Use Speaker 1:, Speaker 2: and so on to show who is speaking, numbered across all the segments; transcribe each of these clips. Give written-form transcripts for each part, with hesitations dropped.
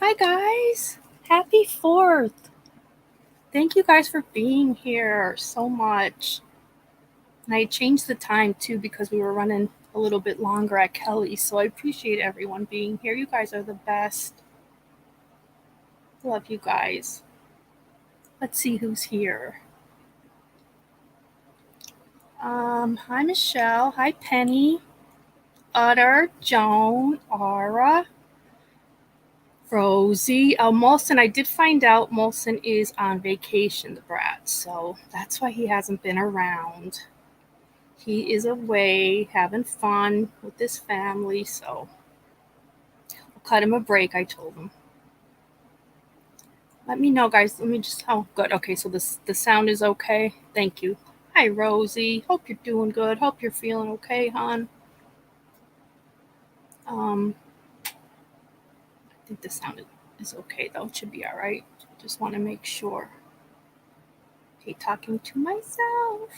Speaker 1: Hi guys, happy 4th. Thank you guys for being here so much. And I changed the time too because we were running a little bit longer at Kelly's, so I appreciate everyone being here. You guys are the best. Love you guys. Let's see who's here. Hi Michelle, hi Penny, Utter, Joan, Aura, Rosie. Molson, I did find out Molson is on vacation, the brat, so that's why he hasn't been around. He is away having fun with his family, so I'll cut him a break, I told him. Let me know, guys. Let me just. Oh, good. Okay, so the sound is okay. Thank you. Hi, Rosie. Hope you're doing good. Hope you're feeling okay, hon. I think the sound is okay though. It should be all right. Just want to make sure. Okay, talking to myself.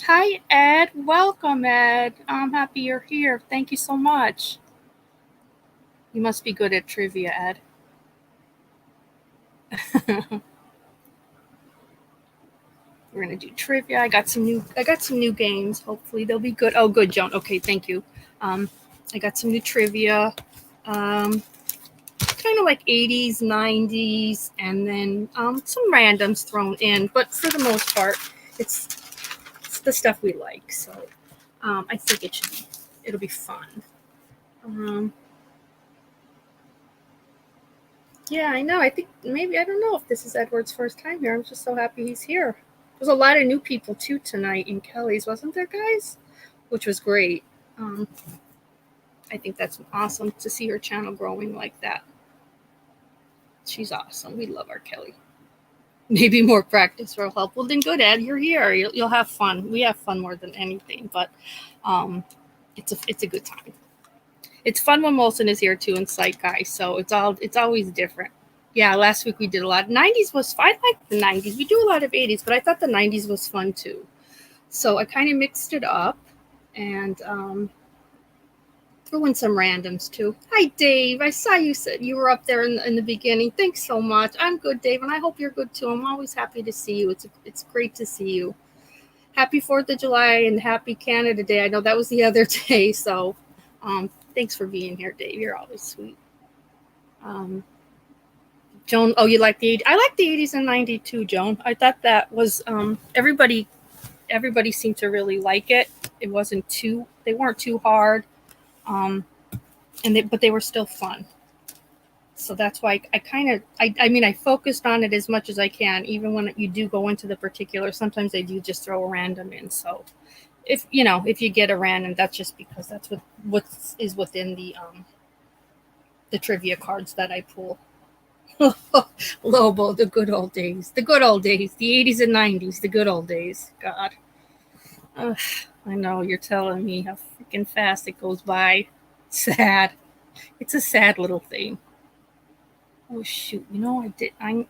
Speaker 1: Hi, Ed. Welcome, Ed. I'm happy you're here. Thank you so much. You must be good at trivia, Ed. We're gonna do trivia. I got some new games. Hopefully they'll be good. Oh, good, Joan. Okay, thank you. I got some new trivia. Kind of like 80s, 90s, and then some randoms thrown in. But for the most part, it's the stuff we like. So I think it'll be fun. Yeah, I know. I think maybe I don't know if this is Edward's first time here. I'm just so happy he's here. There's a lot of new people too tonight in Kelly's, wasn't there, guys? Which was great. Um, I think that's awesome to see her channel growing like that. She's awesome. We love our Kelly. Maybe more practice will help. Well, then good, Ed. You're here. You'll have fun. We have fun more than anything, but it's a good time. It's fun when Molson is here too, and Sight Guy. So it's always different. Yeah, last week we did a lot. 90s was fun. I like the 90s. We do a lot of 80s, but I thought the 90s was fun too. So I kind of mixed it up and threw in some randoms too. Hi, Dave. I saw you said you were up there in the beginning. Thanks so much. I'm good, Dave, and I hope you're good too. I'm always happy to see you. It's great to see you. Happy 4th of July and happy Canada Day. I know that was the other day, so thanks for being here, Dave. You're always sweet. Joan, oh, you like the 80s? I like the 80s and 90s too, Joan. I thought that was everybody seemed to really like it. It wasn't too, they weren't too hard, but they were still fun. So that's why I mean, I focused on it as much as I can, even when you do go into the particular. Sometimes they do just throw a random in. So if you get a random, that's just because that's what is within the trivia cards that I pull. Lobo, the good old days, the 80s and 90s, the good old days. God, I know you're telling me how freaking fast it goes by. Sad. It's a sad little thing. Oh shoot! I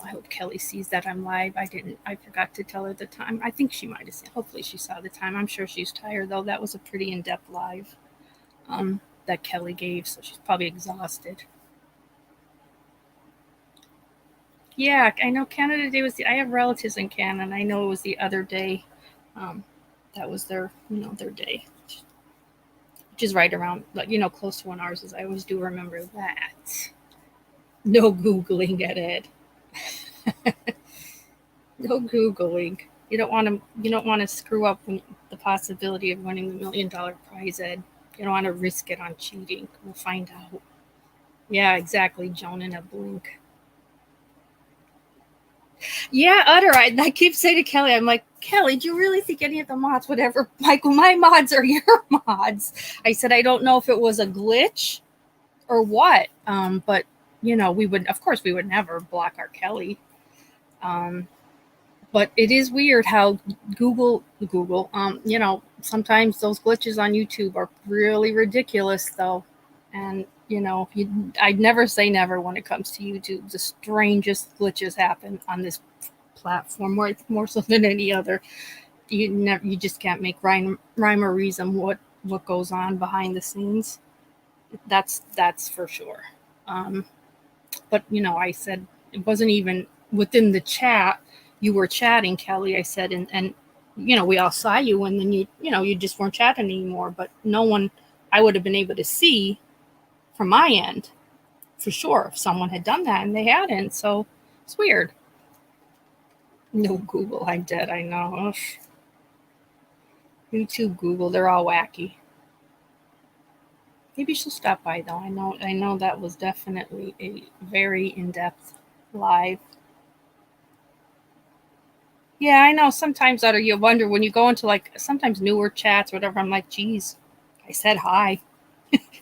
Speaker 1: hope Kelly sees that I'm live. I didn't. I forgot to tell her the time. I think she might have seen. Hopefully she saw the time. I'm sure she's tired though. That was a pretty in-depth live that Kelly gave, so she's probably exhausted. Yeah, I know Canada Day was I have relatives in Canada, and I know it was the other day. That was their day, which is right around, close to when ours is. I always do remember that. No Googling at Ed. No Googling. You don't want to screw up the possibility of winning the $1 million prize, Ed. You don't want to risk it on cheating. We'll find out. Yeah, exactly, Joan in a blink. Yeah, Utter. I keep saying to Kelly, I'm like, Kelly, do you really think any of the mods would ever, Michael, my mods are your mods? I said, I don't know if it was a glitch or what. But of course we would never block our Kelly. But it is weird how Google, sometimes those glitches on YouTube are really ridiculous though. And I'd never say never when it comes to YouTube. The strangest glitches happen on this platform, more so than any other. You just can't make rhyme or reason what goes on behind the scenes. That's for sure. But I said it wasn't even within the chat. You were chatting, Kelly. I said, and we all saw you, and then you just weren't chatting anymore. But no one, I would have been able to see from my end for sure if someone had done that, and they hadn't. So it's weird. No Google, I did. I know. Ugh. YouTube, Google, they're all wacky. Maybe she'll stop by though. I know that was definitely a very in-depth live. Yeah, I know. Sometimes you wonder when you go into like sometimes newer chats, or whatever. I'm like, geez, I said hi.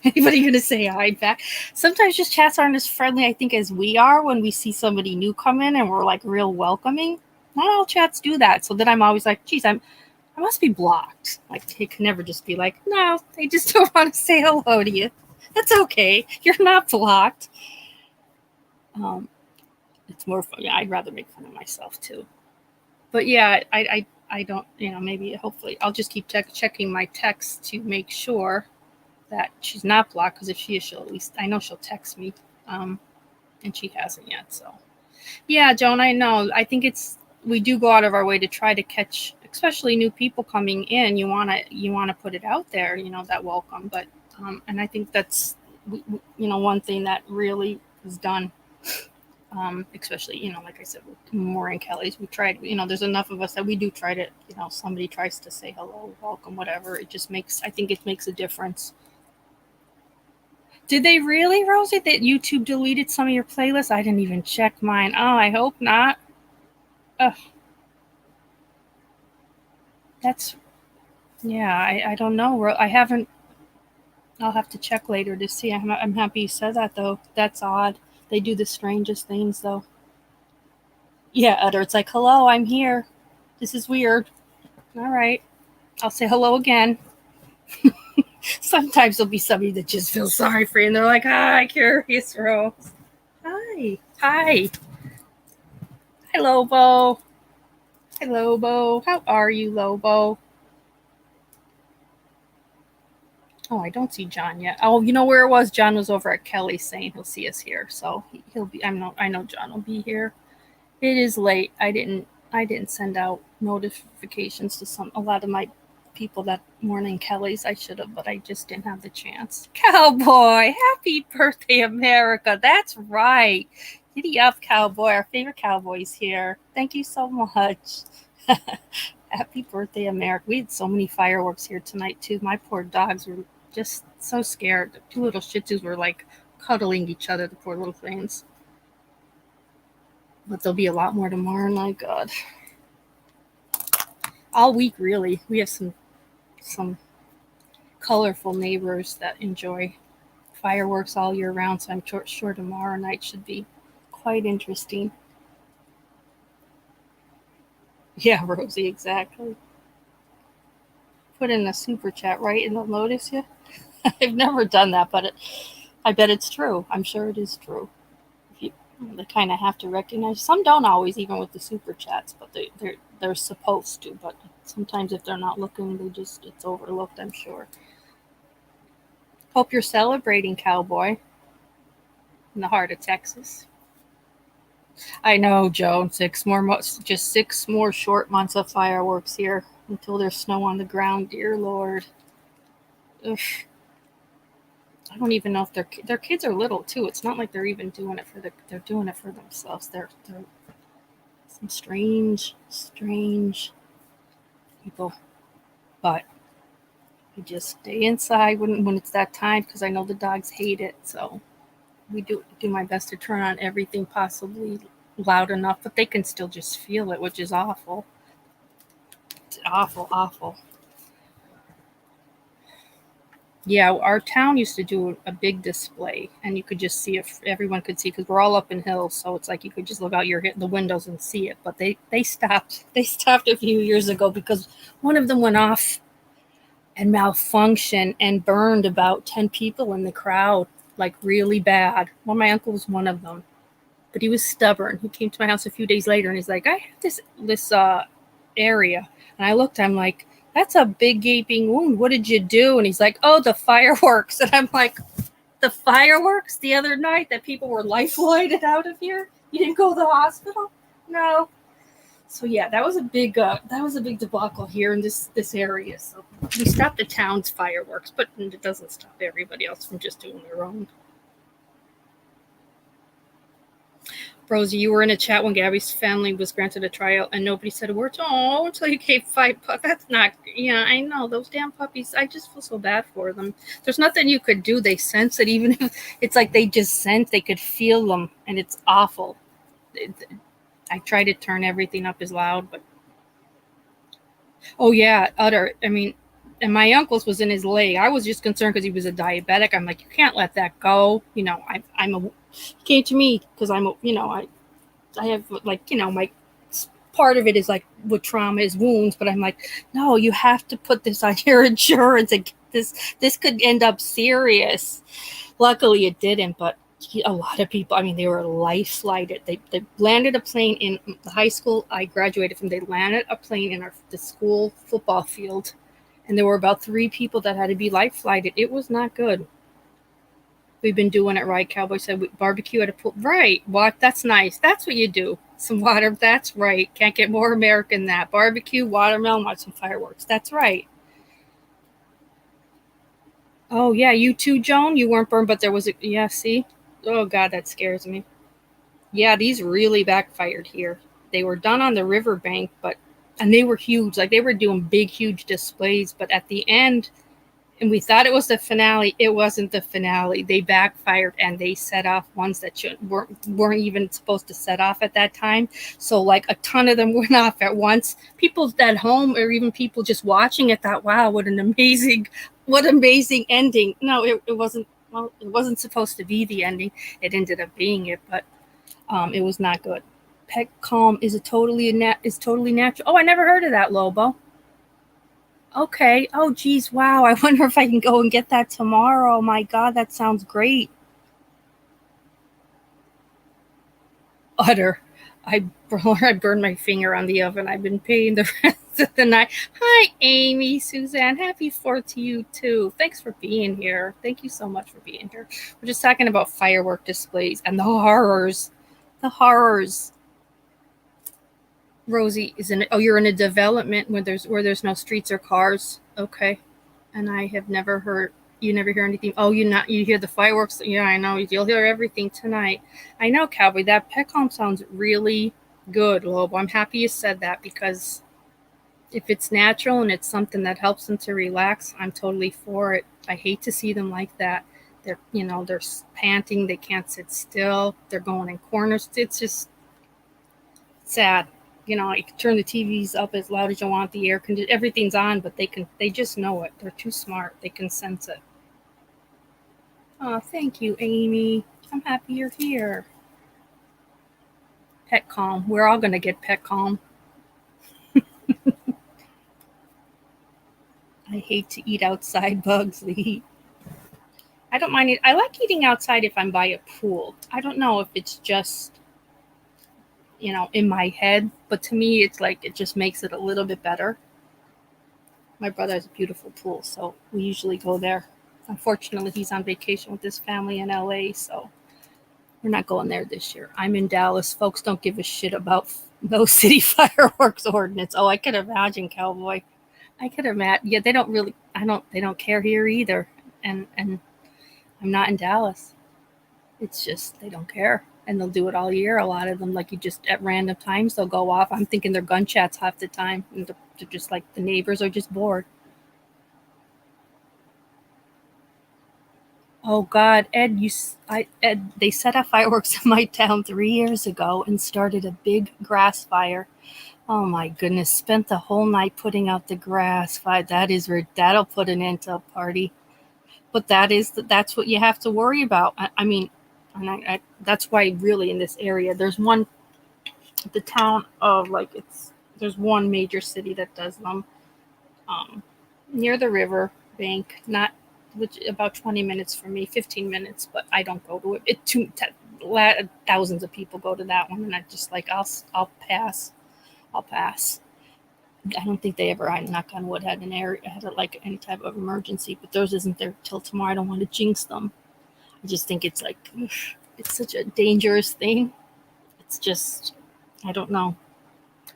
Speaker 1: Anybody gonna say hi back? Sometimes just chats aren't as friendly, I think, as we are when we see somebody new come in and we're like real welcoming. Not all chats do that. So then I'm always like, geez, I must be blocked. Like they can never just be like, no, they just don't want to say hello to you. That's okay. You're not blocked. It's more fun. Yeah, I'd rather make fun of myself too. But yeah, I don't. Maybe hopefully I'll just keep checking my texts to make sure that she's not blocked. Because if she is, she'll at least I know she'll text me. And she hasn't yet. So yeah, Joan, I know. I think we do go out of our way to try to catch, especially new people coming in. You wanna put it out there, that welcome. But and I think that's one thing that really was done. Especially, like I said, with more in Kelly's, we tried, there's enough of us that we do try to, somebody tries to say hello, welcome, whatever. I think it makes a difference. Did they really, Rosie, that YouTube deleted some of your playlists? I didn't even check mine. Oh, I hope not. Ugh. I don't know. I haven't, I'll have to check later to see. I'm happy you said that, though. That's odd. They do the strangest things, though. Yeah, Utter, it's like, hello, I'm here. This is weird. All right. I'll say hello again. Sometimes there'll be somebody that just feels sorry for you, and they're like, hi, Curious Rose. Hi. Hi. Hi, Lobo. Hi, Lobo. How are you, Lobo? Oh, I don't see John yet. Oh, you know where it was? John was over at Kelly saying he'll see us here, so he'll be. I know John will be here. It is late. I didn't send out notifications to a lot of my people that morning, Kelly's. I should have, but I just didn't have the chance. Cowboy, happy birthday, America. That's right. Giddy up, Cowboy. Our favorite cowboy's here. Thank you so much. Happy birthday, America. We had so many fireworks here tonight, too. My poor dogs were just so scared. The two little Shih Tzus were like cuddling each other, the poor little things. But there'll be a lot more tomorrow. My God. All week, really. We have some colorful neighbors that enjoy fireworks all year round, so I'm sure tomorrow night should be quite interesting. Yeah, Rosie, exactly. Put in a super chat, right, and they'll notice you. I've never done that, but I bet it's true. I'm sure it is true. They kind of have to recognize. Some don't always, even with the super chats, but they're supposed to. But sometimes if they're not looking, it's overlooked, I'm sure. Hope you're celebrating, Cowboy, in the heart of Texas. I know, Joe. Just 6 more short months of fireworks here until there's snow on the ground. Dear Lord. Ugh. I don't even know if their kids are little too. It's not like they're even doing it they're doing it for themselves. They're some strange people. But I just stay inside when it's that time because I know the dogs hate it. So we do my best to turn on everything possibly loud enough, but they can still just feel it, which is awful. It's awful, awful. Yeah, our town used to do a big display, and you could just see if everyone could see because we're all up in hills, so it's like you could just look out the windows and see it. But they stopped. They stopped a few years ago because one of them went off and malfunctioned and burned about 10 people in the crowd, like really bad. Well, my uncle was one of them, but he was stubborn. He came to my house a few days later, and he's like, "I have this area," and I looked. I'm like, that's a big gaping wound. What did you do? And he's like, oh, the fireworks. And I'm like, the fireworks the other night that people were life lighted out of here? You didn't go to the hospital? No. So yeah, that was a big debacle here in this area. So we stopped the town's fireworks, but it doesn't stop everybody else from just doing their own. Rosie, you were in a chat when Gabby's family was granted a trial, and nobody said a word. Oh, until you gave 5 puppies. That's not. Yeah, I know those damn puppies. I just feel so bad for them. There's nothing you could do. They sense it, even if it's like they just sense. They could feel them, and it's awful. I try to turn everything up as loud, but oh yeah, utter. I mean, and my uncle's was in his leg. I was just concerned because he was a diabetic. I'm like, you can't let that go. You know, I'm a. He came to me because I'm a. You know, I have like, you know, my part of it is like with trauma is wounds, but I'm like, no, you have to put this on your insurance. And this could end up serious. Luckily, it didn't, but a lot of people, I mean, they were life flighted. They landed a plane in the high school I graduated from. They landed a plane in the school football field, and there were about 3 people that had to be life flighted. It was not good. We've been doing it right. Cowboy said barbecue at a pool. Right. What? That's nice. That's what you do. Some water. That's right. Can't get more American than that. Barbecue, watermelon, watch some fireworks. That's right. Oh, yeah. You too, Joan? You weren't burned, but there was a. Yeah, see? Oh, God, that scares me. Yeah, these really backfired here. They were done on the riverbank, and they were huge. Like, they were doing big, huge displays. But at the end, and we thought it was the finale. It wasn't the finale. They backfired and they set off ones that weren't even supposed to set off at that time. So like a ton of them went off at once. People at home or even people just watching it thought, wow, what amazing ending. No, it wasn't. Well, it wasn't supposed to be the ending. It ended up being it, but it was not good. Pet calm is totally natural. Oh, I never heard of that, Lobo. Okay. Oh, geez. Wow. I wonder if I can go and get that tomorrow. My God, that sounds great. Utter. I burned my finger on the oven. I've been paying the rest of the night. Hi, Amy, Suzanne. Happy 4th to you, too. Thanks for being here. Thank you so much for being here. We're just talking about firework displays and the horrors. The horrors. Rosie is in it. Oh, you're in a development where there's no streets or cars. Okay. And I have never heard. You never hear anything. Oh, you hear the fireworks. Yeah, I know. You'll hear everything tonight. I know, Cowboy. That pet calm sounds really good, Lobo. I'm happy you said that because if it's natural and it's something that helps them to relax, I'm totally for it. I hate to see them like that. They're panting. They can't sit still. They're going in corners. It's just sad. You can turn the TVs up as loud as you want, the air condition, everything's on, but they just know it. They're too smart. They can sense it. Oh, thank you, Amy. I'm happy you're here. Pet calm. We're all going to get pet calm. I hate to eat outside, Bugsley. I don't mind it. I like eating outside if I'm by a pool. I don't know if it's just in my head, but to me it's like it just makes it a little bit better. My brother has a beautiful pool, so we usually go there. Unfortunately, he's on vacation with his family in LA, so we're not going there this year. I'm in Dallas. Folks don't give a shit about no city fireworks ordinance. Oh, I could imagine, Cowboy. I could imagine. Yeah, they don't care here either. And I'm not in Dallas. It's just they don't care. And they'll do it all year. A lot of them, like you just at random times, they'll go off. I'm thinking they're gun chats half the time. And they're just like the neighbors are just bored. Oh God, Ed, they set off fireworks in my town 3 years ago and started a big grass fire. Oh my goodness, spent the whole night putting out the grass fire. That'll put an end to a party. But that's what you have to worry about. I mean, and that's why really in this area there's one, the town of there's one major city that does them, near the river bank, not which about 20 minutes from me, 15 minutes, but I don't go to it. Thousands of people go to that one, and I just like I'll pass. I don't think they ever, I knock on wood, had like any type of emergency, but theirs isn't there till tomorrow. I don't want to jinx them. I just think it's like, it's such a dangerous thing. It's just, I don't know.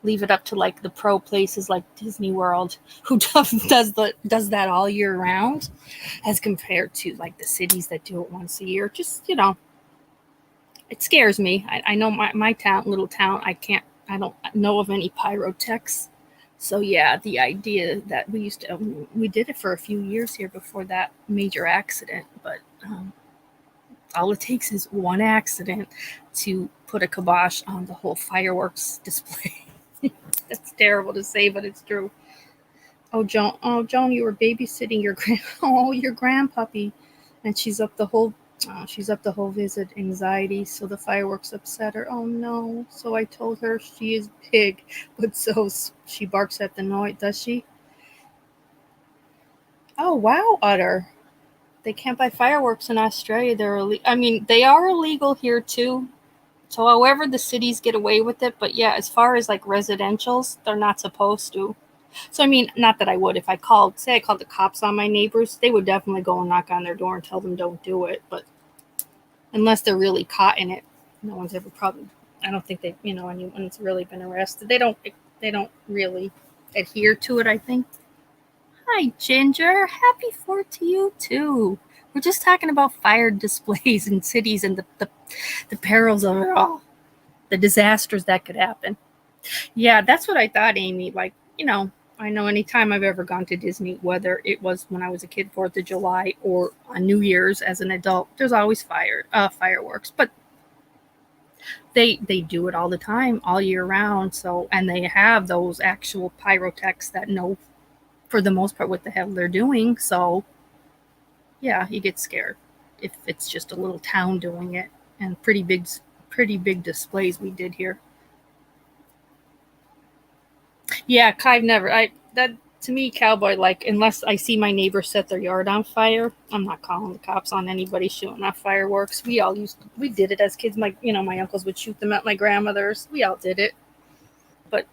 Speaker 1: Leave it up to like the pro places like Disney World, who does that all year round, as compared to like the cities that do it once a year. Just, it scares me. I know my town, little town, I don't know of any pyrotechs. So yeah, the idea that we did it for a few years here before that major accident, but all it takes is one accident to put a kibosh on the whole fireworks display. That's terrible to say, but it's true. Joan, you were babysitting your grandpuppy, and she's up the whole visit, anxiety, so the fireworks upset her. Oh no. So I told her she is big, but so she barks at the noise, does she? Oh wow, Utter. They can't buy fireworks in Australia. They are illegal here too. So however the cities get away with it, but yeah, as far as like residentials, they're not supposed to. So not that I would. If I called the cops on my neighbors, they would definitely go and knock on their door and tell them don't do it. But unless they're really caught in it, no one's ever probably. I don't think anyone's really been arrested. They don't really adhere to it, I think. Hi, Ginger. Happy 4th to you too. We're just talking about fire displays in cities and the perils of it all, the disasters that could happen. Yeah, that's what I thought, Amy. Like, I know anytime I've ever gone to Disney, whether it was when I was a kid, 4th of July, or on New Year's as an adult, there's always fireworks. But they do it all the time, all year round. So, and they have those actual pyrotechs that know, for the most part, what the hell they're doing. So, yeah, you get scared if it's just a little town doing it, and pretty big displays we did here. Yeah, I've never. I that To me, cowboy, like, unless I see my neighbor set their yard on fire, I'm not calling the cops on anybody shooting off fireworks. We did it as kids. My uncles would shoot them at my grandmother's. We all did it, but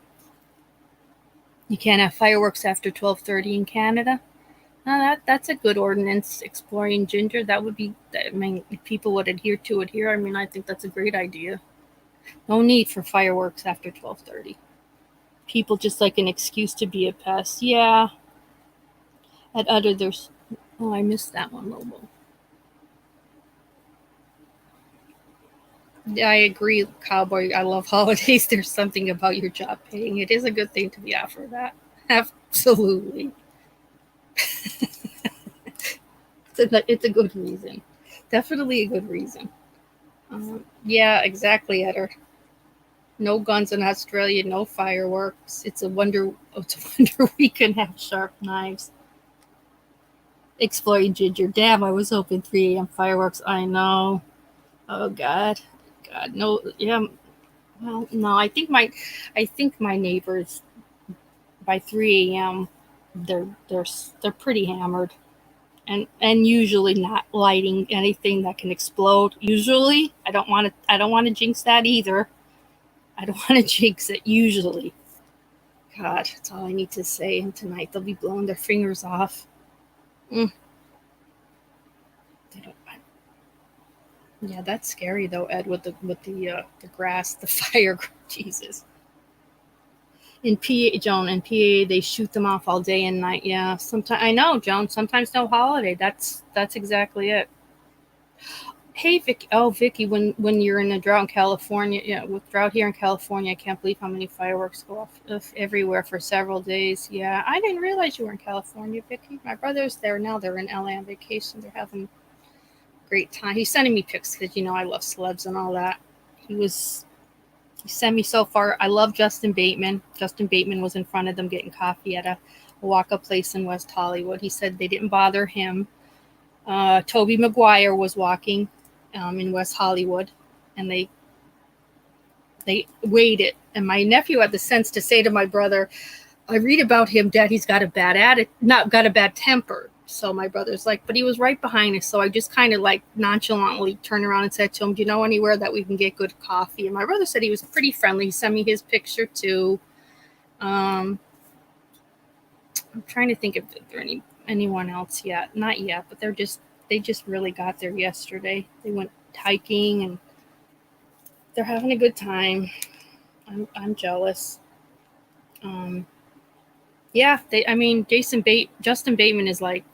Speaker 1: you can't have fireworks after 12:30 in Canada. No, that's a good ordinance. Exploring, Ginger. That would be. If people would adhere to it here, I think that's a great idea. No need for fireworks after 12:30. People just like an excuse to be a pest. Yeah. At other there's Oh, I missed that one, Lobo. Yeah, I agree, Cowboy. I love holidays. There's something about your job paying. It is a good thing to be offered that. Absolutely. It's a good reason. Definitely a good reason. Yeah, exactly, Eder. No guns in Australia, no fireworks. It's a wonder we can have sharp knives. Exploring, Ginger. Damn, I was hoping 3 a.m. fireworks. I know. Oh God, God, no. Yeah. Well, no. I think my neighbors by 3 a.m. they're pretty hammered, and usually not lighting anything that can explode. Usually, I don't want to jinx that either. I don't want to jinx it. Usually, God, that's all I need to say. And tonight they'll be blowing their fingers off. Mm, they don't. Yeah, that's scary though, Ed. With the grass, the fire. Jesus. In PA, Joan, in PA, they shoot them off all day and night. Yeah, sometimes I know, Joan. Sometimes no holiday. That's exactly it. Hey, Vicky. Oh, Vicky, when you're in a drought in California, yeah, with drought here in California, I can't believe how many fireworks go off everywhere for several days. Yeah, I didn't realize you were in California, Vicky. My brother's there now. They're in LA on vacation. They're having a great time. He's sending me pics because I love celebs and all that. He was He sent me so far. I love Justin Bateman. Justin Bateman was in front of them getting coffee at a walk-up place in West Hollywood. He said they didn't bother him. Toby Maguire was walking in West Hollywood, and they waited. And my nephew had the sense to say to my brother, "I read about him, Dad. He's got a bad not got a bad temper." So my brother's like, but he was right behind us. So I just kind of like nonchalantly turned around and said to him, "Do you know anywhere that we can get good coffee?" And my brother said he was pretty friendly. He sent me his picture too. I'm trying to think if there anyone else yet. Not yet, but they're just They just really got there yesterday. They went hiking and they're having a good time. I'm jealous. Um, yeah, Justin Bateman is like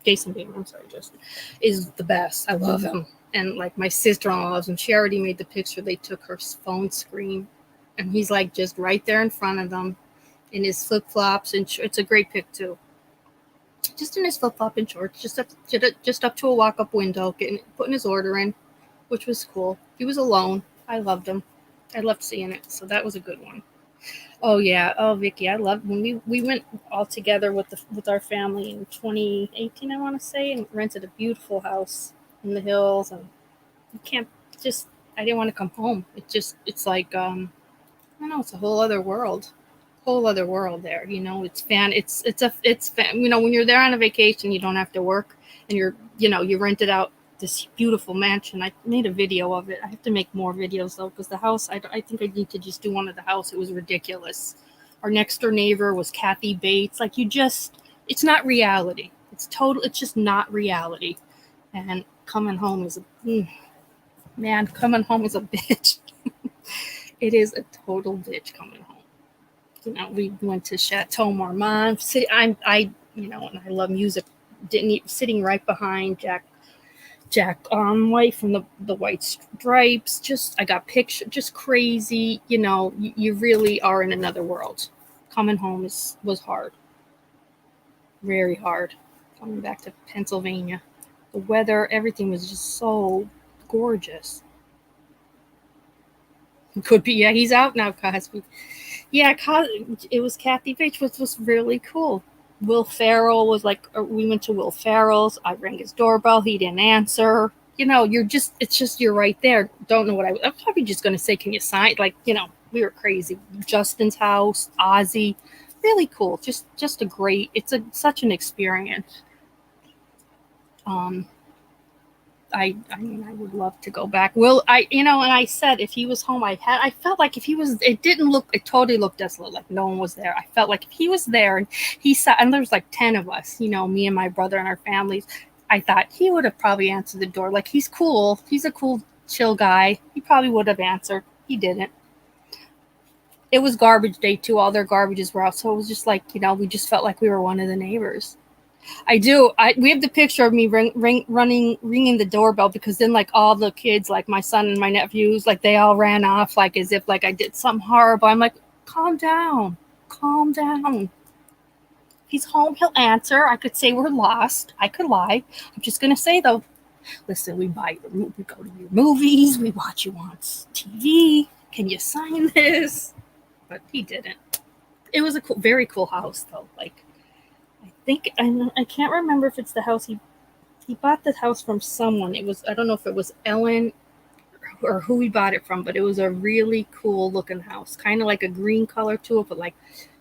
Speaker 1: Jason Bateman. I'm sorry, Justin is the best. I love him, and like my sister-in-law loves him. She already made the picture. They took her phone screen, and he's like just right there in front of them, in his flip flops, and it's a great pic too. Just in his flip flop and shorts, just up to a walk up window, putting his order in, which was cool. He was alone. I loved him. I loved seeing it. So that was a good one. Oh yeah. Oh Vicky, I loved when we went all together with our family in 2018, I want to say, and rented a beautiful house in the hills. And you can't just. I didn't want to come home. It's like I don't know. It's a whole other world there. When you're there on a vacation, you don't have to work, and you rented out this beautiful mansion. I made a video of it. I have to make more videos though, because the house, I think I need to just do one of the house. It was ridiculous. Our next door neighbor was Kathy Bates. Like it's not reality. It's just not reality. And coming home is coming home is a bitch. It is a total bitch coming home. We went to Chateau Marmont. And I love music. Sitting right behind Jack White from the White Stripes. I got pictures. Just crazy. You really are in another world. Coming home was hard. Very hard. Coming back to Pennsylvania, the weather, everything was just so gorgeous. Could be, yeah. He's out now, Cosby. Yeah, it was Kathy Bates, which was really cool. Will Ferrell was like, we went to Will Ferrell's. I rang his doorbell. He didn't answer. You're right there. Don't know what I'm probably just going to say, can you sign? We were crazy. Justin's house, Ozzy, really cool. Just such an experience. I would love to go back. And I said if he was home, I felt like if he was, it totally looked desolate, like no one was there. I felt like if he was there and he saw, and there was like 10 of us, me and my brother and our families, I thought he would have probably answered the door. Like, he's cool. He's a cool, chill guy. He probably would have answered. He didn't. It was garbage day too. All their garbages were out. So it was just like, we just felt like we were one of the neighbors. I do. We have the picture of me ringing the doorbell, because then like all the kids, like my son and my nephews, like they all ran off, like as if like I did something horrible. I'm like, calm down. If he's home, he'll answer. I could say we're lost. I could lie. I'm just gonna say though, listen, we go to your movies, we watch you on TV. Can you sign this? But he didn't. It was a very cool house though. Like, I can't remember if it's the house he bought the house from someone. I don't know if it was Ellen or who he bought it from, but it was a really cool looking house, kind of like a green color to it, but like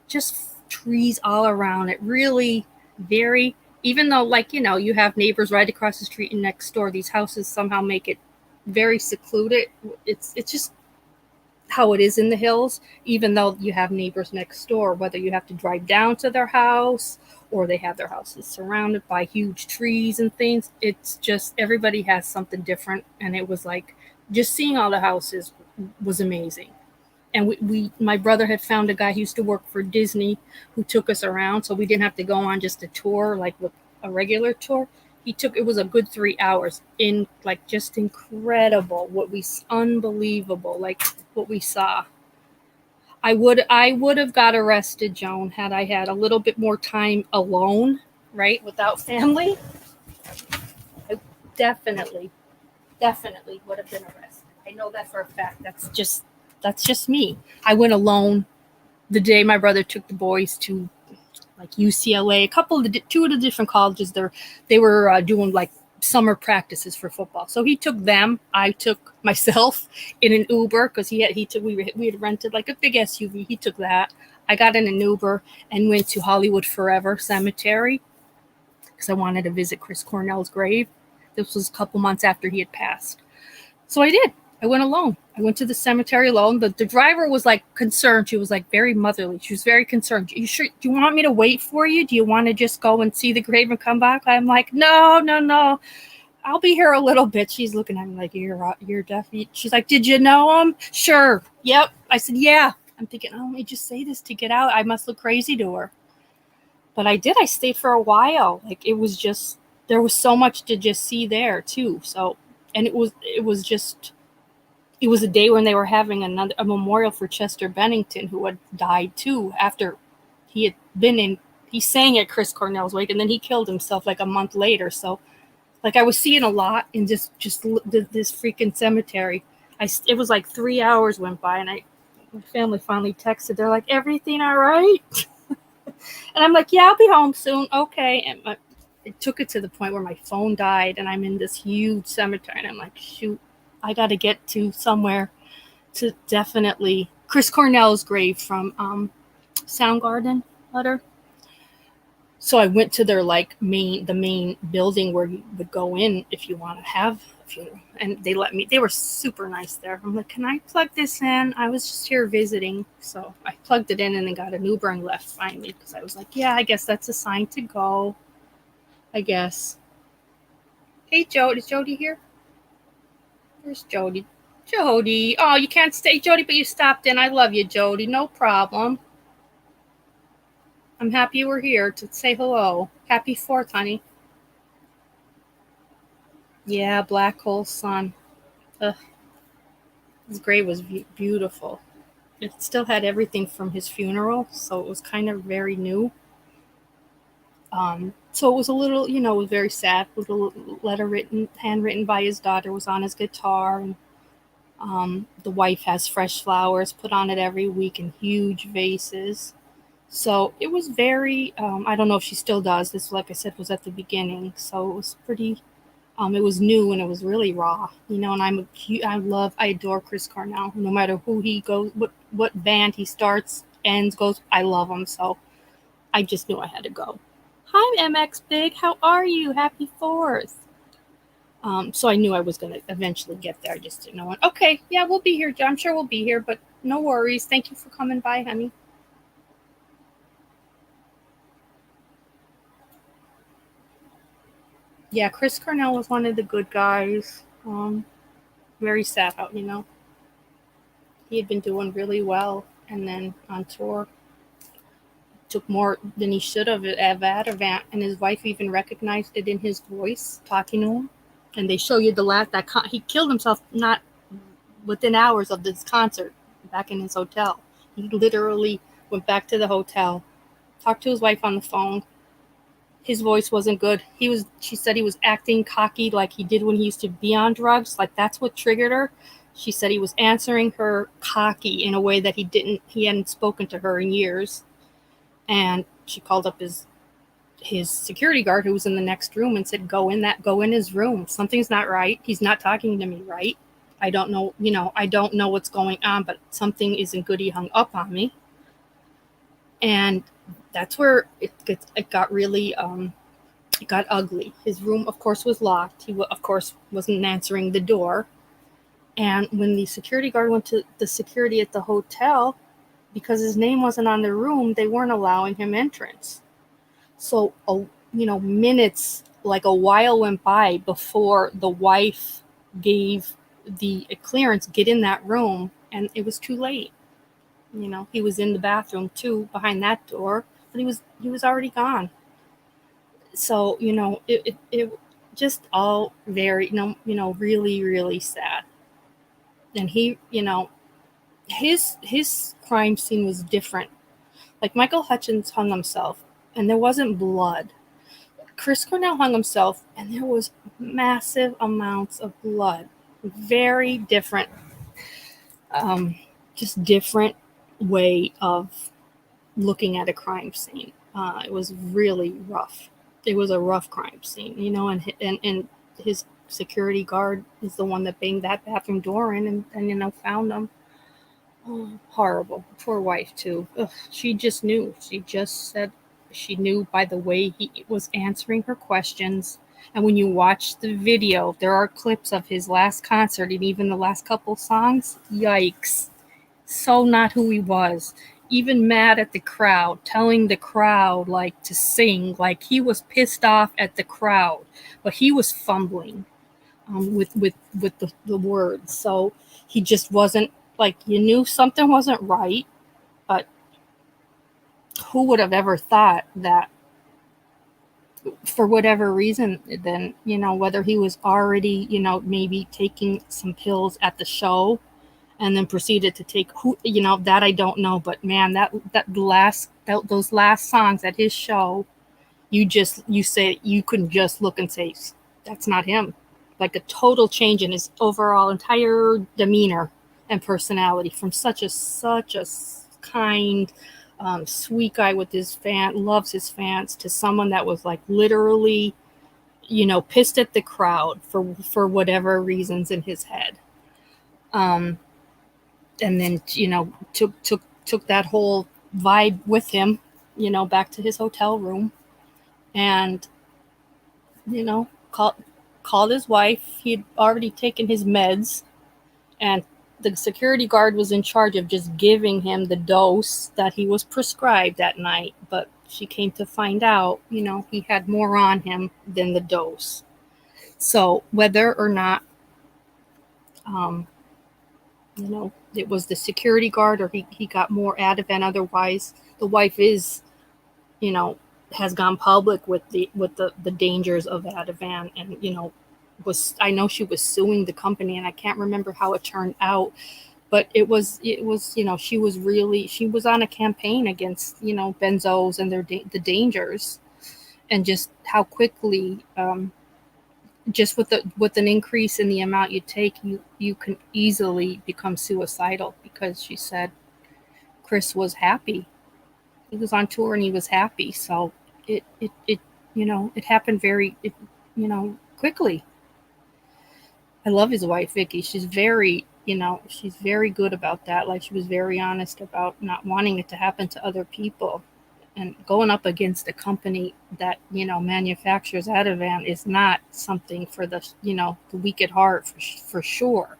Speaker 1: just trees all around it. Really very, even though like, you have neighbors right across the street and next door, these houses somehow make it very secluded. It's just how it is in the hills, even though you have neighbors next door, whether you have to drive down to their house or they have their houses surrounded by huge trees and things. It's just, everybody has something different. And it was like, just seeing all the houses was amazing. And my brother had found a guy who used to work for Disney who took us around. So we didn't have to go on just a tour, like with a regular tour. It was a good 3 hours in like just incredible, unbelievable, like what we saw. I would have got arrested, Joan, had I had a little bit more time alone, right, without family. I definitely would have been arrested. I know that for a fact. That's just me. I went alone the day my brother took the boys to like UCLA, two of the different colleges. They were doing like summer practices for football. So he took them. I took myself in an Uber, because we had rented like a big SUV. He took that. I got in an Uber and went to Hollywood Forever Cemetery because I wanted to visit Chris Cornell's grave. This was a couple months after he had passed. So I did. I went alone. I went to the cemetery alone. The driver was like concerned. She was like very motherly. She was very concerned. You sure? Do you want me to wait for you? Do you want to just go and see the grave and come back? I'm like, no. I'll be here a little bit. She's looking at me like, you're deaf. She's like, did you know him? Sure. Yep. I said, yeah. I'm thinking, oh, let me just say this to get out. I must look crazy to her. But I did. I stayed for a while. Like, it was just, there was so much to just see there too. So, and it was a day when they were having a memorial for Chester Bennington, who had died too after he had he sang at Chris Cornell's wake, and then he killed himself like a month later. So, like, I was seeing a lot in just this freaking cemetery. It was like 3 hours went by, and my family finally texted. They're like, everything all right? And I'm like, yeah, I'll be home soon. Okay. And it took it to the point where my phone died, and I'm in this huge cemetery, and I'm like, shoot, I got to get to somewhere to definitely Chris Cornell's grave from Soundgarden letter. So I went to their the main building where you would go in if you want to have a funeral, and they let me. They were super nice there. I'm like, can I plug this in? I was just here visiting, so I plugged it in and then got an Uber and left finally because I was like, yeah, I guess that's a sign to go. I guess. Hey, Jody, is Jody here? Where's Jody? Jody, oh, you can't stay, Jody, but you stopped in. I love you, Jody. No problem. I'm happy you were here to say hello. Happy 4th, honey. Yeah, black hole sun. Ugh. His grave was beautiful. It still had everything from his funeral, so it was kind of very new. So it was a little, it was very sad. A little letter handwritten by his daughter was on his guitar, and the wife has fresh flowers put on it every week in huge vases. So it was very, I don't know if she still does. This, like I said, was at the beginning. So it was pretty, it was new and it was really raw, and I adore Chris Cornell. No matter who he goes, what band he starts, ends, goes, I love him. So I just knew I had to go. Hi, MX Big. How are you? Happy 4th. So I knew I was going to eventually get there. I just didn't know when. Okay, yeah, we'll be here. I'm sure we'll be here, but no worries. Thank you for coming by, honey. Yeah, Chris Cornell was one of the good guys. Very sad out, He had been doing really well, and then on tour, took more than he should have at Ativan, and his wife even recognized it in his voice talking to him. And they show you he killed himself not within hours of this concert back in his hotel. He literally went back to the hotel, talked to his wife on the phone. His voice wasn't good. She said he was acting cocky like he did when he used to be on drugs. Like, that's what triggered her. She said he was answering her cocky in a way that he hadn't spoken to her in years. And she called up his security guard, who was in the next room, and said, go in his room. Something's not right. He's not talking to me right. I don't know, I don't know what's going on, but something isn't good. He hung up on me. And that's where it got really, it got ugly. His room, of course, was locked. He, of course, wasn't answering the door. And when the security guard went to the security at the hotel, because his name wasn't on the room, they weren't allowing him entrance. So, minutes, like a while went by before the wife gave the clearance, get in that room, and it was too late. He was in the bathroom too, behind that door, but he was already gone. So, it just all very, really, really sad. And he, his crime scene was different. Like, Michael Hutchins hung himself, and there wasn't blood. Chris Cornell hung himself, and there was massive amounts of blood. Very different, just different way of looking at a crime scene. It was really rough. It was a rough crime scene, and his security guard is the one that banged that bathroom door in and found him. Oh, horrible. Poor wife, too. Ugh, she just knew. She just said she knew by the way he was answering her questions. And when you watch the video, there are clips of his last concert and even the last couple songs. Yikes. So not who he was. Even mad at the crowd, telling the crowd, to sing. Like, he was pissed off at the crowd. But he was fumbling. with the words. So he just wasn't, like, you knew something wasn't right, but who would have ever thought that for whatever reason, then, whether he was already, maybe taking some pills at the show and then proceeded to take, who, that I don't know, but man, those last songs at his show, you couldn't just look and say, that's not him. Like a total change in his overall entire demeanor and personality, from such a kind, sweet guy with loves his fans, to someone that was like literally, pissed at the crowd for whatever reasons in his head. And then, took that whole vibe with him, back to his hotel room, and, called his wife. He'd already taken his meds, and the security guard was in charge of just giving him the dose that he was prescribed that night. But she came to find out, he had more on him than the dose. So whether or not, it was the security guard, or he got more Ativan, otherwise the wife is, has gone public with the dangers of Ativan, and, I know she was suing the company, and I can't remember how it turned out, but it was she was on a campaign against, benzos and the dangers, and just how quickly, just with an increase in the amount you take, you can easily become suicidal, because she said Chris was happy. He was on tour and he was happy. So it happened very, quickly. I love his wife, Vicky. She's very good about that. Like, she was very honest about not wanting it to happen to other people. And going up against a company that, manufactures Ativan is not something for the weak at heart, for sure.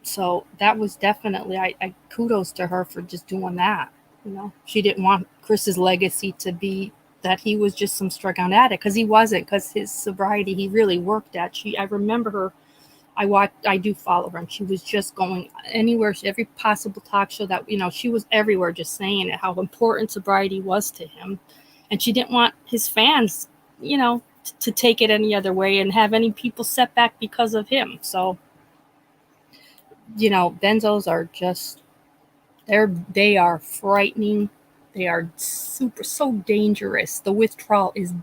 Speaker 1: So that was definitely, I kudos to her for just doing that. She didn't want Chris's legacy to be that he was just some struck-out addict, because he wasn't. Because his sobriety, he really worked at. I remember her. I do follow her, and she was just going anywhere, every possible talk show that, she was everywhere, just saying it, how important sobriety was to him. And she didn't want his fans, to take it any other way and have any people set back because of him. So, benzos are just, they are frightening. They are so dangerous. The withdrawal is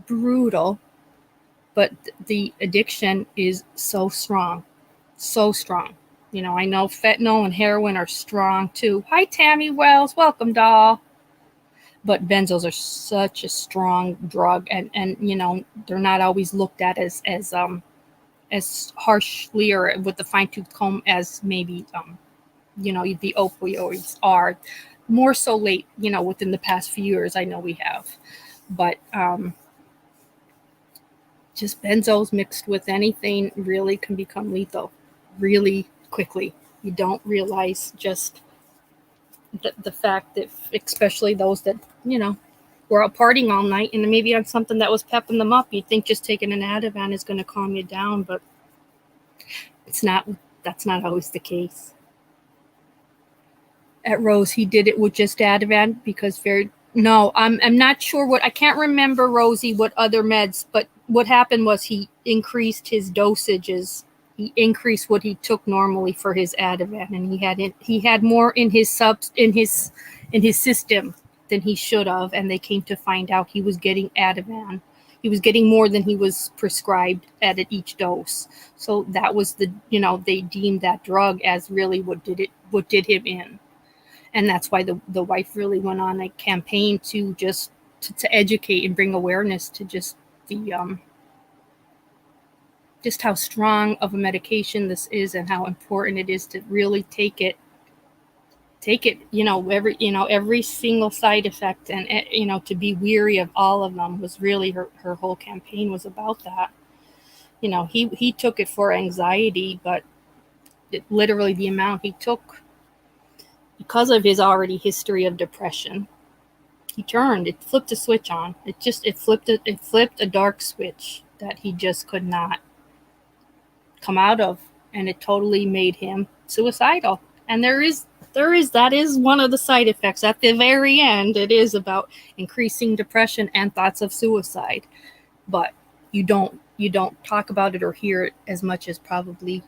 Speaker 1: brutal, but the addiction is so strong. So strong. I know fentanyl and heroin are strong too. Hi, Tammy Wells. Welcome, doll. But benzos are such a strong drug, and they're not always looked at as harshly or with the fine-tooth comb as maybe the opioids are. More so late, within the past few years, I know we have. But just benzos mixed with anything really can become lethal really quickly. You don't realize just the fact that, especially those that, were out partying all night and maybe on something that was pepping them up, you'd think just taking an Ativan is going to calm you down, but it's not. That's not always the case. At Rose, he did it with just Ativan because I'm not sure I can't remember, Rosie, what other meds, but what happened was he increased his dosages. He increased what he took normally for his Ativan, and he had more in his system than he should have, and they came to find out he was getting Ativan. He was getting more than he was prescribed at each dose. So that was they deemed that drug as really what did him in. And that's why the wife really went on a campaign to just to educate and bring awareness to just just how strong of a medication this is, and how important it is to really take it, every single side effect, and to be weary of all of them. Was really her whole campaign was about that. He took it for anxiety, but literally the amount he took, because of his already history of depression, it flipped a switch on. It flipped a dark switch that he just could not come out of, and it totally made him suicidal. And that is one of the side effects at the very end. It is about increasing depression and thoughts of suicide, but you don't talk about it or hear it as much as probably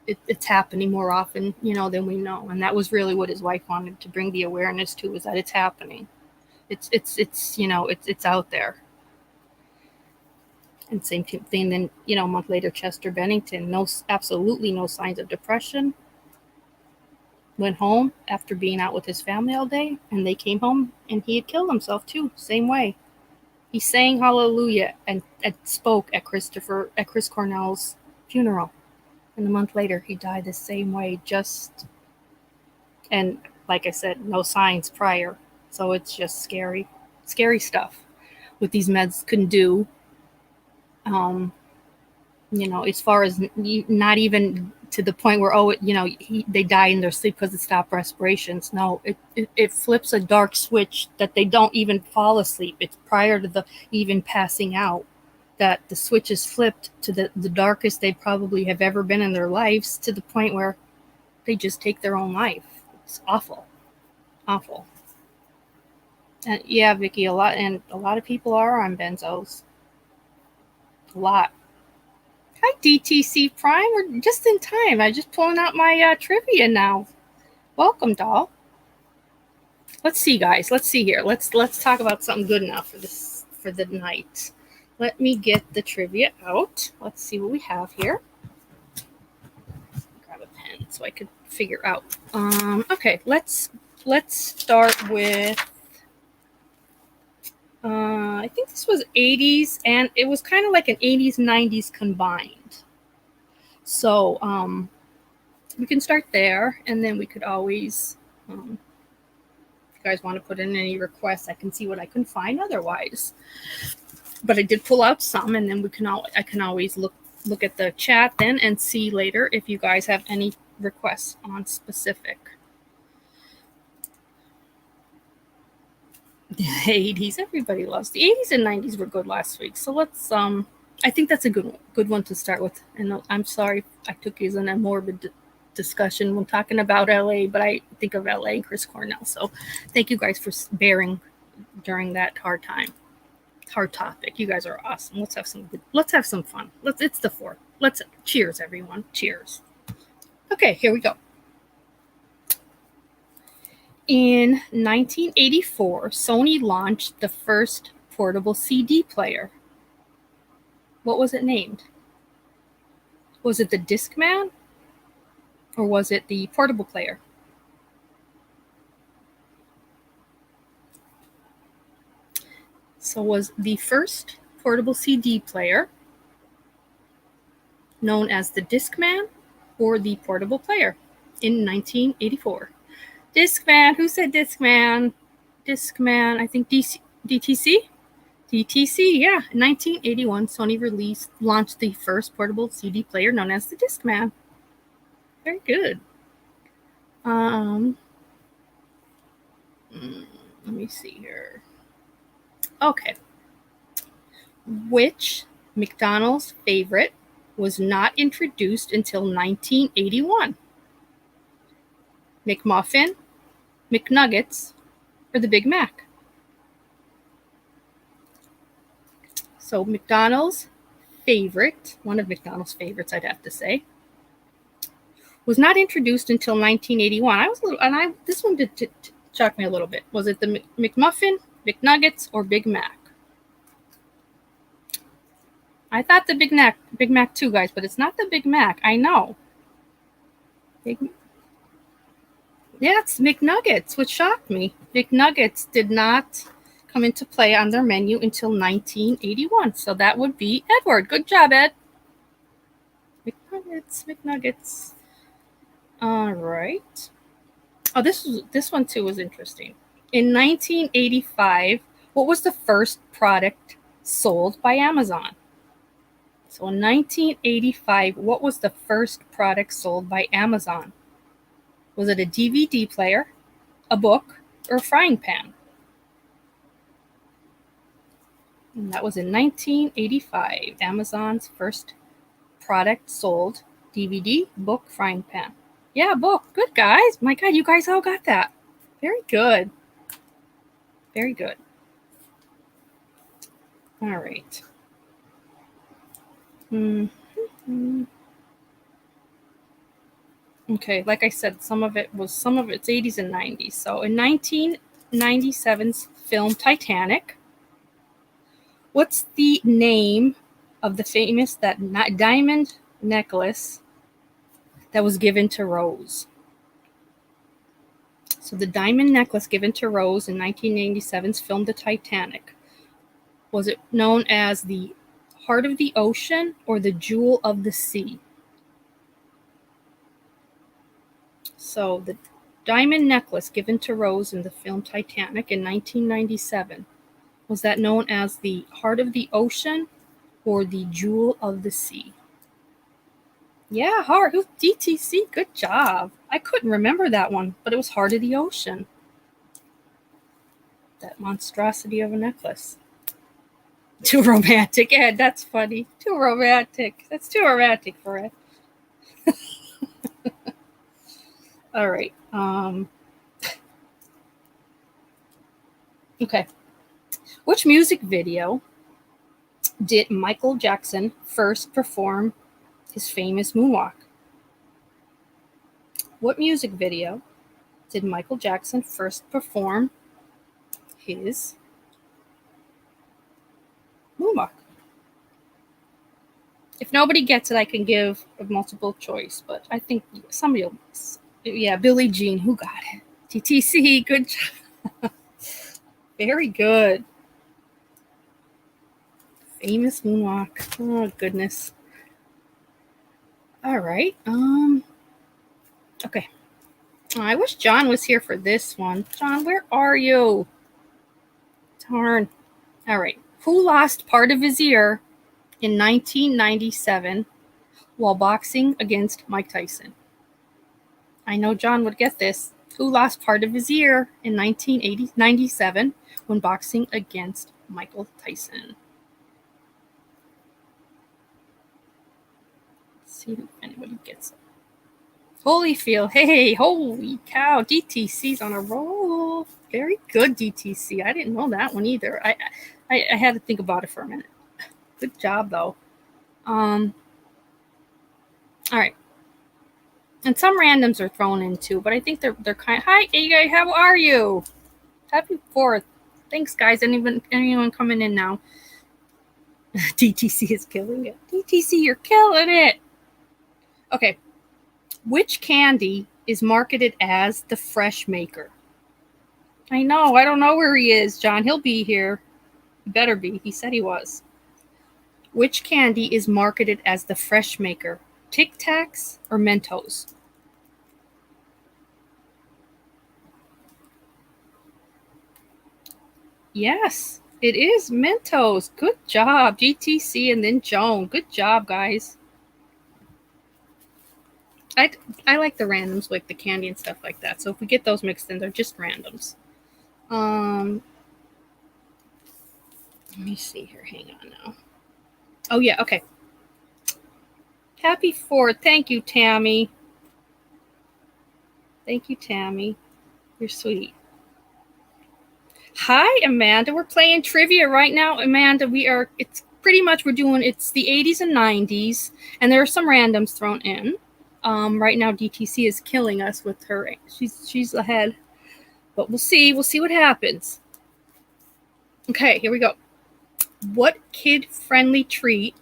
Speaker 1: it's happening more often, than we know. And that was really what his wife wanted to bring the awareness to, is that it's happening. It's out there. And same thing then, a month later, Chester Bennington, absolutely no signs of depression. Went home after being out with his family all day, and they came home and he had killed himself too, same way. He sang hallelujah and spoke at Chris Cornell's funeral. And a month later, he died the same way, and like I said, no signs prior. So it's just scary stuff what these meds can do. As far as not even to the point where, they die in their sleep because it stopped respirations. No, it flips a dark switch that they don't even fall asleep. It's prior to the even passing out that the switch is flipped to the darkest they probably have ever been in their lives, to the point where they just take their own life. It's awful. And yeah, Vicky, a lot of people are on benzos. A lot. Hi, DTC Prime. We're just in time. I'm just pulling out my trivia now. Welcome, doll. Let's see, guys. Let's see here. Let's talk about something good enough for the night. Let me get the trivia out. Let's see what we have here. Grab a pen so I could figure out. Okay, let's start with. I think this was 80s, and it was kind of like an 80s, 90s combined. So we can start there, and then we could always, if you guys want to put in any requests, I can see what I can find otherwise. But I did pull out some, and then I can always look at the chat then and see later if you guys have any requests on specific. The 80s, everybody loves the 80s and 90s were good last week. So let's I think that's a good one to start with. And I'm sorry I took you in a morbid discussion when talking about LA, but I think of LA and Chris Cornell. So thank you guys for bearing during that hard topic. You guys are awesome. Let's have some fun. It's the 4th. Cheers, everyone. Cheers. Okay, here we go. In 1984, Sony launched the first portable CD player. What was it named? Was it the Discman? Or was it the portable player? So was the first portable CD player known as the Discman or the portable player in 1984? Discman. Who said Discman? Discman. I think DTC? DTC, yeah. In 1981, Sony launched the first portable CD player known as the Discman. Very good. Let me see here. Okay. Which McDonald's favorite was not introduced until 1981? McMuffin, McNuggets, or the Big Mac? So McDonald's favorite, one of McDonald's favorites, I'd have to say, was not introduced until 1981. This one did shock me a little bit. Was it the McMuffin, McNuggets, or Big Mac? I thought the Big Mac too, guys, but it's not the Big Mac. I know. Yeah, it's McNuggets, which shocked me. McNuggets did not come into play on their menu until 1981. So that would be Edward. Good job, Ed. McNuggets. All right. Oh, this one too was interesting. In 1985, what was the first product sold by Amazon? So in 1985, what was the first product sold by Amazon? Was it a DVD player, a book, or a frying pan? And that was in 1985. Amazon's first product sold. DVD, book, frying pan. Yeah, book. Good, guys. My God, you guys all got that. Very good. Very good. All right. Okay, like I said, some of it's 80s and 90s. So in 1997's film Titanic, what's the name of the famous diamond necklace that was given to Rose? So the diamond necklace given to Rose in 1987's film The Titanic, was it known as the Heart of the Ocean or the Jewel of the Sea? So the diamond necklace given to Rose in the film Titanic in 1997, was that known as the Heart of the Ocean or the Jewel of the Sea? Yeah, Heart. DTC. Good job. I couldn't remember that one, but it was Heart of the Ocean. That monstrosity of a necklace. Too romantic, Ed. That's funny. Too romantic. That's too romantic for Ed. All right. Okay. Which music video did Michael Jackson first perform his famous moonwalk? What music video did Michael Jackson first perform his moonwalk? If nobody gets it, I can give a multiple choice, but I think somebody will. Yeah, Billie Jean. Who got it? TTC. Good job. Very good. Famous moonwalk. Oh, goodness. All right. Okay. I wish John was here for this one. John, where are you? Darn. All right. Who lost part of his ear in 1997 while boxing against Mike Tyson? I know John would get this. Who lost part of his ear in 1997 when boxing against Michael Tyson? Let's see if anybody gets it. Holyfield. Hey, holy cow. DTC's on a roll. Very good, DTC. I didn't know that one either. I had to think about it for a minute. Good job, though. All right. And some randoms are thrown in too, but I think they're kind of, hi, hey guys, how are you? Happy 4th. Thanks, guys. Anyone coming in now? DTC is killing it. DTC, you're killing it. Okay. Which candy is marketed as the Fresh Maker? I know. I don't know where he is, John. He'll be here. He better be. He said he was. Which candy is marketed as the Fresh Maker? Tic Tacs or Mentos? Yes, it is Mentos. Good job, GTC and then Joan. Good job, guys. I like the randoms, like the candy and stuff like that. So if we get those mixed in, they're just randoms. Let me see here. Hang on now. Oh, yeah. Okay. Happy 4th. Thank you, Tammy. Thank you, Tammy. You're sweet. Hi, Amanda. We're playing trivia right now. Amanda, it's pretty much it's the 80s and 90s, and there are some randoms thrown in. Right now, DTC is killing us with her. She's ahead, but we'll see. We'll see what happens. Okay, here we go. What kid-friendly treat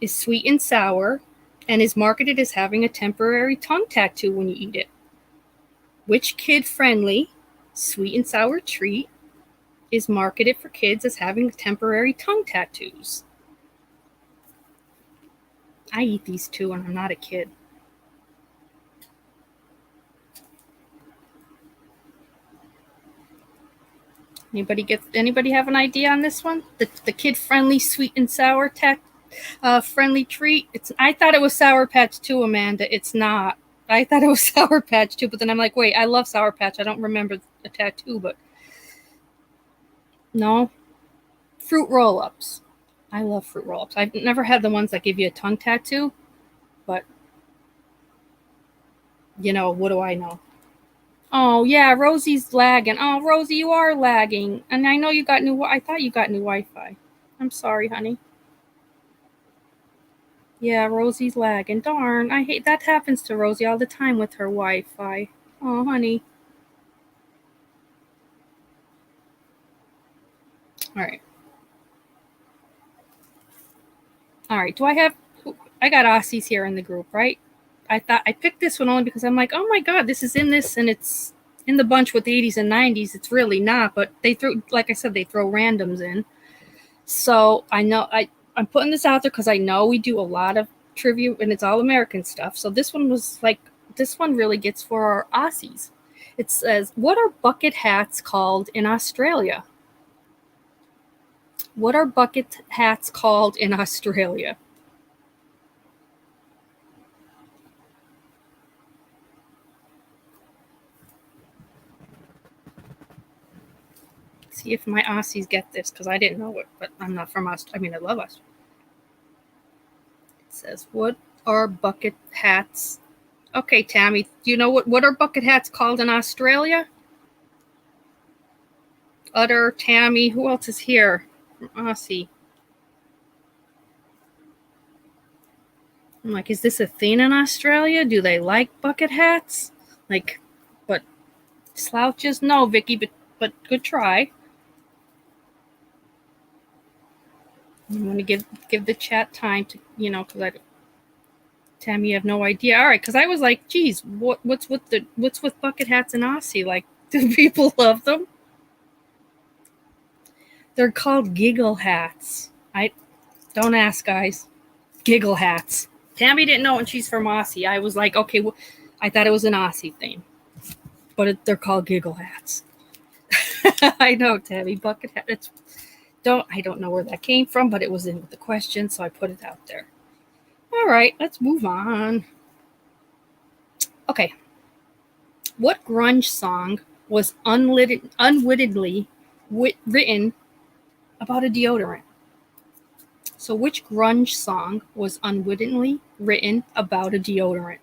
Speaker 1: is sweet and sour and is marketed as having a temporary tongue tattoo when you eat it? Which kid-friendly sweet and sour treat is marketed for kids as having temporary tongue tattoos? I eat these too, and I'm not a kid. Anybody have an idea on this one? The kid-friendly sweet and sour friendly treat. I thought it was Sour Patch too, Amanda. It's not. I thought it was Sour Patch too, but then I'm like, wait, I love Sour Patch. I don't remember the tattoo, but no. Fruit roll-ups. I love fruit roll-ups. I've never had the ones that give you a tongue tattoo, but you know, what do I know? Oh yeah, Rosie's lagging. Oh, Rosie, you are lagging, and I know you got new. I thought you got new Wi-Fi. I'm sorry, honey. Yeah, Rosie's lagging. Darn, I hate that. Happens to Rosie all the time with her Wi-Fi. Oh, honey. All right. All right. Do I have? I got Aussies here in the group, right? I thought I picked this one only because I'm like, oh my god, this is in this, and it's in the bunch with the 80s and 90s. It's really not, but they threw, like I said, they throw randoms in. So I know I'm putting this out there because I know we do a lot of trivia and it's all American stuff. So this one was like, this one really gets for our Aussies. It says, what are bucket hats called in Australia? What are bucket hats called in Australia? See if my Aussies get this because I didn't know it, but I'm not from Australia. I mean, I love Australia. It says, what are bucket hats? Okay, Tammy, do you know what are bucket hats called in Australia? Utter, Tammy, who else is here from Aussie? I'm like, is this a thing in Australia? Do they like bucket hats? Like, but slouches? No, Vicky, but good try. I'm gonna give the chat time to, you know, because I, Tammy, you have no idea. All right, because I was like, geez, what's with bucket hats in Aussie? Like, do people love them? They're called giggle hats. I don't ask, guys. Giggle hats. Tammy didn't know when she's from Aussie. I was like, okay, well, I thought it was an Aussie thing, but they're called giggle hats. I know, Tammy, bucket hat. I don't know where that came from, but it was in the question, so I put it out there. All right, let's move on. Okay, what grunge song was unwittingly written about a deodorant? So, which grunge song was unwittingly written about a deodorant?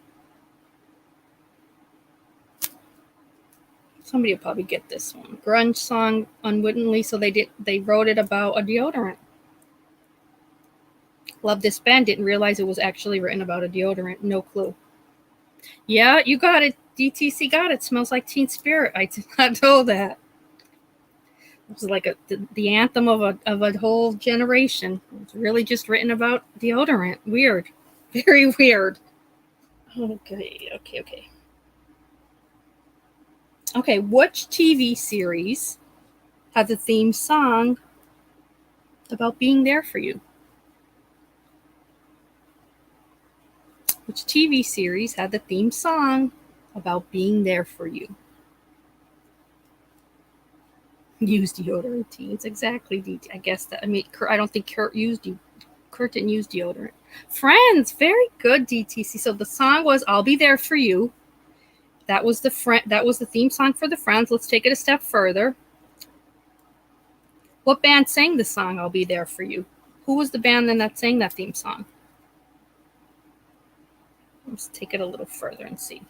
Speaker 1: Somebody will probably get this one. Grunge song unwittingly, so they wrote it about a deodorant. Love this band, didn't realize it was actually written about a deodorant. No clue. Yeah, you got it. DTC got it. Smells like Teen Spirit. I did not know that. It was like the anthem of a whole generation. It's really just written about deodorant. Weird. Very weird. Okay. Okay, which TV series has a theme song about being there for you? Which TV series had the theme song about being there for you? Use deodorant, teens. Exactly. I guess that. I mean, I don't think Kurt didn't use deodorant. Friends, very good, DTC. So the song was "I'll Be There for You." That was the theme song for the Friends. Let's take it a step further. What band sang the song "I'll Be There for You"? Who was the band then that sang that theme song? Let's take it a little further and see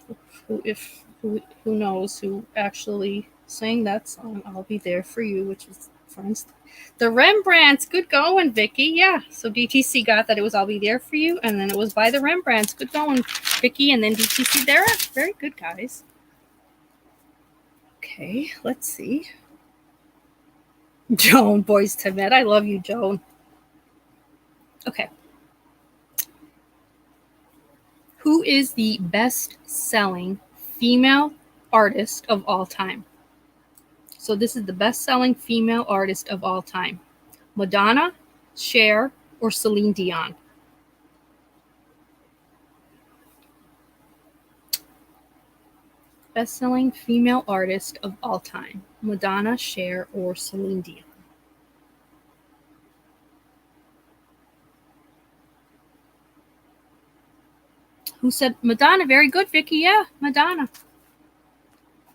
Speaker 1: who knows who actually sang that song "I'll Be There for You," which is Friends. The Rembrandts. Good going, Vicky. Yeah. So DTC got that it was "I'll Be There for You," and then it was by the Rembrandts. Good going, Vicky, and then DTC there. Very good, guys. Okay, let's see. Joan, Boys to Men. I love you, Joan. Okay. Who is the best-selling female artist of all time? So this is the best-selling female artist of all time. Madonna, Cher, or Celine Dion? Best-selling female artist of all time. Madonna, Cher, or Celine Dion? Who said Madonna? Very good, Vicky. Yeah, Madonna.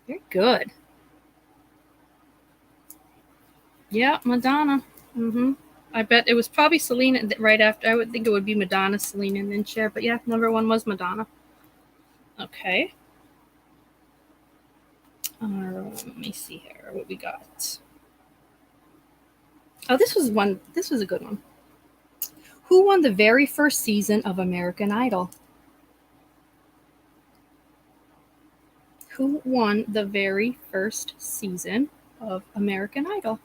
Speaker 1: Very good. Yeah, Madonna. I bet it was probably Selena right after. I would think it would be Madonna, Selena, and then Cher. But yeah, number one was Madonna. Okay. Let me see here what we got. Oh, this was one. This was a good one. Who won the very first season of American Idol? Who won the very first season of American Idol?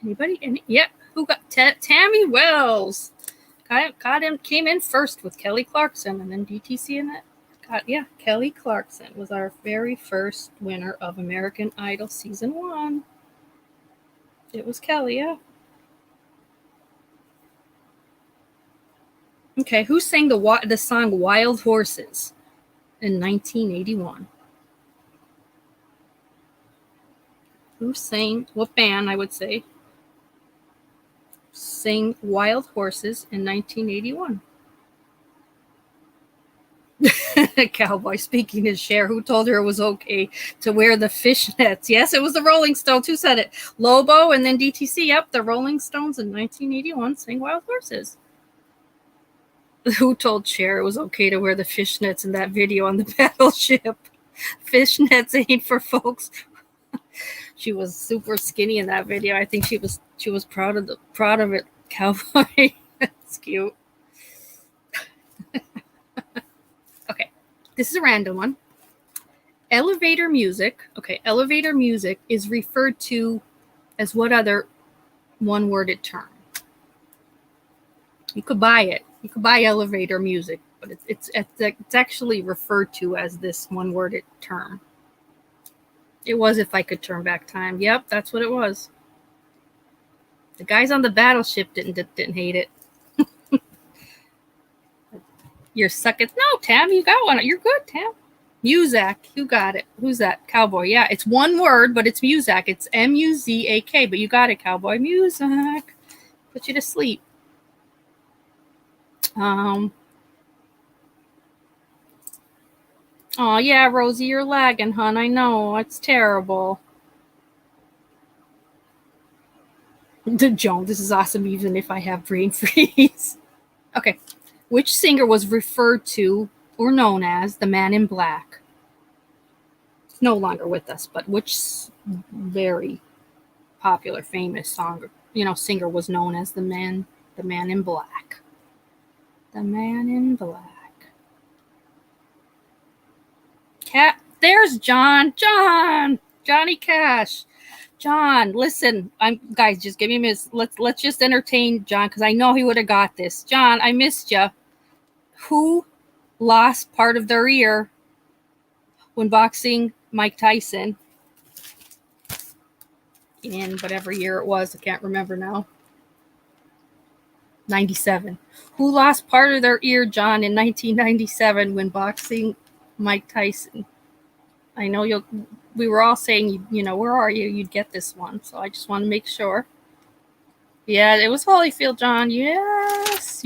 Speaker 1: Anybody? Yep. Who got Tammy Wells? Got him. Came in first with Kelly Clarkson, and then DTC in it. Kelly Clarkson was our very first winner of American Idol season 1. It was Kelly, yeah. Okay, who sang the song "Wild Horses" in 1981? Who sang? What band? I would say sang "Wild Horses" in 1981. Cowboy speaking his share. Who told her it was okay to wear the fishnets? Yes, it was the Rolling Stones. Who said it? Lobo and then DTC. Yep, the Rolling Stones in 1981 sang Wild Horses. Who told Cher it was okay to wear the fishnets in that video on the battleship? Fishnets ain't for folks. She was super skinny in that video. I think she was proud of it. Cowboy. That's cute. Okay. This is a random one. Elevator music. Okay, elevator music is referred to as what other one-worded term? You could buy it. You could buy elevator music, but it's actually referred to as this one-worded term. It was If I Could Turn Back Time. Yep, that's what it was. The guys on the battleship didn't hate it. You're sucking. No, Tam, you got one. You're good, Tam. Muzak, you got it. Who's that? Cowboy. Yeah, it's one word, but it's Muzak. It's Muzak, but you got it, Cowboy. Muzak. Put you to sleep. Oh yeah, Rosie, you're lagging, hon. I know. It's terrible. Joan, this is awesome even if I have brain freeze. Okay. Which singer was referred to or known as the Man in Black? No longer with us, but which very popular, famous singer was known as the Man in Black? The Man in Black. There's Johnny Cash. John, listen, guys, just give me a minute. Let's just entertain John because I know he would have got this. John, I missed you. Who lost part of their ear when boxing Mike Tyson in whatever year it was? I can't remember now. 97. Who lost part of their ear, John, in 1997 when boxing Mike Tyson? I know we were all saying, where are you? You'd get this one. So I just want to make sure. Yeah, it was Holyfield, John. Yes.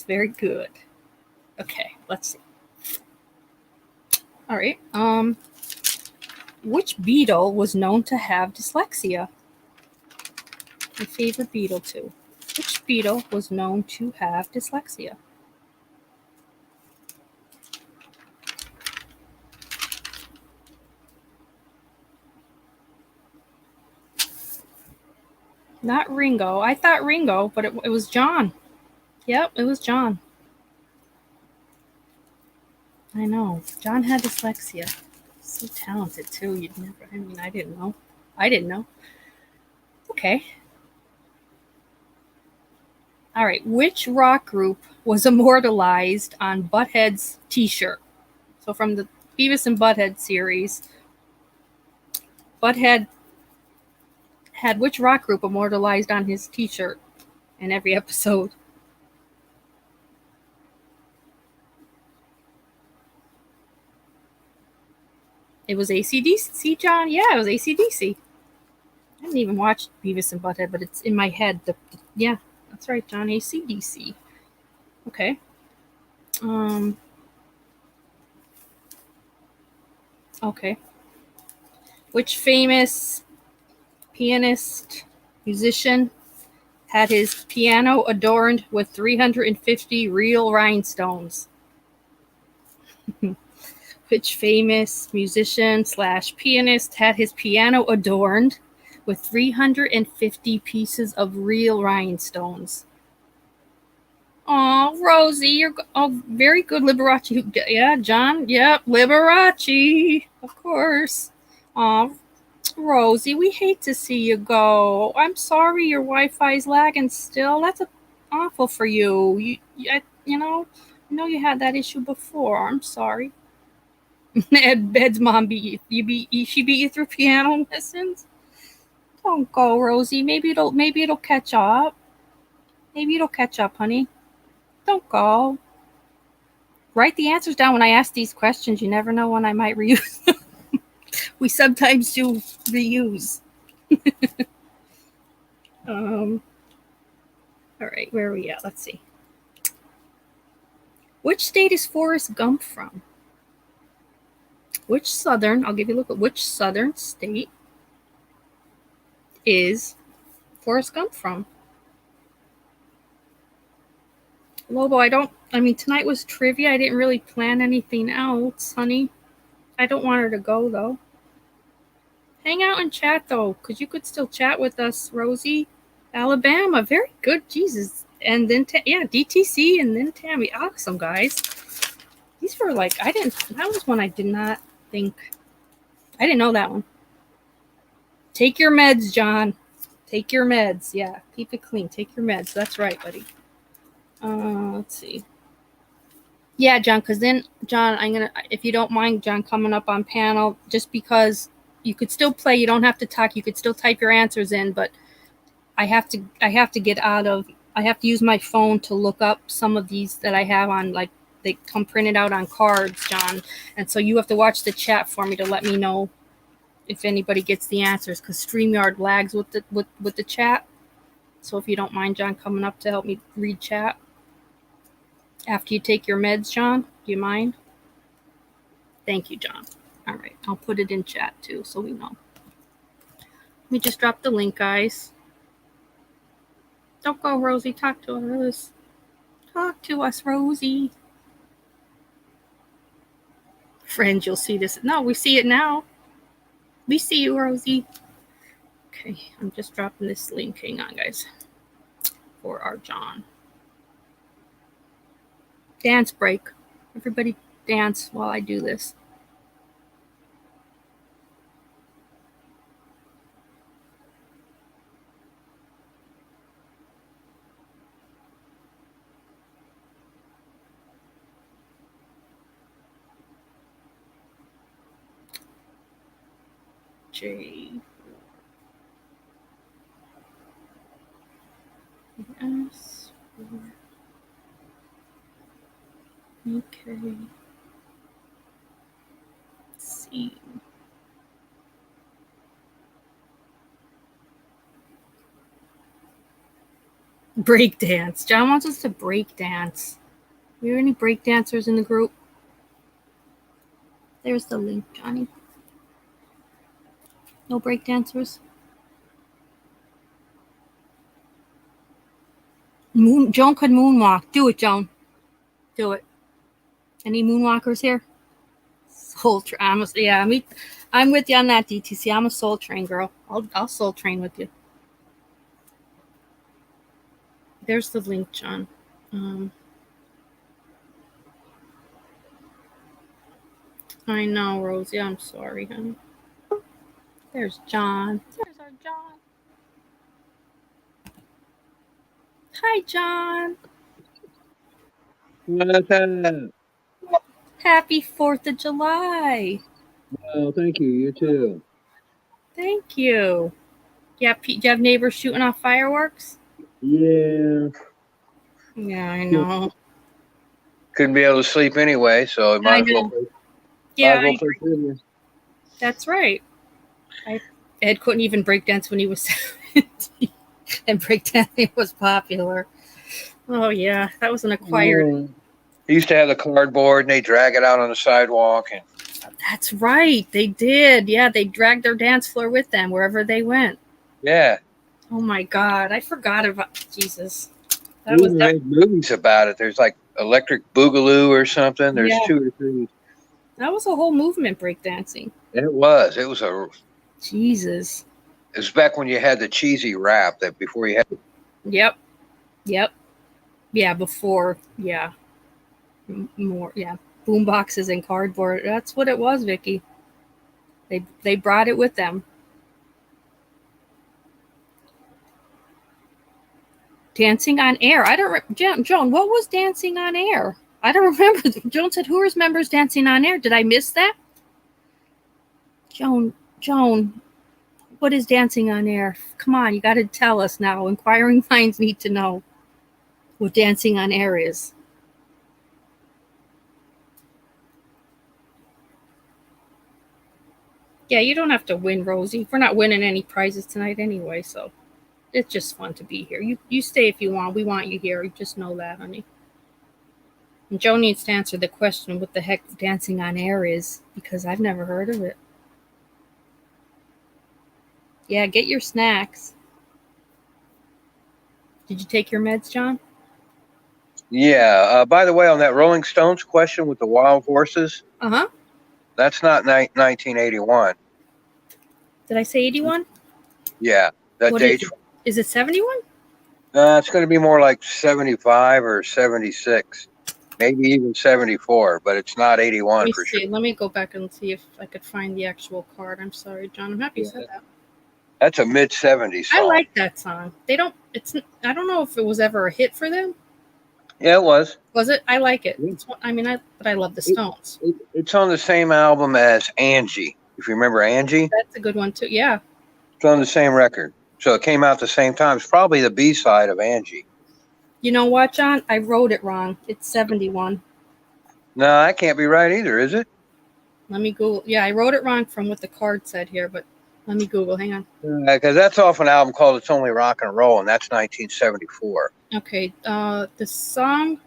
Speaker 1: Very good. Okay, let's see. All right. Which Beatle was known to have dyslexia? My favorite Beatle too. Which Beatle was known to have dyslexia? Not Ringo. I thought Ringo, but it was John. Yep, it was John. I know. John had dyslexia. So talented too. I didn't know. Okay. All right. Which rock group was immortalized on Butthead's t-shirt? So from the Beavis and Butthead series, Butthead had which rock group immortalized on his t-shirt in every episode? It was AC/DC, John. Yeah, it was AC/DC. I didn't even watch Beavis and Butthead, but it's in my head. Yeah, that's right, John. AC/DC. Okay. Okay. Which famous pianist, musician had his piano adorned with 350 real rhinestones? Which famous musician slash pianist had his piano adorned with 350 pieces of real rhinestones? Oh, Rosie, you're very good, Liberace. Yeah, John. Yep, Liberace, of course. Oh, Rosie, we hate to see you go. I'm sorry your Wi-Fi's lagging still. That's awful for you. I know you had that issue before. I'm sorry. Ed's mom beat you. She beat you through piano lessons. Don't go, Rosie. Maybe it'll catch up. Maybe it'll catch up, honey. Don't go. Write the answers down when I ask these questions. You never know when I might reuse them. We sometimes do reuse. All right, where are we at? Let's see. Which state is Forrest Gump from? I'll give you a look at which southern state is Forrest Gump from? Lobo, tonight was trivia. I didn't really plan anything else, honey. I don't want her to go, though. Hang out and chat, though, because you could still chat with us, Rosie. Alabama, very good, Jesus. And then, DTC and then Tammy. Awesome, guys. These were that was one I did not think. I didn't know that one. Take your meds, John. Take your meds. Yeah, keep it clean. Take your meds. That's right, buddy. Let's see. Yeah, John, because then, John, if you don't mind, John, coming up on panel, just because you could still play, you don't have to talk, you could still type your answers in, but I have to use my phone to look up some of these that I have on, like, they come printed out on cards, John, and so you have to watch the chat for me to let me know if anybody gets the answers, because StreamYard lags with the chat. So if you don't mind, John, coming up to help me read chat after you take your meds, John, do you mind? Thank you, John. All right, I'll put it in chat too, so we know. Let me just drop the link, guys. Don't go, Rosie. Talk to us. Talk to us, Rosie. Friends, you'll see this. No, we see it now. We see you, Rosie. Okay, I'm just dropping this link. Hang on, guys. For our John. Dance break. Everybody dance while I do this. J S UK C. Break dance. John wants us to break dance. Are there any break dancers in the group? There's the link, Johnny. No break dancers? Joan could moonwalk. Do it, Joan. Do it. Any moonwalkers here? Soul Train. I'm with you on that, DTC. I'm a Soul Train girl. I'll Soul Train with you. There's the link, John. I know, Rosie. I'm sorry, honey. There's John. There's our John. Hi, John. Happy 4th of July.
Speaker 2: Oh, thank you. You too.
Speaker 1: Thank you. Yeah, do you have neighbors shooting off fireworks?
Speaker 2: Yeah.
Speaker 1: Yeah, I know.
Speaker 3: Couldn't be able to sleep anyway, so I might as well.
Speaker 1: That's right. Ed couldn't even break dance when he was 17, and breakdancing was popular. Oh yeah, that was an acquired.
Speaker 2: Oh,
Speaker 3: He used to have the cardboard and they drag it out on the sidewalk. And
Speaker 1: That's right. They did. Yeah, they dragged their dance floor with them wherever they went.
Speaker 3: yeah,
Speaker 1: Oh my God, I forgot about Jesus.
Speaker 3: they
Speaker 1: That was
Speaker 3: even
Speaker 1: that.
Speaker 3: made movies about it. There's like Electric Boogaloo or something. There's
Speaker 1: Yeah,
Speaker 3: 2 or 3.
Speaker 1: that was a whole movement, breakdancing.
Speaker 3: It was. It was a.
Speaker 1: Jesus.
Speaker 3: It was back when you had the cheesy rap that before you had.
Speaker 1: Yep. Yep. Yeah. Before. Yeah. More. Yeah. Boom boxes and cardboard. That's what it was, Vicky. They brought it with them. Dancing on Air. I don't. Joan, what was Dancing on Air? I don't remember. Joan said, "Who remembers Dancing on Air?" Did I miss that? Joan, what is Dancing on Air? Come on, you got to tell us now. Inquiring minds need to know what Dancing on Air is. Yeah, you don't have to win, Rosie. We're not winning any prizes tonight anyway, so it's just fun to be here. You stay if you want. We want you here. You just know that, honey. And Joe needs to answer the question what the heck Dancing on Air is, because I've never heard of it. Yeah, get your snacks. Did you take your meds, John?
Speaker 3: Yeah. By the way, on that Rolling Stones question with the wild horses,
Speaker 1: Uh-huh.
Speaker 3: that's not 1981.
Speaker 1: Did I say 81?
Speaker 3: Yeah, that
Speaker 1: What is
Speaker 3: dates.
Speaker 1: it? Is it 71?
Speaker 3: It's going to be more like 75 or 76, maybe even 74, but it's not
Speaker 1: Let
Speaker 3: 81
Speaker 1: me
Speaker 3: for sure.
Speaker 1: see. Let me go back and see if I could find the actual card. I'm sorry, John. I'm happy you said that.
Speaker 3: That's a mid 70s
Speaker 1: I
Speaker 3: song.
Speaker 1: like that song. I don't know if it was ever a hit for them.
Speaker 3: Yeah, it was.
Speaker 1: Was it? I like it.
Speaker 3: Yeah.
Speaker 1: But I love the Stones.
Speaker 3: It's on the same album as Angie. If you remember Angie,
Speaker 1: That's a good one too. Yeah.
Speaker 3: it's on the same record. So it came out the same time. It's probably the B side of Angie.
Speaker 1: You know what, John? I wrote it wrong. It's 71.
Speaker 3: No, that can't be right either, is it?
Speaker 1: Let me Google. Yeah, I wrote it wrong from what the card said here, but let me Google. Hang on.
Speaker 3: Because that's off an album called It's Only Rock and Roll, and that's 1974.
Speaker 1: Okay. The song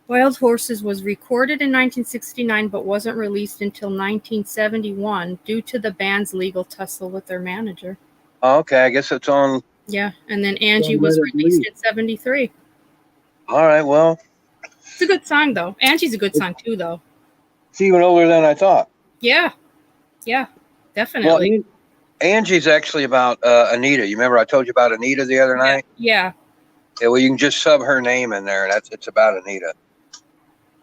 Speaker 1: Wild Horses was recorded in 1969 but wasn't released until 1971 due to the band's legal tussle with their manager.
Speaker 3: Okay, I guess it's on.
Speaker 1: Yeah, and then Angie was released in 73.
Speaker 3: All right, well,
Speaker 1: It's a good song, though. Angie's a good song, too, though.
Speaker 3: it's even older than I thought.
Speaker 1: Yeah, definitely.
Speaker 3: Well, Angie's actually about Anita. You remember I told you about Anita the other night?
Speaker 1: Yeah.
Speaker 3: Yeah, well, you can just sub her name in there, and it's about Anita.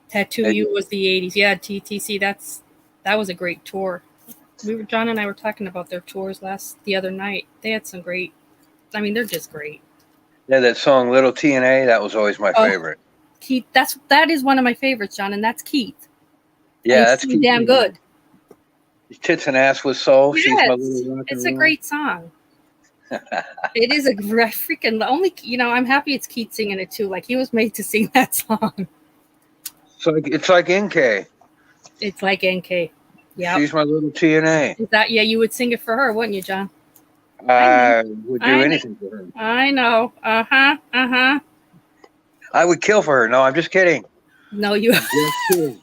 Speaker 1: Tattoo You was the 80s. Yeah, TTC, that was a great tour. John and I were talking about their tours the other night. They had some great, they're just great.
Speaker 3: Yeah, that song Little TNA, that was always my favorite.
Speaker 1: Keith, that is one of my favorites, John, and that's Keith.
Speaker 3: Yeah, that's
Speaker 1: Keith. Damn good.
Speaker 3: Tits and Ass with Soul.
Speaker 1: Yes,
Speaker 3: She's my little rock and
Speaker 1: it's
Speaker 3: roll.
Speaker 1: a great song. It is a freaking only. I'm happy it's Keith singing it too. Like he was made to sing that song.
Speaker 3: It's like NK.
Speaker 1: It's like NK. Yeah.
Speaker 3: She's my little TNA.
Speaker 1: Is that you would sing it for her, wouldn't you, John?
Speaker 3: I would do anything for her.
Speaker 1: I know. Uh-huh.
Speaker 3: I would kill for her. No, I'm just kidding.
Speaker 1: No, you.
Speaker 3: I'm just kidding.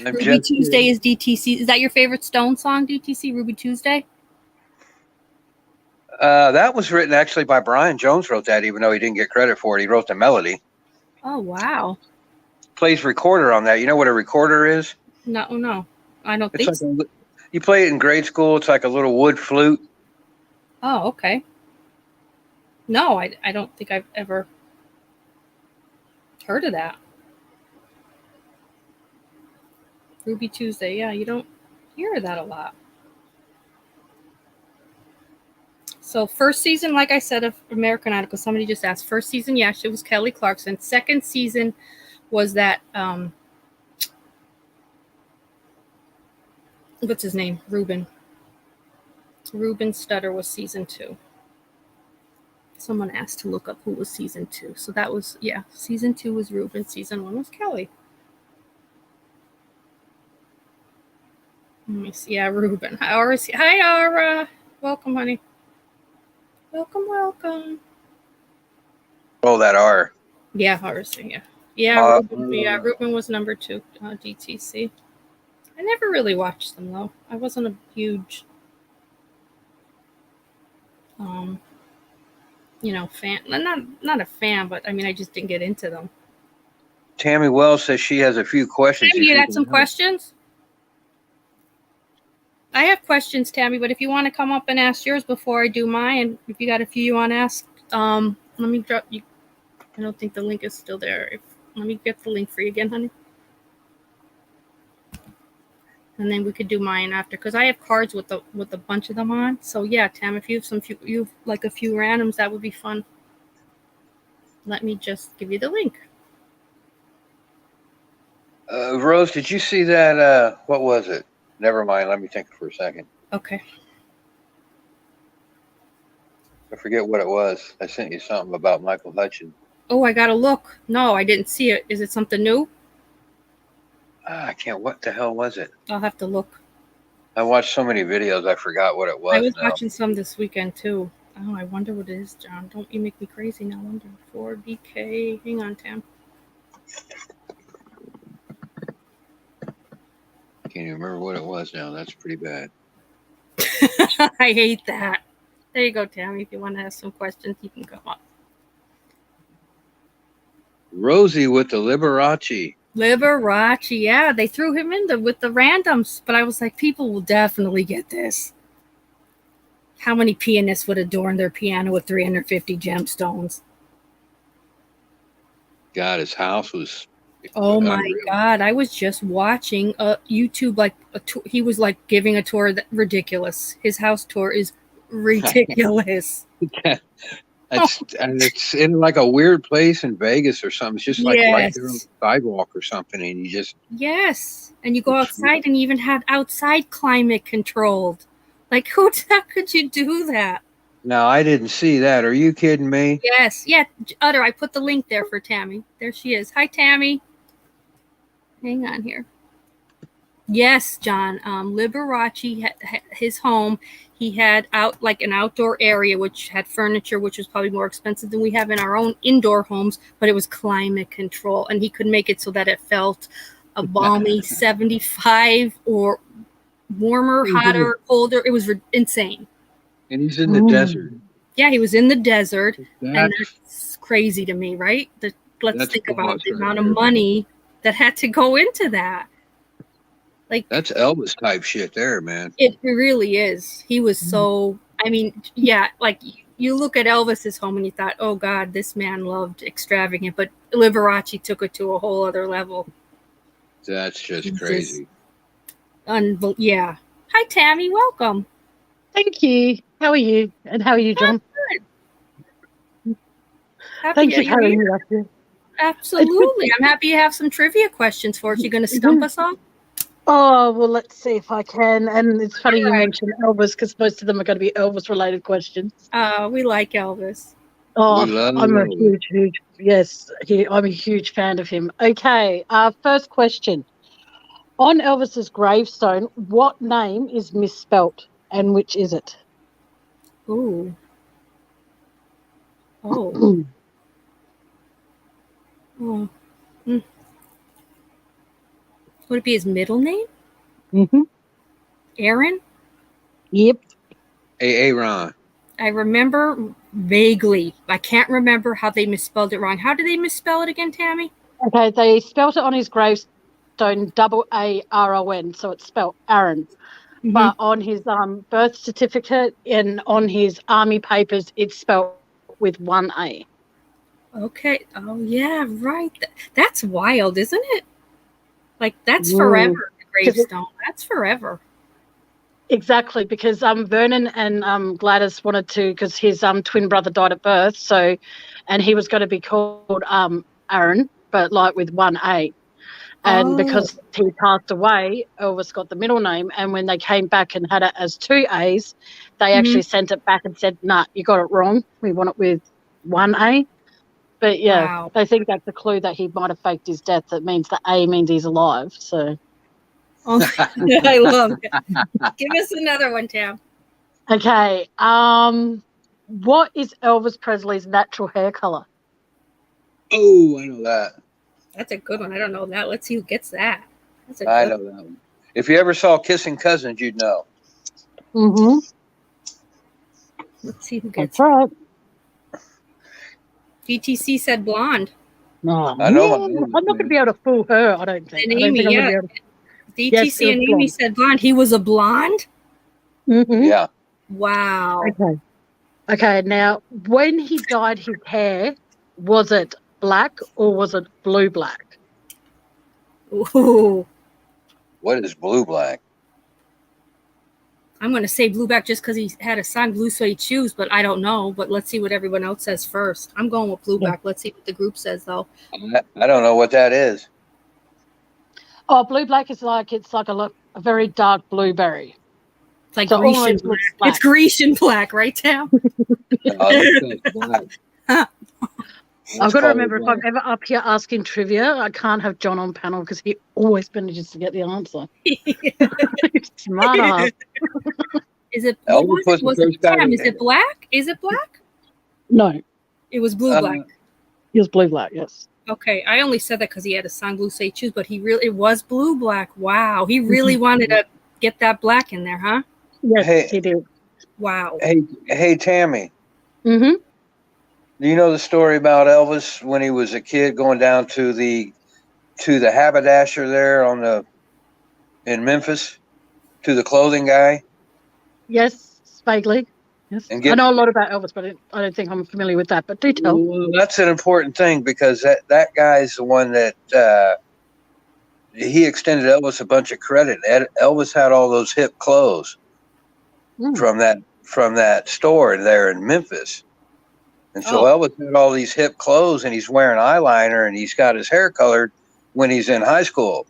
Speaker 1: Ruby Tuesday is DTC. Is that your favorite Stone song, DTC? Ruby Tuesday?
Speaker 3: That was written actually by Brian Jones. Wrote that, even though he didn't get credit for it. He wrote the melody.
Speaker 1: Oh wow.
Speaker 3: Plays recorder on that. You know what a recorder is?
Speaker 1: No. I don't think so.
Speaker 3: You play it in grade school. It's like a little wood flute.
Speaker 1: Oh, okay. No, I don't think I've ever heard of that. Ruby Tuesday, yeah, you don't hear that a lot. So first season, like I said, of American Idol, somebody just asked. First season, yes, it was Kelly Clarkson. Second season was that what's his name? Ruben Studdard was season 2. Someone asked to look up who was season 2. So that was, season 2 was Ruben, season 1 was Kelly. Let me see. Yeah, Ruben. Hi, Aura. Welcome, honey. Welcome.
Speaker 3: Oh, that R.
Speaker 1: Yeah, Harvesting. Yeah, yeah. Ruben was number 2. DTC. I never really watched them though. I wasn't a huge, fan. Not a fan, but I mean, I just didn't get into them.
Speaker 3: Tammy Wells says she has a few questions.
Speaker 1: Tammy, you got some questions? I have questions, Tammy, but if you want to come up and ask yours before I do mine, if you got a few you want to ask, let me drop you. I don't think the link is still there. Let me get the link for you again, honey. And then we could do mine after, because I have cards with a bunch of them on. So yeah, Tam, if you have a few randoms, that would be fun. Let me just give you the link.
Speaker 3: Rose, did you see that? What was it? Never mind. Let me think for a second.
Speaker 1: Okay.
Speaker 3: I forget what it was. I sent you something about Michael Hutchins.
Speaker 1: Oh, I gotta look. No, I didn't see it. Is it something new?
Speaker 3: I can't. What the hell was it?
Speaker 1: I'll have to look.
Speaker 3: I watched so many videos, I forgot what it was.
Speaker 1: I was watching some this weekend too. Oh, I wonder what it is, John. Don't you make me crazy now. Wonder 4BK. Hang on, Tam.
Speaker 3: Can't even remember what it was now. That's pretty bad.
Speaker 1: I hate that. There you go, Tammy. If you want to ask some questions, you can come up.
Speaker 3: Rosie with the Liberace.
Speaker 1: Liberace, yeah. They threw him in with the randoms, but I was like, people will definitely get this. How many pianists would adorn their piano with 350 gemstones?
Speaker 3: God, his house was...
Speaker 1: Oh my God. I was just watching YouTube, he was like giving a tour ridiculous. His house tour is ridiculous.
Speaker 3: It's in like a weird place in Vegas or something. It's just like right there on the sidewalk or something, and you just...
Speaker 1: Yes. And you go outside and you even have outside climate controlled. Like, who the heck could you do that?
Speaker 3: No, I didn't see that. Are you kidding me?
Speaker 1: Yes. Yeah. Utter, I put the link there for Tammy. There she is. Hi, Tammy. Hang on here. Yes, John. Liberace had his home. He had an outdoor area which had furniture, which was probably more expensive than we have in our own indoor homes, but it was climate control, and he could make it so that it felt a balmy 75 or warmer, hotter, colder. It was insane.
Speaker 3: And he's in the desert.
Speaker 1: Yeah, he was in the desert, and that's crazy to me, right? Let's think about the amount of money that had to go into that. Like,
Speaker 3: that's Elvis type shit there, man.
Speaker 1: It really is. He was so, I mean, yeah, like you look at Elvis's home and you thought, oh God, this man loved extravagant, but Liberace took it to a whole other level.
Speaker 3: That's just crazy.
Speaker 1: Yeah. Hi, Tammy. Welcome.
Speaker 4: Thank you. How are you? And how are you, John?
Speaker 1: Good.
Speaker 4: Thank you for having me up here.
Speaker 1: Absolutely. I'm happy you have some trivia questions for us. You going to stump us all?
Speaker 4: Oh, well, let's see if I can. And it's funny you mentioned Elvis, because most of them are going to be Elvis-related questions.
Speaker 1: We like Elvis.
Speaker 4: Oh, I'm a I'm a huge fan of him. Okay, first question. On Elvis's gravestone, what name is misspelt, and which is it?
Speaker 1: Ooh. Oh. Oh. Mm. Would it be his middle name?
Speaker 4: Mm-hmm.
Speaker 1: Aaron?
Speaker 4: Yep.
Speaker 3: Aaron.
Speaker 1: I remember vaguely. I can't remember how they misspelled it wrong. How did they misspell it again, Tammy?
Speaker 4: Okay, they spelt it on his gravestone AARON, so it's spelled Aaron. Mm-hmm. But on his birth certificate and on his army papers, it's spelled with one A.
Speaker 1: Okay. Oh, yeah, right. That's wild, isn't it? Like, that's forever, the gravestone. That's forever.
Speaker 4: Exactly, because Vernon and Gladys wanted to, because his twin brother died at birth, and he was going to be called Aaron, but like with one A. And because he passed away, Elvis got the middle name, and when they came back and had it as two A's, they actually sent it back and said, nah, you got it wrong. We want it with one A. But yeah, They think that's a clue that he might have faked his death. That means the A means he's alive. So,
Speaker 1: I love it. Give us another one, Tam.
Speaker 4: Okay. What is Elvis Presley's natural hair color?
Speaker 3: Oh, I know that.
Speaker 1: That's a good one. I don't know that. Let's see who gets that. That's a
Speaker 3: I
Speaker 1: good
Speaker 3: know that one. If you ever saw Kissing Cousins, you'd know.
Speaker 4: Mm-hmm.
Speaker 1: Let's see who
Speaker 4: That's
Speaker 1: gets
Speaker 4: right.
Speaker 1: DTC said blonde.
Speaker 4: Oh,
Speaker 3: I know my
Speaker 4: man.
Speaker 3: neighbors,
Speaker 4: I'm not going to
Speaker 3: man.
Speaker 4: be able to fool her, I don't think.
Speaker 1: And
Speaker 4: I don't
Speaker 1: Amy,
Speaker 4: think I'm going
Speaker 1: yeah.
Speaker 4: to be able to.
Speaker 1: DTC
Speaker 4: Yes, it was
Speaker 1: and Amy
Speaker 4: blonde.
Speaker 1: said blonde. He was a blonde?
Speaker 4: Mm-hmm.
Speaker 3: Yeah.
Speaker 1: Wow.
Speaker 4: Okay. Okay, now, when he dyed his hair, was it black or was it blue-black?
Speaker 1: Ooh.
Speaker 3: What is blue black?
Speaker 1: I'm going to say blue back just because he had a son, blue suede shoes, but I don't know. But let's see what everyone else says first. I'm going with blue back. Let's see what the group says, though.
Speaker 3: I don't know what that is.
Speaker 4: Oh, blue-black is like, it's like a very dark blueberry.
Speaker 1: It's like
Speaker 4: So it
Speaker 1: Grecian
Speaker 4: almost
Speaker 1: black.
Speaker 4: looks black.
Speaker 1: It's Grecian black, right, Tam?
Speaker 3: That's black.
Speaker 4: I've
Speaker 3: That's
Speaker 4: got to
Speaker 3: called
Speaker 4: remember, if
Speaker 3: black.
Speaker 4: I'm ever up here asking trivia, I can't have John on panel because he always manages to get the answer. Smart ass.
Speaker 1: Is it
Speaker 3: Elvis
Speaker 1: what
Speaker 3: was the
Speaker 1: was
Speaker 3: first
Speaker 1: it
Speaker 3: guy
Speaker 1: Tam?
Speaker 3: to-
Speaker 1: Is it black? Is it black?
Speaker 4: No,
Speaker 1: It was blue black.
Speaker 4: he was blue-black, yes.
Speaker 1: Okay, I only said that because he had a son, blue suede shoes, but it was blue black. Wow, he really wanted to get that black in there, huh?
Speaker 4: Yes,
Speaker 3: Hey.
Speaker 4: he did.
Speaker 1: Wow.
Speaker 3: Hey, Tammy.
Speaker 4: Mm-hmm.
Speaker 3: Do you know the story about Elvis when he was a kid going down to the haberdasher there in Memphis, to the clothing guy?
Speaker 4: Yes, vaguely. Yes,
Speaker 3: And
Speaker 4: I
Speaker 3: get
Speaker 4: know a lot about Elvis, but I don't think I'm familiar with that. But do tell.
Speaker 3: Well, that's an important thing because that guy's the one that he extended Elvis a bunch of credit. Elvis had all those hip clothes from that store there in Memphis, and so Elvis had all these hip clothes, and he's wearing eyeliner, and he's got his hair colored when he's in high school.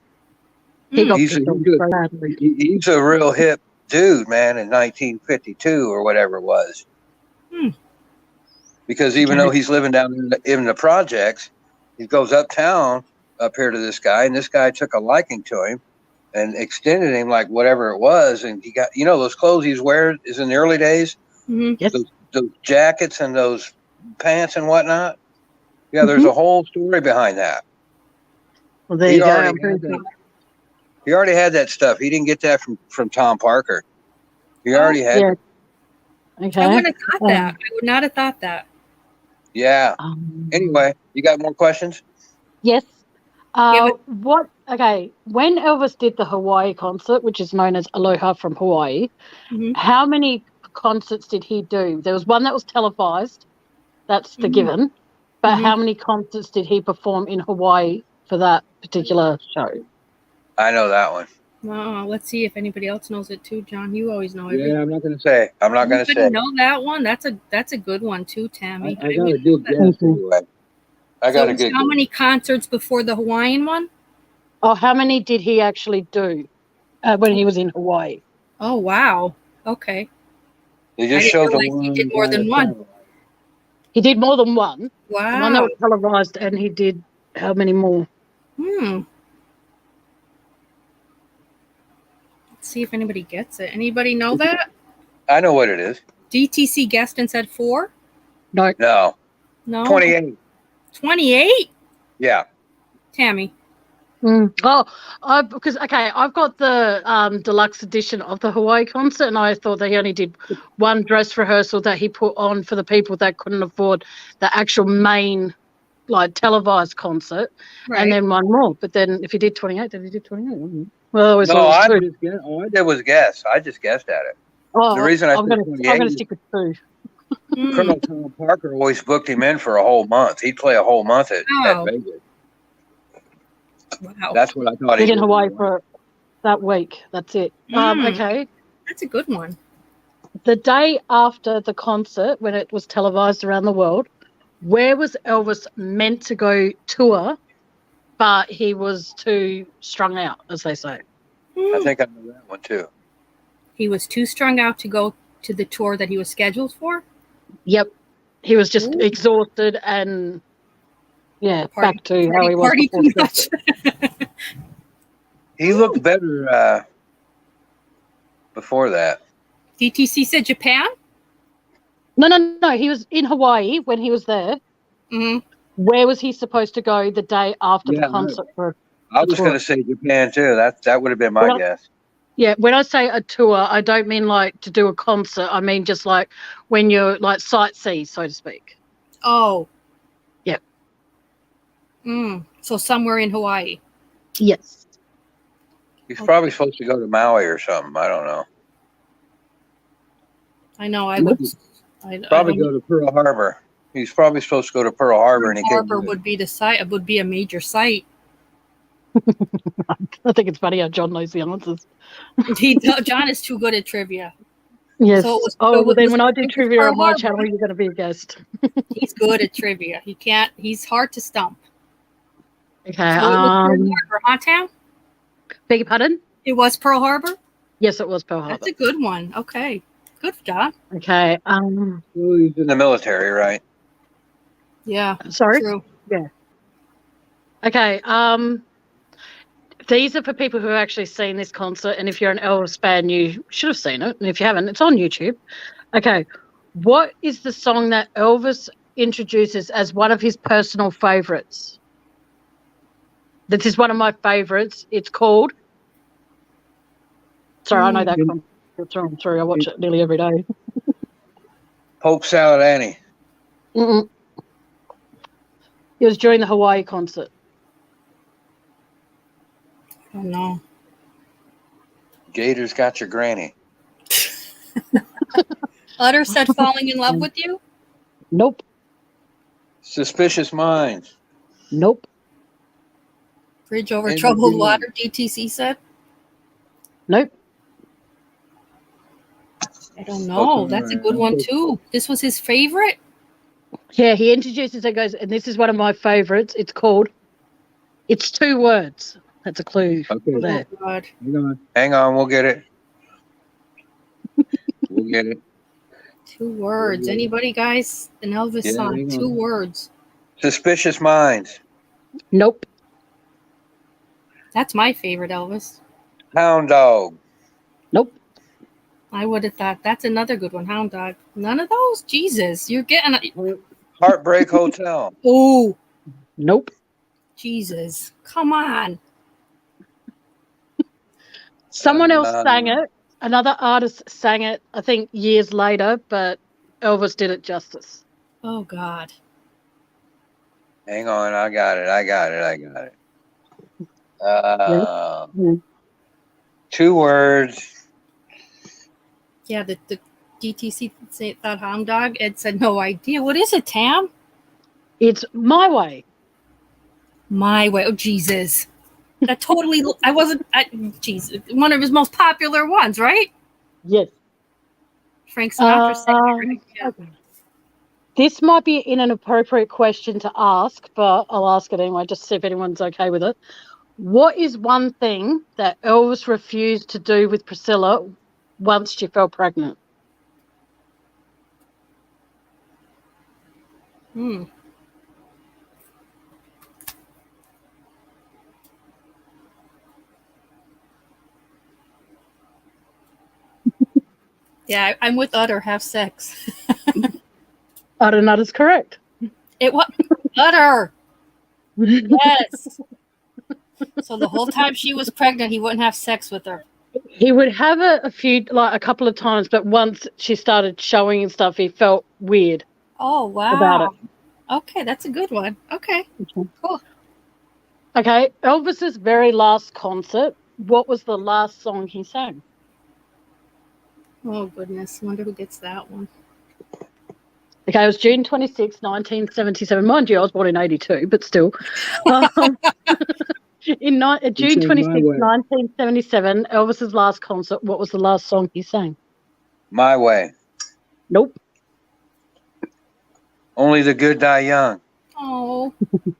Speaker 4: He got
Speaker 3: He's
Speaker 4: picked on so badly.
Speaker 3: he's a real hip dude, man, in 1952 or whatever it was. Because even though he's living down in the projects, he goes uptown up here to this guy, and this guy took a liking to him and extended him like whatever it was. And he got, those clothes he's wearing is in the early days,
Speaker 4: Yes.
Speaker 3: those jackets and those pants and whatnot. Yeah, there's a whole story behind that.
Speaker 4: Well, there you go.
Speaker 3: He already had that stuff. He didn't get that from Tom Parker. He already had it.
Speaker 4: Okay.
Speaker 1: I wouldn't have thought that. I would not have thought that.
Speaker 3: Yeah. Anyway, you got more questions?
Speaker 4: Yes.
Speaker 1: Yeah,
Speaker 4: When Elvis did the Hawaii concert, which is known as Aloha from Hawaii, how many concerts did he do? There was one that was televised. That's the given. But how many concerts did he perform in Hawaii for that particular show?
Speaker 3: I know that one.
Speaker 1: Let's see if anybody else knows it too, John. You always know everything.
Speaker 3: Yeah, I'm not going to say.
Speaker 1: Anybody know that one? That's a good one too, Tammy.
Speaker 3: I got a good guess anyway.
Speaker 1: How many concerts before the Hawaiian one?
Speaker 4: Oh, how many did he actually do when he was in Hawaii?
Speaker 1: Oh, wow. Okay.
Speaker 3: They just showed the
Speaker 1: one. He did more than one.
Speaker 4: He did more than one.
Speaker 1: Wow.
Speaker 4: The one that was televised, and he did how many more?
Speaker 1: Let's see if anybody gets it. Anybody know that?
Speaker 3: I know what it is.
Speaker 1: DTC guessed and said 4?
Speaker 3: No. 28.
Speaker 1: 28?
Speaker 3: Yeah.
Speaker 1: Tammy.
Speaker 4: I've got the deluxe edition of the Hawaii concert, and I thought that he only did one dress rehearsal that he put on for the people that couldn't afford the actual main, televised concert, and then one more. But then if he did 28, then he did 28. Well,
Speaker 3: all I did was guess. I just guessed at it.
Speaker 4: Oh,
Speaker 3: the reason
Speaker 4: I'm going to stick with 2.
Speaker 3: Colonel Tom Parker always booked him in for a whole month. He'd play a whole month at Vegas.
Speaker 1: Wow.
Speaker 3: That's what I thought.
Speaker 4: He's in Hawaii for that week. That's it. Okay.
Speaker 1: That's a good one.
Speaker 4: The day after the concert, when it was televised around the world, where was Elvis meant to go tour, but he was too strung out, as they say?
Speaker 3: I think I know that one too.
Speaker 1: He was too strung out to go to the tour that he was scheduled for?
Speaker 4: Yep. He was just exhausted and, back to how he was before.
Speaker 1: Too much.
Speaker 3: He looked better before that.
Speaker 1: DTC said Japan?
Speaker 4: No. He was in Hawaii when he was there. Where was he supposed to go the day after
Speaker 3: Yeah,
Speaker 4: the concert?
Speaker 3: I was
Speaker 4: tour.
Speaker 3: going to say Japan too. That would have been my
Speaker 4: Well,
Speaker 3: guess.
Speaker 4: Yeah, when I say a tour, I don't mean like to do a concert. I mean just like when you're like sightsee, so to speak.
Speaker 1: Oh.
Speaker 4: Yep.
Speaker 1: So somewhere in Hawaii.
Speaker 4: Yes.
Speaker 3: He's probably supposed to go to Maui or something. I don't know.
Speaker 1: I know. I would.
Speaker 3: Probably go to Pearl Harbor. He's probably supposed to go to Pearl Harbor, and he couldn't.
Speaker 1: Harbor would be the site. Would be a major site.
Speaker 4: I think it's funny how John knows the answers.
Speaker 1: John is too good at trivia.
Speaker 4: Yes.
Speaker 1: So
Speaker 4: then when I do trivia on my channel, you're going to be a guest.
Speaker 1: He's good at trivia. He can't. He's hard to stump.
Speaker 4: Okay.
Speaker 1: So it was Pearl Harbor, huh, Tam?
Speaker 4: Beg your pardon?
Speaker 1: It was Pearl Harbor?
Speaker 4: Yes, it was Pearl Harbor.
Speaker 1: That's a good one. Okay. Good job.
Speaker 4: Okay.
Speaker 3: He's in the military, right?
Speaker 1: Yeah.
Speaker 4: Sorry?
Speaker 1: True.
Speaker 4: Yeah. Okay. These are for people who have actually seen this concert, and if you're an Elvis fan, you should have seen it. And if you haven't, it's on YouTube. Okay. What is the song that Elvis introduces as one of his personal favorites? This is one of my favorites. It's called. Sorry, I know that concert. I'm sorry, I watch it nearly every day.
Speaker 3: Pope Salad Annie.
Speaker 4: It was during the Hawaii concert.
Speaker 1: Oh no.
Speaker 3: Gators got your granny.
Speaker 1: Utter said falling in love with you?
Speaker 4: Nope.
Speaker 3: Suspicious Minds.
Speaker 4: Nope.
Speaker 1: Bridge over troubled water, DTC said?
Speaker 4: Nope.
Speaker 1: I don't know. That's a good one too. This was his favorite?
Speaker 4: Yeah, he introduces and goes, and this is one of my favorites. It's called, it's 2 words. That's a clue.
Speaker 2: Okay.
Speaker 4: There.
Speaker 1: Oh, God.
Speaker 3: Hang on, we'll get it. We'll get it.
Speaker 1: 2 words. Anybody, guys? An Elvis song. 2 words.
Speaker 3: Suspicious Minds.
Speaker 4: Nope.
Speaker 1: That's my favorite Elvis.
Speaker 3: Hound Dog.
Speaker 4: Nope.
Speaker 1: I would have thought that's another good one. Hound Dog. None of those? Jesus. You're getting
Speaker 3: Heartbreak Hotel.
Speaker 1: Oh.
Speaker 4: Nope.
Speaker 1: Jesus. Come on.
Speaker 4: Someone else sang it. Another artist sang it, I think, years later, but Elvis did it justice.
Speaker 1: Oh, God.
Speaker 3: Hang on, I got it.
Speaker 4: Yeah.
Speaker 3: 2 words.
Speaker 1: Yeah, the DTC thought Hound Dog. Ed said no idea. What is it, Tam?
Speaker 4: It's My Way.
Speaker 1: My Way. Oh, Jesus. That totally, I wasn't, Jesus. One of his most popular ones, right?
Speaker 4: Yes.
Speaker 1: Frank Sinatra sang it. Yeah.
Speaker 4: Okay. This might be an inappropriate question to ask, but I'll ask it anyway, just to see if anyone's okay with it. What is one thing that Elvis refused to do with Priscilla once she fell pregnant?
Speaker 1: Yeah, I'm with Utter. Have sex.
Speaker 4: Utter Nut is correct.
Speaker 1: It was Utter. Yes. So the whole time she was pregnant, he wouldn't have sex with her.
Speaker 4: He would have a couple of times, but once she started showing and stuff, he felt weird.
Speaker 1: Oh, wow.
Speaker 4: About it.
Speaker 1: Okay, that's a good one. Okay, cool.
Speaker 4: Okay, Elvis's very last concert, what was the last song he sang?
Speaker 1: Oh, goodness. Wonder who gets that one.
Speaker 4: Okay, it was June 26, 1977. Mind you, I was born in 82, but still. In June 26, 1977, Elvis's last concert, what was the last song he sang?
Speaker 3: My Way.
Speaker 4: Nope.
Speaker 3: Only the Good Die Young.
Speaker 1: Oh.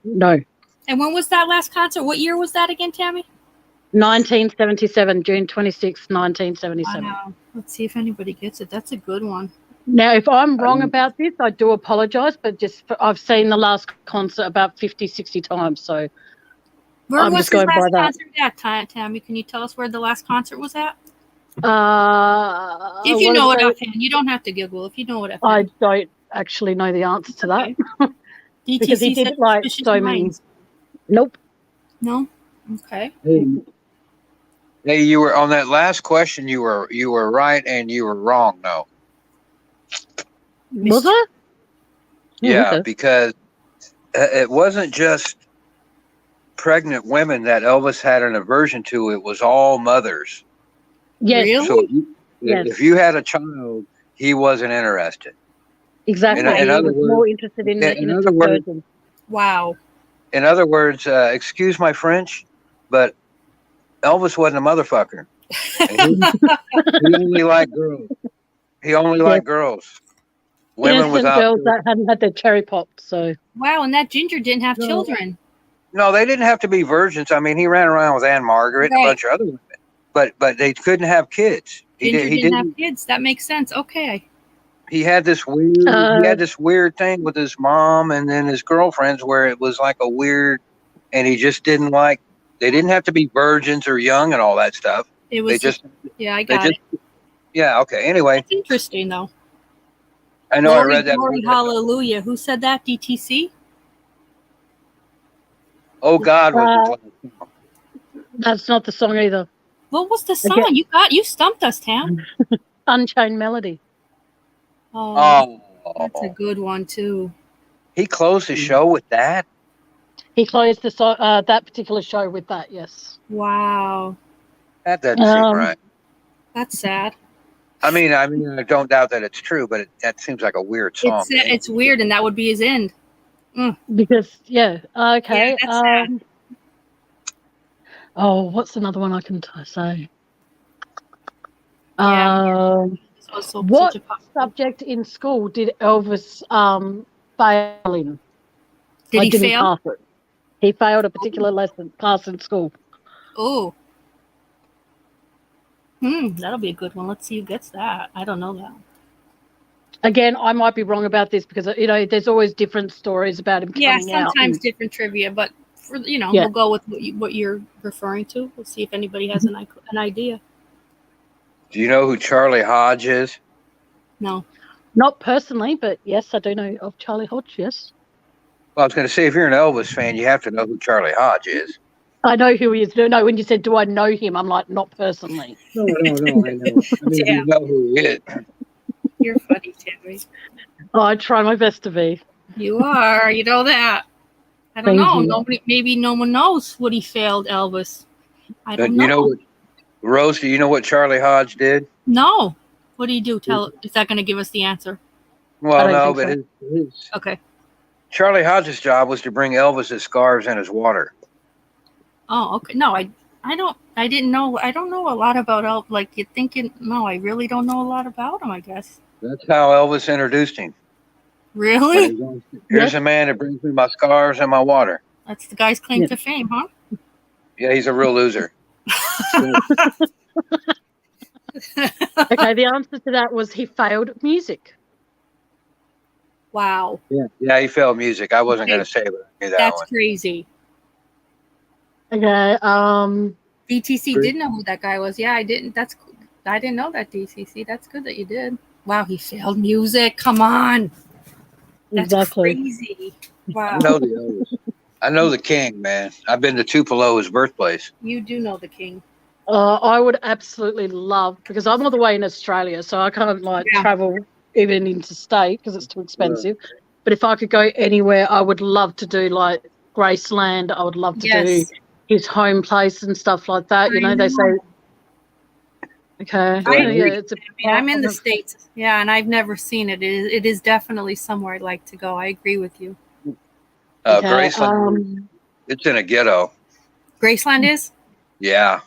Speaker 4: No.
Speaker 1: And when was that last concert? What year was that again, Tammy?
Speaker 4: 1977, June 26, 1977.
Speaker 1: Wow. Let's see if anybody gets it. That's a good one.
Speaker 4: Now, if I'm wrong about this, I do apologise, but I've seen the last concert about 50, 60 times, so
Speaker 1: Where
Speaker 4: I'm
Speaker 1: was
Speaker 4: just going
Speaker 1: his
Speaker 4: by
Speaker 1: last
Speaker 4: that.
Speaker 1: concert at, Tammy? Can you tell us where the last concert was at?
Speaker 4: If
Speaker 1: If you know it offhand. You don't have to Google if you know it offhand.
Speaker 4: I don't actually know the answer to that. Because he
Speaker 1: DTC
Speaker 4: did
Speaker 1: said
Speaker 4: like
Speaker 1: suspicious
Speaker 4: so many.
Speaker 1: minds.
Speaker 4: Nope.
Speaker 1: No? Okay.
Speaker 2: Hey,
Speaker 3: Hey, you were on that last question. You were right and you were wrong. No.
Speaker 4: Was I?
Speaker 3: Yeah,
Speaker 4: Okay.
Speaker 3: because it wasn't just pregnant women that Elvis had an aversion to. It was all mothers.
Speaker 4: Yes.
Speaker 1: Really?
Speaker 3: So
Speaker 4: Yes.
Speaker 3: if you had a child, he wasn't interested.
Speaker 4: Exactly.
Speaker 1: Okay.
Speaker 3: In
Speaker 4: He
Speaker 3: other
Speaker 4: was more
Speaker 3: words,
Speaker 4: interested in the
Speaker 3: in other
Speaker 4: innocent
Speaker 3: words,
Speaker 4: virgin.
Speaker 1: Wow.
Speaker 3: excuse my French, but Elvis wasn't a motherfucker. And he only liked girls. He only liked girls. Women
Speaker 4: Innocent
Speaker 3: without
Speaker 4: girls
Speaker 3: children.
Speaker 4: that hadn't had their cherry popped. So
Speaker 1: Wow, and that Ginger didn't have
Speaker 3: No.
Speaker 1: children.
Speaker 3: No, they didn't have to be virgins. I mean, he ran around with Anne Margaret and a
Speaker 1: Right.
Speaker 3: bunch of other women, but they couldn't have kids.
Speaker 1: Ginger didn't have kids. That makes sense. Okay.
Speaker 3: He had this weird thing with his mom and then his girlfriends where it was like a weird, and he just didn't like. They didn't have to be virgins or young and all that stuff.
Speaker 1: It was
Speaker 3: They just,
Speaker 1: yeah, I
Speaker 3: they
Speaker 1: got
Speaker 3: just,
Speaker 1: it.
Speaker 3: yeah, okay. Anyway,
Speaker 1: That's interesting though.
Speaker 3: I know I
Speaker 1: Glory,
Speaker 3: read that.
Speaker 1: glory, hallelujah. Who said that? DTC?
Speaker 3: Oh God was his
Speaker 4: Uh,
Speaker 3: last song.
Speaker 4: that's not the song either.
Speaker 1: What was the
Speaker 4: Okay.
Speaker 1: song? You stumped us, Tam.
Speaker 4: Unchained Melody.
Speaker 1: Oh, that's a
Speaker 3: Oh,
Speaker 1: good one too.
Speaker 3: he closed the show with that.
Speaker 4: He closed the that particular show with that. Yes.
Speaker 1: Wow.
Speaker 3: That doesn't seem right.
Speaker 1: That's sad.
Speaker 3: I mean, I don't doubt that it's true, but that seems like a weird song.
Speaker 1: It's weird, and that would be his end.
Speaker 4: Because okay.
Speaker 1: Yeah, that's sad.
Speaker 4: Oh, what's another one I can say?
Speaker 1: Yeah. This was
Speaker 4: What
Speaker 1: such a pop-
Speaker 4: subject in school did Elvis fail in?
Speaker 1: Did he
Speaker 4: didn't
Speaker 1: fail?
Speaker 4: pass it. He failed a particular class in school.
Speaker 1: Oh. That'll be a good one. Let's see who gets that. I don't know that.
Speaker 4: Again, I might be wrong about this because there's always different stories about him coming out.
Speaker 1: Sometimes different trivia, but we'll go with what you're referring to. We'll see if anybody has an idea.
Speaker 3: Do you know who Charlie Hodge is?
Speaker 1: No.
Speaker 4: Not personally, but yes, I do know of Charlie Hodge. Yes.
Speaker 3: Well, I was going to say, if you're an Elvis fan, you have to know who Charlie Hodge is.
Speaker 4: I know who he is. No, when you said, "Do I know him?" I'm like, not personally.
Speaker 2: no, I know. I mean,
Speaker 3: You know who he is.
Speaker 1: You're funny, Tammy.
Speaker 4: Oh, I try my best to be.
Speaker 1: You are. You know that. I don't
Speaker 4: Thank
Speaker 1: know.
Speaker 4: you.
Speaker 1: Maybe no one knows what he failed Elvis. I don't know.
Speaker 3: You know what, Rose? Do you know what Charlie Hodge did?
Speaker 1: No. What do you do? Is that going to give us the answer?
Speaker 3: Well,
Speaker 4: I
Speaker 3: no,
Speaker 4: don't
Speaker 3: but
Speaker 4: think
Speaker 3: his
Speaker 1: Okay.
Speaker 3: Charlie Hodge's job was to bring Elvis's scarves and his water.
Speaker 1: Oh, okay. No, I didn't know. I don't know a lot about Elvis. Like you're thinking. No, I really don't know a lot about him. I guess.
Speaker 3: That's how Elvis introduced him.
Speaker 1: Really?
Speaker 3: Here's a man that brings me my scarves and my water.
Speaker 1: That's the guy's claim to fame, huh?
Speaker 3: Yeah, he's a real loser.
Speaker 4: Okay, the answer to that was he failed music.
Speaker 1: Wow.
Speaker 3: Yeah, he failed music. I wasn't going to say it, but I knew that
Speaker 1: That's
Speaker 3: one.
Speaker 1: crazy.
Speaker 4: Okay.
Speaker 1: DTC did know who that guy was. Yeah, I didn't. I didn't know that, DTC. That's good that you did. Wow, he failed music. Come on. That's crazy. Wow.
Speaker 3: I know the king, man. I've been to Tupelo, his birthplace.
Speaker 1: You do know the king.
Speaker 4: I would absolutely love, because I'm all the way in Australia, so I can't travel even interstate because it's too expensive. Yeah. But if I could go anywhere, I would love to do like Graceland. I would love to do his home place and stuff like that. They say. Okay.
Speaker 1: I'm in the States. Yeah, and I've never seen it. It is definitely somewhere I'd like to go. I agree with you.
Speaker 3: Graceland, it's in a ghetto.
Speaker 1: Graceland is?
Speaker 3: Yeah.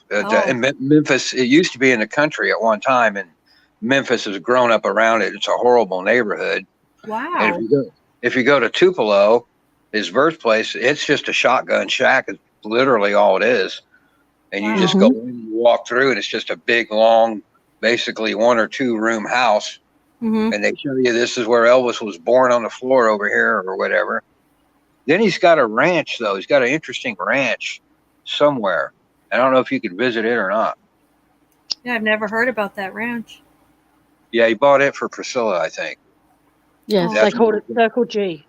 Speaker 3: In Memphis, it used to be in the country at one time, and Memphis has grown up around it. It's a horrible neighborhood.
Speaker 1: Wow.
Speaker 3: And if you go to Tupelo, his birthplace, it's just a shotgun shack. It's literally all it is. And you just go in, you walk through, and it's just a big, long, basically 1 or 2 room house. Mm-hmm. And they show you this is where Elvis was born on the floor over here or whatever. Then he's got a ranch, though. He's got an interesting ranch somewhere. I don't know if you can visit it or not.
Speaker 1: Yeah, I've never heard about that ranch.
Speaker 3: Yeah, he bought it for Priscilla, I think.
Speaker 4: Yes, they called it Circle G.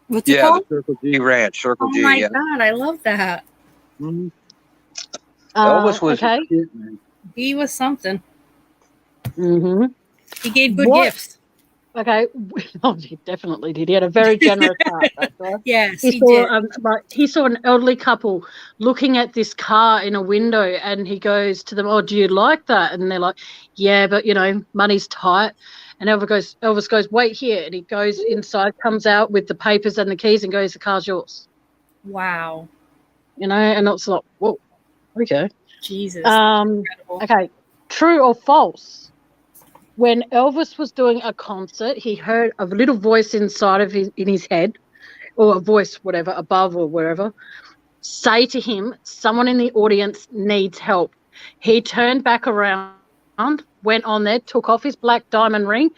Speaker 1: What's it
Speaker 3: Yeah,
Speaker 1: called?
Speaker 3: the Circle G Ranch, Circle
Speaker 1: Oh
Speaker 3: G.
Speaker 1: my
Speaker 3: Yeah.
Speaker 1: God, I love that.
Speaker 3: Mhm. Elvis was
Speaker 4: Okay.
Speaker 3: a shit, man.
Speaker 1: He was something.
Speaker 4: Mm-hmm.
Speaker 1: He gave good
Speaker 4: What?
Speaker 1: gifts.
Speaker 4: Okay. Oh, he definitely did. He had a very generous heart. That guy.
Speaker 1: Yes,
Speaker 4: He
Speaker 1: he
Speaker 4: saw,
Speaker 1: did.
Speaker 4: he saw an elderly couple looking at this car in a window, and he goes to them, "Oh, do you like that?" And they're like, "Yeah, but money's tight." And Elvis goes, "Wait here," and he goes inside, comes out with the papers and the keys, and goes, "The car's yours."
Speaker 1: Wow.
Speaker 4: And it's like, whoa, okay.
Speaker 1: Jesus. Incredible.
Speaker 4: Okay, true or false? When Elvis was doing a concert, he heard a little voice inside of his head, or a voice, whatever, above or wherever, say to him, someone in the audience needs help. He turned back around, went on there, took off his black diamond ring,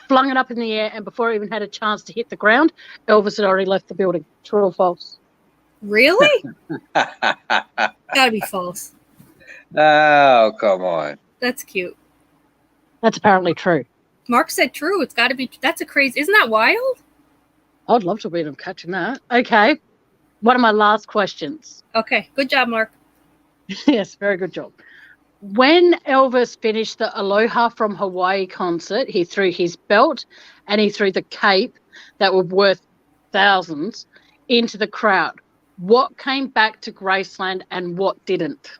Speaker 4: flung it up in the air, and before he even had a chance to hit the ground, Elvis had already left the building. True or false?
Speaker 1: Really? Gotta be false.
Speaker 3: Oh, come on.
Speaker 1: That's cute.
Speaker 4: That's apparently true.
Speaker 1: Mark said true. It's gotta be. That's a crazy. Isn't that wild?
Speaker 4: I'd love to beat him catching that. Okay. One of my last questions.
Speaker 1: Okay. Good job, Mark.
Speaker 4: Yes, very good job. When Elvis finished the Aloha from Hawaii concert, he threw his belt and he threw the cape that were worth thousands into the crowd. What came back to Graceland and what didn't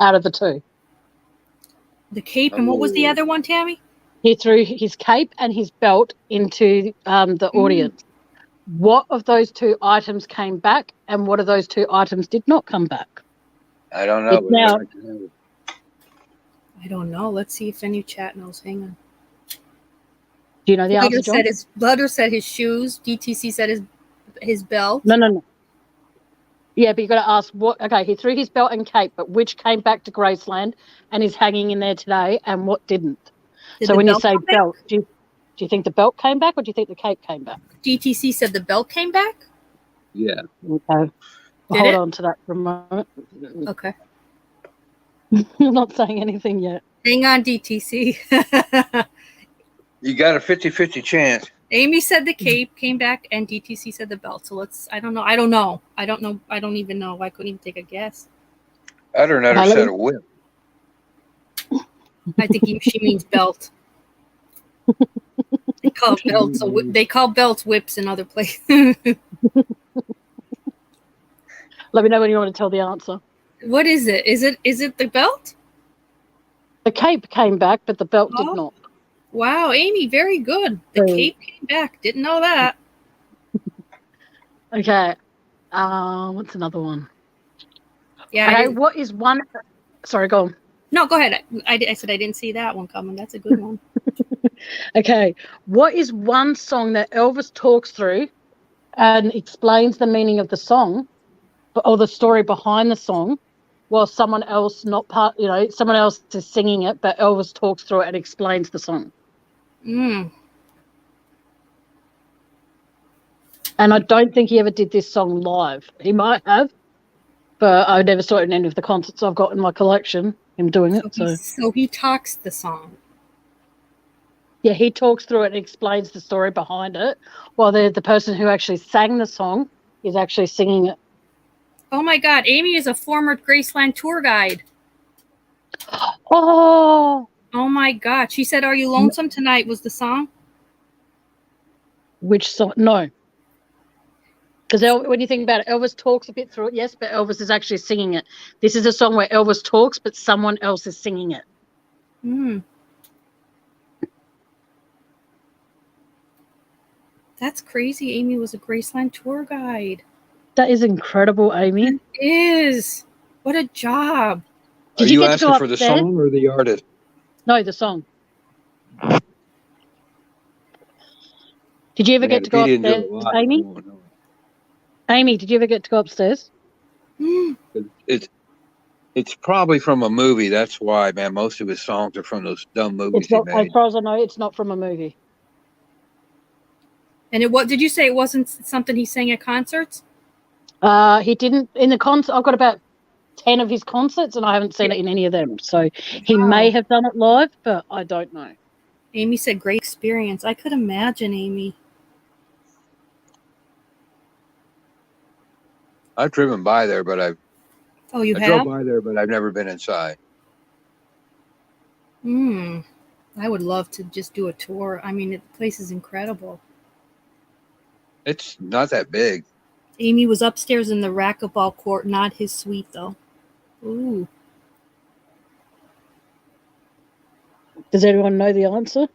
Speaker 4: out of the two?
Speaker 1: The cape and what was the other one, Tammy?
Speaker 4: He threw his cape and his belt into the audience. What of those two items came back and what of those two items did not come back?
Speaker 3: I don't know.
Speaker 4: It's now,
Speaker 1: I don't know. Let's see if any chat knows. Hang on.
Speaker 4: do you know the answer, John?
Speaker 1: Butter said his shoes. DTC said his belt.
Speaker 4: No. Yeah, but you got to ask what. Okay, he threw his belt and cape, but which came back to Graceland and is hanging in there today, and what didn't? So when you say belt, do you think the belt came back, or do you think the cape came back?
Speaker 1: DTC said the belt came back.
Speaker 2: Yeah.
Speaker 4: Okay, hold on to that for a moment.
Speaker 1: Okay.
Speaker 4: I'm not saying anything yet.
Speaker 1: Hang on, DTC.
Speaker 3: You got a 50-50 chance.
Speaker 1: Amy said the cape came back, and DTC said the belt. So I don't know. I don't even know. I couldn't even take a guess.
Speaker 3: I'd have never said a whip.
Speaker 1: I think she means belt. They call belts whips in other places.
Speaker 4: Let me know when you want to tell the answer.
Speaker 1: What is it? Is it the belt?
Speaker 4: The cape came back, but the belt did not.
Speaker 1: Wow, Amy, very good. The cape came back. Didn't know that.
Speaker 4: Okay. What's another one?
Speaker 1: Yeah.
Speaker 4: Okay, what is one... Sorry, go on.
Speaker 1: No, go ahead. I said I didn't see that one coming. That's a good one.
Speaker 4: Okay. What is one song that Elvis talks through and explains the meaning of the song or the story behind the song while someone else someone else is singing it, but Elvis talks through it and explains the song? And I don't think he ever did this song live. He might have, but I never saw it in any of the concerts I've got in my collection, him doing it.
Speaker 1: So he talks the song.
Speaker 4: Yeah, he talks through it and explains the story behind it, while the person who actually sang the song is actually singing it.
Speaker 1: Oh my God, Amy is a former Graceland tour guide.
Speaker 4: Oh
Speaker 1: my God. She said, "Are You Lonesome Tonight" was the song.
Speaker 4: Which song? No. Because when you think about it, Elvis talks a bit through it, yes, but Elvis is actually singing it. This is a song where Elvis talks, but someone else is singing it.
Speaker 1: That's crazy. Amy was a Graceland tour guide.
Speaker 4: That is incredible, Amy.
Speaker 1: It is. What a job.
Speaker 3: Are you asking for the song or the artist?
Speaker 4: No, the song. Did you ever get to go upstairs, Amy?
Speaker 3: Oh, no.
Speaker 4: Amy, did you ever get to go upstairs?
Speaker 3: It's probably from a movie. That's why, man. Most of his songs are from those dumb movies he made.
Speaker 4: As far as I know, it's not from a movie.
Speaker 1: And what did you say? It wasn't something he sang at concerts?
Speaker 4: He didn't in the concert. I've got about 10 of his concerts, and I haven't seen it in any of them. So he may have done it live, but I don't know.
Speaker 1: Amy said, "Great experience." I could imagine, Amy.
Speaker 3: I've driven by there, but I
Speaker 1: You
Speaker 3: drove
Speaker 1: have?
Speaker 3: by there, but I've never been inside.
Speaker 1: I would love to just do a tour. I mean, the place is incredible.
Speaker 3: It's not that big.
Speaker 1: Amy was upstairs in the racquetball court, not his suite, though. Ooh.
Speaker 4: Does anyone know the answer?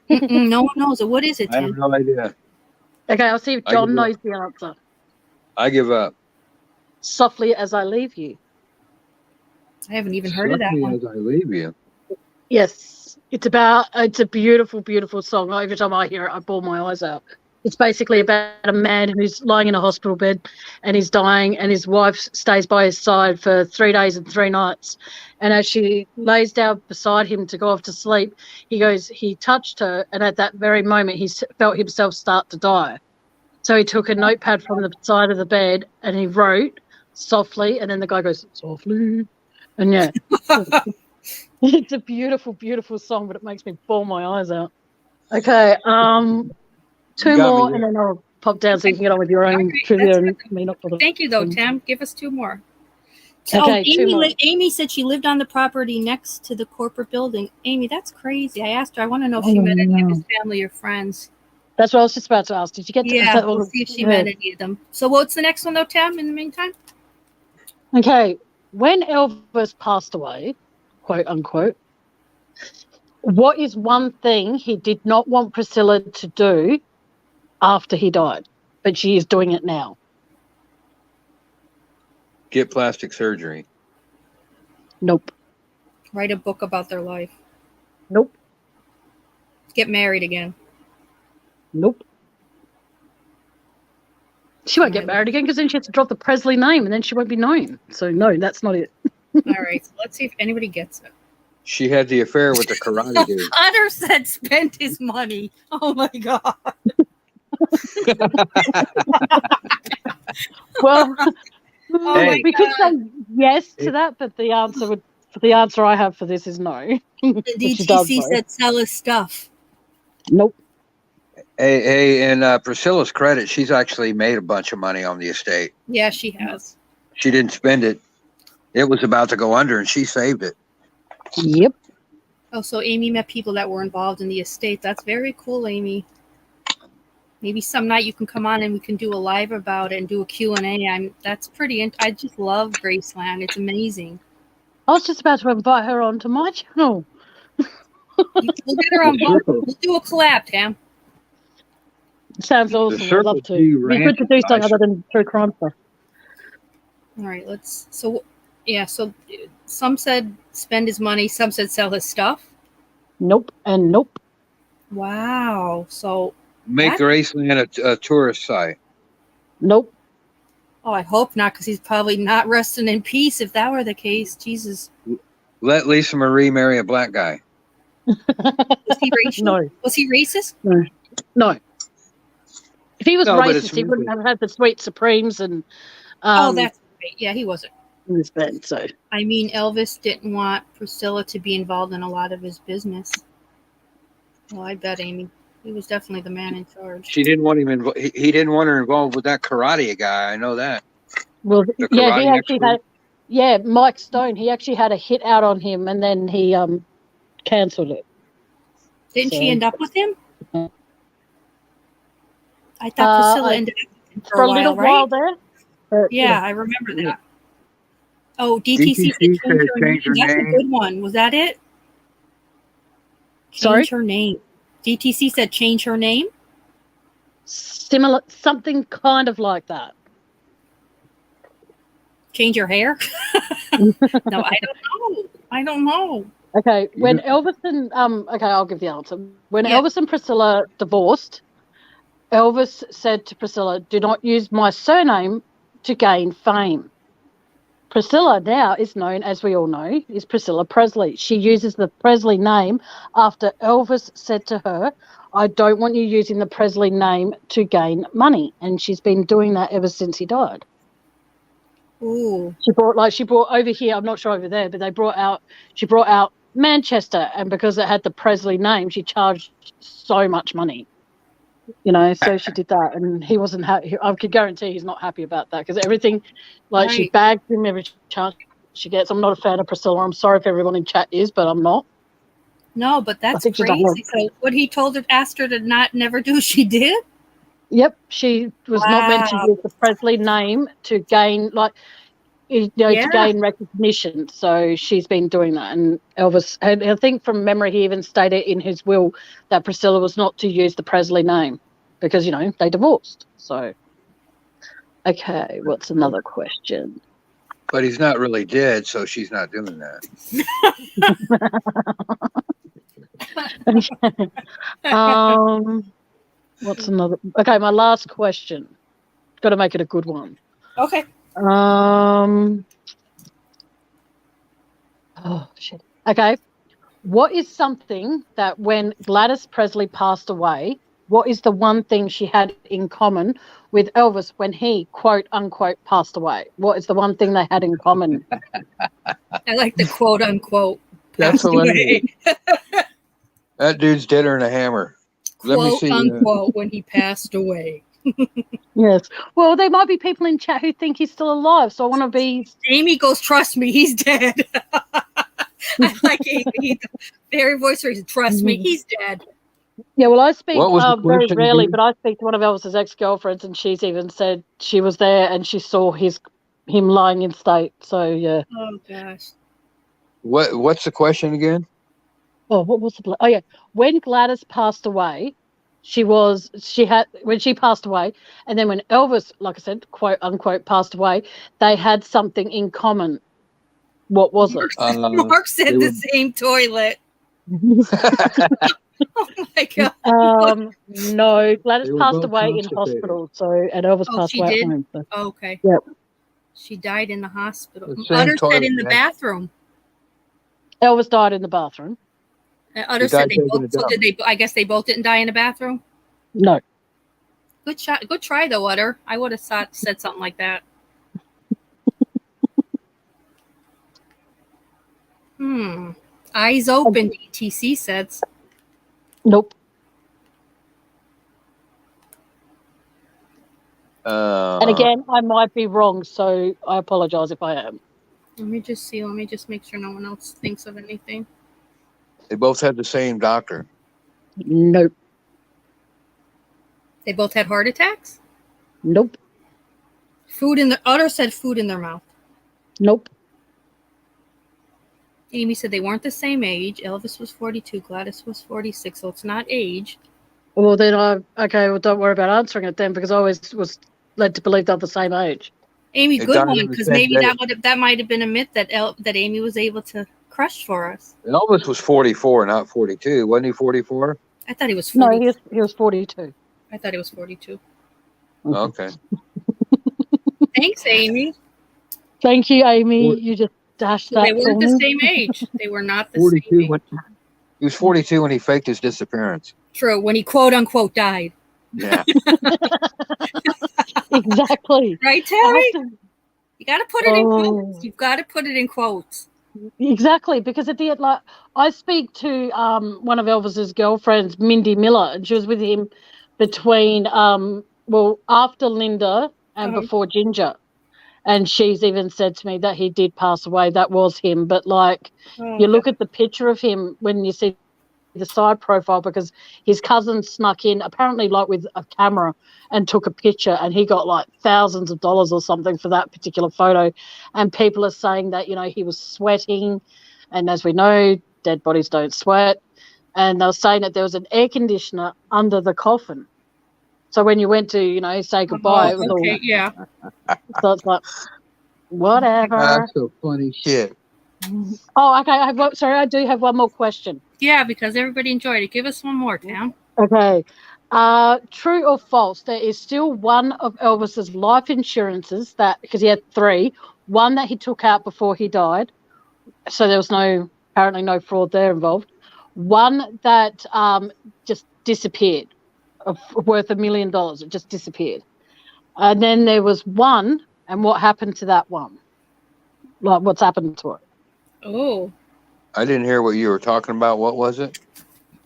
Speaker 1: No one knows it. What is it,
Speaker 3: I have
Speaker 1: Tim?
Speaker 3: no idea.
Speaker 4: Okay, I'll see if
Speaker 3: I
Speaker 4: John
Speaker 3: give up.
Speaker 4: knows the answer.
Speaker 3: I give up.
Speaker 4: Softly as I leave you.
Speaker 1: I haven't even heard of that
Speaker 3: Suddenly
Speaker 1: one.
Speaker 3: as I leave you.
Speaker 4: Yes, it's a beautiful, beautiful song. Every time I hear it, I bawl my eyes out. It's basically about a man who's lying in a hospital bed and he's dying, and his wife stays by his side for 3 days and 3 nights. And as she lays down beside him to go off to sleep, he touched her, and at that very moment, he felt himself start to die. So he took a notepad from the side of the bed and he wrote softly, and then the guy goes, softly. And yeah. It's a beautiful, beautiful song, but it makes me bawl my eyes out. Okay, two more, and then I'll pop down so you can get on with your own trivia and me not bother.
Speaker 1: Thank you, though, Tim. Give us 2 more.
Speaker 4: Okay, 2 more.
Speaker 1: Amy said she lived on the property next to the corporate building. Amy, that's crazy. I asked her. I want to know if she met any of his family or friends.
Speaker 4: That's what I was just about to ask. Did you get to
Speaker 1: Yeah, we'll see if she met any of them. So what's the next one, though, Tim, in the meantime?
Speaker 4: Okay, when Elvis passed away, quote unquote, what is one thing he did not want Priscilla to do after he died, but she is doing it now?
Speaker 3: Get plastic surgery.
Speaker 4: Nope.
Speaker 1: Write a book about their life.
Speaker 4: Nope.
Speaker 1: Get married again.
Speaker 4: Nope. She won't get married again because then she has to drop the Presley name and then she won't be known. So, no, that's not it.
Speaker 1: All right, so let's see if anybody gets it.
Speaker 3: She had the affair with the karate dude.
Speaker 1: Otter said spend his money. Oh, my God.
Speaker 4: Well,
Speaker 3: Hey.
Speaker 4: we could say yes to that, but the answer I have for this is no.
Speaker 1: The DTC said sell his stuff.
Speaker 4: Nope.
Speaker 3: Hey, in Priscilla's credit, she's actually made a bunch of money on the estate.
Speaker 1: Yeah, she has.
Speaker 3: She didn't spend it. It was about to go under, and she saved it.
Speaker 4: Yep.
Speaker 1: Oh, so Amy met people that were involved in the estate. That's very cool, Amy. Maybe some night you can come on and we can do a live about it and do a Q&A. That's pretty. I just love Graceland. It's amazing.
Speaker 4: I was just about to invite her onto my channel.
Speaker 1: We'll get her on both. We'll do a collab, Tam.
Speaker 4: Sounds awesome. I'd love to. It'd be good to do something other than true crime stuff.
Speaker 1: All right, So some said spend his money. Some said sell his stuff.
Speaker 4: Nope and nope.
Speaker 1: Wow. So
Speaker 3: make Graceland a tourist site.
Speaker 4: Nope.
Speaker 1: Oh, I hope not, because he's probably not resting in peace if that were the case. Jesus.
Speaker 3: Let Lisa Marie marry a black guy.
Speaker 1: Was he racial?
Speaker 4: No.
Speaker 1: Was he racist?
Speaker 4: No. If he was
Speaker 3: No, but
Speaker 4: racist,
Speaker 3: it's
Speaker 4: he wouldn't have had the Sweet Supremes and.
Speaker 1: Oh, that's right. Yeah, he wasn't.
Speaker 4: In his bed, so.
Speaker 1: I mean, Elvis didn't want Priscilla to be involved in a lot of his business. Well, I bet, Amy. He was definitely the man in charge.
Speaker 3: She didn't want him he didn't want her involved with that karate guy. I know that.
Speaker 4: Well,
Speaker 3: The
Speaker 4: yeah, he
Speaker 3: karate
Speaker 4: actually
Speaker 3: expert.
Speaker 4: had. Yeah, Mike Stone. He actually had a hit out on him, and then he cancelled it.
Speaker 1: Didn't she
Speaker 4: So-
Speaker 1: end up with him? I thought Priscilla ended up with him
Speaker 4: For a little while
Speaker 1: right?
Speaker 4: there. But,
Speaker 1: Yeah, I remember that. Oh, DTC said change her name. That's a good one. Was that it?
Speaker 4: Sorry?
Speaker 1: Change her name. DTC said change her name.
Speaker 4: Similar, something kind of like that.
Speaker 1: Change your hair. No, I don't know.
Speaker 4: Okay, when Elvis and okay, I'll give the answer. When Elvis and Priscilla divorced, Elvis said to Priscilla, "Do not use my surname to gain fame." Priscilla now is known, as we all know, is Priscilla Presley. She uses the Presley name after Elvis said to her, "I don't want you using the Presley name to gain money," and she's been doing that ever since he died.
Speaker 1: Ooh.
Speaker 4: She brought over here. I'm not sure over there, but she brought out Manchester, and because it had the Presley name, she charged so much money. You know, so she did that, and he wasn't happy. I could guarantee he's not happy about that because everything, like she
Speaker 1: Right.
Speaker 4: bagged him every chance she gets. I'm not a fan of Priscilla. I'm sorry if everyone in chat is, but I'm not.
Speaker 1: No, but that's
Speaker 4: think she's done
Speaker 1: crazy. So what he told her, asked her to never do, she did?
Speaker 4: Yep, she was not meant to
Speaker 1: Wow.
Speaker 4: use the Presley name to gain, like, you know,
Speaker 1: Yeah.
Speaker 4: to gain recognition. So she's been doing that. And Elvis, and I think from memory, he even stated in his will that Priscilla was not to use the Presley name because, you know, they divorced. So, okay, what's another question?
Speaker 3: But he's not really dead, so she's not doing that.
Speaker 4: What's another? Okay, my last question. Got to make it a good one.
Speaker 1: Okay.
Speaker 4: Oh shit. Okay. What is something that when Gladys Presley passed away, what is the one thing she had in common with Elvis when he, quote unquote, passed away? What is the one thing they had in common?
Speaker 1: I like the quote unquote.
Speaker 3: That's
Speaker 1: passed away.
Speaker 3: hilarious. That dude's deader than a hammer. Let me
Speaker 1: Quote
Speaker 3: see.
Speaker 1: unquote when he passed away.
Speaker 4: Yes. Well, there might be people in chat who think he's still alive, so I want to be.
Speaker 1: Amy goes, trust me, he's dead. I like Amy. Very voice reason. Trust me, he's dead.
Speaker 4: Yeah, well, I speak
Speaker 3: What was the
Speaker 4: very
Speaker 3: question
Speaker 4: rarely,
Speaker 3: again?
Speaker 4: but I speak to one of Elvis's ex-girlfriends, and she's even said she was there and she saw him lying in state. So yeah.
Speaker 1: Oh gosh.
Speaker 3: What's the question again?
Speaker 4: Oh, what was the? Oh yeah, when Gladys passed away, when she passed away, and then when Elvis, like I said, quote unquote, passed away, they had something in common. What was it?
Speaker 1: Mark said the same toilet. Oh my god.
Speaker 4: No, Gladys
Speaker 2: They were
Speaker 4: passed
Speaker 2: both
Speaker 4: away in
Speaker 2: constipated.
Speaker 4: hospital. So, and Elvis
Speaker 1: Oh,
Speaker 4: passed
Speaker 1: she
Speaker 4: away
Speaker 1: did?
Speaker 4: at home. So.
Speaker 1: Oh, okay.
Speaker 4: Yep.
Speaker 1: She died in the hospital.
Speaker 3: The same
Speaker 1: Utter said
Speaker 3: toilet,
Speaker 1: in the
Speaker 3: man.
Speaker 1: bathroom.
Speaker 4: Elvis died in the bathroom.
Speaker 1: Utter
Speaker 3: He
Speaker 1: said
Speaker 3: died
Speaker 1: they
Speaker 3: taking
Speaker 1: both.
Speaker 3: a
Speaker 1: So
Speaker 3: dump.
Speaker 1: did they? I guess they both didn't die in the bathroom.
Speaker 4: No.
Speaker 1: Good shot. Good try though, Utter. I would have said something like that. Eyes open. DTC says.
Speaker 4: Nope. And again, I might be wrong, so I apologize if I am.
Speaker 1: Let me just see. Let me just make sure no one else thinks of anything.
Speaker 3: They both had the same doctor.
Speaker 4: Nope.
Speaker 1: They both had heart attacks.
Speaker 4: Nope.
Speaker 1: Utter said food in their mouth.
Speaker 4: Nope.
Speaker 1: Amy said they weren't the same age. Elvis was 42. Gladys was 46. So it's not age.
Speaker 4: Well, then well, don't worry about answering it then, because I always was led to believe they're the same age.
Speaker 1: Amy,
Speaker 3: They
Speaker 1: good
Speaker 3: died
Speaker 1: one,
Speaker 3: on the
Speaker 1: because
Speaker 3: same
Speaker 1: maybe
Speaker 3: day.
Speaker 1: that might have been a myth that Amy was able to crush for us.
Speaker 3: Elvis was 44, not 42. Wasn't he 44?
Speaker 1: I thought he was
Speaker 4: No,
Speaker 1: 40.
Speaker 4: he was 42.
Speaker 1: I thought he was 42.
Speaker 3: Okay.
Speaker 1: Thanks, Amy.
Speaker 4: Thank you, Amy.
Speaker 2: Well,
Speaker 4: You just dashed
Speaker 1: So
Speaker 4: that
Speaker 1: they weren't
Speaker 4: for
Speaker 1: the
Speaker 4: me.
Speaker 1: same age. They were not the
Speaker 3: 42
Speaker 1: same age.
Speaker 3: when he was 42 when he faked his disappearance.
Speaker 1: True, when he quote unquote died.
Speaker 3: Yeah.
Speaker 4: Exactly.
Speaker 1: Right,
Speaker 4: I
Speaker 1: Terry?
Speaker 4: have to-
Speaker 1: You got to put it in quotes. You've got to put it in quotes.
Speaker 4: Exactly, because at the end, like, I speak to one of Elvis's girlfriends, Mindy Miller, and she was with him between after Linda and before Ginger, and she's even said to me that he did pass away. That was him, but like you look at the picture of him when you see the side profile, because his cousin snuck in apparently like with a camera and took a picture, and he got like thousands of dollars or something for that particular photo. And people are saying that, you know, he was sweating, and as we know, dead bodies don't sweat. And they were saying that there was an air conditioner under the coffin, so when you went to, you know, say goodbye, it was all
Speaker 1: yeah.
Speaker 4: so it's like whatever.
Speaker 2: That's so funny.
Speaker 3: Shit.
Speaker 4: Oh, okay. I do have one more question.
Speaker 1: Yeah, because everybody enjoyed it. Give us one more, Tam.
Speaker 4: Okay. True or false? There is still one of Elvis's life insurances because he had 3, one that he took out before he died, so there was apparently no fraud there involved. One that just disappeared, worth $1 million. It just disappeared. And then there was one, and what happened to that one? Like, what's happened to it?
Speaker 1: Oh.
Speaker 3: I didn't hear what you were talking about. What was it?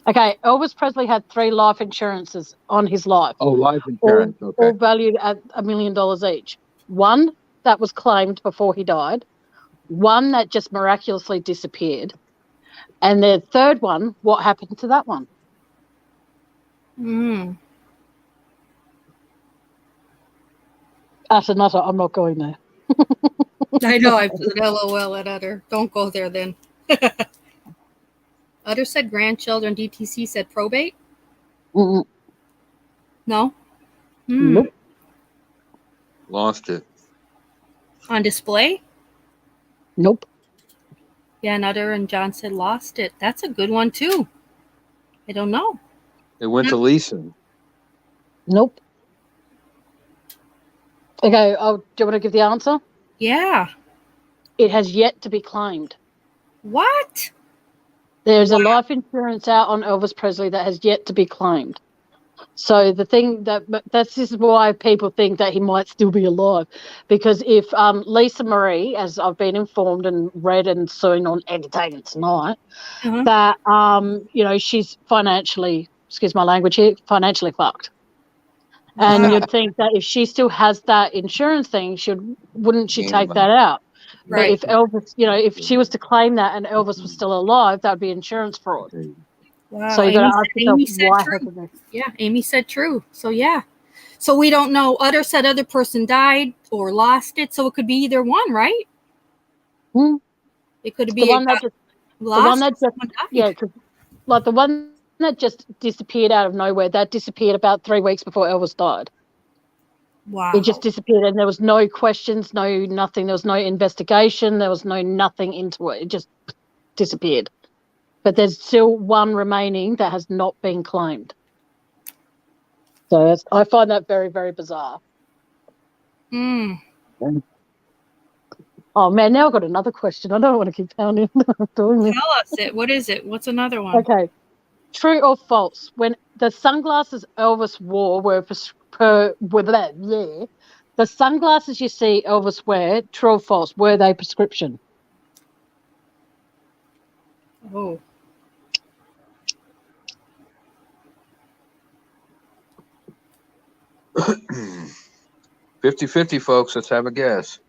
Speaker 4: Okay, Elvis Presley had 3 life insurances on his life.
Speaker 2: Oh, life
Speaker 4: all,
Speaker 2: insurance. Okay.
Speaker 4: all valued at $1 million each. One that was claimed before he died, one that just miraculously disappeared, and the third one, what happened to that one?
Speaker 1: Mm.
Speaker 4: Utter nutter, I'm not going there.
Speaker 1: I know. I put LOL at Utter. Don't go there then. Utter said grandchildren. DTC said probate.
Speaker 4: Mm-mm.
Speaker 1: No.
Speaker 4: Nope.
Speaker 3: Lost it.
Speaker 1: On display.
Speaker 4: Nope.
Speaker 1: Yeah, and Utter and John said lost it. That's a good one too. I don't know.
Speaker 3: It went to Lisa.
Speaker 4: Nope. Okay, do you want to give the answer?
Speaker 1: Yeah.
Speaker 4: It has yet to be claimed.
Speaker 1: What?
Speaker 4: There's a life insurance out on Elvis Presley that has yet to be claimed. So the thing this is why people think that he might still be alive, because if Lisa Marie, as I've been informed and read and seen on Entertainment Tonight, that she's financially, excuse my language here, financially fucked. And you'd think that if she still has that insurance thing, wouldn't she take that out? But if Elvis, if she was to claim that and Elvis was still alive, that would be insurance fraud.
Speaker 1: Wow.
Speaker 4: So you got to ask yourself why
Speaker 1: true.
Speaker 4: happened.
Speaker 1: Yeah, Amy said true. So yeah. So we don't know. Utter said other person died or lost it. So it could be either one, right? It could be
Speaker 4: the one that just like the one that just disappeared out of nowhere. That disappeared about 3 weeks before Elvis died.
Speaker 1: Wow.
Speaker 4: It just disappeared, and there was no questions, no nothing. There was no investigation. There was no nothing into it. It just disappeared. But there's still one remaining that has not been claimed. So I find that very, very bizarre. Oh, man, now I've got another question. I don't want to keep pounding. Doing this.
Speaker 1: Tell us it. What is it? What's another one?
Speaker 4: Okay. True or false? When the sunglasses Elvis wore were the sunglasses you see Elvis wear, true or false, were they prescription?
Speaker 1: Oh.
Speaker 3: 50-50, folks. Let's have a guess.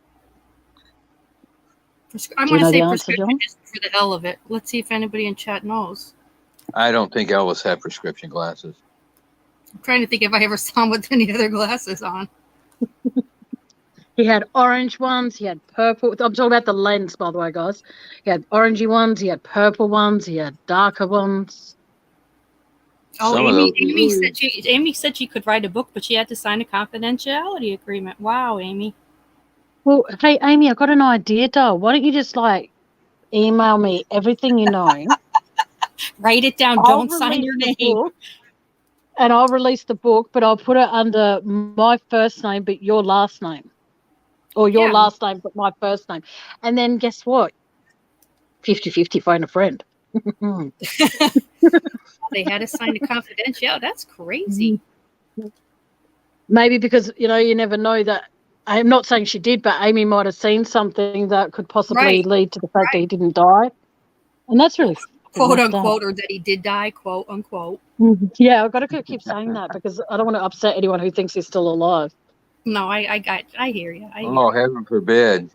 Speaker 1: I'm going to say prescription just for the hell of it. Let's see if anybody in chat knows.
Speaker 3: I don't think Elvis had prescription glasses.
Speaker 1: I'm trying to think if I ever saw him with any other glasses on.
Speaker 4: He had orange ones. He had purple. I'm talking about the lens, by the way, guys. He had orangey ones. He had purple ones. He had darker ones.
Speaker 1: Oh, Amy said she could write a book, but she had to sign a confidentiality agreement. Wow, Amy.
Speaker 4: Well, hey, Amy, I've got an idea, doll. Why don't you just, email me everything you know?
Speaker 1: Write it down. Don't sign your name.
Speaker 4: And I'll release the book, but I'll put it under my first name but your last name. Or your last name but my first name. And then guess what? 50-50, phone a friend.
Speaker 1: They had to sign a confidentiality. That's crazy.
Speaker 4: Maybe because, you never know that. I'm not saying she did, but Amy might have seen something that could possibly lead to the fact that he didn't die. And that's really
Speaker 1: quote unquote, or that he did die, quote unquote.
Speaker 4: Yeah, I've got to keep saying that because I don't want to upset anyone who thinks he's still alive.
Speaker 1: No, I hear you.
Speaker 3: Heaven forbid.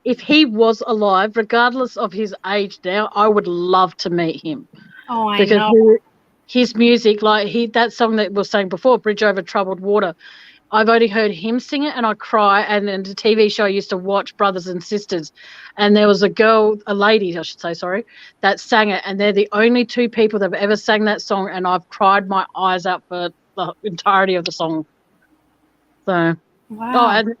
Speaker 4: If he was alive, regardless of his age now, I would love to meet him.
Speaker 1: Oh, I know.
Speaker 4: His music, that song that we were saying before, Bridge Over Troubled Water, I've only heard him sing it and I cry. And in the TV show I used to watch, Brothers and Sisters, and there was a lady, I should say, sorry, that sang it, and they're the only two people that have ever sang that song, and I've cried my eyes out for the entirety of the song. So,
Speaker 1: wow.
Speaker 4: And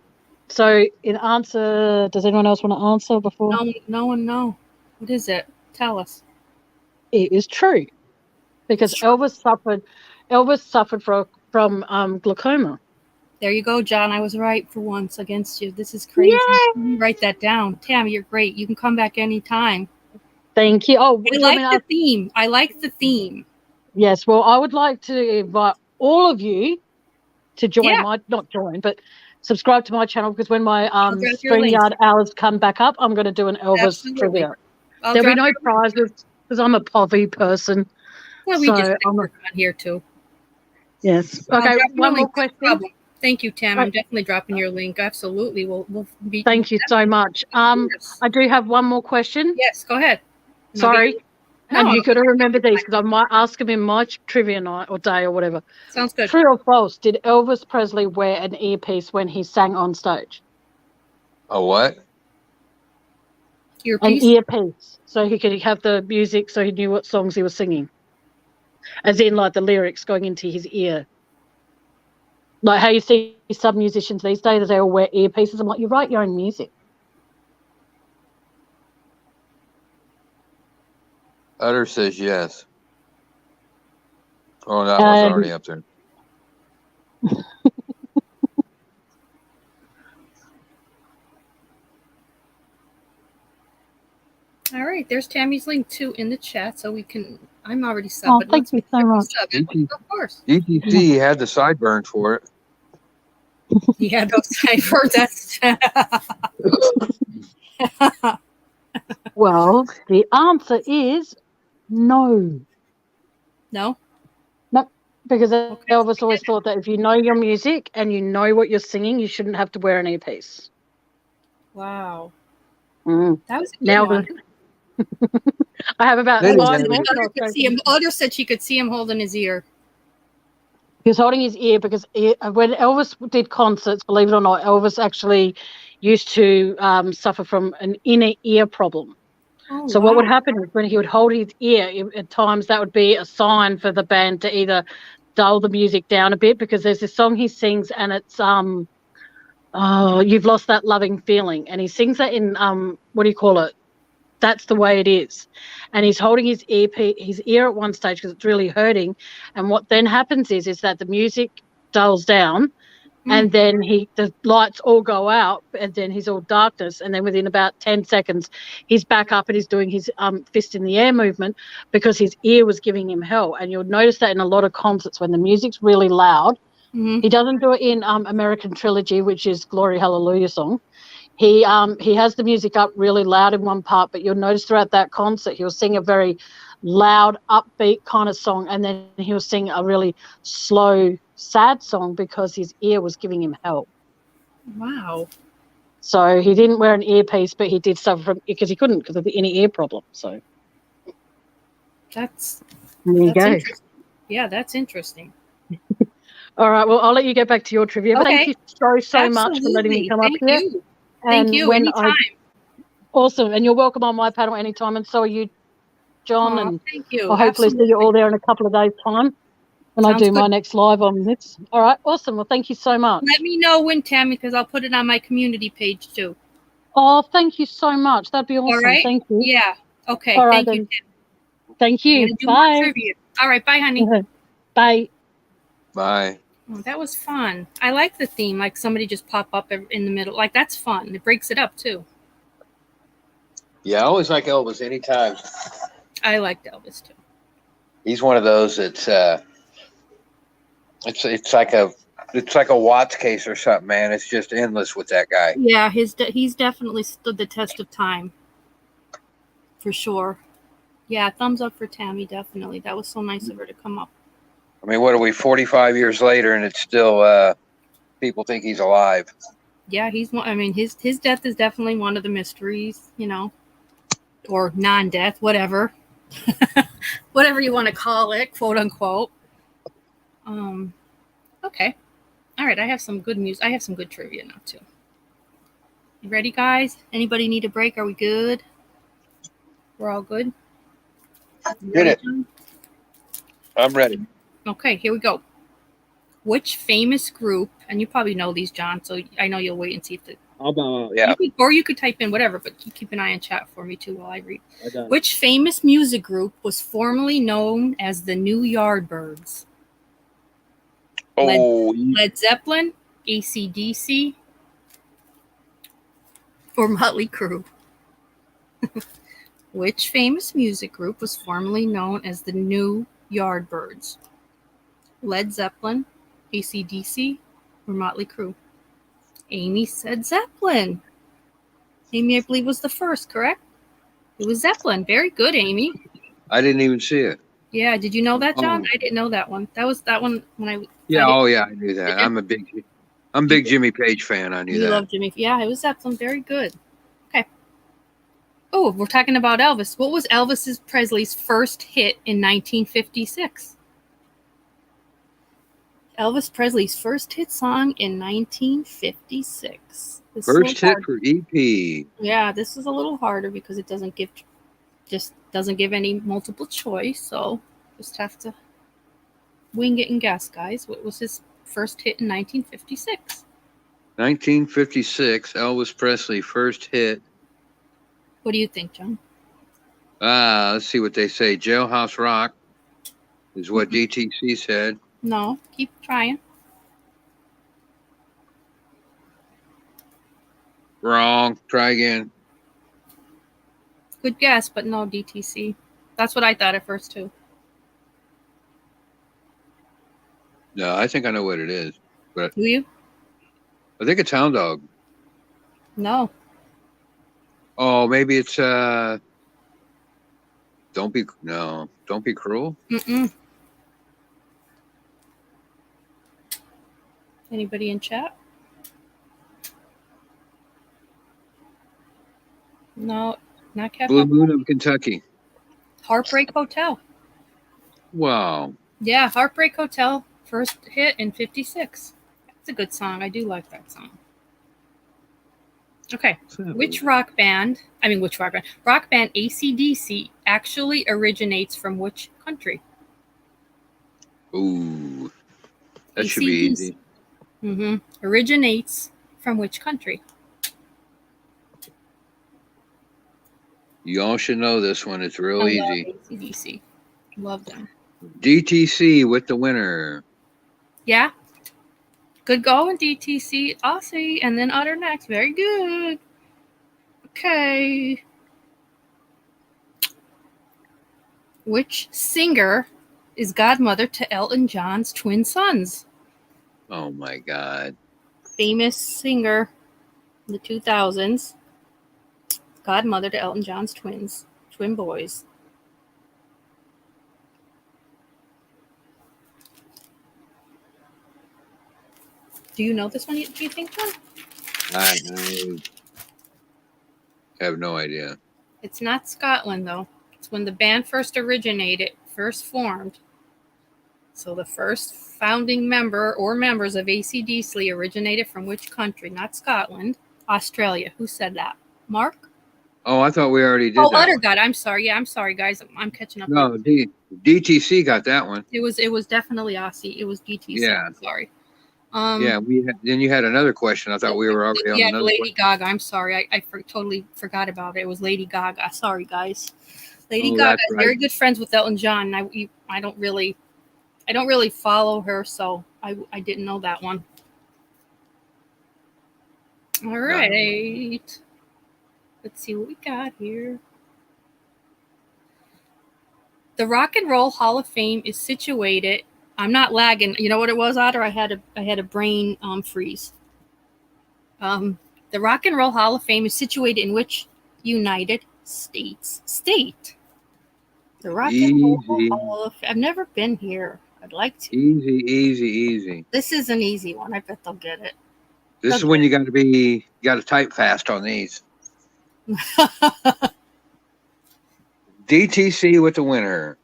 Speaker 4: so in answer, does anyone else want to answer before?
Speaker 1: No one know. What is it? Tell us.
Speaker 4: It is true. Because Elvis suffered from glaucoma.
Speaker 1: There you go, John. I was right for once against you. This is crazy. Write that down. Tammy, you're great. You can come back anytime.
Speaker 4: Thank you. Oh,
Speaker 1: I like the theme.
Speaker 4: Yes, well, I would like to invite all of you to join but subscribe to my channel, because when my StreamYard hours come back up, I'm going to do an Elvis trivia. There'll be no prizes because I'm a povy person.
Speaker 1: Well, we
Speaker 4: So,
Speaker 1: just work on here too.
Speaker 4: Yes.
Speaker 1: I'll
Speaker 4: Okay,
Speaker 1: drop you a
Speaker 4: one more
Speaker 1: link, no
Speaker 4: question.
Speaker 1: problem. Thank you, Tam.
Speaker 4: Right.
Speaker 1: I'm definitely dropping your link. Absolutely. We'll be.
Speaker 4: Thank you so much. I do have one more question.
Speaker 1: Yes, go ahead.
Speaker 4: Sorry.
Speaker 1: No,
Speaker 4: And you got to remember these because I might ask them in my trivia night or day or whatever.
Speaker 1: Sounds good.
Speaker 4: True or false? Did Elvis Presley wear an earpiece when he sang on stage?
Speaker 3: A what?
Speaker 1: Earpiece?
Speaker 4: An earpiece, so he could have the music, so he knew what songs he was singing, as in like the lyrics going into his ear. Like how you see some musicians these days, they all wear earpieces. I'm like, you write your own music.
Speaker 3: Utter says yes. Oh, that one's already up there.
Speaker 1: All right, there's Tammy's link too in the chat, so we can. I'm already subbed.
Speaker 4: Oh, thank you so much.
Speaker 1: Of course.
Speaker 3: ETC had the sideburns for it.
Speaker 1: Yeah, those ciphers. That's.
Speaker 4: Well, the answer is no.
Speaker 1: No.
Speaker 4: Nope. Because Elvis always thought that if you know your music and you know what you're singing, you shouldn't have to wear an earpiece.
Speaker 1: Wow.
Speaker 4: Mm.
Speaker 1: That was a good one.
Speaker 4: I have about
Speaker 1: Audra said she could see him holding his ear.
Speaker 4: He was holding his ear because when Elvis did concerts, believe it or not, Elvis actually used to suffer from an inner ear problem.
Speaker 1: Oh,
Speaker 4: so what would happen is when he would hold his ear, at times that would be a sign for the band to either dull the music down a bit, because there's this song he sings and it's You've Lost That Loving Feeling, and he sings that in what do you call it? That's the way it is. And he's holding his ear at one stage because it's really hurting. And what then happens is that the music dulls down, and then the lights all go out, and then he's all darkness. And then within about 10 seconds, he's back up and he's doing his fist in the air movement because his ear was giving him hell. And you'll notice that in a lot of concerts when the music's really loud. He doesn't do it in American Trilogy, which is Glory Hallelujah song. He has the music up really loud in one part, but you'll notice throughout that concert he'll sing a very loud, upbeat kind of song, and then he'll sing a really slow, sad song because his ear was giving him hell.
Speaker 1: Wow.
Speaker 4: So he didn't wear an earpiece, but he did suffer from because he couldn't because of the inner ear problem. So
Speaker 1: that's
Speaker 4: interesting.
Speaker 1: Yeah, that's interesting.
Speaker 4: All right, well, I'll let you get back to your trivia.
Speaker 1: Okay.
Speaker 4: Thank you so much for letting me come up here.
Speaker 1: Thank you. Anytime.
Speaker 4: Awesome. And you're welcome on my panel anytime. And so are you, John. And
Speaker 1: thank you.
Speaker 4: I'll hopefully see you all there in a couple of days' time when I do my next live on this. All right. Awesome. Well, thank you so much.
Speaker 1: Let me know when, Tammy, because I'll put it on my community page too.
Speaker 4: Oh, thank you so much. That'd be awesome.
Speaker 1: All right.
Speaker 4: Thank you.
Speaker 1: Yeah. Okay.
Speaker 4: All right,
Speaker 1: thank you,
Speaker 4: Tim. Thank you. Bye.
Speaker 1: All right. Bye, honey.
Speaker 4: Bye.
Speaker 3: Bye.
Speaker 1: Oh, that was fun. I like the theme, like somebody just pop up in the middle. Like, that's fun. It breaks it up, too.
Speaker 3: Yeah, I always like Elvis anytime.
Speaker 1: I liked Elvis, too.
Speaker 3: He's one of those that's it's like a Watts case or something, man. It's just endless with that guy.
Speaker 1: Yeah, he's definitely stood the test of time. For sure. Yeah, thumbs up for Tammy, definitely. That was so nice of her to come up.
Speaker 3: I mean, what are we, 45 years later, and it's still people think he's alive.
Speaker 1: Yeah, he's one. I mean, his death is definitely one of the mysteries, or non-death, whatever, whatever you want to call it, quote unquote. Okay, all right. I have some good music. I have some good trivia now too. You ready, guys? Anybody need a break? Are we good? We're all good.
Speaker 3: Get it. I'm ready.
Speaker 1: Okay, here we go. Which famous group, and you probably know these, John, so I know you'll wait and see if
Speaker 3: yeah.
Speaker 1: You could type in whatever, but keep an eye on chat for me too while I read. Which famous music group was formerly known as the New Yardbirds? Led Zeppelin, AC/DC, or Motley Crue? Which famous music group was formerly known as the New Yardbirds? Led Zeppelin, AC/DC, or Motley Crue? Amy said Zeppelin. Amy, I believe, was the first, correct? It was Zeppelin. Very good, Amy.
Speaker 3: I didn't even see it.
Speaker 1: Yeah. Did you know that, John?
Speaker 3: Oh.
Speaker 1: I didn't know that one. That was that one when I.
Speaker 3: Yeah.
Speaker 1: I
Speaker 3: Oh, yeah. I knew that. I'm a big Jimmy Page fan. I knew
Speaker 1: You
Speaker 3: that.
Speaker 1: love Jimmy. Yeah, it was Zeppelin. Very good. Okay. Oh, we're talking about Elvis. What was Elvis Presley's first hit in 1956? Elvis Presley's first hit song in 1956.
Speaker 3: First hit for EP.
Speaker 1: Yeah, this is a little harder because it doesn't give any multiple choice, so just have to wing it and guess, guys. What was his first hit in 1956?
Speaker 3: 1956, Elvis Presley first hit.
Speaker 1: What do you think, John?
Speaker 3: Let's see what they say. Jailhouse Rock is what DTC said.
Speaker 1: No, keep trying.
Speaker 3: Wrong. Try again.
Speaker 1: Good guess, but no, DTC. That's what I thought at first, too.
Speaker 3: No, I think I know what it is. But
Speaker 1: Do you?
Speaker 3: I think it's Hound Dog.
Speaker 1: No.
Speaker 3: Oh, maybe it's Don't Be Cruel.
Speaker 1: Mm-mm. Anybody in chat? No, not Captain.
Speaker 3: Blue Moon of Kentucky.
Speaker 1: Heartbreak Hotel.
Speaker 3: Wow.
Speaker 1: Yeah, Heartbreak Hotel, first hit in 56. It's a good song. I do like that song. Okay. Rock band AC/DC actually originates from which country?
Speaker 3: Ooh. That should be easy.
Speaker 1: Mm-hmm. Originates from which country?
Speaker 3: You all should know this one. It's real easy.
Speaker 1: AC/DC. Love them.
Speaker 3: DTC with the winner.
Speaker 1: Yeah. Good going, DTC. Aussie. And then Utter next. Very good. Okay. Which singer is godmother to Elton John's twin sons?
Speaker 3: Oh, my God.
Speaker 1: Famous singer in the 2000s. Godmother to Elton John's twin boys. Do you know this one, do you think, John?
Speaker 3: I have no idea.
Speaker 1: It's not Scotland, though. It's when the band first formed. So the first founding member or members of AC/DC originated from which country? Not Scotland. Australia. Who said that? Mark?
Speaker 3: Oh, I thought we already did that.
Speaker 1: Utter God. I'm sorry. Yeah, I'm sorry, guys. I'm catching up.
Speaker 3: No, DTC got that one.
Speaker 1: It was definitely Aussie. It was DTC.
Speaker 3: Yeah.
Speaker 1: I'm sorry.
Speaker 3: Then you had another question. I thought we were already on another
Speaker 1: Lady
Speaker 3: question.
Speaker 1: Gaga. I'm sorry. I totally forgot about it. It was Lady Gaga. Sorry, guys. Lady Gaga is very good friends with Elton John. I don't really follow her, so I didn't know that one. All right. Let's see what we got here. The Rock and Roll Hall of Fame is situated. I'm not lagging. You know what it was, Otter? I had a brain freeze. The Rock and Roll Hall of Fame is situated in which United States state? The Rock and Roll Hall of Fame. I've never been here. I'd like to.
Speaker 3: Easy.
Speaker 1: This is an easy one. I bet they'll get it.
Speaker 3: This is when you got to type fast on these. DTC with the winner.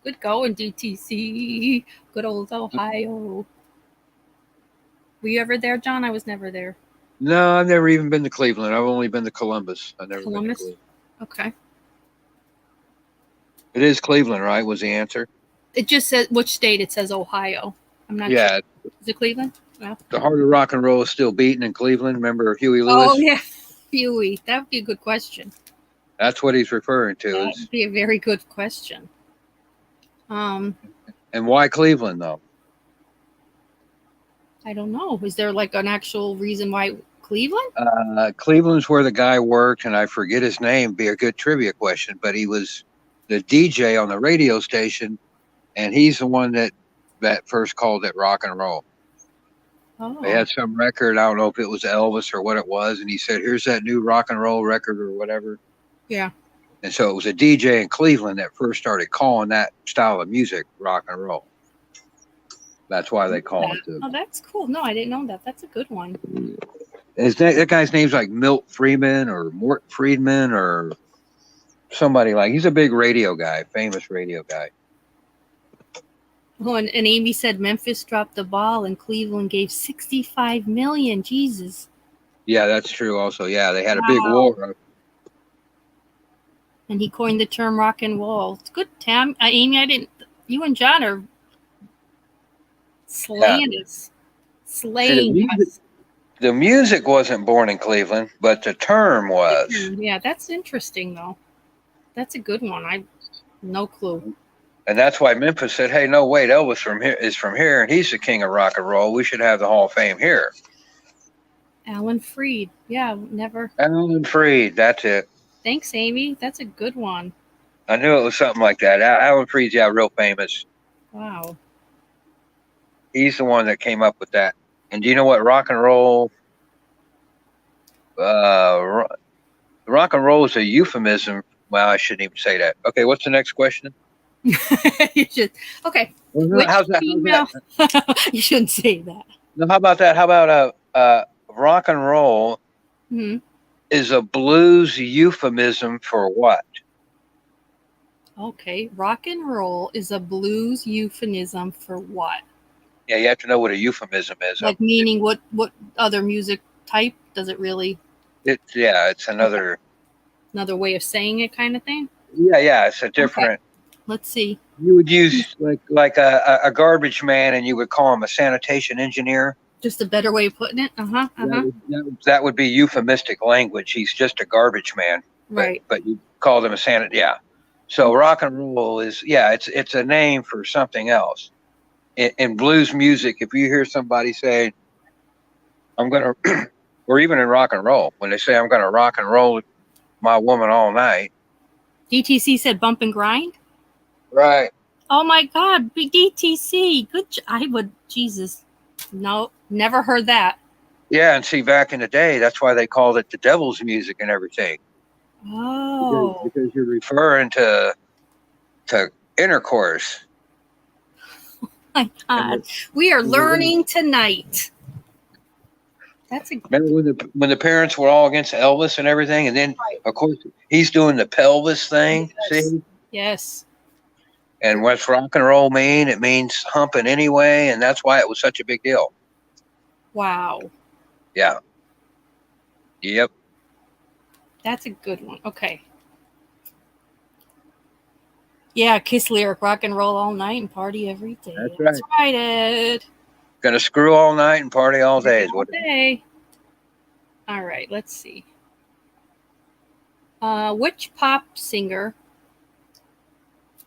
Speaker 1: Good going, DTC. Good old Ohio. Were you ever there, John? I was never there.
Speaker 3: No, I've never even been to Cleveland. I've only been to Columbus. I've never
Speaker 1: Columbus?
Speaker 3: been to Cleveland.
Speaker 1: Okay.
Speaker 3: It is Cleveland, right? Was the answer?
Speaker 1: It just says which state. It says Ohio. I'm not sure.
Speaker 3: Yeah.
Speaker 1: Is it Cleveland? Yeah.
Speaker 3: The heart of rock and roll is still beating in Cleveland. Remember Huey Lewis?
Speaker 1: Oh, yeah. Huey. That would be a good question.
Speaker 3: That's what he's referring to.
Speaker 1: That would be a very good question.
Speaker 3: And why Cleveland, though?
Speaker 1: I don't know. Is there like an actual reason why Cleveland?
Speaker 3: Cleveland's where the guy worked, and I forget his name. Be a good trivia question, but he was the DJ on the radio station, and he's the one that first called it rock and roll.
Speaker 1: Oh.
Speaker 3: They had some record. I don't know if it was Elvis or what it was, and he said, "Here's that new rock and roll record or whatever."
Speaker 1: Yeah.
Speaker 3: And so it was a DJ in Cleveland that first started calling that style of music rock and roll. That's why they call it the.
Speaker 1: Oh, that's cool. No, I didn't know that. That's a good one.
Speaker 3: That guy's name's like Milt Friedman or Mort Friedman or somebody like. He's a big radio guy, famous radio guy.
Speaker 1: Oh, and Amy said Memphis dropped the ball and Cleveland gave $65 million. Jesus.
Speaker 3: Yeah, that's true. Also, yeah, they had a big war.
Speaker 1: And he coined the term rock and roll. It's good, Tam. Amy, I didn't. You and John are slaying us. Slaying us.
Speaker 3: The music wasn't born in Cleveland, but the term was.
Speaker 1: Yeah, that's interesting, though. That's a good one. I no clue.
Speaker 3: And that's why Memphis said, "Hey, no, wait, Elvis is from here, and he's the king of rock and roll. We should have the Hall of Fame here."
Speaker 1: Alan Freed. Yeah, never.
Speaker 3: Alan Freed, that's it.
Speaker 1: Thanks, Amy. That's a good one.
Speaker 3: I knew it was something like that. Alan Freed's, yeah, real famous.
Speaker 1: Wow.
Speaker 3: He's the one that came up with that. And do you know what rock and roll? Rock and roll is a euphemism. Well, I shouldn't even say that. Okay, what's the next question?
Speaker 1: You should. Okay.
Speaker 3: Well, how's that?
Speaker 1: Female? You shouldn't say that.
Speaker 3: No, how about that? How about rock and roll is a blues euphemism for what?
Speaker 1: Okay, rock and roll is a blues euphemism for what?
Speaker 3: Yeah, you have to know what a euphemism is.
Speaker 1: Like meaning what other music type? Does it really?
Speaker 3: It's another
Speaker 1: way of saying it, kind of thing.
Speaker 3: Yeah, it's a different.
Speaker 1: Okay. Let's see.
Speaker 3: You would use like a garbage man, and you would call him a sanitation engineer.
Speaker 1: Just a better way of putting it.
Speaker 3: That would be euphemistic language. He's just a garbage man,
Speaker 1: right?
Speaker 3: But you called him a Yeah. So rock and roll is it's a name for something else. In blues music, if you hear somebody say, "I'm gonna," or even in rock and roll, when they say, "I'm gonna rock and roll my woman all night."
Speaker 1: DTC said bump and grind.
Speaker 3: Right.
Speaker 1: Oh my God, big DTC. Good. Jesus. No, never heard that.
Speaker 3: Yeah, and see, back in the day, that's why they called it the devil's music and everything.
Speaker 1: Oh.
Speaker 3: Because you're referring to intercourse.
Speaker 1: Oh my God, we are learning tonight.
Speaker 3: Remember when the parents were all against Elvis and everything, and then of course he's doing the pelvis thing.
Speaker 1: Yes.
Speaker 3: See?
Speaker 1: Yes.
Speaker 3: And what's rock and roll mean? It means humping anyway, and that's why it was such a big deal.
Speaker 1: Wow.
Speaker 3: Yeah. Yep.
Speaker 1: That's a good one. Okay. Yeah, Kiss lyric, rock and roll all night and party every day. That's right, Ed.
Speaker 3: Gonna screw all night and party all day.
Speaker 1: All day. All right, let's see. Which pop singer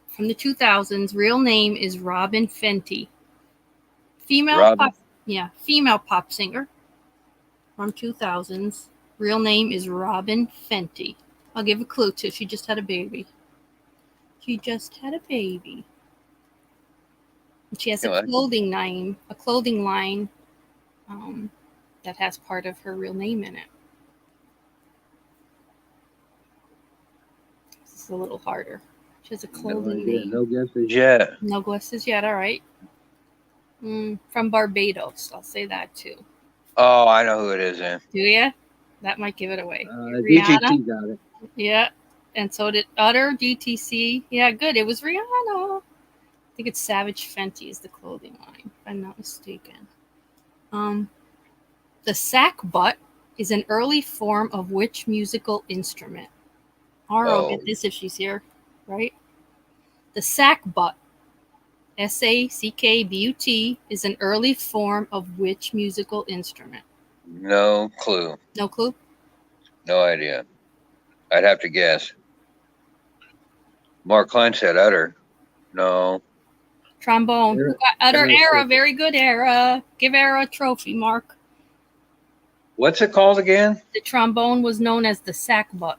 Speaker 1: from the 2000s real name is Robin Fenty? Female pop singer from 2000s. Real name is Robin Fenty. I'll give a clue too. She just had a baby. And she has a clothing line that has part of her real name in it. This is a little harder. She has a clothing name.
Speaker 3: No guesses yet.
Speaker 1: No guesses yet. All right. From Barbados. I'll say that too.
Speaker 3: Oh, I know who it is then.
Speaker 1: Do you? That might give it away.
Speaker 3: DTC got it.
Speaker 1: Yeah. And so did Utter, DTC. Yeah, good. It was Rihanna. I think it's Savage Fenty is the clothing line, if I'm not mistaken. The sack butt is an early form of which musical instrument? I'll get this if she's here, right? The sack butt, SACKBUT, is an early form of which musical instrument?
Speaker 3: No clue.
Speaker 1: No clue?
Speaker 3: No idea. I'd have to guess. Mark Klein said Utter. No.
Speaker 1: Trombone. Who got Utter? Era. Very good, Era. Give Era a trophy, Mark.
Speaker 3: What's it called again?
Speaker 1: The trombone was known as the sack butt.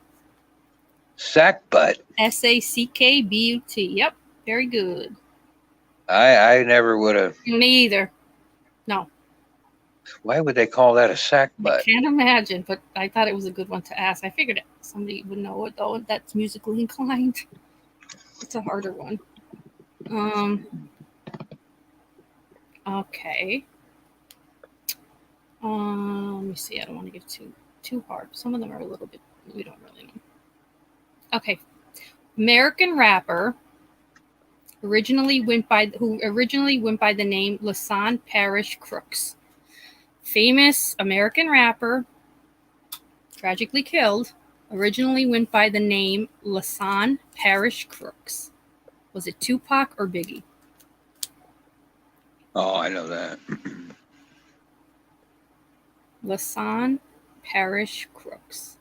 Speaker 3: Sack butt.
Speaker 1: SACKBUT. Yep. Very good.
Speaker 3: I never would have.
Speaker 1: Me either. No.
Speaker 3: Why would they call that a sack
Speaker 1: I
Speaker 3: butt?
Speaker 1: can't imagine, but I thought it was a good one to ask. I figured somebody would know it though. That's musically inclined. It's a harder one. Okay. Let me see. I don't want to give too hard. Some of them are a little bit. We don't really know. Okay. American rapper who originally went by the name Lasan Parish Crooks. Famous American rapper, tragically killed, originally went by the name Lasan Parish Crooks. Was it Tupac or Biggie?
Speaker 3: Oh, I know that.
Speaker 1: Lasan Parish Crooks.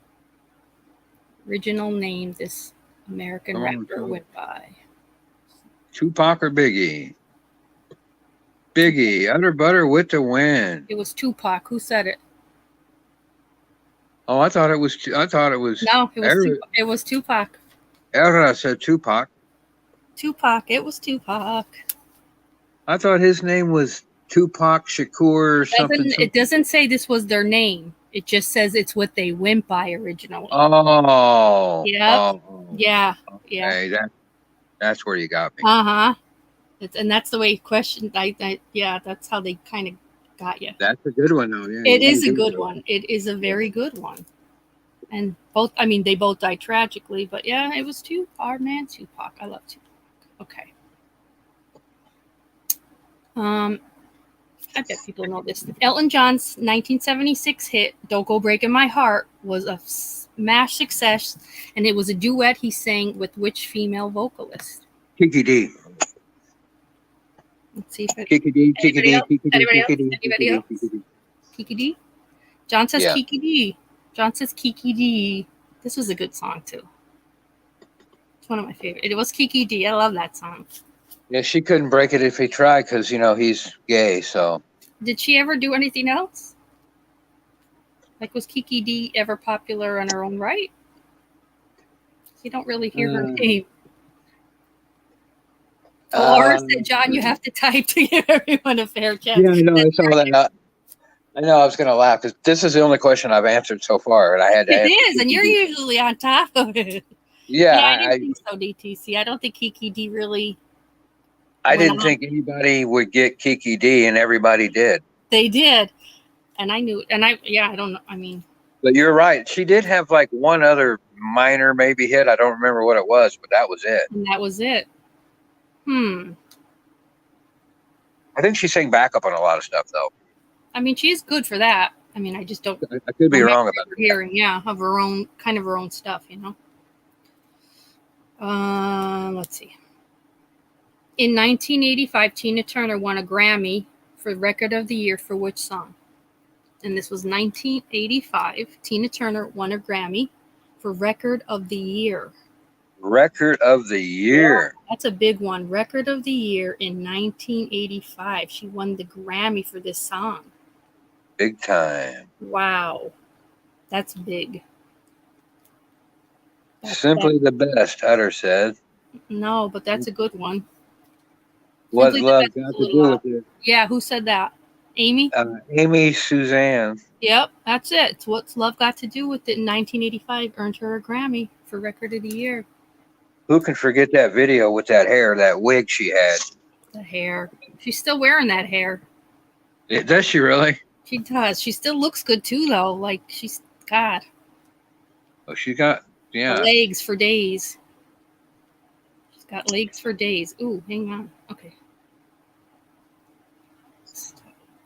Speaker 1: Original name this American rapper went by.
Speaker 3: Tupac or Biggie? Biggie, under butter with the wind.
Speaker 1: It was Tupac. Who said it?
Speaker 3: Oh, I thought it was.
Speaker 1: No, it was Tupac.
Speaker 3: I said Tupac.
Speaker 1: Tupac. It was Tupac.
Speaker 3: I thought his name was Tupac Shakur or something.
Speaker 1: It doesn't say this was their name. It just says it's what they went by originally.
Speaker 3: Oh.
Speaker 1: Yep.
Speaker 3: Oh,
Speaker 1: yeah.
Speaker 3: Okay,
Speaker 1: Yeah.
Speaker 3: That's where you got me.
Speaker 1: Uh-huh. And that's the way questioned. That's how they kind of got you.
Speaker 3: That's a good one, though. Yeah,
Speaker 1: It is a good one. It is a very good one. And they both died tragically, but yeah, it was Tupac. I love Tupac. Okay. I bet people know this. Elton John's 1976 hit "Don't Go Breaking My Heart" was a smash success, and it was a duet he sang with which female vocalist?
Speaker 3: Kiki D.
Speaker 1: Let's see if it.
Speaker 3: Kiki D. Kiki D.
Speaker 1: Anybody else? Kiki D. John says
Speaker 3: Yeah.
Speaker 1: Kiki D. John says Kiki D. This was a good song too. It's one of my favorite. It was Kiki D. I love that song.
Speaker 3: Yeah, she couldn't break it if he tried because he's gay. So.
Speaker 1: Did she ever do anything else? Like, was Kiki D ever popular in her own right? You don't really hear her name. Or said, John, you have to type to give everyone a fair chance.
Speaker 3: Yeah, I know. I saw that. I know I was going to laugh because this is the only question I've answered so far, and I had to.
Speaker 1: It is, and you're usually on top of it.
Speaker 3: Yeah,
Speaker 1: I didn't think so, DTC. I don't think Kiki D really.
Speaker 3: I didn't think anybody would get Kiki D, and everybody did.
Speaker 1: They did, and I knew, and I don't know. I mean,
Speaker 3: but you're right. She did have like one other minor maybe hit. I don't remember what it was, but that was it.
Speaker 1: And that was it.
Speaker 3: I think she sang backup on a lot of stuff, though.
Speaker 1: I mean, she's good for that. I mean, I just don't.
Speaker 3: I could be wrong about
Speaker 1: hearing, of her own stuff, Let's see. In 1985, Tina Turner won a Grammy for Record of the Year for which song? And this was 1985. Tina Turner won a Grammy for Record of the Year.
Speaker 3: Record of the Year.
Speaker 1: Yeah, that's a big one. Record of the Year in 1985. She won the Grammy for this song.
Speaker 3: Big time.
Speaker 1: Wow. That's big.
Speaker 3: Simply the best, Hutter said.
Speaker 1: No, but that's a good one.
Speaker 3: What's love got to do with it?
Speaker 1: Yeah, who said that? Amy?
Speaker 3: Amy Suzanne.
Speaker 1: Yep, that's it. It's What's Love Got to Do with It in 1985 earned her a Grammy for Record of the Year.
Speaker 3: Who can forget that video with that hair, that wig she had?
Speaker 1: The hair. She's still wearing that hair.
Speaker 3: Does she really?
Speaker 1: She does. She still looks good too, though. Like, God.
Speaker 3: Oh, she got,
Speaker 1: legs for days. She's got legs for days. Ooh, hang on. Okay.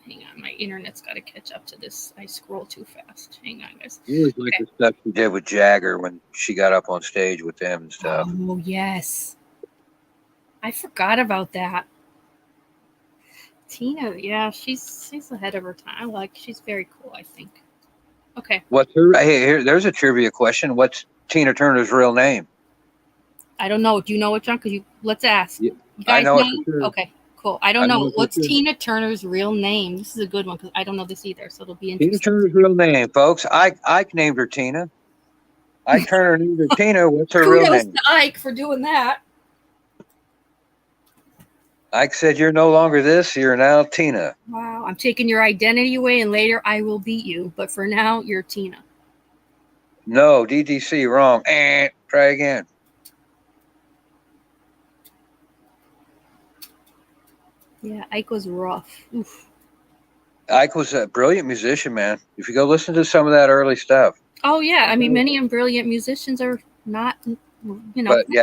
Speaker 1: Hang on. My internet's got to catch up to this. I scroll too fast. Hang on, guys.
Speaker 3: I always like the stuff she did with Jagger when she got up on stage with them and stuff.
Speaker 1: Oh, yes. I forgot about that. Tina, yeah, she's ahead of her time. She's very cool, I think. Okay.
Speaker 3: What's her? Hey, here, there's a trivia question. What's Tina Turner's real name?
Speaker 1: I don't know. Do you know it, John? Let's ask.
Speaker 3: Yeah,
Speaker 1: you guys
Speaker 3: I know.
Speaker 1: Okay, cool. I don't know. What's Tina Turner's real name? This is a good one because I don't know this either, so it'll be interesting.
Speaker 3: Tina Turner's real name, folks. Ike named her Tina. Ike Turner named her Tina. What's her real name?
Speaker 1: To Ike for doing that.
Speaker 3: Ike said, "You're no longer this. You're now Tina."
Speaker 1: Wow. I'm taking your identity away, and later I will beat you. But for now, you're Tina.
Speaker 3: No, DDC, wrong. Try again.
Speaker 1: Yeah, Ike was rough. Oof.
Speaker 3: Ike was a brilliant musician, man. If you go listen to some of that early stuff.
Speaker 1: Oh yeah, I mean, many brilliant musicians are not,
Speaker 3: But yeah,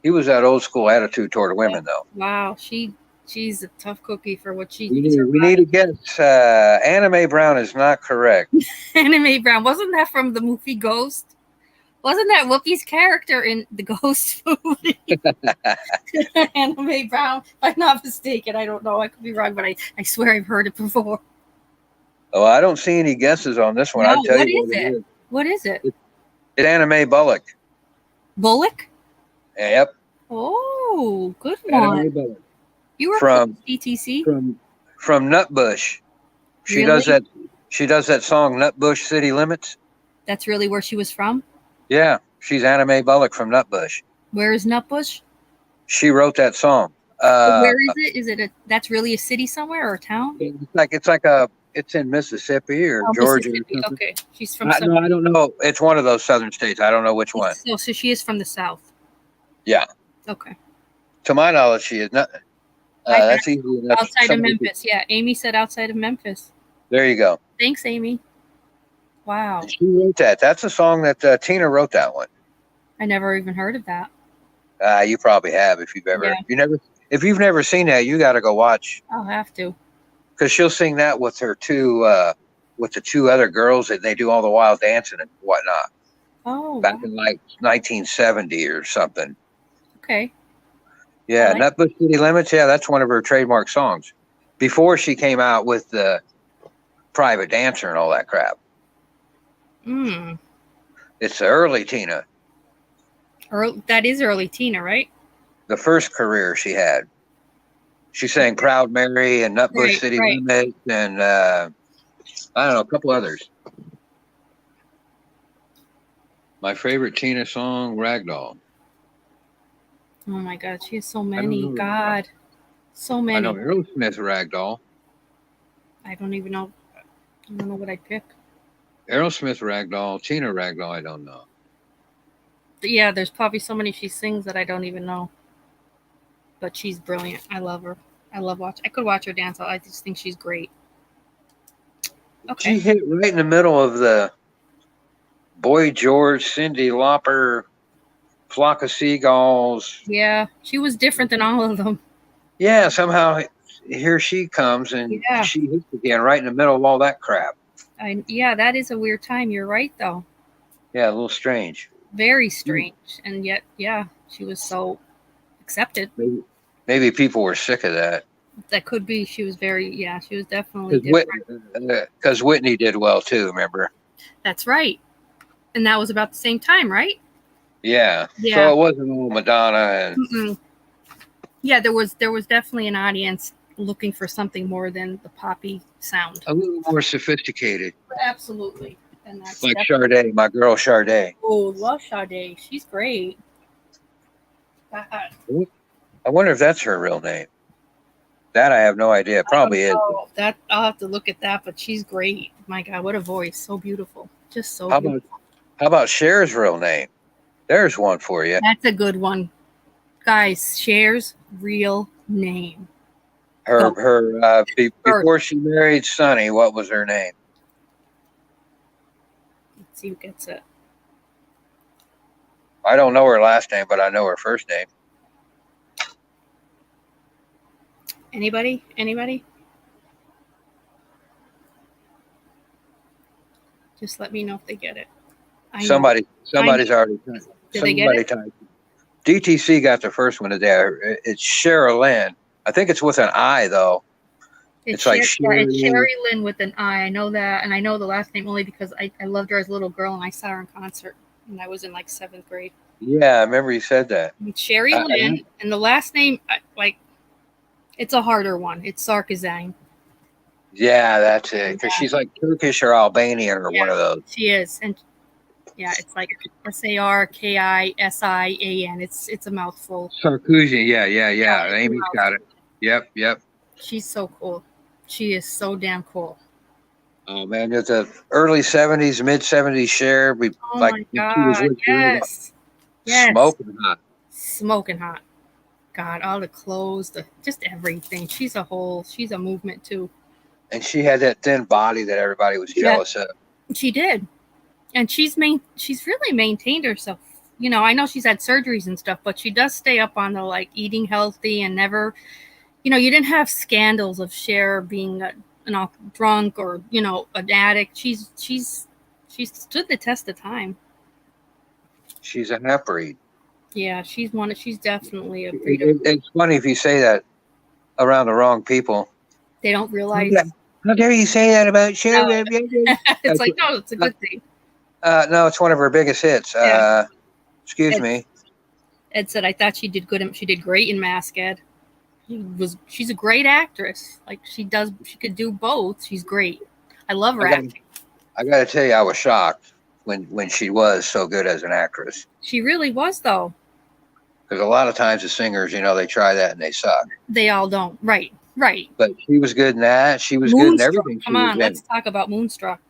Speaker 3: he was that old school attitude toward women, though.
Speaker 1: Wow, she's a tough cookie for what she.
Speaker 3: We need to guess. Anime Brown is not correct.
Speaker 1: Anime Brown, wasn't that from the movie Ghost? Wasn't that Whoopi's character in the Ghost movie? Anime Brown, if I'm not mistaken. I don't know. I could be wrong, but I swear I've heard it before.
Speaker 3: Oh, I don't see any guesses on this one.
Speaker 1: No,
Speaker 3: I'll tell
Speaker 1: what
Speaker 3: you
Speaker 1: is it? What is it?
Speaker 3: It's Anime Bullock.
Speaker 1: Bullock?
Speaker 3: Yep.
Speaker 1: Oh, good
Speaker 2: Anime
Speaker 1: one.
Speaker 2: Bullock.
Speaker 1: You were
Speaker 3: From
Speaker 1: DTC?
Speaker 3: From Nutbush. She
Speaker 1: Really?
Speaker 3: does that song Nutbush City Limits.
Speaker 1: That's really where she was from?
Speaker 3: Yeah, she's Anime Bullock from Nutbush.
Speaker 1: Where is Nutbush?
Speaker 3: She wrote that song.
Speaker 1: Where is it? Is it that's really a city somewhere or a town?
Speaker 3: It's in Mississippi or
Speaker 1: Oh,
Speaker 3: Georgia.
Speaker 1: Mississippi.
Speaker 3: Or something.
Speaker 1: Okay, she's from.
Speaker 3: No, I don't know. It's one of those southern states. I don't know which one.
Speaker 1: So she is from the south.
Speaker 3: Yeah.
Speaker 1: Okay.
Speaker 3: To my knowledge, she is not. That's easy enough.
Speaker 1: Outside of Memphis. Yeah, Amy said outside of Memphis.
Speaker 3: There you go.
Speaker 1: Thanks, Amy. Wow.
Speaker 3: She wrote that. That's a song that Tina wrote. That one.
Speaker 1: I never even heard of that.
Speaker 3: You probably have if you've ever.
Speaker 1: Yeah.
Speaker 3: If you've never seen that, you got to go watch.
Speaker 1: I'll have to.
Speaker 3: Because she'll sing that with her with the two other girls, and they do all the wild dancing and whatnot.
Speaker 1: Oh.
Speaker 3: Back in like 1970 or something.
Speaker 1: Okay.
Speaker 3: Yeah,
Speaker 1: I like
Speaker 3: Nutbush City Limits. Yeah, that's one of her trademark songs. Before she came out with the Private Dancer and all that crap.
Speaker 1: Mm.
Speaker 3: It's the early Tina,
Speaker 1: That is early Tina, right?
Speaker 3: the first career she had. She sang Proud Mary and Nutbush City Limits and I don't know, a couple others. My favorite Tina song, Ragdoll.
Speaker 1: Oh my God, she has so many. God, so many.
Speaker 3: I know Aerosmith Ragdoll.
Speaker 1: I don't even know. I don't know what I'd pick.
Speaker 3: Aerosmith Ragdoll, Tina Ragdoll, I don't know.
Speaker 1: But yeah, there's probably so many she sings that I don't even know. But she's brilliant. I love her. I could watch her dance. I just think she's great. Okay.
Speaker 3: She hit right in the middle of the Boy George, Cyndi Lauper, Flock of Seagulls.
Speaker 1: Yeah, she was different than all of them.
Speaker 3: Yeah, somehow here she comes and she hits again right in the middle of all that crap.
Speaker 1: Yeah, that is a weird time. You're right, though.
Speaker 3: Yeah, a little strange.
Speaker 1: Very strange. And yet, yeah, she was so accepted.
Speaker 3: Maybe people were sick of that.
Speaker 1: That could be. She was she was definitely different.
Speaker 3: Because Whitney did well, too, remember?
Speaker 1: That's right. And that was about the same time, right?
Speaker 3: Yeah. So it wasn't all Madonna. And
Speaker 1: yeah, there was definitely an audience looking for something more than the poppy sound.
Speaker 3: A little more sophisticated.
Speaker 1: Absolutely. And that's
Speaker 3: like Sade, my girl Sade.
Speaker 1: Oh, love Sade. She's great.
Speaker 3: I wonder if that's her real name. That I have no idea. It probably is.
Speaker 1: That I'll have to look at that, but she's great. My God, what a voice. So beautiful. Just so beautiful.
Speaker 3: How about Cher's real name? There's one for you.
Speaker 1: That's a good one. Guys, Cher's real name.
Speaker 3: Before she married Sonny, what was her name?
Speaker 1: Let's see who gets it.
Speaker 3: I don't know her last name, but I know her first name.
Speaker 1: Anybody? Just let me know if they get it.
Speaker 3: Somebody's already.
Speaker 1: Did they get it?
Speaker 3: DTC got the first one today. It's Cheryl Lynn. I think it's with an I though. It's like
Speaker 1: Sherry Lynn with an I. I know that, and I know the last name only because I loved her as a little girl, and I saw her in concert when I was in like 7th grade.
Speaker 3: Yeah, I remember you said that.
Speaker 1: Sherry Lynn, and the last name, it's a harder one. It's Sarkazang.
Speaker 3: Yeah, that's it. Because she's like Turkish or Albanian or one of those.
Speaker 1: She is, and Yeah, it's like Sarkisian. It's a mouthful.
Speaker 3: Sarkozy. Yeah.
Speaker 1: It's a
Speaker 3: Amy's got it.
Speaker 1: mouthful.
Speaker 3: Yep.
Speaker 1: She's so cool. She is so damn cool.
Speaker 3: Oh man, there's the early '70s, mid '70s Cher. We
Speaker 1: Oh
Speaker 3: like
Speaker 1: my
Speaker 3: when she was
Speaker 1: God!
Speaker 3: with Gorga,
Speaker 1: Yes,
Speaker 3: smoking hot.
Speaker 1: smoking hot. God, all the clothes, just everything. She's a movement too.
Speaker 3: And she had that thin body that everybody was
Speaker 1: Yeah.
Speaker 3: jealous of.
Speaker 1: She did, and she's really maintained herself. You know, I know she's had surgeries and stuff, but she does stay up on the like eating healthy and never. You know, you didn't have scandals of Cher being drunk or an addict. She's stood the test of time.
Speaker 3: She's a half breed.
Speaker 1: Yeah, she's definitely a
Speaker 3: It,
Speaker 1: breeder.
Speaker 3: it's funny if you say that around the wrong people.
Speaker 1: They don't realize.
Speaker 3: How dare you say that about Cher?
Speaker 1: No. It's like, no, it's a good thing.
Speaker 3: No, it's one of her biggest hits.
Speaker 1: Yeah.
Speaker 3: Excuse me.
Speaker 1: Ed said, I thought she did good. She did great in Mask, Ed. She's a great actress. Like she could do both. She's great. I love her acting.
Speaker 3: I got to tell you, I was shocked when she was so good as an actress.
Speaker 1: She really was, though.
Speaker 3: Because a lot of times the singers, they try that and they suck.
Speaker 1: They all don't. Right.
Speaker 3: But she was good in that. She was good in everything.
Speaker 1: Come on, let's talk about Moonstruck.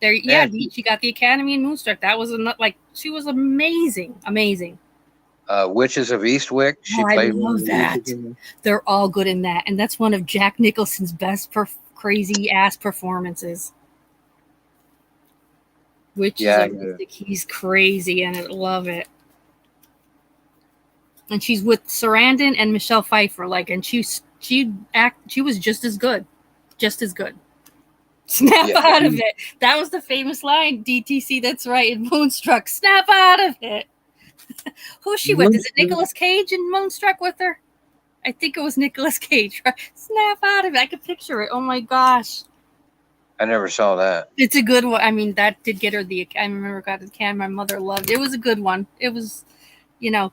Speaker 1: There, yeah, she got the Academy in Moonstruck. That was she was amazing.
Speaker 3: Witches of Eastwick. She played.
Speaker 1: I love that. They're all good in that, and that's one of Jack Nicholson's best crazy ass performances. He's crazy, and I love it. And she's with Sarandon and Michelle Pfeiffer, and she was just as good. Snap out of it. That was the famous line, DTC. That's right, in Moonstruck. Snap out of it. Who's she with? Is it Nicolas Cage in Moonstruck with her? I think it was Nicolas Cage. Right? Snap out of it. I could picture it. Oh my gosh.
Speaker 3: I never saw that.
Speaker 1: It's a good one. I mean, that did get her I remember got the can. My mother loved it. It was a good one. It was,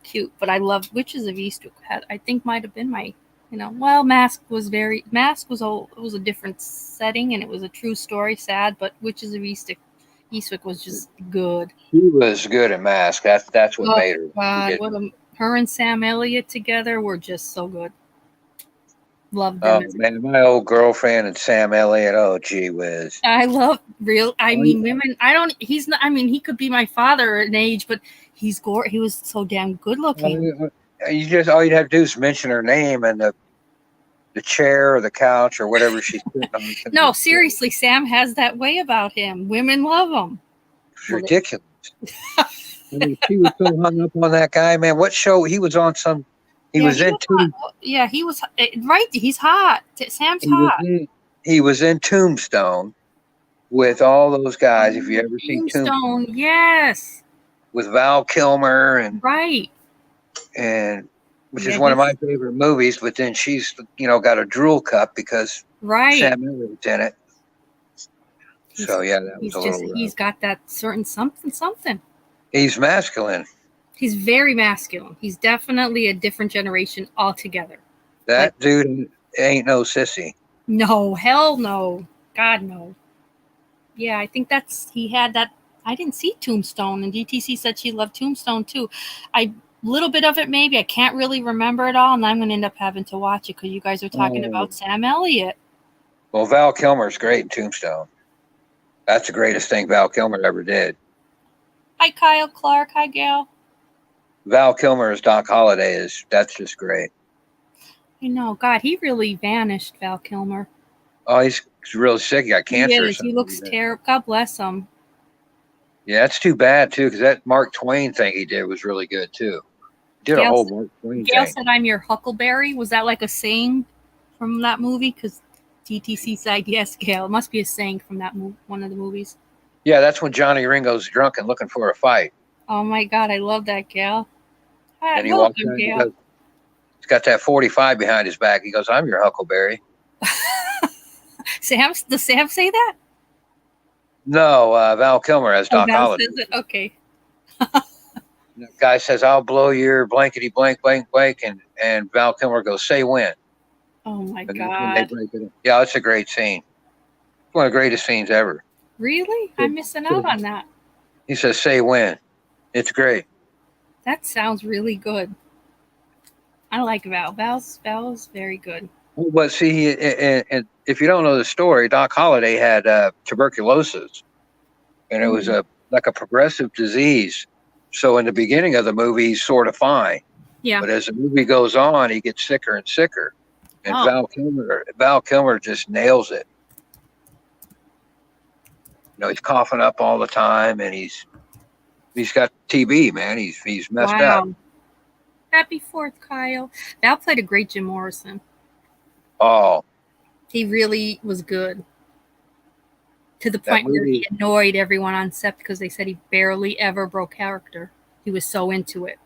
Speaker 1: cute. But I loved Witches of Eastwick. I think might have been my, Mask was a different setting and it was a true story, sad. But Witches of Eastwick was just good.
Speaker 3: She was good at Mask. That's what made her.
Speaker 1: God, her and Sam Elliott together were just so good. Loved them.
Speaker 3: Oh man, my old girlfriend and Sam Elliott. Oh gee whiz.
Speaker 1: I love women. He's not. I mean, he could be my father in age, but he was so damn good looking.
Speaker 3: All you'd have to do is mention her name and the chair or the couch or whatever she's sitting on.
Speaker 1: No, seriously, Sam has that way about him. Women love him.
Speaker 3: It's ridiculous. She was so hung up on that guy, man. What show he was on? He was in Tombstone.
Speaker 1: Yeah, he was right. He's hot. Sam's hot.
Speaker 3: He was in Tombstone with all those guys. If you ever seen Tombstone,
Speaker 1: yes,
Speaker 3: with Val Kilmer and which is one of my favorite movies. But then she's got a drool cup because Sam Elliott's in it. That was
Speaker 1: he's got that certain something.
Speaker 3: He's masculine.
Speaker 1: He's very masculine. He's definitely a different generation altogether.
Speaker 3: That dude ain't no sissy.
Speaker 1: No, hell no. God, no. Yeah, I think he had that. I didn't see Tombstone, and DTC said she loved Tombstone too. Little bit of it maybe. I can't really remember it all, and I'm going to end up having to watch it because you guys are talking about Sam Elliott.
Speaker 3: Well, Val Kilmer's great in Tombstone. That's the greatest thing Val Kilmer ever did.
Speaker 1: Hi, Kyle Clark. Hi, Gail.
Speaker 3: Val Kilmer as Doc Holliday that's just great.
Speaker 1: I know. God, he really vanished, Val Kilmer.
Speaker 3: Oh, he's real sick. He got cancer.
Speaker 1: He looks terrible. God bless him.
Speaker 3: Yeah, that's too bad, too, because that Mark Twain thing he did was really good, too. Did a whole Mark Twain thing.
Speaker 1: Gail said, I'm your Huckleberry. Was that like a saying from that movie? Because DTC said, yes, Gail. It must be a saying from that one of the movies.
Speaker 3: Yeah, that's when Johnny Ringo's drunk and looking for a fight.
Speaker 1: Oh, my God. I love that, Gail. Hi,
Speaker 3: and he walks in, he's got that 45 behind his back. He goes, I'm your Huckleberry.
Speaker 1: Does Sam say that?
Speaker 3: No, Val Kilmer as Doc Holliday.
Speaker 1: Okay.
Speaker 3: The guy says, I'll blow your blankety blank blank blank. And Val Kilmer goes, say when.
Speaker 1: Oh, my God.
Speaker 3: Yeah, it's a great scene. One of the greatest scenes ever.
Speaker 1: Really? I'm missing out on that.
Speaker 3: He says, "Say when." It's great.
Speaker 1: That sounds really good. I like Val. Val's very good.
Speaker 3: But see, and if you don't know the story, Doc Holliday had tuberculosis, and it was like a progressive disease. So in the beginning of the movie, he's sort of fine.
Speaker 1: Yeah.
Speaker 3: But as the movie goes on, he gets sicker and sicker. And Val Kilmer just nails it. He's coughing up all the time, and he's got TB, man. He's messed up.
Speaker 1: Happy 4th, Kyle. Val played a great Jim Morrison.
Speaker 3: Oh,
Speaker 1: he really was good. To the point where he annoyed everyone on set because they said he barely ever broke character. He was so into it.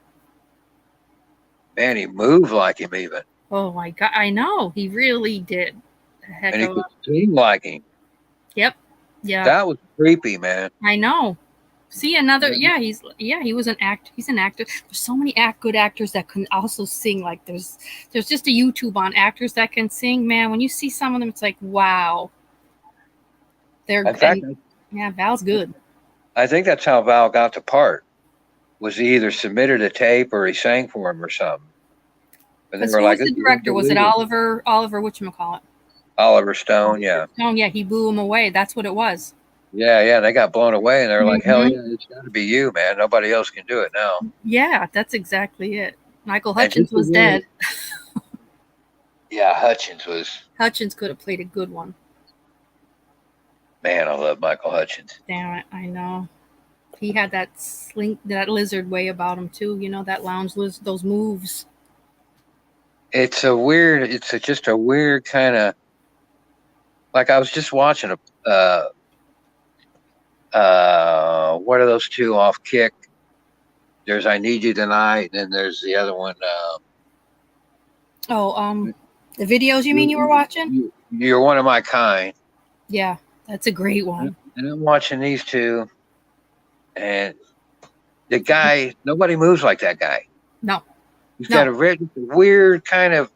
Speaker 3: Man, he moved like him even.
Speaker 1: Oh my God, I know. He really did.
Speaker 3: And he could sing like him.
Speaker 1: Yep. Yeah.
Speaker 3: That was creepy, man.
Speaker 1: I know. See, he was an actor. He's an actor. There's so many good actors that can also sing. Like there's just a YouTube on actors that can sing. Man, when you see some of them, it's like, wow. Val's good.
Speaker 3: I think that's how Val got the part. Was he either submitted a tape or he sang for him or something?
Speaker 1: And they were like, the director? Was it Oliver whatchamacallit?
Speaker 3: Oliver Stone, yeah.
Speaker 1: Stone, yeah, he blew him away. That's what it was.
Speaker 3: Yeah, they got blown away, and they're like, hell yeah, it's got to be you, man. Nobody else can do it now.
Speaker 1: Yeah, that's exactly it. Michael Hutchins was dead.
Speaker 3: Yeah, Hutchins
Speaker 1: could have played a good one.
Speaker 3: Man, I love Michael Hutchins.
Speaker 1: Damn it, I know. He had that lizard way about him too. That lounge lizard, those moves.
Speaker 3: It's just a weird kind of, like I was just watching what are those two off Kick? There's I Need You Tonight, and then there's the other one.
Speaker 1: The videos you mean you were watching?
Speaker 3: You're One of My Kind.
Speaker 1: Yeah, that's a great one.
Speaker 3: And I'm watching these two, and the guy, nobody moves like that guy.
Speaker 1: No.
Speaker 3: He's got a weird kind of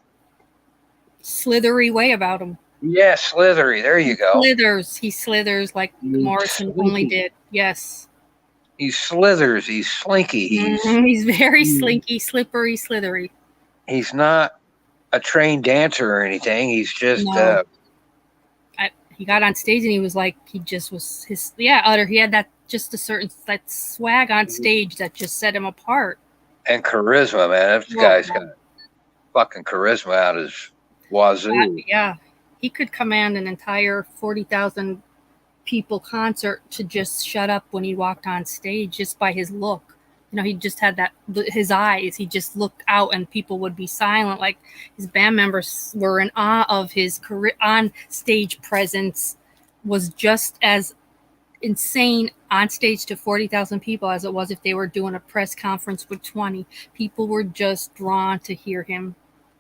Speaker 1: slithery way about him.
Speaker 3: Yeah, slithery. There you go.
Speaker 1: He slithers like Morrison only did. Yes.
Speaker 3: He slithers. He's slinky.
Speaker 1: He's very slinky, slippery, slithery.
Speaker 3: He's not a trained dancer or anything. He's just.
Speaker 1: He got on stage and he was like, he just was he had that swag on stage that just set him apart.
Speaker 3: And charisma, man. That guy's got fucking charisma out his wazoo.
Speaker 1: Yeah. He could command an entire 40,000 people concert to just shut up when he walked on stage just by his look. He just had his eyes. He just looked out and people would be silent. Like his band members were in awe of his on stage presence. Was just as insane on stage to 40,000 people as it was if they were doing a press conference with 20. People were just drawn to hear him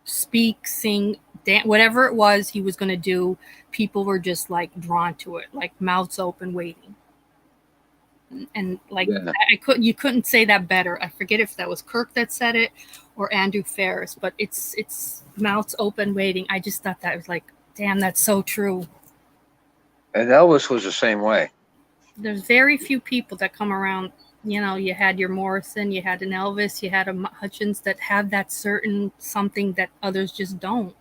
Speaker 1: speak, sing, dance, whatever it was he was going to do. People were just like drawn to it, like mouths open, waiting. And like you couldn't say that better. I forget if that was Kirk that said it or Andrew Ferris, but it's mouths open, waiting. I just thought that was like, damn, that's so true.
Speaker 3: And Elvis was the same way.
Speaker 1: There's very few people that come around. You had your Morrison, you had an Elvis, you had a Hutchins that have that certain something that others just don't.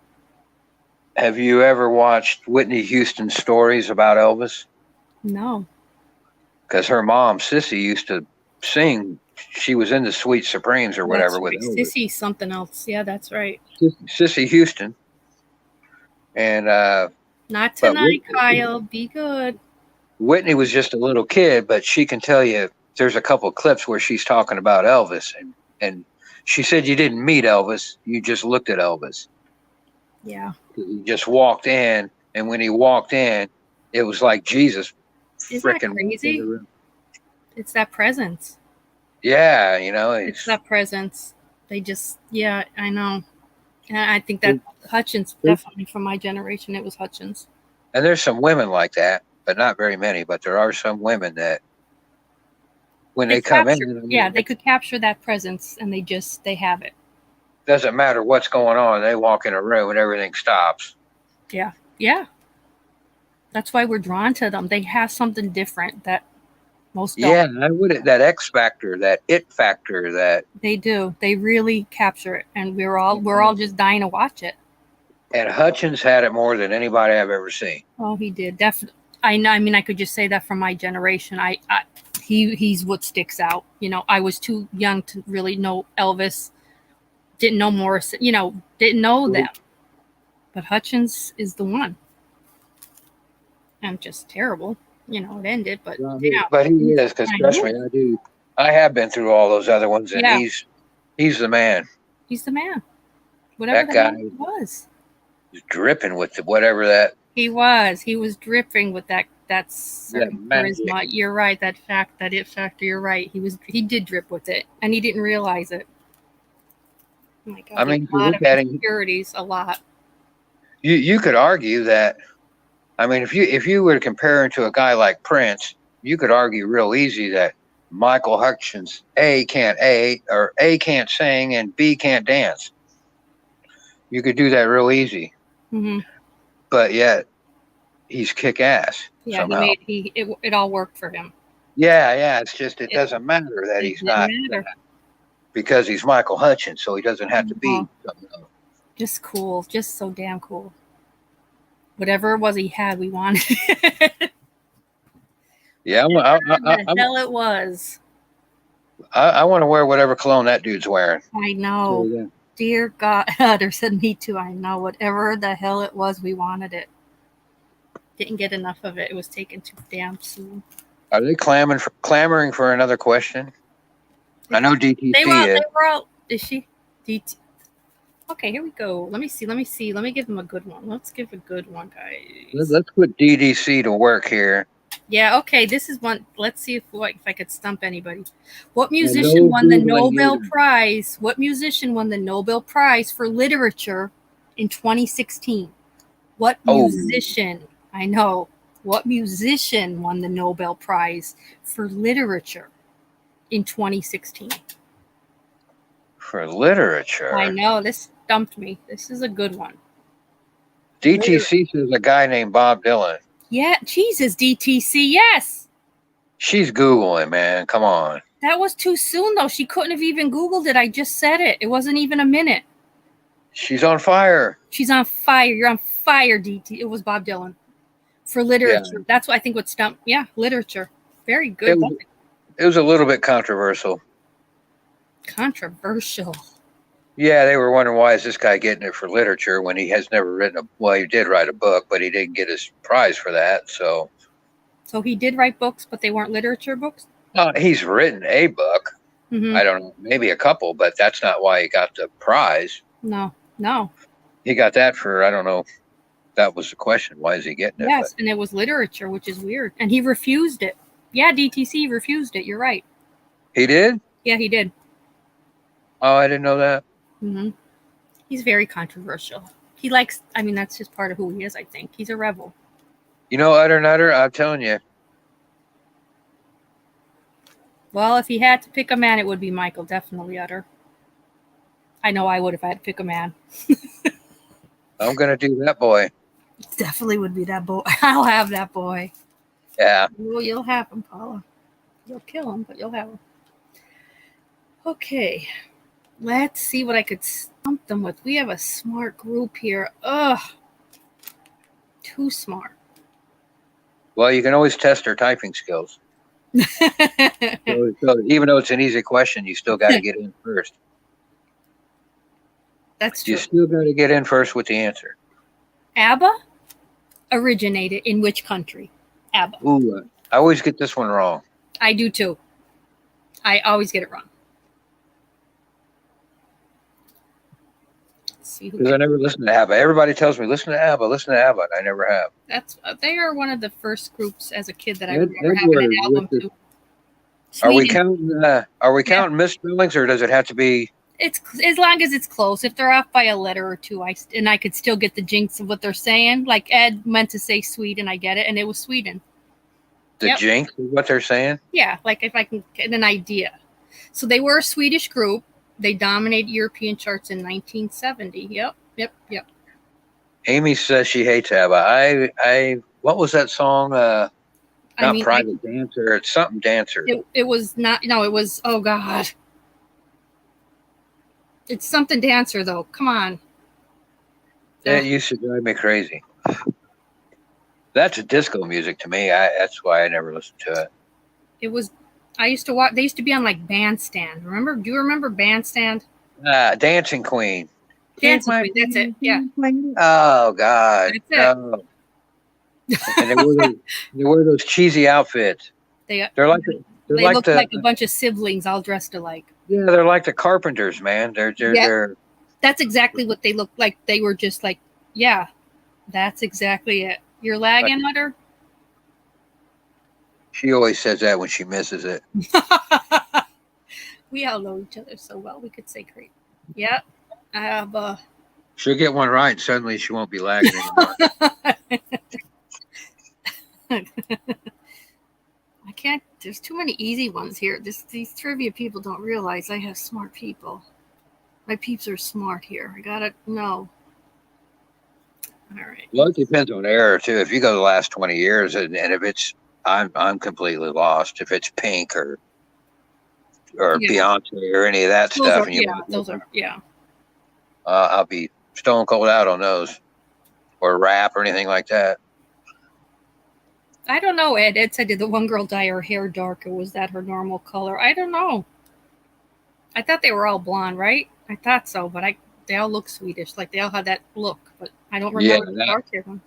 Speaker 3: Have you ever watched Whitney Houston's stories about Elvis?
Speaker 1: No.
Speaker 3: Because her mom, Sissy, used to sing. She was in the Sweet Supremes or whatever with Elvis.
Speaker 1: Sissy something else. Yeah, that's right.
Speaker 3: Sissy Houston. And
Speaker 1: not tonight, Kyle. Be good.
Speaker 3: Whitney was just a little kid, but she can tell you there's a couple of clips where she's talking about Elvis. And she said you didn't meet Elvis. You just looked at Elvis.
Speaker 1: Yeah.
Speaker 3: He just walked in. And when he walked in, it was like Jesus.
Speaker 1: Isn't that crazy? It's that presence.
Speaker 3: Yeah,
Speaker 1: it's that presence. They just, I know. And I think that Hutchins, definitely from my generation, it was Hutchins.
Speaker 3: And there's some women like that, but not very many. But there are some women that when they come in.
Speaker 1: Yeah, they could capture that presence and they have it.
Speaker 3: Doesn't matter what's going on. They walk in a room and everything stops.
Speaker 1: Yeah. That's why we're drawn to them. They have something different that Most don't.
Speaker 3: Yeah, I would. That X factor, that it factor, that.
Speaker 1: They do. They really capture it, and we're all just dying to watch it.
Speaker 3: And Hutchins had it more than anybody I've ever seen.
Speaker 1: Oh, he did definitely. I know. I mean, I could just say that from my generation. He's what sticks out. You know, I was too young to really know Elvis. Didn't know Morrison. You know, didn't know them. But Hutchins is the one. And just terrible. You know, it ended, but yeah.
Speaker 3: But he is, because trust me, I do. I have been through all those other ones, and he's the man.
Speaker 1: He's the man. Whatever that guy was.
Speaker 3: He's dripping with whatever that.
Speaker 1: He was dripping with that certain charisma. You're right. That it factor. You're right. He did drip with it, and he didn't realize it. Oh my God,
Speaker 3: I mean,
Speaker 1: a lot of insecurities. A lot.
Speaker 3: You could argue that. I mean, if you were to compare him to a guy like Prince, you could argue real easy that Michael Hutchins can't sing and B can't dance. You could do that real easy. Mm-hmm. But yet he's kick ass.
Speaker 1: Yeah,
Speaker 3: somehow.
Speaker 1: It all worked for him.
Speaker 3: Yeah. It's just it doesn't matter that he's not because he's Michael Hutchins, so he doesn't have to be something else. Just
Speaker 1: cool, just so damn cool. Whatever it was he had, we wanted.
Speaker 3: Yeah,
Speaker 1: the hell it was.
Speaker 3: I want to wear whatever cologne that dude's wearing.
Speaker 1: I know. Oh, yeah. Dear God, Otter said me too. I know. Whatever the hell it was, we wanted it. Didn't get enough of it. It was taken too damn soon.
Speaker 3: Are they clamoring for another question? I know DTC
Speaker 1: they were out. Is she? DT. Okay, here we go. Let me see. Let me give them a good one. Let's give a good one, guys.
Speaker 3: Let's put DDC to work here.
Speaker 1: Yeah, okay. This is one. Let's see if I could stump anybody. What musician won the Nobel Prize? What musician won the Nobel Prize for literature in 2016? What musician? I know. What musician won the Nobel Prize for literature in 2016?
Speaker 3: For literature?
Speaker 1: I know. This stumped me. This is a good one.
Speaker 3: DTC says a guy named Bob Dylan.
Speaker 1: Yeah, Jesus, DTC, yes.
Speaker 3: She's Googling, man. Come on.
Speaker 1: That was too soon, though. She couldn't have even Googled it. I just said it. It wasn't even a minute.
Speaker 3: She's on fire.
Speaker 1: She's on fire. You're on fire, DT. It was Bob Dylan. For literature. Yeah. That's what I think what stumped. Yeah, literature. Very good.
Speaker 3: It was a little bit controversial.
Speaker 1: Controversial.
Speaker 3: Yeah, they were wondering why is this guy getting it for literature when he has never written he did write a book, but he didn't get his prize for that. So
Speaker 1: he did write books, but they weren't literature books?
Speaker 3: He's written a book. Mm-hmm. I don't know, maybe a couple, but that's not why he got the prize.
Speaker 1: No.
Speaker 3: He got that for, I don't know. That was the question. Why is he getting it?
Speaker 1: Yes, and it was literature, which is weird. And he refused it. Yeah, DTC refused it. You're right.
Speaker 3: He did?
Speaker 1: Yeah, he did.
Speaker 3: Oh, I didn't know that.
Speaker 1: Mm-hmm. He's very controversial. He likes, that's just part of who he is, I think. He's a rebel.
Speaker 3: You know, Utter Nutter, I'm telling you.
Speaker 1: Well, if he had to pick a man, it would be Michael, definitely, Utter. I know I would if I had to pick a man.
Speaker 3: I'm going to do that boy.
Speaker 1: Definitely would be that boy. I'll have that boy.
Speaker 3: Yeah.
Speaker 1: Well, you'll have him, Paula. You'll kill him, but you'll have him. Okay. Let's see what I could stump them with. We have a smart group here. Ugh. Too smart.
Speaker 3: Well, you can always test their typing skills. so even though it's an easy question, you still got to get in first.
Speaker 1: That's true.
Speaker 3: You still got to get in first with the answer.
Speaker 1: ABBA originated in which country? ABBA.
Speaker 3: Ooh, I always get this one wrong.
Speaker 1: I do too. I always get it wrong.
Speaker 3: Because I never listen to ABBA. Everybody tells me, listen to ABBA, and I never have.
Speaker 1: They are one of the first groups as a kid that I remember having an album to.
Speaker 3: Are we counting misspellings, or does it have to be?
Speaker 1: It's as long as it's close. If they're off by a letter or two, I could still get the jinx of what they're saying. Like Ed meant to say Sweden, I get it, and it was Sweden.
Speaker 3: The jinx is what they're saying?
Speaker 1: Yeah, like if I can get an idea. So they were a Swedish group. They dominated European charts in 1970. Yep.
Speaker 3: Amy says she hates ABBA. What was that song? Not Private Dancer. It's something Dancer.
Speaker 1: It was not. No, it was. Oh God. It's something Dancer though. Come on.
Speaker 3: That used to drive me crazy. That's a disco music to me. That's why I never listened to it.
Speaker 1: It was. I used to watch. They used to be on like Bandstand. Remember? Do you remember Bandstand?
Speaker 3: Dancing Queen.
Speaker 1: Dancing Queen. That's it. Yeah.
Speaker 3: Oh God.
Speaker 1: That's it.
Speaker 3: No. And they wear those cheesy outfits.
Speaker 1: They
Speaker 3: look
Speaker 1: like a bunch of siblings all dressed alike.
Speaker 3: Yeah, they're like the Carpenters, man. They're
Speaker 1: That's exactly what they looked like. They were just like, yeah, that's exactly it. You're lagging, Utter?
Speaker 3: She always says that when she misses it.
Speaker 1: We all know each other so well. We could say great. Yeah. I have
Speaker 3: She'll get one right, and suddenly she won't be lagging anymore.
Speaker 1: I can't. There's too many easy ones here. These trivia people don't realize I have smart people. My peeps are smart here. I gotta know. All right.
Speaker 3: Well, it depends on era too. If you go the last 20 years, and if it's, I'm completely lost. If it's Pink or Beyonce or any of that stuff, I'll be stone cold out on those, or rap or anything like that.
Speaker 1: I don't know, Ed. Ed said, did the one girl dye her hair darker? Was that her normal color? I don't know. I thought they were all blonde, right? I thought so, but they all look Swedish. Like they all had that look, but I don't remember the dark hair one.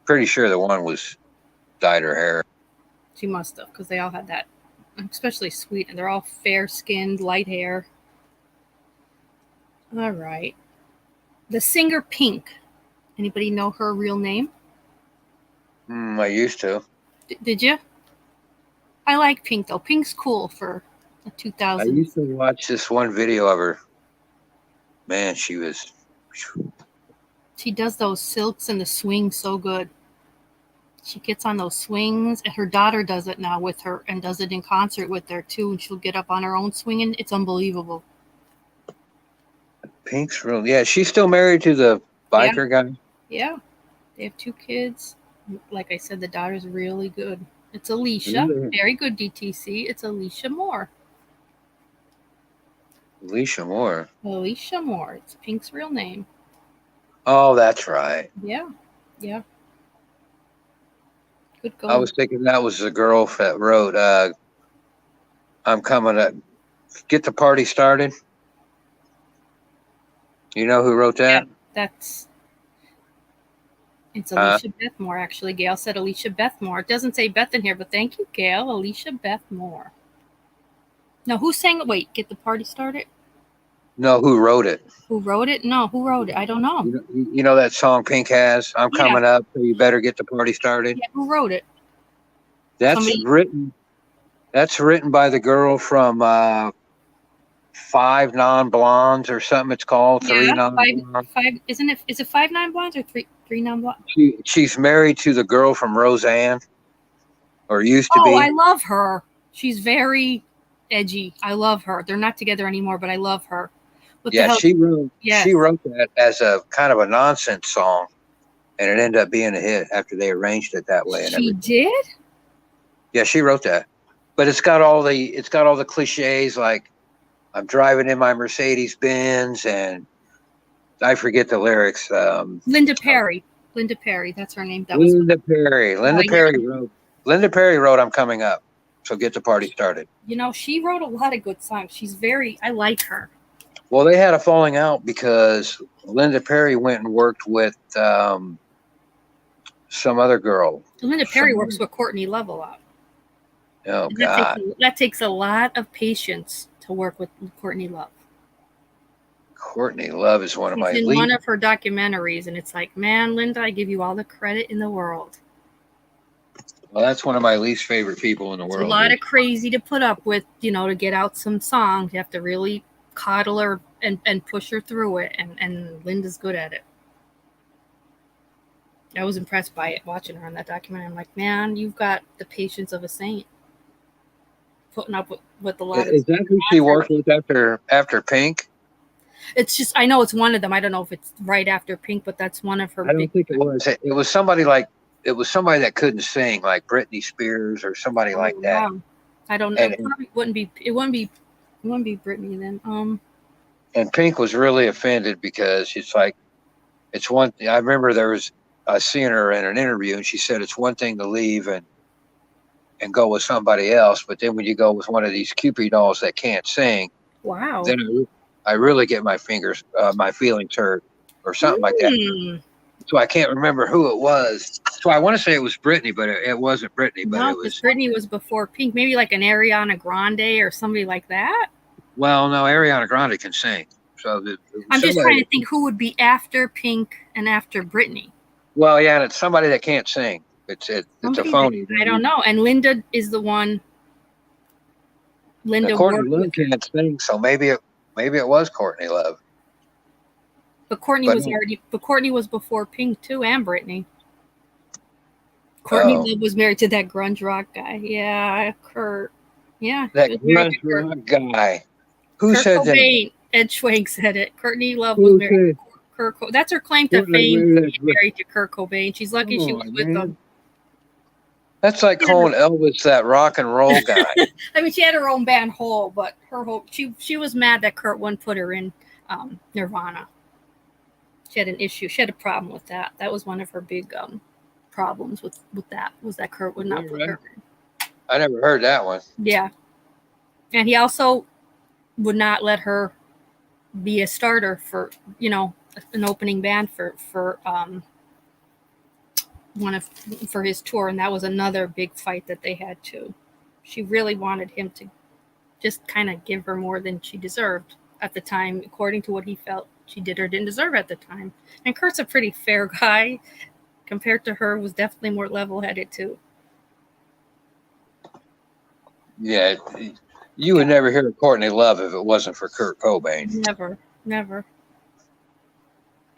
Speaker 3: Pretty sure the one was dyed her hair.
Speaker 1: She must have, because they all had that, especially Sweden. They're all fair-skinned, light hair. All right. The singer Pink. Anybody know her real name?
Speaker 3: I used to.
Speaker 1: Did you? I like Pink, though. Pink's cool for the 2000s.
Speaker 3: I used to watch this one video of her. Man, she was...
Speaker 1: She does those silks and the swings so good. She gets on those swings, and her daughter does it now with her and does it in concert with her, too, and she'll get up on her own swing, and it's unbelievable.
Speaker 3: Pink's real... Yeah, she's still married to the biker guy?
Speaker 1: Yeah. They have 2 kids. Like I said, the daughter's really good. It's Alicia. Very good, DTC. It's Alicia Moore.
Speaker 3: Alicia Moore.
Speaker 1: Alicia Moore. It's Pink's real name.
Speaker 3: Oh, that's right.
Speaker 1: Yeah. Yeah. Good going.
Speaker 3: I was thinking that was the girl that wrote, I'm coming to get the party started. You know who wrote that?
Speaker 1: Yeah, it's Alicia Beth Moore, actually. Gail said Alicia Beth Moore. It doesn't say Beth in here, but thank you, Gail. Alicia Beth Moore. No, who sang it? Wait, get the party started?
Speaker 3: No, who wrote it?
Speaker 1: Who wrote it? No, who wrote it? I don't know.
Speaker 3: You know that song Pink has? I'm coming up, so you better get the party started?
Speaker 1: Yeah, who wrote it?
Speaker 3: That's written by the girl from 5 Non-Blondes or something it's called. 3 Non-Blondes.
Speaker 1: Isn't it? Is it 5 Non-Blondes or 3 Non-Blondes?
Speaker 3: She's married to the girl from Roseanne, or used to be.
Speaker 1: Oh, I love her. She's very edgy. I love her. They're not together anymore, but I love her.
Speaker 3: She wrote that as a kind of a nonsense song, and it ended up being a hit after they arranged it that way.
Speaker 1: She did?
Speaker 3: Yeah, she wrote that, but it's got all the cliches, like I'm driving in my Mercedes Benz, and I forget the lyrics.
Speaker 1: Linda Perry. Linda Perry. That's her name.
Speaker 3: Linda Perry. Linda Perry wrote I'm coming up, so get the party started.
Speaker 1: You know, she wrote a lot of good songs. I like her.
Speaker 3: Well, they had a falling out because Linda Perry went and worked with some other girl.
Speaker 1: Linda Perry works with Courtney Love a lot.
Speaker 3: Oh, God.
Speaker 1: That takes a lot of patience to work with Courtney Love.
Speaker 3: Courtney Love is one of my
Speaker 1: least. One of her documentaries, and it's like, man, Linda, I give you all the credit in the world.
Speaker 3: Well, that's one of my least favorite people in the world.
Speaker 1: A lot of crazy to put up with, to get out some songs. You have to really coddle her and push her through it, and Linda's good at it. I was impressed by it, watching her on that documentary. I'm like, man, you've got the patience of a saint. Putting up with a lot of... Is
Speaker 3: that who she worked with after Pink?
Speaker 1: It's just, I know it's one of them. I don't know if it's right after Pink, but that's one of her...
Speaker 3: I don't think it was. It was somebody like it was somebody that couldn't sing, like Britney Spears or somebody like that.
Speaker 1: Wow. I don't know.
Speaker 3: And
Speaker 1: It probably wouldn't be. It wouldn't be Britney then.
Speaker 3: and Pink was really offended because it's like, it's one thing. I remember I seen her in an interview, and she said it's one thing to leave and go with somebody else, but then when you go with one of these Cupid dolls that can't sing,
Speaker 1: Wow.
Speaker 3: then I really get my feelings hurt or something like that. So I can't remember who it was. So I want to say it was Britney, but it wasn't Britney. But
Speaker 1: No,
Speaker 3: it
Speaker 1: because
Speaker 3: was.
Speaker 1: Britney was before Pink. Maybe like an Ariana Grande or somebody like that.
Speaker 3: Well, no, Ariana Grande can sing. So
Speaker 1: I'm just trying to think who would be after Pink and after Britney.
Speaker 3: Well, yeah, and it's somebody that can't sing. It's a phony.
Speaker 1: I don't know. And Linda is the one. Linda
Speaker 3: Courtney
Speaker 1: worked
Speaker 3: Love can't sing, so maybe it was Courtney Love.
Speaker 1: But Courtney was before Pink too, and Britney. Courtney Love was married to that grunge rock guy. Yeah, Kurt. Yeah,
Speaker 3: that grunge rock guy. Who
Speaker 1: Kurt
Speaker 3: said
Speaker 1: Cobain.
Speaker 3: that?
Speaker 1: Ed Schwank said it. Courtney Love was married to Kurt Cobain. That's her claim to fame. She's married to Kurt Cobain. She's lucky she was with him.
Speaker 3: That's like calling Elvis that rock and roll guy.
Speaker 1: I mean, she had her own band, Hole, but she was mad that Kurt wouldn't put her in Nirvana. She had an issue. She had a problem with that. That was one of her big problems with that, was that Kurt would not put her in.
Speaker 3: I never heard that one.
Speaker 1: Yeah. And he also would not let her be a starter for, an opening band for his tour, and that was another big fight that they had too. She really wanted him to just kind of give her more than she deserved at the time, according to what he felt she did or didn't deserve at the time. And Kurt's a pretty fair guy compared to her, was definitely more level-headed too.
Speaker 3: Yeah, you would never hear of Courtney Love if it wasn't for Kurt Cobain.
Speaker 1: Never.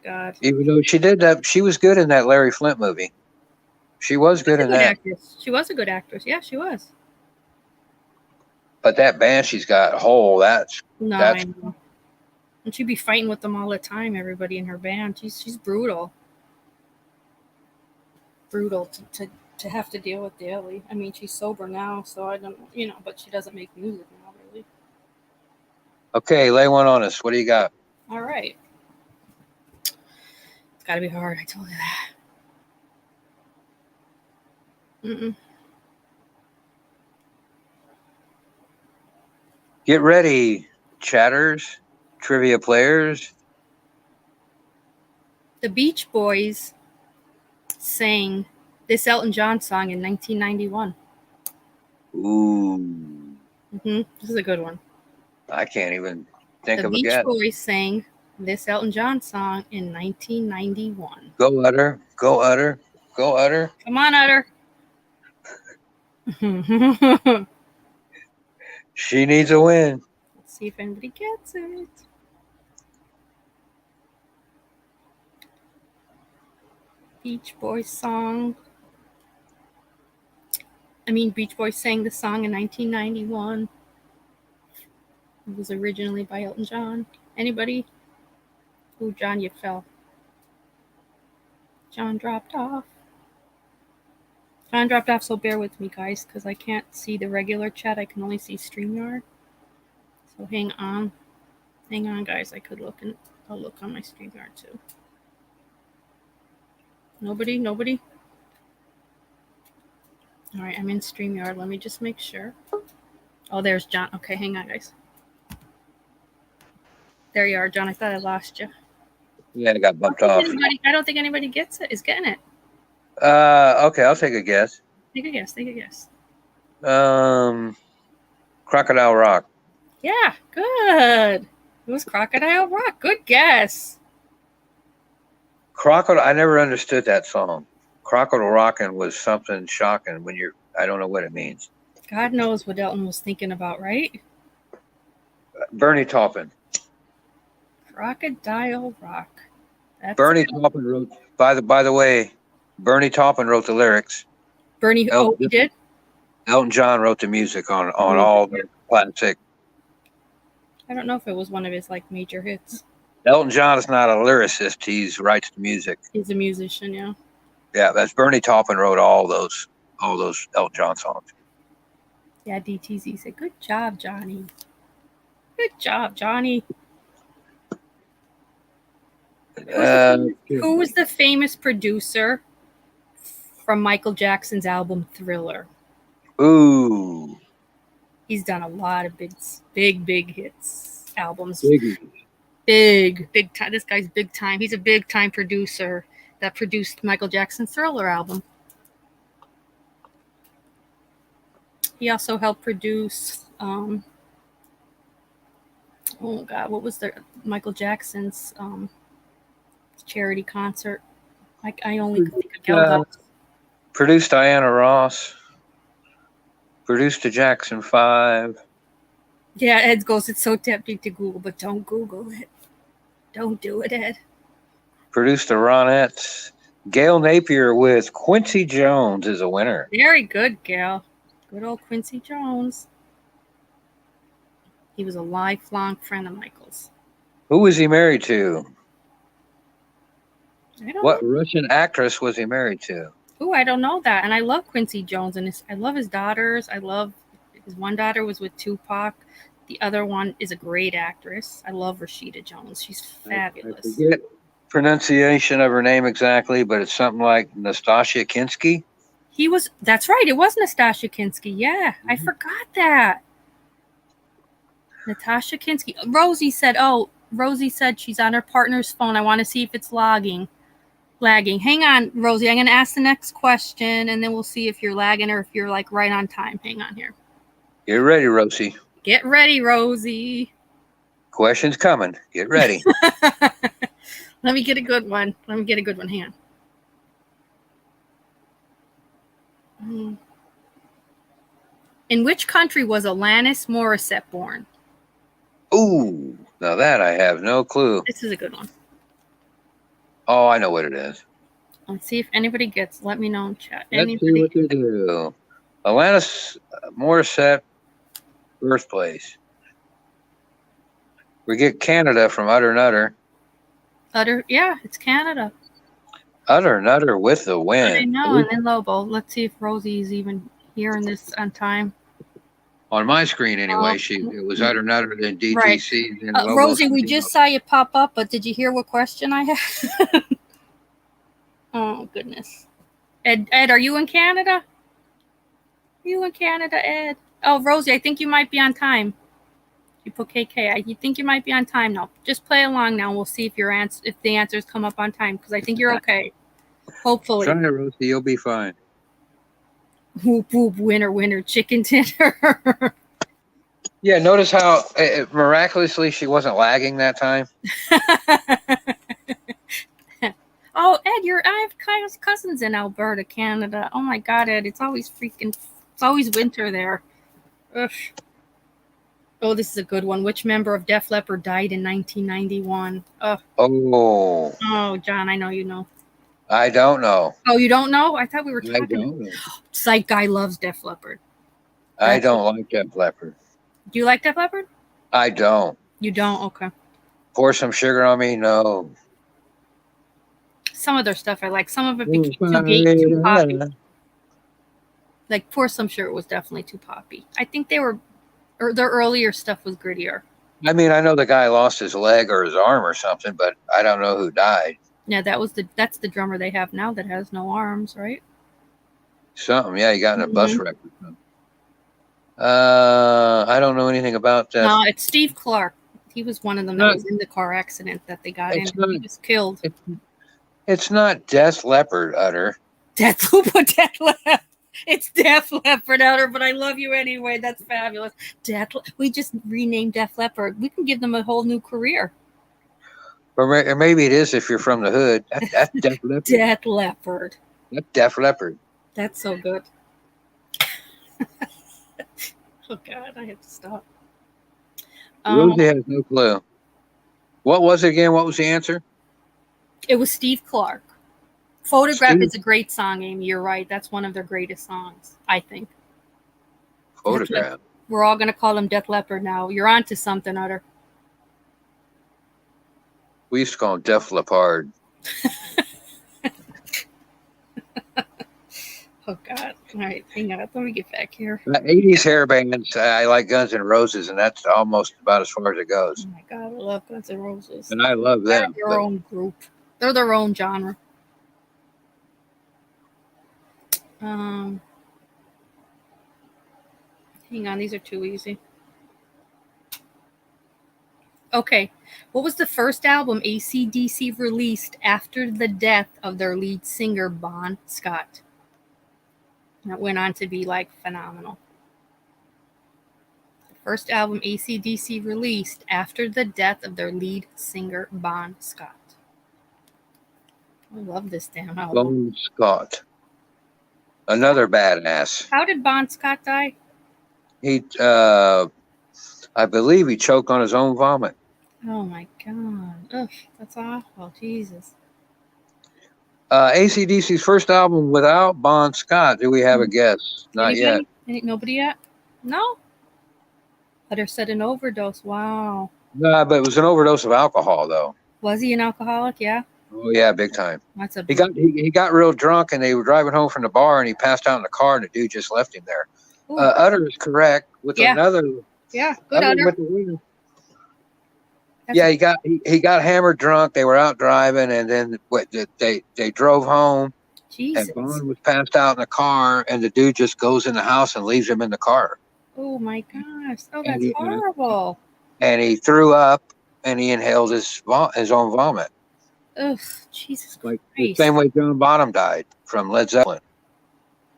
Speaker 1: God.
Speaker 3: Even though she did that, she was good in that Larry Flint movie. She was good in that.
Speaker 1: Actress. She was a good actress. Yeah, she was.
Speaker 3: But that band she's got, Hole,
Speaker 1: I know. And she'd be fighting with them all the time, everybody in her band. She's brutal. Brutal to have to deal with daily. I mean, she's sober now, so I don't, but she doesn't make music now, really.
Speaker 3: Okay, lay one on us. What do you got?
Speaker 1: All right. It's got to be hard. I told you that.
Speaker 3: Get ready, chatters, trivia players.
Speaker 1: The Beach Boys sang this Elton John song in 1991.
Speaker 3: Ooh.
Speaker 1: This is a good one.
Speaker 3: I can't even think of
Speaker 1: a
Speaker 3: a guess.
Speaker 1: The Beach Boys sang this Elton John song in 1991.
Speaker 3: Go, Utter. Go, Utter. Go, Utter.
Speaker 1: Come on, Utter.
Speaker 3: She needs a win.
Speaker 1: Let's see if anybody gets it. Beach Boys song. Beach Boys sang the song in 1991. It was originally by Elton John. Anybody? Ooh, John, you fell. John dropped off. So bear with me, guys, because I can't see the regular chat. I can only see StreamYard. So hang on. Hang on, guys. I'll look on my StreamYard, too. Nobody? All right, I'm in StreamYard. Let me just make sure. Oh, there's John. Okay, hang on, guys. There you are, John. I thought I lost you.
Speaker 3: Yeah, it got bumped off.
Speaker 1: I don't think anybody is getting it.
Speaker 3: Okay, I'll take a guess.
Speaker 1: Take a guess.
Speaker 3: Crocodile Rock.
Speaker 1: Yeah, good. It was Crocodile Rock. Good guess.
Speaker 3: I never understood that song. Crocodile Rockin' was something shocking I don't know what it means.
Speaker 1: God knows what Elton was thinking about, right?
Speaker 3: Bernie Taupin.
Speaker 1: Crocodile Rock.
Speaker 3: Bernie Taupin wrote, by the way, Bernie Taupin wrote the lyrics.
Speaker 1: He did?
Speaker 3: Elton John wrote the music on all the classic.
Speaker 1: I don't know if it was one of his major hits.
Speaker 3: Elton John is not a lyricist. He writes the music.
Speaker 1: He's a musician, yeah.
Speaker 3: Yeah, that's Bernie Taupin wrote all those Elton John songs.
Speaker 1: Yeah, DTZ said, "Good job, Johnny. Good job, Johnny." Who was the famous producer from Michael Jackson's album Thriller?
Speaker 3: Ooh,
Speaker 1: He's done a lot of big hits albums.
Speaker 2: Biggie.
Speaker 1: Big time. This guy's big time. He's a big time producer that produced Michael Jackson's Thriller album. He also helped produce. Oh God, what was the Michael Jackson's charity concert? I only think of Gal Gadot.
Speaker 3: Produced Diana Ross. Produced the Jackson 5.
Speaker 1: Yeah, Ed goes, "It's so tempting to Google, but don't Google it. Don't do it, Ed."
Speaker 3: Produced the Ronettes. Gail Napier with Quincy Jones is a winner.
Speaker 1: Very good, Gail. Good old Quincy Jones. He was a lifelong friend of Michael's.
Speaker 3: Who was he married to?
Speaker 1: I don't
Speaker 3: What
Speaker 1: know.
Speaker 3: Russian actress was he married to?
Speaker 1: Ooh, I don't know that. And I love Quincy Jones, and I love his daughters. I love his one daughter was with Tupac. The other one is a great actress. I love Rashida Jones. She's fabulous.
Speaker 3: I forget pronunciation of her name exactly, but it's something like Nastasia Kinski.
Speaker 1: That's right. It was Nastasia Kinski. Yeah, I forgot that. Natasha Kinski. Rosie said she's on her partner's phone. I want to see if it's lagging. Hang on, Rosie. I'm going to ask the next question, and then we'll see if you're lagging or if you're like right on time. Hang on here.
Speaker 3: Get ready, Rosie.
Speaker 1: Get ready, Rosie.
Speaker 3: Questions coming. Get ready.
Speaker 1: Let me get a good one. Hang on. In which country was Alanis Morissette born?
Speaker 3: Ooh, now that I have no clue.
Speaker 1: This is a good one.
Speaker 3: Oh, I know what it is.
Speaker 1: Let's see if anybody gets. Let me know in chat.
Speaker 3: Let's see what they do. Alanis Morissette, birthplace. We get Canada from Utter Nutter.
Speaker 1: Yeah, it's Canada.
Speaker 3: Utter Nutter with the win.
Speaker 1: I know, and then Lobo. Let's see if Rosie's even hearing this on time.
Speaker 3: On my screen, anyway, it was Utter Nutter, then DTC.
Speaker 1: Right.
Speaker 3: Then
Speaker 1: Rosie, we just saw you pop up, but did you hear what question I had? Oh, goodness. Ed, are you in Canada? Are you in Canada, Ed? Oh, Rosie, I think you might be on time. You put KK. You think you might be on time now. Just play along now, and we'll see if if the answers come up on time, because I think you're okay. Hopefully.
Speaker 3: Try it, Rosie. You'll be fine.
Speaker 1: Whoop, whoop, winner, chicken dinner.
Speaker 3: Yeah, notice how miraculously she wasn't lagging that time.
Speaker 1: Oh, Ed, I have cousins in Alberta, Canada. Oh my God, Ed, it's always winter there. Ugh. Oh, this is a good one. Which member of Def Leppard died in 1991? Oh, John, I know you know.
Speaker 3: I don't know.
Speaker 1: Oh, you don't know? I thought we were talking.
Speaker 3: I don't know.
Speaker 1: Psych guy loves Def Leppard.
Speaker 3: I don't like Def Leppard.
Speaker 1: Do you like Def Leppard?
Speaker 3: I don't.
Speaker 1: You don't? Okay.
Speaker 3: Pour Some Sugar on Me? No.
Speaker 1: Some of their stuff I like. Some of it became too poppy. Like Pour Some Sugar was definitely too poppy. I think their earlier stuff was grittier.
Speaker 3: I mean, I know the guy lost his leg or his arm or something, but I don't know who died.
Speaker 1: Yeah, that's the drummer they have now that has no arms, right?
Speaker 3: Something, yeah, he got in a bus wreck or something. I don't know anything about that.
Speaker 1: No, it's Steve Clark. He was one of them that was in the car accident that they got in. He was killed.
Speaker 3: It's not Def Leppard, Utter.
Speaker 1: Def Leppard. It's Def Leppard, Utter, but I love you anyway. That's fabulous. We just renamed Def Leppard. We can give them a whole new career.
Speaker 3: Or maybe it is if you're from the hood. That's Def Leppard.
Speaker 1: Def Leppard.
Speaker 3: That's Def Leppard.
Speaker 1: That's so good. Oh, God, I have to stop.
Speaker 3: Rosie has no clue. What was it again? What was the answer?
Speaker 1: It was Steve Clark. Photograph is a great song, Amy. You're right. That's one of their greatest songs, I think.
Speaker 3: Photograph.
Speaker 1: We're all going to call him Def Leppard now. You're on to something, Utter.
Speaker 3: We used to call him Def Leppard.
Speaker 1: Oh God! All right, hang on. Let me get back here.
Speaker 3: 80s hair bands. I like Guns N' Roses, and that's almost about as far as it
Speaker 1: Oh
Speaker 3: goes.
Speaker 1: my God! I love Guns N' Roses.
Speaker 3: And I love
Speaker 1: They're
Speaker 3: them.
Speaker 1: their own group. They're their own genre. Hang on, these are too easy. Okay, what was the first album AC/DC released after the death of their lead singer Bon Scott? That went on to be like phenomenal. The first album AC/DC released after the death of their lead singer Bon Scott. I love this damn album.
Speaker 3: Bon Scott. Another badass.
Speaker 1: How did Bon Scott die?
Speaker 3: He, I believe he choked on his own vomit.
Speaker 1: Oh my God. Ugh, that's awful. Jesus.
Speaker 3: AC/DC's first album without Bon Scott. Do we have a guess? Not yet.
Speaker 1: Nobody yet? No? Letter said an overdose. Wow.
Speaker 3: No, but it was an overdose of alcohol, though.
Speaker 1: Was he an alcoholic? Yeah.
Speaker 3: Oh yeah, big time.
Speaker 1: That's a
Speaker 3: He got real drunk, and they were driving home from the bar, and he passed out in the car, and the dude just left him there. Utter is correct with
Speaker 1: Yeah.
Speaker 3: another.
Speaker 1: Yeah, good
Speaker 3: Utter
Speaker 1: Utter.
Speaker 3: with the winner. Yeah, he got hammered drunk. They were out driving, and then they drove home,
Speaker 1: Jesus.
Speaker 3: and Bond was passed out in the car, and the dude just goes in the house and leaves him in the car.
Speaker 1: Oh my gosh. Oh,
Speaker 3: And
Speaker 1: that's
Speaker 3: he-
Speaker 1: horrible.
Speaker 3: And he threw up, and he inhaled his own vomit,
Speaker 1: Ugh, Jesus
Speaker 3: like the
Speaker 1: Christ.
Speaker 3: same way John Bonham died from Led Zeppelin.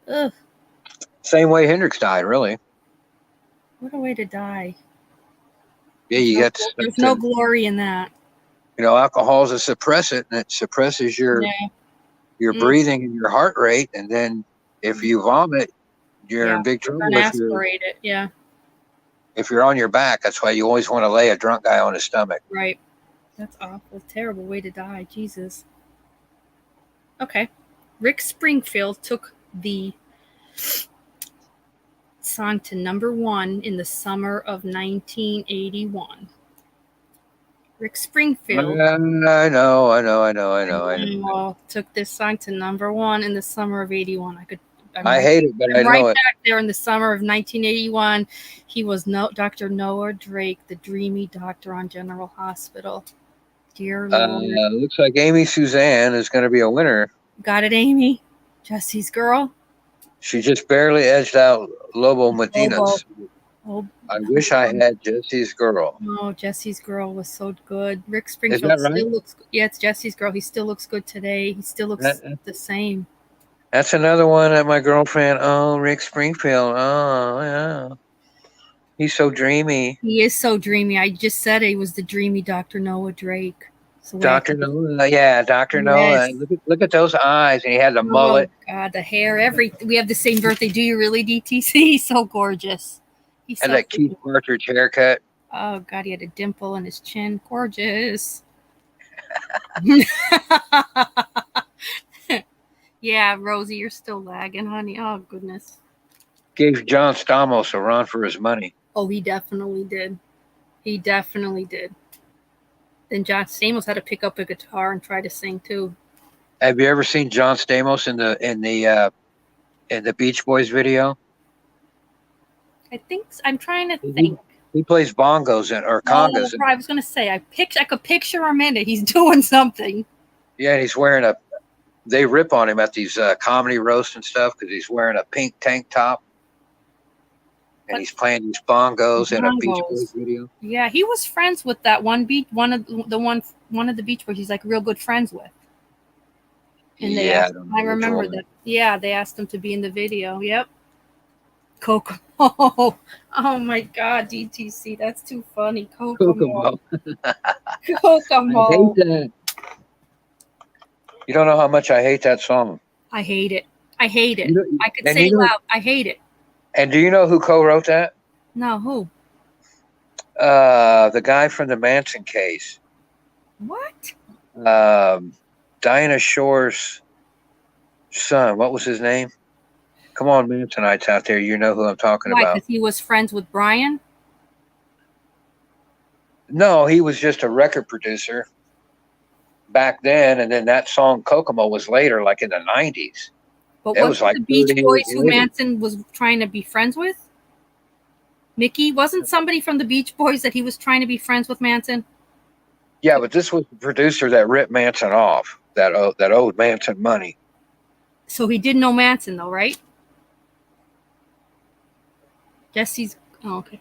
Speaker 1: Ugh,
Speaker 3: Same way Hendrix died, really.
Speaker 1: what a way to die.
Speaker 3: Yeah, you get
Speaker 1: There's no glory in that.
Speaker 3: alcohol is a suppressant, and it suppresses your
Speaker 1: Yeah.
Speaker 3: breathing and your heart rate, and then if you vomit, you're in big trouble.
Speaker 1: Don't aspirate it. Yeah,
Speaker 3: If you're on your back, that's why you always want to lay a drunk guy on his stomach.
Speaker 1: right. That's awful. Terrible way to die. Jesus. Okay. Rick Springfield took the song to '1 in the summer of 1981. Rick Springfield
Speaker 3: I know.
Speaker 1: took this song to '1 in the summer of '81.
Speaker 3: I hate it, but I
Speaker 1: right
Speaker 3: know it.
Speaker 1: back there in the summer of 1981. He was Dr. Noah Drake, the dreamy doctor on General Hospital. Dear Lord.
Speaker 3: Looks like Amy Suzanne is going to be a winner.
Speaker 1: Got it, Amy? Jesse's girl?
Speaker 3: She just barely edged out Lobo Medina's.
Speaker 1: Oh,
Speaker 3: I wish I had Jesse's girl.
Speaker 1: oh, Jesse's girl was so good. Rick Springfield
Speaker 3: Is that right?
Speaker 1: still looks. Yeah, it's Jesse's girl. He still looks good today. He still looks the same.
Speaker 3: That's another one that my girlfriend. Oh, Rick Springfield. Oh, yeah. He's so dreamy.
Speaker 1: He is so dreamy. I just said he was the dreamy Dr. Noah Drake. So
Speaker 3: Dr. Noah. Yeah, Dr.
Speaker 1: Yes.
Speaker 3: Noah. Look at those eyes. And he had the mullet.
Speaker 1: Oh God, the hair, we have the same birthday. Do you really, DTC? He's so gorgeous. He's
Speaker 3: And
Speaker 1: so
Speaker 3: that Keith Partridge haircut.
Speaker 1: Oh God, he had a dimple in his chin. Gorgeous. Yeah, Rosie, you're still lagging, honey. Oh goodness.
Speaker 3: Gave John Stamos a run for his money.
Speaker 1: Oh, he definitely did. He definitely did. Then John Stamos had to pick up a guitar and try to sing too.
Speaker 3: Have you ever seen John Stamos in the Beach Boys video?
Speaker 1: I think I'm trying to think.
Speaker 3: He plays bongos or congas.
Speaker 1: I was gonna say I could picture him in it. He's doing something.
Speaker 3: Yeah, and he's wearing they rip on him at these comedy roasts and stuff because he's wearing a pink tank top. And he's playing these bongos in a Beach Boys video.
Speaker 1: Yeah, he was friends with that one of the Beach Boys. He's like real good friends with. And I remember that. Yeah, they asked him to be in the video. Yep. Kokomo. Oh my God, DTC, that's too funny. Kokomo. Kokomo.
Speaker 3: I hate that. You don't know how much I hate that song.
Speaker 1: I hate it. I hate it. I could
Speaker 3: and
Speaker 1: say loud. I hate it.
Speaker 3: And do you know who co-wrote that?
Speaker 1: No, who?
Speaker 3: The guy from the Manson case.
Speaker 1: What?
Speaker 3: Dinah Shore's son. What was his name? Come on, Mansonites out there. You know who I'm talking
Speaker 1: Why?
Speaker 3: about.
Speaker 1: Because he was friends with Brian?
Speaker 3: No, he was just a record producer back then. And then that song Kokomo was later, like in the 90s.
Speaker 1: But
Speaker 3: That
Speaker 1: wasn't
Speaker 3: was like
Speaker 1: the Beach
Speaker 3: 30
Speaker 1: Boys
Speaker 3: years
Speaker 1: who
Speaker 3: later.
Speaker 1: Manson was trying to be friends with? Mickey, wasn't somebody from the Beach Boys that he was trying to be friends with Manson?
Speaker 3: Yeah, but this was the producer that ripped Manson off. That owed Manson money.
Speaker 1: So he did know Manson, though, right? Jesse's. Oh, okay.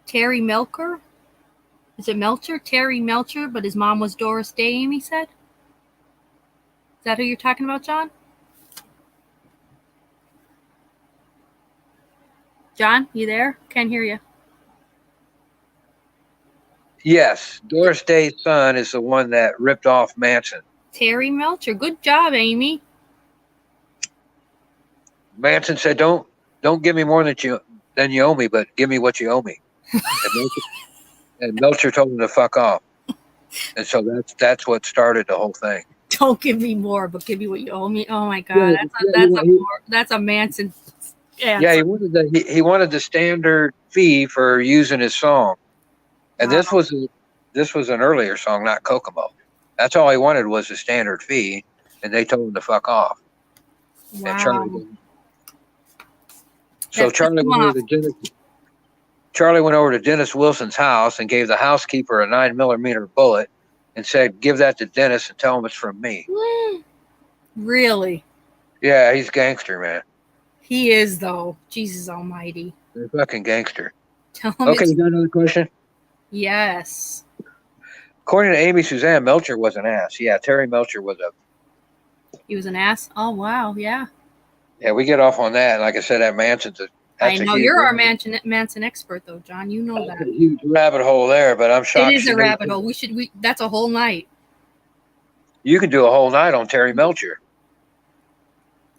Speaker 1: Terry Melcher? Is it Melcher? Terry Melcher, but his mom was Doris Day, Amy said? Is that who you're talking about, John? John, you there? Can't hear you.
Speaker 3: Yes, Doris Day's son is the one that ripped off Manson.
Speaker 1: Terry Melcher. Good job, Amy.
Speaker 3: Manson said, "Don't give me more than you owe me, but give me what you owe me." And Melcher told him to fuck off. And so that's what started the whole thing.
Speaker 1: Don't give me more, but give me what you owe me. Oh my God, that's a Manson.
Speaker 3: Yeah, he wanted the standard fee for using his song, and this was an earlier song, not Kokomo. That's all he wanted was a standard fee, and they told him to fuck off.
Speaker 1: Wow.
Speaker 3: And Charlie went over to Dennis Wilson's house and gave the housekeeper a 9mm bullet and said, "Give that to Dennis and tell him it's from me."
Speaker 1: Really?
Speaker 3: Yeah, he's gangster, man.
Speaker 1: He is, though. Jesus Almighty.
Speaker 3: He's a fucking gangster.
Speaker 1: Tell him.
Speaker 3: Okay, you got another question?
Speaker 1: Yes.
Speaker 3: According to Amy Suzanne, Melcher was an ass. Yeah, Terry Melcher was
Speaker 1: He was an ass. Oh wow, yeah.
Speaker 3: Yeah, we get off on that. Like I said, that Manson's
Speaker 1: I know you're our Manson expert, though, John. You know that.
Speaker 3: A huge rabbit hole there, but I'm shocked.
Speaker 1: It is a rabbit hole. That's a whole night.
Speaker 3: You can do a whole night on Terry Melcher.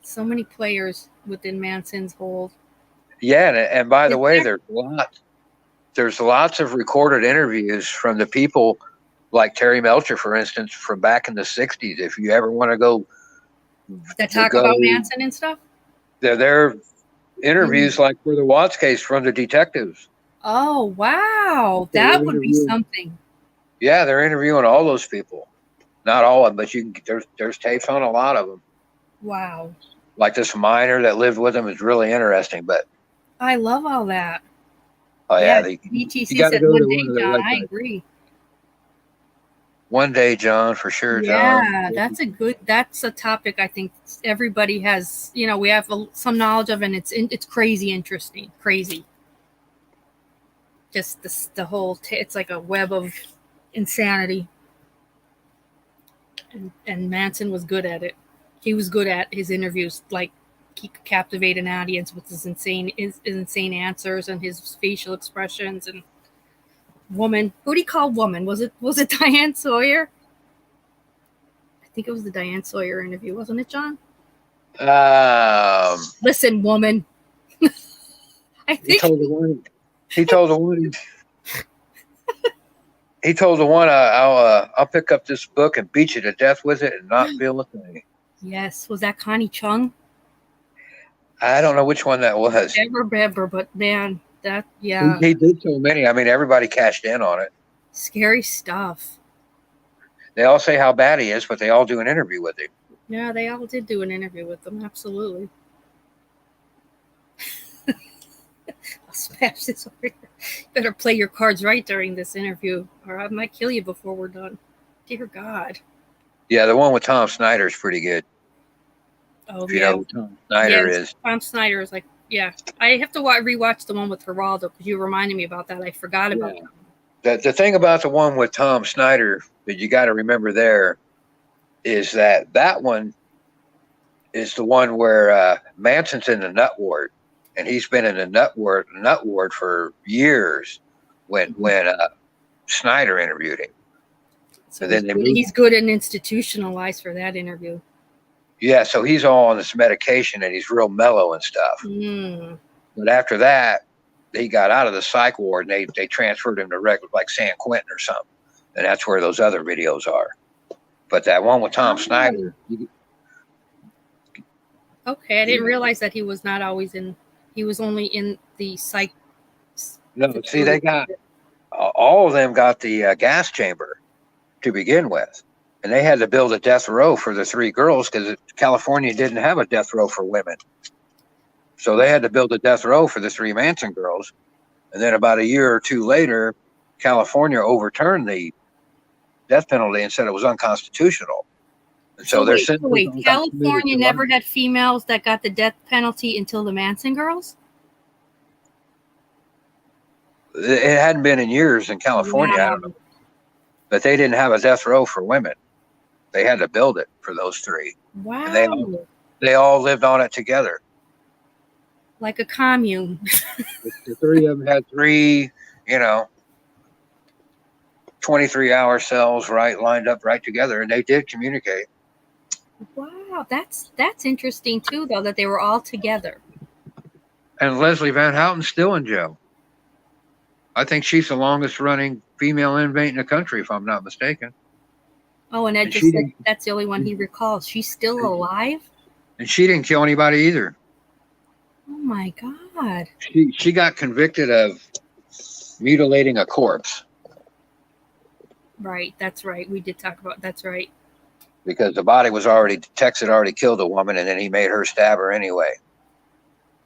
Speaker 1: So many players within Manson's hold.
Speaker 3: Yeah, and by the way, there's lots of recorded interviews from the people like Terry Melcher, for instance, from back in the 60s. If you ever want to go
Speaker 1: that talk about Manson and stuff,
Speaker 3: they're interviews like for the Watts case from the detectives.
Speaker 1: Oh wow, that would be something.
Speaker 3: Yeah, they're interviewing all those people. Not all of them, but there's tapes on a lot of them.
Speaker 1: Wow.
Speaker 3: Like this miner that lived with them is really interesting. But
Speaker 1: I love all that.
Speaker 3: Oh yeah,
Speaker 1: BTC said one day, John. I agree.
Speaker 3: One day, John, for sure,
Speaker 1: John.
Speaker 3: Yeah,
Speaker 1: that's a topic I think everybody has, we have some knowledge of, and it's crazy interesting. Crazy. Just the whole, it's like a web of insanity. And Manson was good at it. He was good at his interviews. Like, he could captivate an audience with his insane answers and his facial expressions. And woman, who did he call woman? Was it Diane Sawyer? I think it was the Diane Sawyer interview, wasn't it, John? Listen, woman. I think
Speaker 3: he told the one. He told the one, I'll pick up this book and beat you to death with it and not feel a thing.
Speaker 1: Yes, was that Connie Chung?
Speaker 3: I don't know which one that was.
Speaker 1: Ever, but man, that, yeah.
Speaker 3: He did so many. I mean, everybody cashed in on it.
Speaker 1: Scary stuff.
Speaker 3: They all say how bad he is, but they all do an interview with him.
Speaker 1: Yeah, they all did do an interview with him. Absolutely. I'll smash this over here. Better play your cards right during this interview, or I might kill you before we're done. Dear God.
Speaker 3: Yeah, the one with Tom Snyder is pretty good.
Speaker 1: Oh,
Speaker 3: if you know who Tom Snyder is.
Speaker 1: Tom Snyder is like, yeah. I have to rewatch the one with Geraldo because you reminded me about that. I forgot about that.
Speaker 3: The thing about the one with Tom Snyder that you got to remember there is that one is the one where Manson's in the nut ward, and he's been in the nut ward for years when Snyder interviewed him.
Speaker 1: So he's good and institutionalized for that interview.
Speaker 3: Yeah, so he's all on this medication and he's real mellow and stuff. But after that, he got out of the psych ward and they transferred him to regular, like San Quentin or something. And that's where those other videos are. But that one with Tom Snyder.
Speaker 1: Okay, I didn't realize that he was not always he was only in the psych.
Speaker 3: No, see, all of them got the gas chamber to begin with. And they had to build a death row for the 3 girls because California didn't have a death row for women. So they had to build a death row for the 3 Manson girls. And then about a year or 2 later, California overturned the death penalty and said it was unconstitutional. And so
Speaker 1: wait,
Speaker 3: all got
Speaker 1: California
Speaker 3: committed to
Speaker 1: never
Speaker 3: life.
Speaker 1: had females that got the death penalty until the Manson girls?
Speaker 3: It hadn't been in years in California, I don't know. But they didn't have a death row for women. They had to build it for those 3.
Speaker 1: Wow.
Speaker 3: And they all lived on it together.
Speaker 1: Like a commune.
Speaker 3: The 3 of them had 3, 23-hour cells lined up right together, and they did communicate.
Speaker 1: Wow, that's interesting too, though, that they were all together.
Speaker 3: And Leslie Van Houten's still in jail. I think she's the longest running female inmate in the country, if I'm not mistaken.
Speaker 1: Oh, and Ed
Speaker 3: And
Speaker 1: just
Speaker 3: she
Speaker 1: said
Speaker 3: didn't-
Speaker 1: that's the only one he recalls. She's still alive?
Speaker 3: And she didn't kill anybody either.
Speaker 1: Oh my God.
Speaker 3: She got convicted of mutilating a corpse
Speaker 1: Right, that's right. We did talk about that's right.
Speaker 3: because the body was Tex had already killed a woman, and then he made her stab her anyway.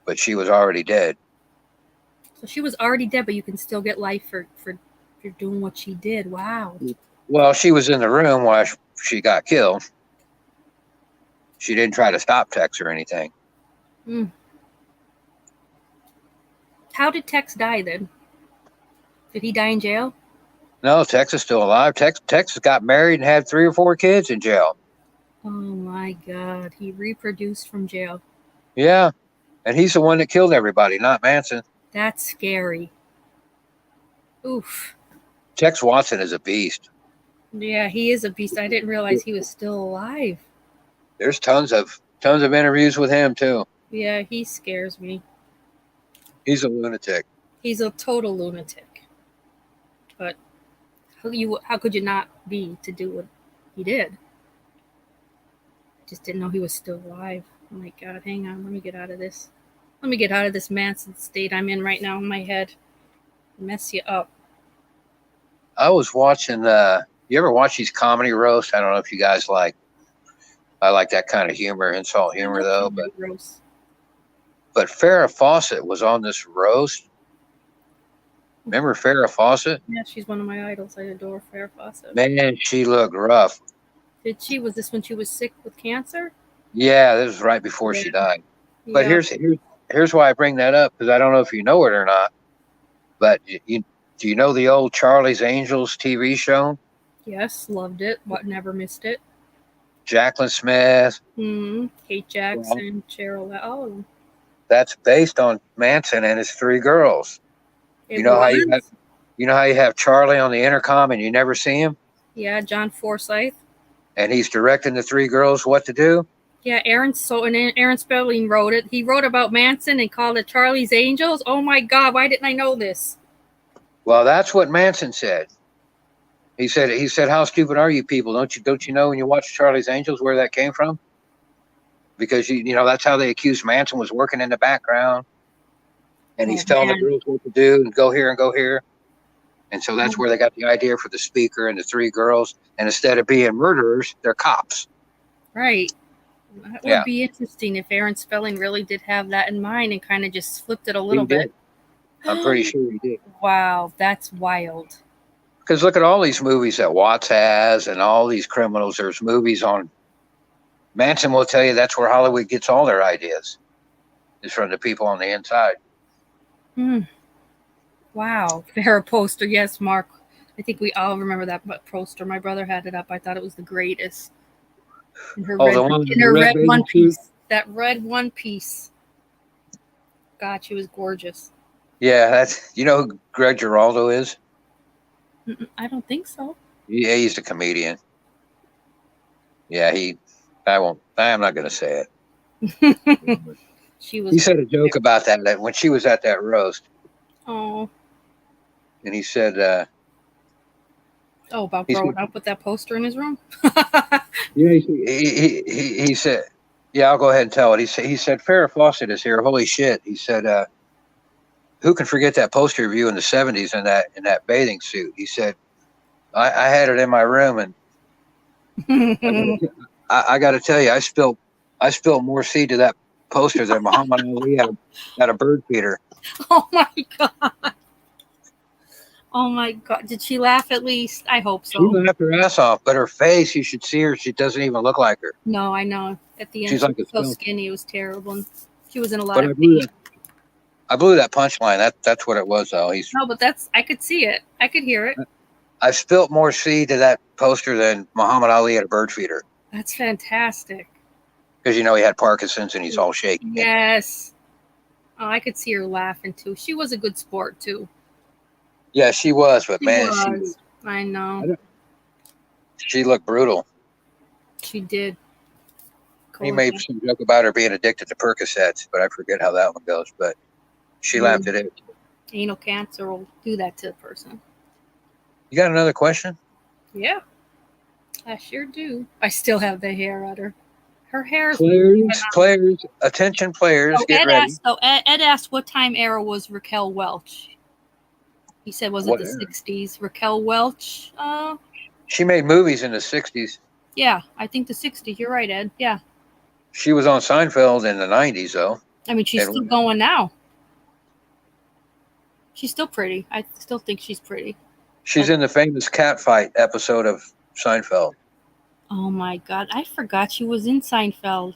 Speaker 3: But she was already dead.
Speaker 1: So she was already dead, but you can still get life for doing what she did. Wow.
Speaker 3: Well, she was in the room while she got killed. She didn't try to stop Tex or anything.
Speaker 1: How did Tex die then? Did he die in jail?
Speaker 3: No, Tex is still alive. Tex got married and had 3 or 4 kids in jail.
Speaker 1: Oh my God. He reproduced from jail.
Speaker 3: Yeah. And he's the one that killed everybody, not Manson.
Speaker 1: That's scary. Oof.
Speaker 3: Tex Watson is a beast.
Speaker 1: Yeah, he is a beast. I didn't realize he was still alive.
Speaker 3: There's tons of interviews with him too.
Speaker 1: Yeah, he scares me.
Speaker 3: He's a lunatic.
Speaker 1: He's a total lunatic. But how could you not be to do what he did? Just didn't know he was still alive. Oh my God, hang on. Let me get out of this. Let me get out of this Manson state I'm in right now in my head. Mess you up.
Speaker 3: I was watching you ever watch these comedy roasts? I don't know if you guys I like that kind of humor, insult humor though,
Speaker 1: Gross.
Speaker 3: but Farrah Fawcett was on this roast. Remember Farrah Fawcett?
Speaker 1: Yeah, she's one of my idols. I adore Farrah Fawcett.
Speaker 3: Man, she looked rough.
Speaker 1: Was this when she was sick with cancer?
Speaker 3: Yeah, this was right before she died. But
Speaker 1: Yeah.
Speaker 3: here's why I bring that up, because I don't know if you know it or not. But do you know the old Charlie's Angels TV show?
Speaker 1: Yes, loved it. What never missed it.
Speaker 3: Jacqueline Smith.
Speaker 1: Kate Jackson, Cheryl. Oh,
Speaker 3: That's based on Manson and his 3 girls.
Speaker 1: it
Speaker 3: You know how
Speaker 1: was?
Speaker 3: you have Charlie on the intercom and you never see him,
Speaker 1: Yeah, John Forsythe.
Speaker 3: and he's directing the 3 girls what to do.
Speaker 1: Yeah, Aaron Spelling wrote it. He wrote about Manson and called it Charlie's Angels. Oh my God, why didn't I know this?
Speaker 3: Well, that's what Manson said. He said, how stupid are you people? Don't you know when you watch Charlie's Angels where that came from? Because that's how they accused Manson was working in the background, and he's telling the girls what to do and go here and go here. And so that's where they got the idea for the speaker and the 3 girls. And instead of being murderers, they're cops.
Speaker 1: Right. That would be interesting if Aaron Spelling really did have that in mind and kind of just flipped it a little bit.
Speaker 3: I'm pretty sure he did.
Speaker 1: Wow, that's wild.
Speaker 3: Because look at all these movies that Watts has and all these criminals. There's movies on. Manson will tell you that's where Hollywood gets all their ideas, is from the people on the inside.
Speaker 1: Wow. Farrah poster. Yes, Mark. I think we all remember that poster. My brother had it up. I thought it was the greatest. In her red one piece. That red one piece. God, she was gorgeous.
Speaker 3: Yeah, you know who Greg Giraldo is?
Speaker 1: I don't think so.
Speaker 3: Yeah, he's a comedian. Yeah, I'm not going to say it. He said a joke about that when she was at that roast.
Speaker 1: Oh.
Speaker 3: And he said,
Speaker 1: about growing up with that poster in his room?
Speaker 3: Yeah, he said, yeah, I'll go ahead and tell it. He said, Farrah Fawcett is here. Holy shit. He said, who can forget that poster of you in the 70s in that bathing suit? He said, I had it in my room, and I got to tell you, I spilled more seed to that poster than Muhammad Ali at a bird feeder.
Speaker 1: Oh my god. Oh my god. Did she laugh at least? I hope
Speaker 3: She
Speaker 1: so.
Speaker 3: laughed her ass off, but her face, you should see her. She doesn't even look like her.
Speaker 1: No, I know. At the end,
Speaker 3: She's
Speaker 1: she
Speaker 3: like
Speaker 1: was
Speaker 3: a
Speaker 1: so
Speaker 3: skeleton.
Speaker 1: skinny. It was terrible. And she was in a lot
Speaker 3: But
Speaker 1: of pain.
Speaker 3: I blew that punchline. That's what it was, though.
Speaker 1: No, but I could see it. I could hear it.
Speaker 3: I spilt more seed to that poster than Muhammad Ali at a bird feeder.
Speaker 1: That's fantastic.
Speaker 3: Because he had Parkinson's and he's all shaky.
Speaker 1: Yes. Oh, I could see her laughing too. She was a good sport too.
Speaker 3: Yeah, she was, but
Speaker 1: I know.
Speaker 3: She looked brutal.
Speaker 1: She did.
Speaker 3: He made some joke about her being addicted to Percocets, but I forget how that one goes. But she laughed at it.
Speaker 1: Anal cancer will do that to a person.
Speaker 3: You got another question?
Speaker 1: Yeah, I sure do. I still have the hair at her. Her hair is
Speaker 3: Players, attention players, get ready.
Speaker 1: Ed asked what time era was Raquel Welch. He said, was it the 60s? Raquel Welch?
Speaker 3: She made movies in the 60s.
Speaker 1: Yeah, I think the 60s. You're right, Ed. Yeah.
Speaker 3: She was on Seinfeld in the 90s, though.
Speaker 1: I mean, she's still going now. She's still pretty. I still think she's pretty.
Speaker 3: She's in the famous cat fight episode of Seinfeld.
Speaker 1: Oh my God. I forgot she was in Seinfeld.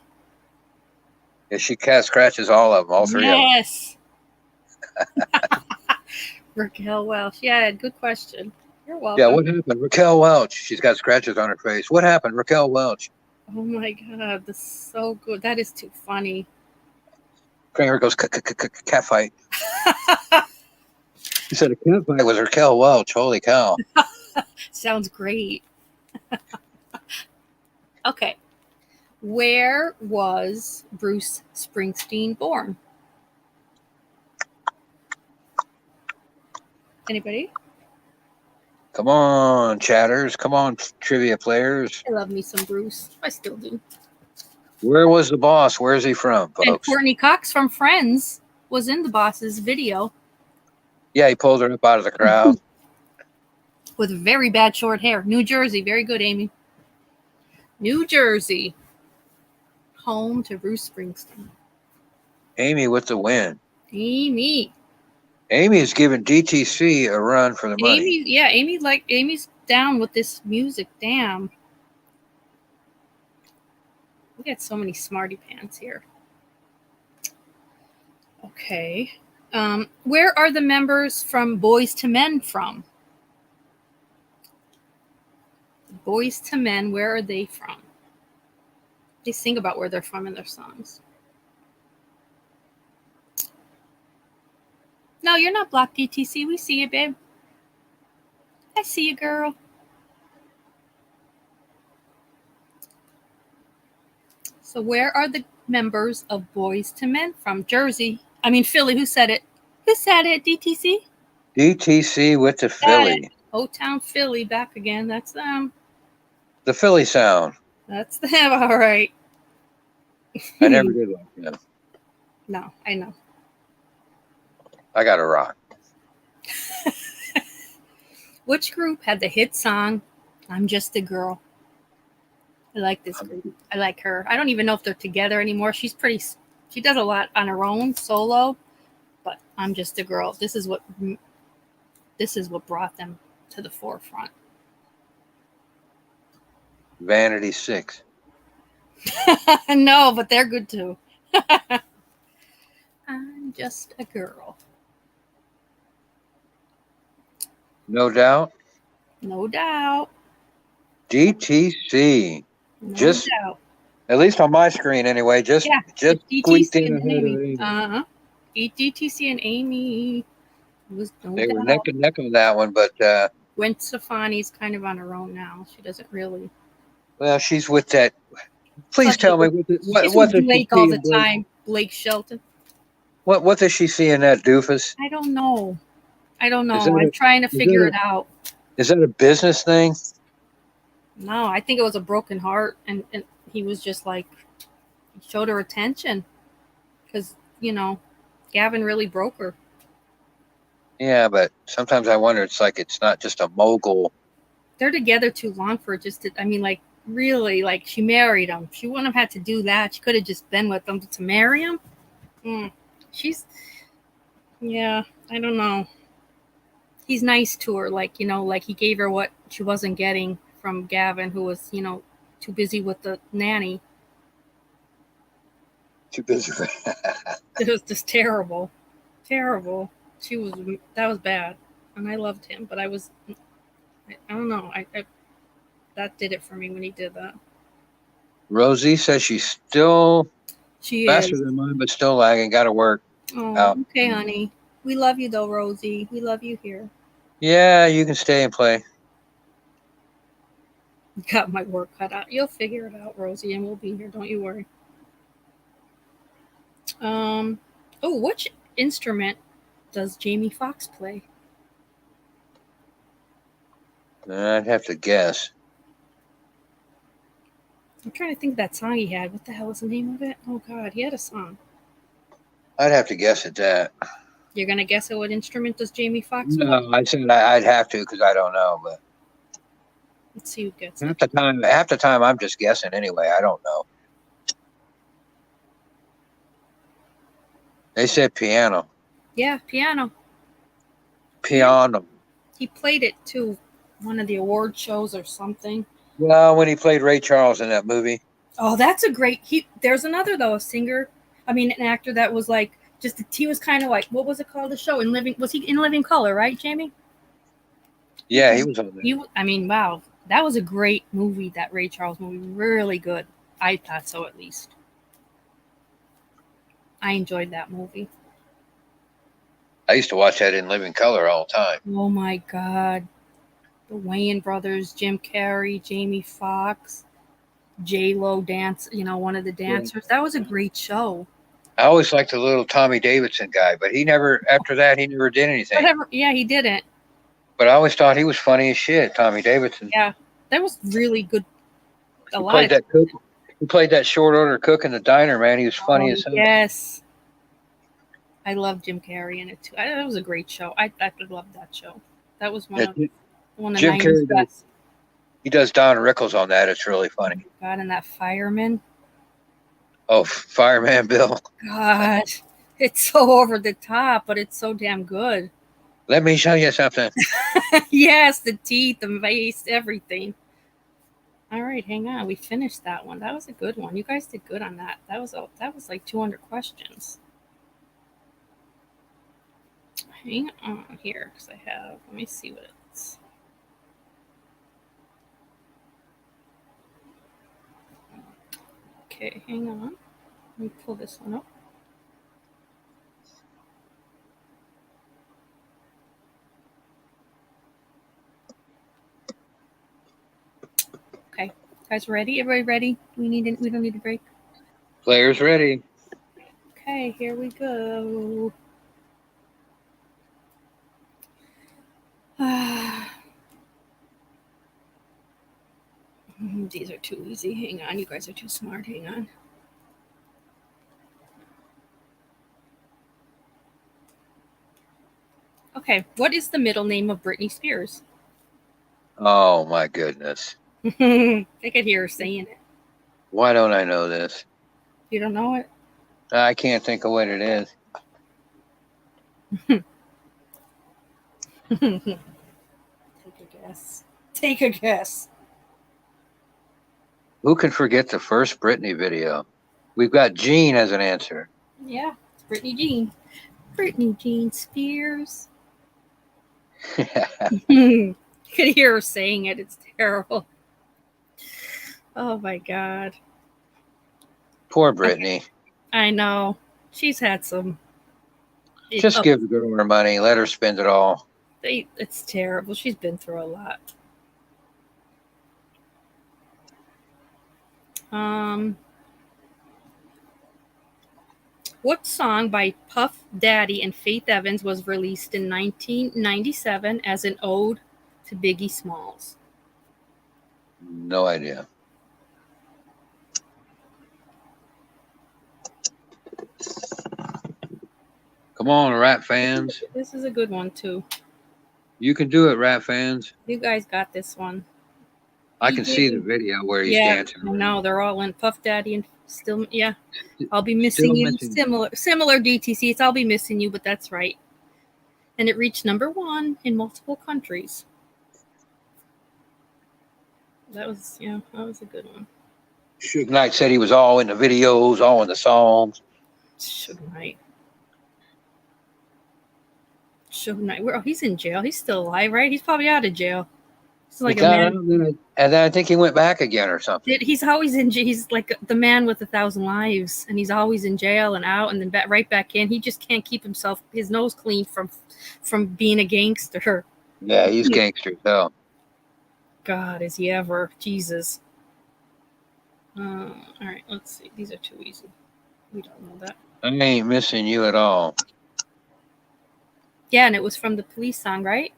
Speaker 3: Yeah, she cat scratches all of them, all three of them.
Speaker 1: Yes. Raquel Welch. Yeah, good question. You're welcome.
Speaker 3: Yeah, what happened? Raquel Welch. She's got scratches on her face. What happened? Raquel Welch.
Speaker 1: Oh my God. That's so good. That is too funny.
Speaker 3: Kramer goes, cat fight. He said a cat fight was Raquel Welch. Holy cow.
Speaker 1: Sounds great. Okay. Where was Bruce Springsteen born? Anybody?
Speaker 3: Come on, chatters. Come on, trivia players.
Speaker 1: I love me some Bruce. I still do.
Speaker 3: Where was the boss? Where is he from, folks?
Speaker 1: And Courtney Cox from Friends was in the boss's video.
Speaker 3: Yeah, he pulled her up out of the crowd.
Speaker 1: With very bad short hair. New Jersey. Very good, Amy. New Jersey. Home to Bruce Springsteen.
Speaker 3: Amy with the win.
Speaker 1: Amy.
Speaker 3: Amy is giving DTC a run for the money.
Speaker 1: Amy's down with this music. Damn. We got so many smarty pants here. Okay. Where are the members from Boys to Men from? Boys to Men, where are they from? They sing about where they're from in their songs. No, you're not blocked, DTC. We see you, babe. I see you, girl. So where are the members of Boys to Men from? Philly. Who said it? Who said it, DTC?
Speaker 3: DTC with the Philly.
Speaker 1: O-Town Philly back again. That's them.
Speaker 3: The Philly sound.
Speaker 1: That's them, all right.
Speaker 3: I never did like them.
Speaker 1: No, I know.
Speaker 3: I got a rock.
Speaker 1: Which group had the hit song, I'm Just a Girl? I like this group. I like her. I don't even know if they're together anymore. She does a lot on her own, solo, but I'm Just a Girl. This is what brought them to the forefront.
Speaker 3: Vanity 6.
Speaker 1: No, but they're good too. I'm just a girl.
Speaker 3: No doubt.
Speaker 1: No doubt.
Speaker 3: DTC.
Speaker 1: No doubt.
Speaker 3: At least on my screen anyway, just squeaked in ahead of Amy.
Speaker 1: DTC and Amy.
Speaker 3: They were neck and neck on that one, but
Speaker 1: Gwen Stefani's kind of on her own now. She doesn't really.
Speaker 3: Well, she's with that. Please tell me
Speaker 1: what does Blake all the time. Blake Shelton.
Speaker 3: What does she see in that doofus?
Speaker 1: I don't know. I'm trying to figure it out.
Speaker 3: Is that a business thing?
Speaker 1: No, I think it was a broken heart, and he was just like, he showed her attention because Gavin really broke her.
Speaker 3: Yeah, but sometimes I wonder. It's not just a mogul.
Speaker 1: They're together too long for it. Really, like she married him. She wouldn't have had to do that. She could have just been with him to marry him. She's, yeah, I don't know. He's nice to her, like, like he gave her what she wasn't getting from Gavin, who was, too busy with the nanny.
Speaker 3: Too busy.
Speaker 1: It was just terrible. Terrible. That was bad. And I loved him, but I don't know. I that did it for me when he did that.
Speaker 3: Rosie says she's still
Speaker 1: She
Speaker 3: faster
Speaker 1: is.
Speaker 3: than mine, but still lagging. Got to work.
Speaker 1: Oh, okay, honey. We love you though, Rosie. We love you here.
Speaker 3: Yeah, you can stay and play.
Speaker 1: Got my work cut out. You'll figure it out, Rosie, and we'll be here. Don't you worry. Which instrument does Jamie Foxx play?
Speaker 3: I'd have to guess.
Speaker 1: I'm trying to think of that song he had. What the hell was the name of it? Oh God, he had a song.
Speaker 3: I'd have to guess at that.
Speaker 1: You're gonna guess at what instrument does Jamie Foxx play?
Speaker 3: No, I said I'd have to because I don't know. But
Speaker 1: Let's see who gets it.
Speaker 3: half the time I'm just guessing anyway. I don't know. They said piano.
Speaker 1: Yeah, piano.
Speaker 3: Piano.
Speaker 1: He played it too, one of the award shows or something.
Speaker 3: Well, when he played Ray Charles in that movie.
Speaker 1: Oh, that's a great. There's another though, a singer. I mean, an actor that was like he was kind of like, what was it called? The show was he in Living Color, right, Jamie?
Speaker 3: Yeah, he was on there.
Speaker 1: I mean, wow, that was a great movie. That Ray Charles movie, really good. I thought so, at least. I enjoyed that movie.
Speaker 3: I used to watch that in Living Color all the time.
Speaker 1: Oh my God, the Wayans brothers, Jim Carrey, Jamie Foxx, J-Lo dance. One of the dancers. That was a great show.
Speaker 3: I always liked the little Tommy Davidson guy, but after that, he never did anything.
Speaker 1: Yeah, he didn't.
Speaker 3: But I always thought he was funny as shit, Tommy Davidson.
Speaker 1: Yeah, that was really good.
Speaker 3: He played that short order cook in the diner, man. He was funny as hell.
Speaker 1: Yes. I love Jim Carrey in it too. That was a great show. I loved that show. That was one of
Speaker 3: Jim
Speaker 1: 90s
Speaker 3: Carrey
Speaker 1: best.
Speaker 3: He does Don Rickles on that. It's really funny.
Speaker 1: God, and that fireman.
Speaker 3: Oh, Fireman Bill.
Speaker 1: God, it's so over the top, but it's so damn good.
Speaker 3: Let me show you something.
Speaker 1: Yes, the teeth, the face, everything. All right, hang on. We finished that one. That was a good one. You guys did good on that. That was like 200 questions. Hang on here, because let me see what it's. Okay, hang on. Let me pull this one up. Okay, guys, ready? Everybody ready? We don't need a break.
Speaker 3: Players ready.
Speaker 1: Okay, here we go. These are too easy. Hang on, you guys are too smart. Hang on. Okay, what is the middle name of Britney Spears?
Speaker 3: Oh my goodness.
Speaker 1: I could hear her saying it.
Speaker 3: Why don't I know this?
Speaker 1: You don't know it?
Speaker 3: I can't think of what it is.
Speaker 1: Take a guess. Take a guess.
Speaker 3: Who can forget the first Britney video? We've got Jean as an answer.
Speaker 1: Yeah, it's Britney Jean. Britney Jean Spears. You could hear her saying it. It's terrible. Oh my God.
Speaker 3: Poor Britney.
Speaker 1: I know. She's had some.
Speaker 3: Just give the girl her money. Let her spend it all.
Speaker 1: It's terrible. She's been through a lot. What song by Puff Daddy and Faith Evans was released in 1997 as an ode to Biggie Smalls?
Speaker 3: No idea. Come on, rap fans.
Speaker 1: This is a good one, too.
Speaker 3: You can do it, rap fans.
Speaker 1: You guys got this one.
Speaker 3: I can see the video where he's
Speaker 1: Yeah,
Speaker 3: dancing.
Speaker 1: I know they're all in Puff Daddy and still. Yeah, I'll be
Speaker 3: Still
Speaker 1: missing you.
Speaker 3: missing.
Speaker 1: Similar DTC. It's I'll be missing you, but that's right. And it reached #1 in multiple countries. That was a good one.
Speaker 3: Suge Knight said he was all in the videos, all in the songs.
Speaker 1: Suge Knight. Suge Knight. Oh, he's in jail. He's still alive, right? He's probably out of jail. He's like a man.
Speaker 3: And then I think he went back again or something.
Speaker 1: He's always in jail. He's like the man with 1,000 lives, and he's always in jail and out, and then right back in. He just can't keep his nose clean from being a gangster.
Speaker 3: Yeah, he's gangster as hell.
Speaker 1: God, is he ever? Jesus. All right, let's see. These are too easy. We don't know that.
Speaker 3: I ain't missing you at all.
Speaker 1: Yeah, and it was from the Police song, right?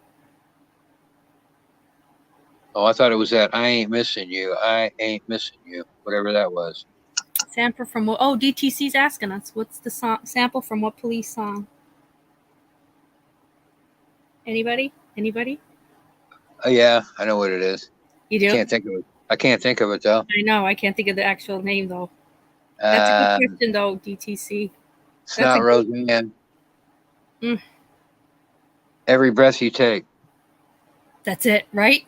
Speaker 3: Oh, I thought it was that I ain't missing you. I ain't missing you. Whatever that was.
Speaker 1: Sample from what? Oh, DTC's asking us. What's the song? Sample from what Police song? Anybody?
Speaker 3: Oh, yeah, I know what it is.
Speaker 1: You do?
Speaker 3: Can't think of it. I can't think of it though.
Speaker 1: I know. I can't think of the actual name though. That's a good question though, DTC.
Speaker 3: It's not Roseanne.
Speaker 1: Mm.
Speaker 3: Every breath you take.
Speaker 1: That's it, right?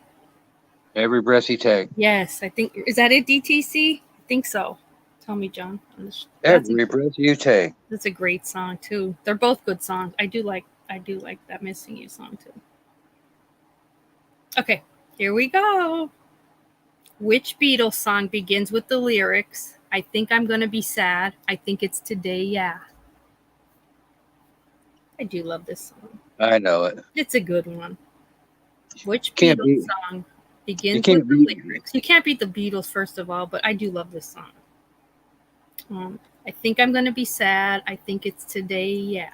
Speaker 3: Every breath you take.
Speaker 1: Yes, I think. Is that it, DTC? I think so. Tell me, John.
Speaker 3: Every breath you take.
Speaker 1: That's a great song too. They're both good songs. I do like that Missing You song too. Okay, here we go. Which Beatles song begins with the lyrics, I think I'm gonna be sad. I think it's today, yeah. I do love this song.
Speaker 3: I know it.
Speaker 1: It's a good one. Which
Speaker 3: Can't
Speaker 1: Beatles
Speaker 3: beat-
Speaker 1: song begins
Speaker 3: you can't
Speaker 1: with the
Speaker 3: beat-
Speaker 1: lyrics? You can't beat the Beatles, first of all, but I do love this song. I think I'm gonna be sad. I think it's today, yeah.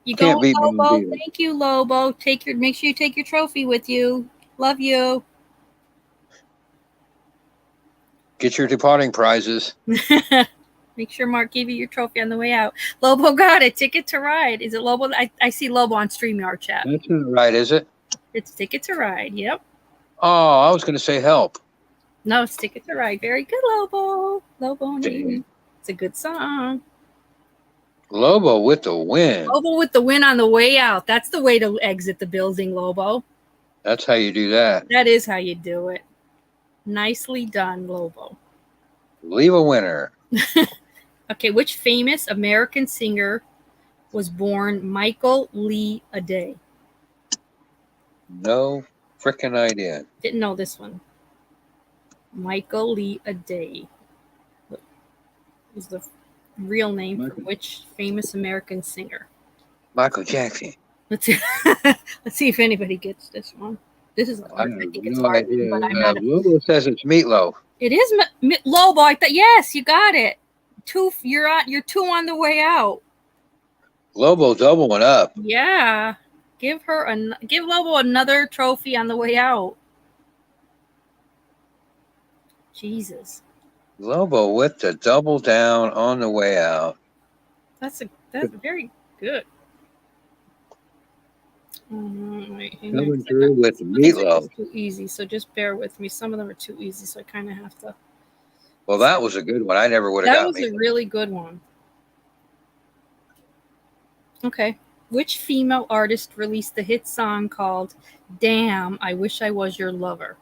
Speaker 1: You
Speaker 3: Can't
Speaker 1: go,
Speaker 3: beat me,
Speaker 1: Lobo.
Speaker 3: Beatles.
Speaker 1: Thank you, Lobo. Make sure you take your trophy with you. Love you.
Speaker 3: Get your departing prizes.
Speaker 1: Make sure Mark gave you your trophy on the way out. Lobo got it. Ticket to Ride. Is it Lobo? I see Lobo on StreamYard chat.
Speaker 3: That's not right, is it?
Speaker 1: It's Ticket to Ride. Yep.
Speaker 3: Oh, I was going to say help.
Speaker 1: No, it's Ticket to Ride. Very good, Lobo. Lobo.
Speaker 3: Dang.
Speaker 1: It's a good song.
Speaker 3: Lobo with the win.
Speaker 1: Lobo with the win on the way out. That's the way to exit the building, Lobo.
Speaker 3: That's how you do that.
Speaker 1: That is how you do it. Nicely done, Lobo.
Speaker 3: Leave a winner.
Speaker 1: Okay, which famous American singer was born Michael Lee Aday?
Speaker 3: No freaking idea.
Speaker 1: Didn't know this one. Michael Lee Aday is the real name for which famous American singer?
Speaker 3: Michael Jackson.
Speaker 1: Let's see. Let's see if anybody gets this one. This is hard. I think it's hard, but I'm not.
Speaker 3: Lobo says it's Meatloaf.
Speaker 1: It is Lobo. I thought yes, you got it. You're 2 on the way out.
Speaker 3: Lobo doubling up.
Speaker 1: Yeah, give Lobo another trophy on the way out. Jesus.
Speaker 3: Lobo with the double down on the way out.
Speaker 1: That's very good. Wait, hang on a
Speaker 3: Coming
Speaker 1: second.
Speaker 3: through with
Speaker 1: Some of these are
Speaker 3: Meatloaf.
Speaker 1: just too easy, so just bear with me. Some of them are too easy, so I kind of have to.
Speaker 3: Well, that was a good one. I never would have
Speaker 1: That
Speaker 3: got
Speaker 1: was a
Speaker 3: Meatloaf.
Speaker 1: really good one. Okay. Which female artist released the hit song called Damn, I Wish I Was Your Lover?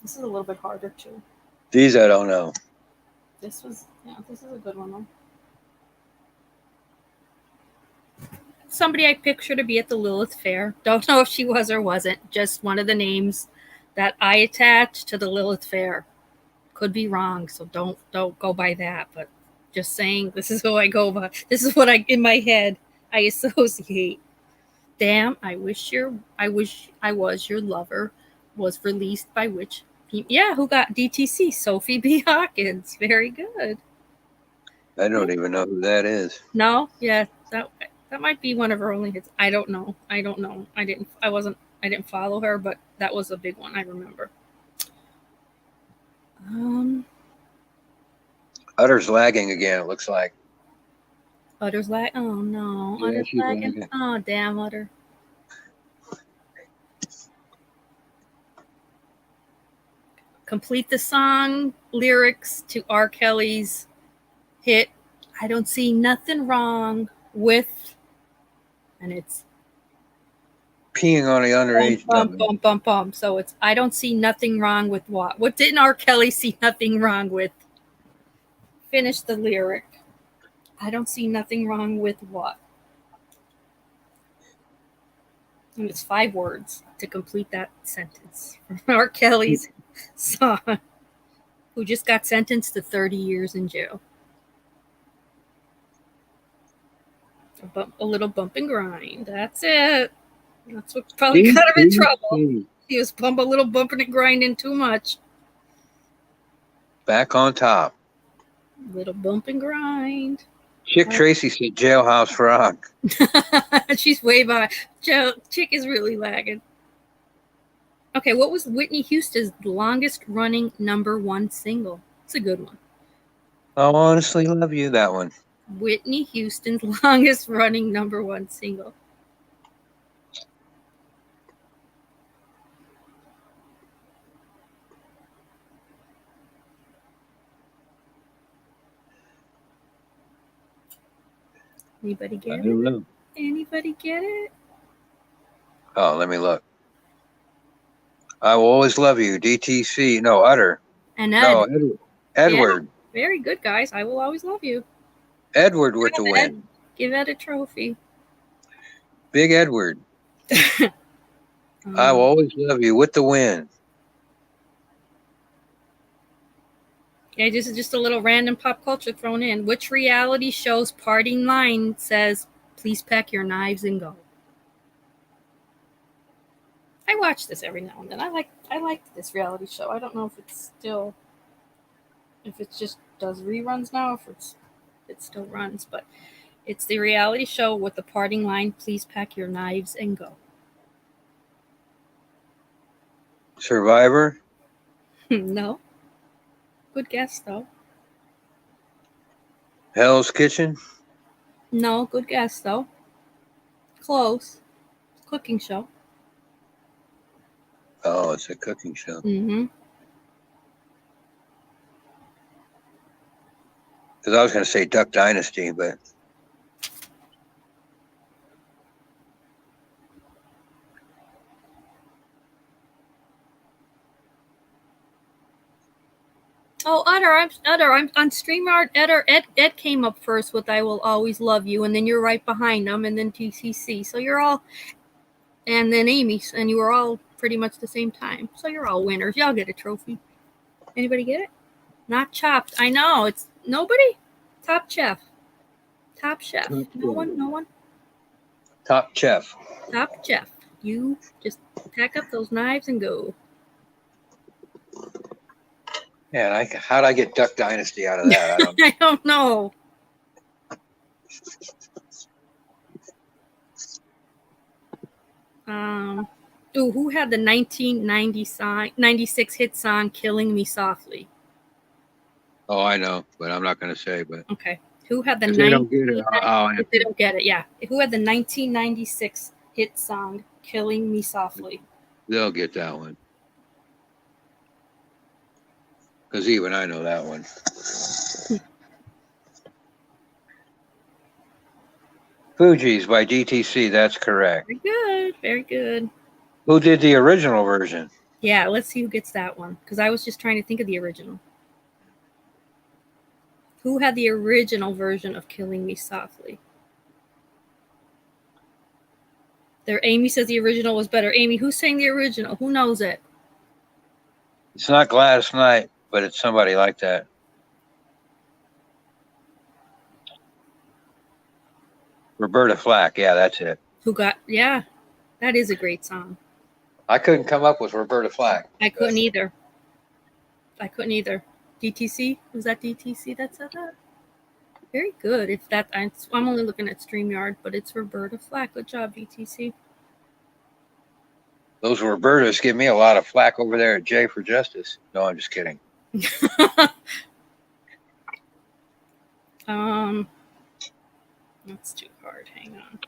Speaker 1: This is a little bit harder, too.
Speaker 3: These I don't know.
Speaker 1: This is a good one, though. Somebody I picture to be at the Lilith Fair. Don't know if she was or wasn't. Just one of the names that I attached to the Lilith Fair. Could be wrong, so don't go by that. But just saying, this is who I go by. This is what in my head I associate. Damn, I wish I was your lover was released by which? Yeah, who got DTC? Sophie B. Hawkins. Very good.
Speaker 3: I don't even know who that is.
Speaker 1: No, yeah, that might be one of her only hits. I don't know. I didn't follow her, but that was a big one. I remember.
Speaker 3: Utter's lagging again, it looks like.
Speaker 1: Utter's lag. Oh no,
Speaker 3: Yeah,
Speaker 1: Utter's
Speaker 3: she's
Speaker 1: lagging.
Speaker 3: lagging.
Speaker 1: Oh damn, Utter. complete the song lyrics to R. Kelly's hit, I Don't See Nothing Wrong With, and it's
Speaker 3: Peeing on an underage
Speaker 1: bum,
Speaker 3: dummy.
Speaker 1: bum, bum, bum. So it's I don't see nothing wrong with what? What didn't R. Kelly see nothing wrong with? Finish the lyric. I don't see nothing wrong with what? And it's 5 words to complete that sentence from R. Kelly's song, who just got sentenced to 30 years in jail. A little bump and grind. That's it. That's what probably got him in trouble. He was a little bumping and grinding too much.
Speaker 3: Back on top.
Speaker 1: Little bump and grind.
Speaker 3: Chick Tracy said Jailhouse Rock.
Speaker 1: She's way by. Chick is really lagging. Okay, what was Whitney Houston's longest running #1 single? It's a good one.
Speaker 3: I honestly love you, that one.
Speaker 1: Whitney Houston's longest running #1 single. Anybody get
Speaker 2: I don't
Speaker 1: it?
Speaker 2: know.
Speaker 1: Anybody get it?
Speaker 3: Oh, let me look. I Will Always Love You, DTC. No, Utter.
Speaker 1: And Ed.
Speaker 3: No, Edward.
Speaker 1: Yeah, very good, guys. I Will Always Love You.
Speaker 3: Edward with the win.
Speaker 1: Give Ed a trophy.
Speaker 3: Big Edward. I Will Always Love You with the win.
Speaker 1: Yeah, this is just a little random pop culture thrown in. Which reality show's parting line says, "Please pack your knives and go"? I watch this every now and then. I like this reality show. I don't know if it just does reruns now, if it still runs, but it's the reality show with the parting line, "Please pack your knives and go."
Speaker 3: Survivor.
Speaker 1: No. Good guess though.
Speaker 3: Hell's Kitchen.
Speaker 1: No, good guess though. Close. Cooking show.
Speaker 3: Oh, it's a cooking show.
Speaker 1: Mm-hmm.
Speaker 3: Because I was going to say Duck Dynasty, but
Speaker 1: Oh, I'm on StreamYard. Ed came up first with "I Will Always Love You," and then you're right behind them, and then TCC. So you're all, and then Amy, and you were all pretty much the same time. So you're all winners. Y'all get a trophy. Anybody get it? Not Chopped. I know it's nobody. Top Chef. Top Chef. No one.
Speaker 3: Top Chef.
Speaker 1: Top Chef. You just pack up those knives and go.
Speaker 3: Man, how'd I get Duck Dynasty out of that? I don't know.
Speaker 1: I don't know. Who had the 1996 hit song "Killing Me Softly"?
Speaker 3: Oh, I know, but I'm not going to say. But
Speaker 1: Okay. Who had the
Speaker 3: if they don't get it,
Speaker 1: if they don't get it, yeah. Who had the 1996 hit song "Killing Me Softly"?
Speaker 3: they'll get that one. Because even I know that one. Fugees by DTC. That's correct.
Speaker 1: Very good. Very good.
Speaker 3: Who did the original version?
Speaker 1: Yeah, let's see who gets that one. Because I was just trying to think of the original. Who had the original version of "Killing Me Softly"? There, Amy says the original was better. Amy, who sang the original? Who knows it?
Speaker 3: It's not Gladys Knight, but it's somebody like that. Roberta Flack. Yeah, that's it.
Speaker 1: Yeah, that is a great song.
Speaker 3: I couldn't come up with Roberta Flack.
Speaker 1: I couldn't either. DTC? Was that DTC that said that? Very good. I'm only looking at StreamYard, but it's Roberta Flack. Good job, DTC.
Speaker 3: Those Robertas give me a lot of flack over there at J for Justice. No, I'm just kidding.
Speaker 1: That's too hard. Hang on.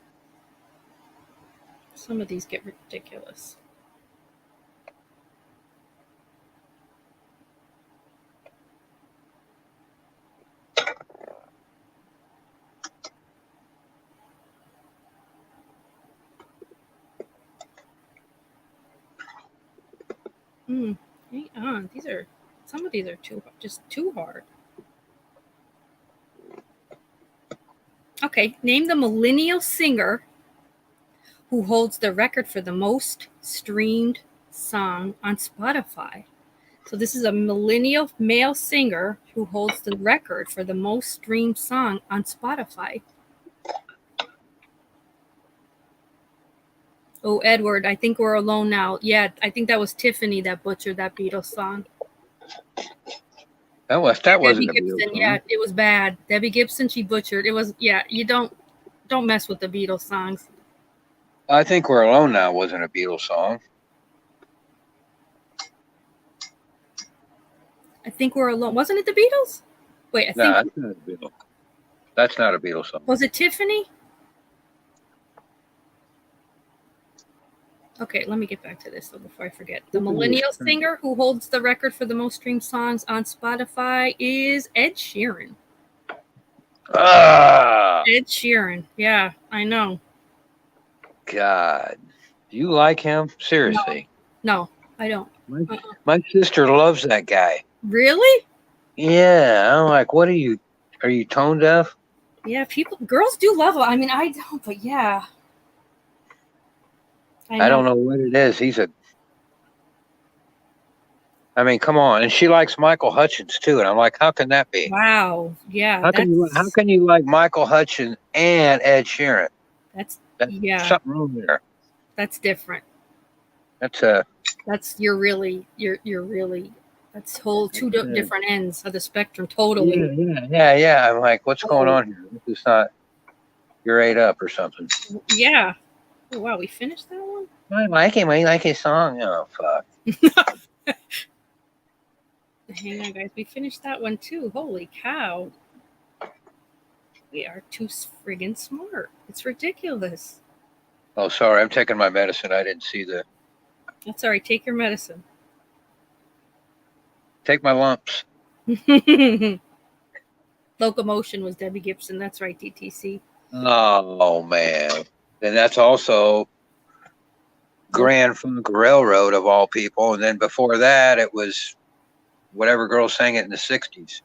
Speaker 1: Some of these get ridiculous. Hang on. Some of these are just too hard. Okay, name the millennial singer who holds the record for the most streamed song on Spotify. So this is a millennial male singer who holds the record for the most streamed song on Spotify. Oh, Edward, I think we're alone now. Yeah, I think that was Tiffany that butchered that Beatles song.
Speaker 3: That wasn't
Speaker 1: Debbie
Speaker 3: a Beatles
Speaker 1: Gibson,
Speaker 3: song.
Speaker 1: yeah, it was bad. Debbie Gibson, she butchered. It was, yeah, you don't mess with the Beatles songs.
Speaker 3: I Think We're Alone Now wasn't a Beatles song.
Speaker 1: I think we're alone. Wasn't it the Beatles? Wait, I think.
Speaker 3: No, that's not a Beatles. That's not a Beatles song.
Speaker 1: Was it Tiffany? Okay, let me get back to this though before I forget. The millennial singer who holds the record for the most streamed songs on Spotify is Ed Sheeran. Ed Sheeran. Yeah, I know.
Speaker 3: God. Do you like him? Seriously.
Speaker 1: No, I don't.
Speaker 3: My sister loves that guy.
Speaker 1: Really?
Speaker 3: Yeah. I'm like, are you tone deaf?
Speaker 1: Yeah, girls do love him. I mean, I don't, but yeah.
Speaker 3: I don't know what it is. I mean, come on. And she likes Michael Hutchence too. And I'm like, how can that be?
Speaker 1: Wow. Yeah.
Speaker 3: How can you like Michael Hutchence and Ed Sheeran?
Speaker 1: That's
Speaker 3: something wrong there.
Speaker 1: That's different.
Speaker 3: You're
Speaker 1: really that's whole two different ends of the spectrum. Totally.
Speaker 3: Yeah. I'm like, what's going on here? This is not, you're ate up or something.
Speaker 1: Yeah. Oh, wow, we finished that one?
Speaker 3: I like him. I like his song. Oh, fuck.
Speaker 1: Hang on, guys. We finished that one, too. Holy cow. We are too friggin' smart. It's ridiculous.
Speaker 3: Oh, sorry. I'm taking my medicine. I didn't see the...
Speaker 1: That's all right. Take your medicine.
Speaker 3: Take my lumps.
Speaker 1: Locomotion was Debbie Gibson. That's right, DTC.
Speaker 3: Oh, man. And that's also Grand Funk Railroad of all people. And then before that, it was whatever girl sang it in the 60s.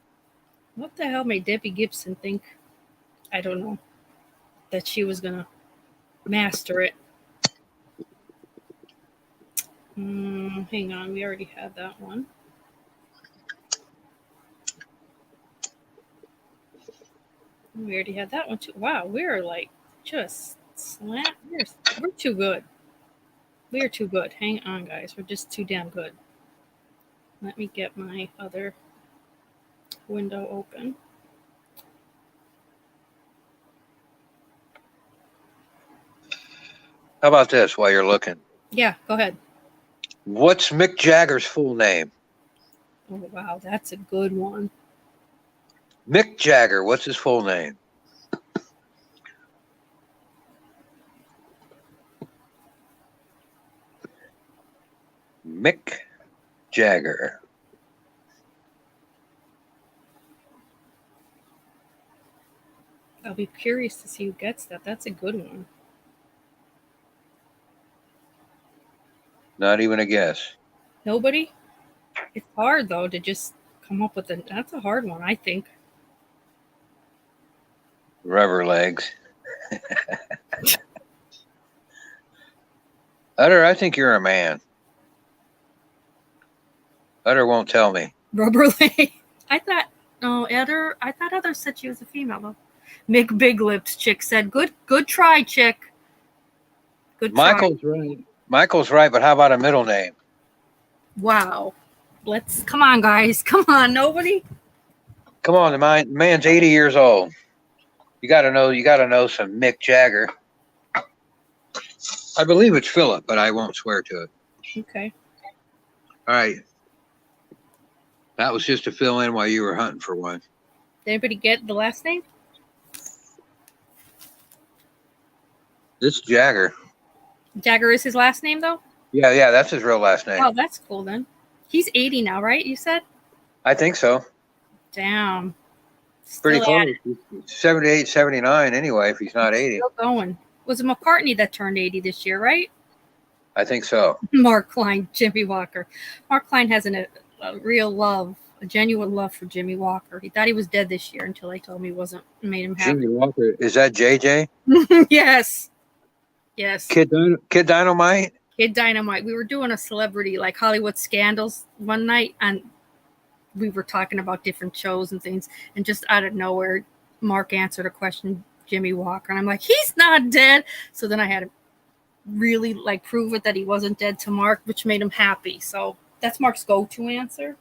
Speaker 1: What the hell made Debbie Gibson think, I don't know, that she was going to master it? Hang on. We already had that one. We already had that one too. Wow, we're like just slant. We're too good. We are too good. Hang on, guys. We're just too damn good. Let me get my other window open.
Speaker 3: How about this while you're looking?
Speaker 1: Yeah, go ahead.
Speaker 3: What's Mick Jagger's full name?
Speaker 1: Oh, wow, that's a good one.
Speaker 3: Mick Jagger, what's his full name? Mick Jagger.
Speaker 1: I'll be curious to see who gets that. That's a good one.
Speaker 3: Not even a guess.
Speaker 1: Nobody? It's hard, though, to just come up with that's a hard one, I think.
Speaker 3: Rubber legs. Utter, I think you're a man. Utter won't tell me.
Speaker 1: Rubber leg. I thought Heather said she was a female, though. Mick Big Lips chick said, good try, chick. Good try.
Speaker 3: Michael's right. Michael's right, but how about a middle name?
Speaker 1: Wow. Come on, guys. Come on, nobody.
Speaker 3: Come on, the man's 80 years old. You gotta know some Mick Jagger. I believe it's Philip, but I won't swear to it.
Speaker 1: Okay.
Speaker 3: All right. That was just to fill in while you were hunting for one.
Speaker 1: Did anybody get the last name?
Speaker 3: This Jagger.
Speaker 1: Jagger is his last name, though?
Speaker 3: Yeah, that's his real last name.
Speaker 1: Oh, that's cool, then. He's 80 now, right? You said?
Speaker 3: I think so.
Speaker 1: Damn.
Speaker 3: Pretty close. 78, 79 anyway, if he's not 80.
Speaker 1: Still going. Was it McCartney that turned 80 this year, right?
Speaker 3: I think so.
Speaker 1: Mark Klein, Jimmy Walker. Mark Klein has a real love, a genuine love for Jimmy Walker. He thought he was dead this year until I told him he wasn't. It made him happy.
Speaker 3: Jimmy Walker, is that JJ?
Speaker 1: Yes. Yes.
Speaker 3: Kid Dynamite?
Speaker 1: Kid Dynamite. We were doing a celebrity like Hollywood Scandals one night, and we were talking about different shows and things, and just out of nowhere, Mark answered a question, Jimmy Walker, and I'm like, he's not dead. So then I had to really like prove it that he wasn't dead to Mark, which made him happy. So that's Mark's go-to answer.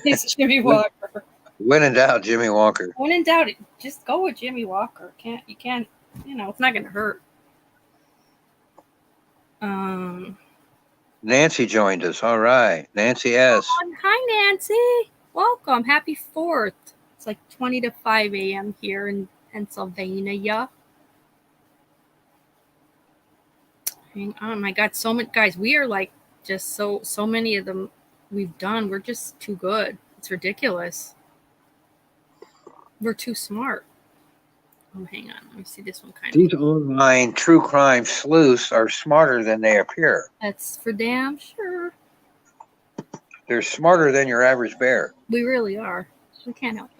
Speaker 1: It's Jimmy Walker.
Speaker 3: When in doubt, Jimmy Walker.
Speaker 1: When in doubt, just go with Jimmy Walker. You can't, it's not gonna hurt.
Speaker 3: Nancy joined us. All right. Nancy S.
Speaker 1: Hi, Nancy. Welcome. Happy 4th. It's like 20 to 5 a.m. here in Pennsylvania. Oh my God, so many guys. We are like just so many of them we've done. We're just too good. It's ridiculous. We're too smart. Oh, hang on. Let me see this one kind
Speaker 3: These online true crime sleuths are smarter than they appear.
Speaker 1: That's for damn sure.
Speaker 3: They're smarter than your average bear.
Speaker 1: We really are. We can't help it.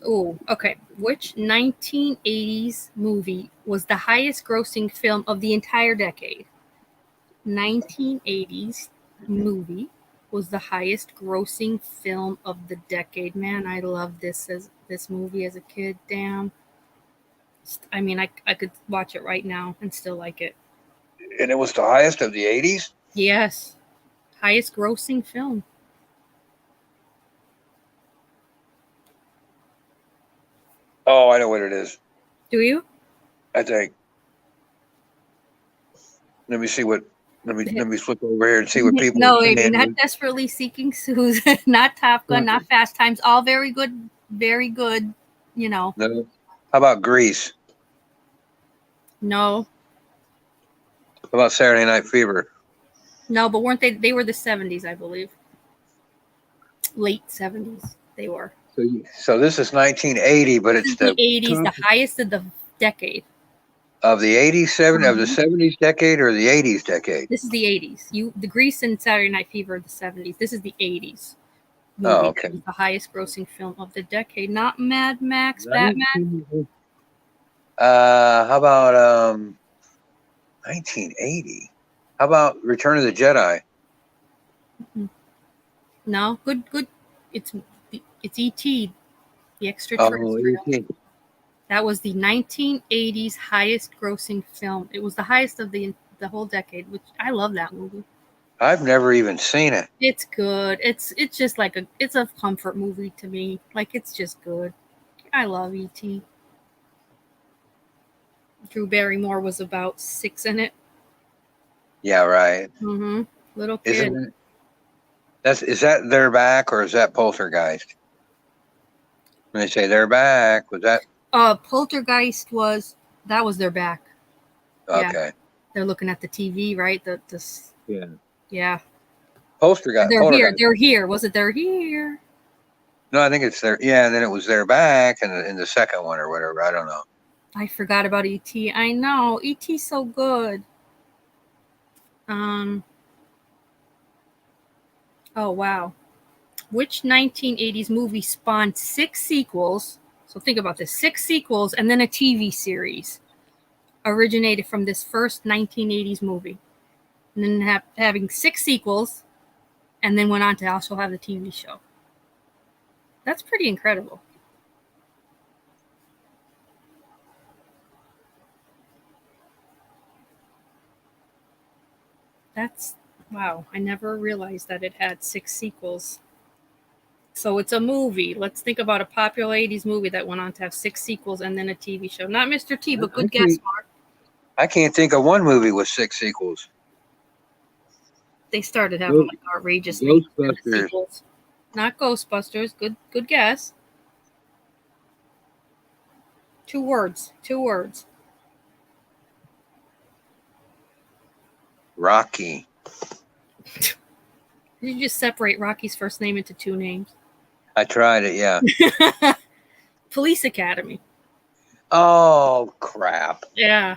Speaker 1: Oh, okay. Which 1980s movie was the highest grossing film of the entire decade? 1980s movie was the highest grossing film of the decade. Man, I loved this movie as a kid. Damn. I mean, I could watch it right now and still like it.
Speaker 3: And it was the highest of the 80s?
Speaker 1: Yes. Highest grossing film.
Speaker 3: Oh, I know what it is.
Speaker 1: Do you?
Speaker 3: I think. Let me flip over here and see what people.
Speaker 1: No, not Desperately Seeking Susan, not Top Gun, not Fast Times. All very good, No.
Speaker 3: How about Grease?
Speaker 1: No.
Speaker 3: How about Saturday Night Fever?
Speaker 1: No, but weren't they? They were the 70s, I believe. Late 70s, they were.
Speaker 3: So this is 1980, but it's the
Speaker 1: 80s, the highest of the decade.
Speaker 3: Of the 80s, of the 70s decade or the 80s decade?
Speaker 1: This is the 80s. The Grease and Saturday Night Fever are the 70s. This is the 80s.
Speaker 3: Oh, okay.
Speaker 1: It was the highest grossing film of the decade. Not Mad Max, Batman.
Speaker 3: How about 1980? How about Return of the Jedi?
Speaker 1: No, good. It's E.T. The extraterrestrial.
Speaker 3: E.T.
Speaker 1: That was the 1980s highest grossing film. It was the highest of the whole decade, which I love that movie.
Speaker 3: I've never even seen it.
Speaker 1: It's good. It's just like it's a comfort movie to me. Like, it's just good. I love E.T. Drew Barrymore was about 6 in it.
Speaker 3: Yeah, right.
Speaker 1: Mm-hmm. Little kid.
Speaker 3: Isn't it? Is that They're Back or is that Poltergeist? When they say They're Back, was that?
Speaker 1: Poltergeist was Their Back.
Speaker 3: Okay.
Speaker 1: Yeah. They're looking at the TV, right?
Speaker 2: Yeah.
Speaker 1: Yeah.
Speaker 3: Poltergeist.
Speaker 1: They're here. Was it They're Here?
Speaker 3: No, I think it's there. Yeah, and then it was They're Back in the second one or whatever. I don't know.
Speaker 1: I forgot about E.T. I know. E.T.'s so good. Oh, wow. Which 1980s movie spawned 6 sequels? So think about this. 6 sequels and then a TV series originated from this first 1980s movie. And then having 6 sequels and then went on to also have the TV show. That's pretty incredible. Wow. I never realized that it had 6 sequels. So it's a movie. Let's think about a popular 80s movie that went on to have 6 sequels and then a TV show. Not Mr. T, but good guess, Mark.
Speaker 3: I can't think of one movie with 6 sequels.
Speaker 1: They started having like outrageous sequels. Not Ghostbusters. Good guess. 2 words.
Speaker 3: Rocky.
Speaker 1: Did you just separate Rocky's first name into 2 names?
Speaker 3: I tried it, yeah.
Speaker 1: Police Academy.
Speaker 3: Oh, crap.
Speaker 1: Yeah.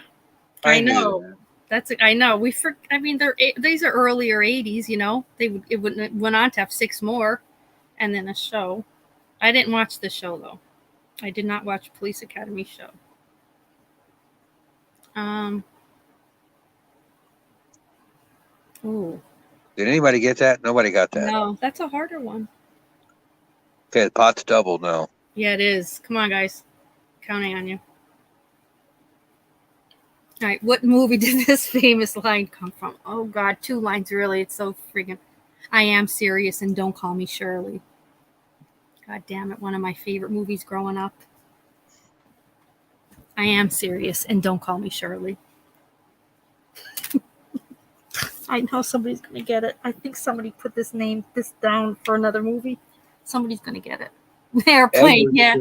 Speaker 1: I
Speaker 3: knew
Speaker 1: know. I know. I mean, these are earlier '80s. You know, it went on to have 6 more, and then a show. I didn't watch the show though. I did not watch Police Academy show. Oh
Speaker 3: Did anybody get that? Nobody got that.
Speaker 1: no, that's a harder one.
Speaker 3: Okay, the pot's doubled now.
Speaker 1: Yeah, it is. Come on, guys, counting on you. All right, what movie did this famous line come from? Oh God, 2 lines really. It's so friggin'. I am serious and don't call me Shirley. God damn it, one of my favorite movies growing up. I am serious and don't call me Shirley. I know somebody's gonna get it. I think somebody put this down for another movie. Somebody's gonna get it. Airplane,
Speaker 2: Edward
Speaker 1: yeah.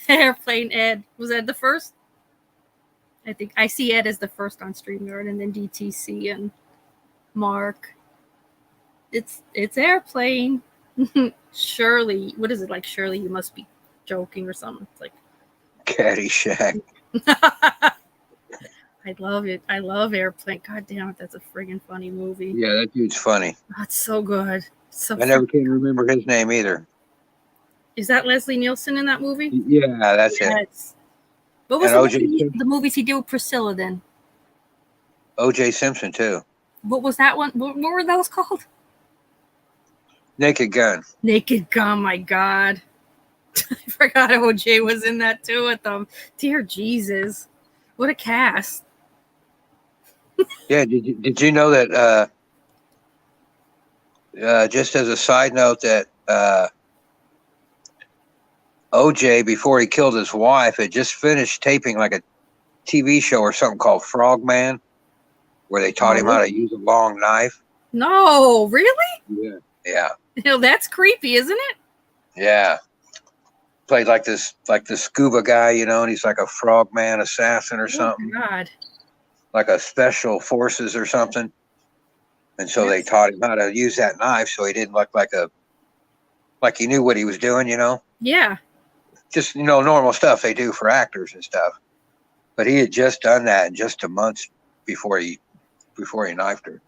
Speaker 2: said,
Speaker 1: Airplane Ed. Was Ed the first? I think I see Ed as the first on StreamYard, and then DTC and Mark. It's Airplane. Shirley, what is it like? Shirley, you must be joking or something. It's like
Speaker 3: Caddyshack.
Speaker 1: I love it. I love Airplane. God damn it, that's a friggin' funny movie.
Speaker 3: Yeah, that dude's funny.
Speaker 1: That's so good. So
Speaker 3: I never can remember his name either.
Speaker 1: Is that Leslie Nielsen in that movie?
Speaker 3: Yeah, that's it.
Speaker 1: Yes. What was
Speaker 3: And
Speaker 1: the movies he did with Priscilla then?
Speaker 3: O.J. Simpson too.
Speaker 1: What was that one? What were those called?
Speaker 3: Naked Gun.
Speaker 1: Naked Gun, my God. I forgot OJ was in that too with them. Dear Jesus. What a cast.
Speaker 3: Yeah, did you know that just as a side note that OJ, before he killed his wife, had just finished taping like a TV show or something called Frogman, where they taught him how to use a long knife.
Speaker 1: No, really?
Speaker 3: Yeah. Yeah.
Speaker 1: You know, that's creepy, isn't it?
Speaker 3: Yeah. Played like this scuba guy, you know, and he's like a frogman assassin or something.
Speaker 1: Oh, God.
Speaker 3: Like a special forces or something. And so they taught him how to use that knife so he didn't look like he knew what he was doing, you know?
Speaker 1: Yeah.
Speaker 3: Just, you know, normal stuff they do for actors and stuff. But he had just done that in just a month before he knifed her.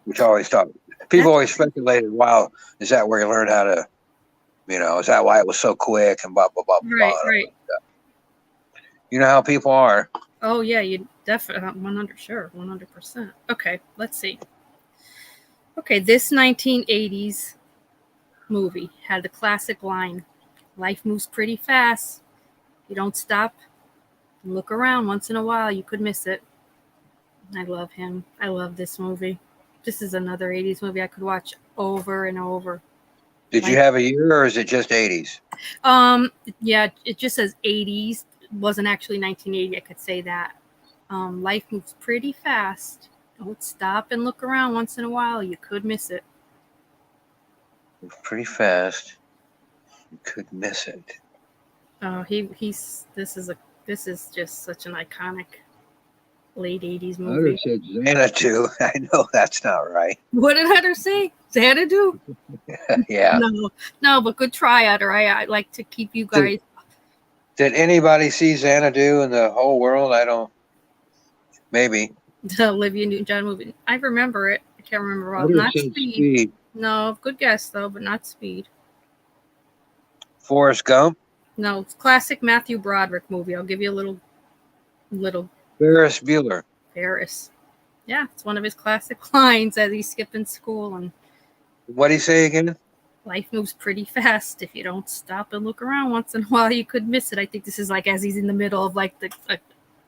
Speaker 3: Which I always thought, people always speculated, wow, is that where he learned how to, you know, is that why it was so quick and blah, blah, blah, blah.
Speaker 1: Right.
Speaker 3: You know how people are.
Speaker 1: Oh, yeah, you definitely, 100%. Okay, let's see. Okay, this 1980s movie had the classic line, life moves pretty fast. You don't stop and look around once in a while, you could miss it. I love him. I love this movie. This is another 80s movie I could watch over and over.
Speaker 3: Did you have a year or is it just 80s?
Speaker 1: Yeah, it just says 80s. It wasn't actually 1980, I could say that. Life moves pretty fast. Don't stop and look around once in a while, you could miss it.
Speaker 3: Pretty fast. You could miss it.
Speaker 1: This is just such an iconic late 80s
Speaker 2: I
Speaker 1: movie.
Speaker 2: said
Speaker 3: Xanadu. I know that's not right.
Speaker 1: What did Utter say? Xanadu?
Speaker 3: Yeah.
Speaker 1: No, but good try, Utter. I like to keep you guys.
Speaker 3: Did anybody see Xanadu in the whole world? I don't. Maybe.
Speaker 1: The Olivia Newton-John movie. I remember it. I can't remember all.
Speaker 2: I
Speaker 1: Not
Speaker 2: said
Speaker 1: Speed. No, good guess though, but not Speed.
Speaker 3: Forrest Gump.
Speaker 1: No, it's classic Matthew Broderick movie. I'll give you a little
Speaker 3: Ferris Bueller.
Speaker 1: Paris. Yeah, it's one of his classic lines as he's skipping school and
Speaker 3: What'd he say again?
Speaker 1: life moves pretty fast. If you don't stop and look around once in a while, you could miss it. I think this is like as he's in the middle of like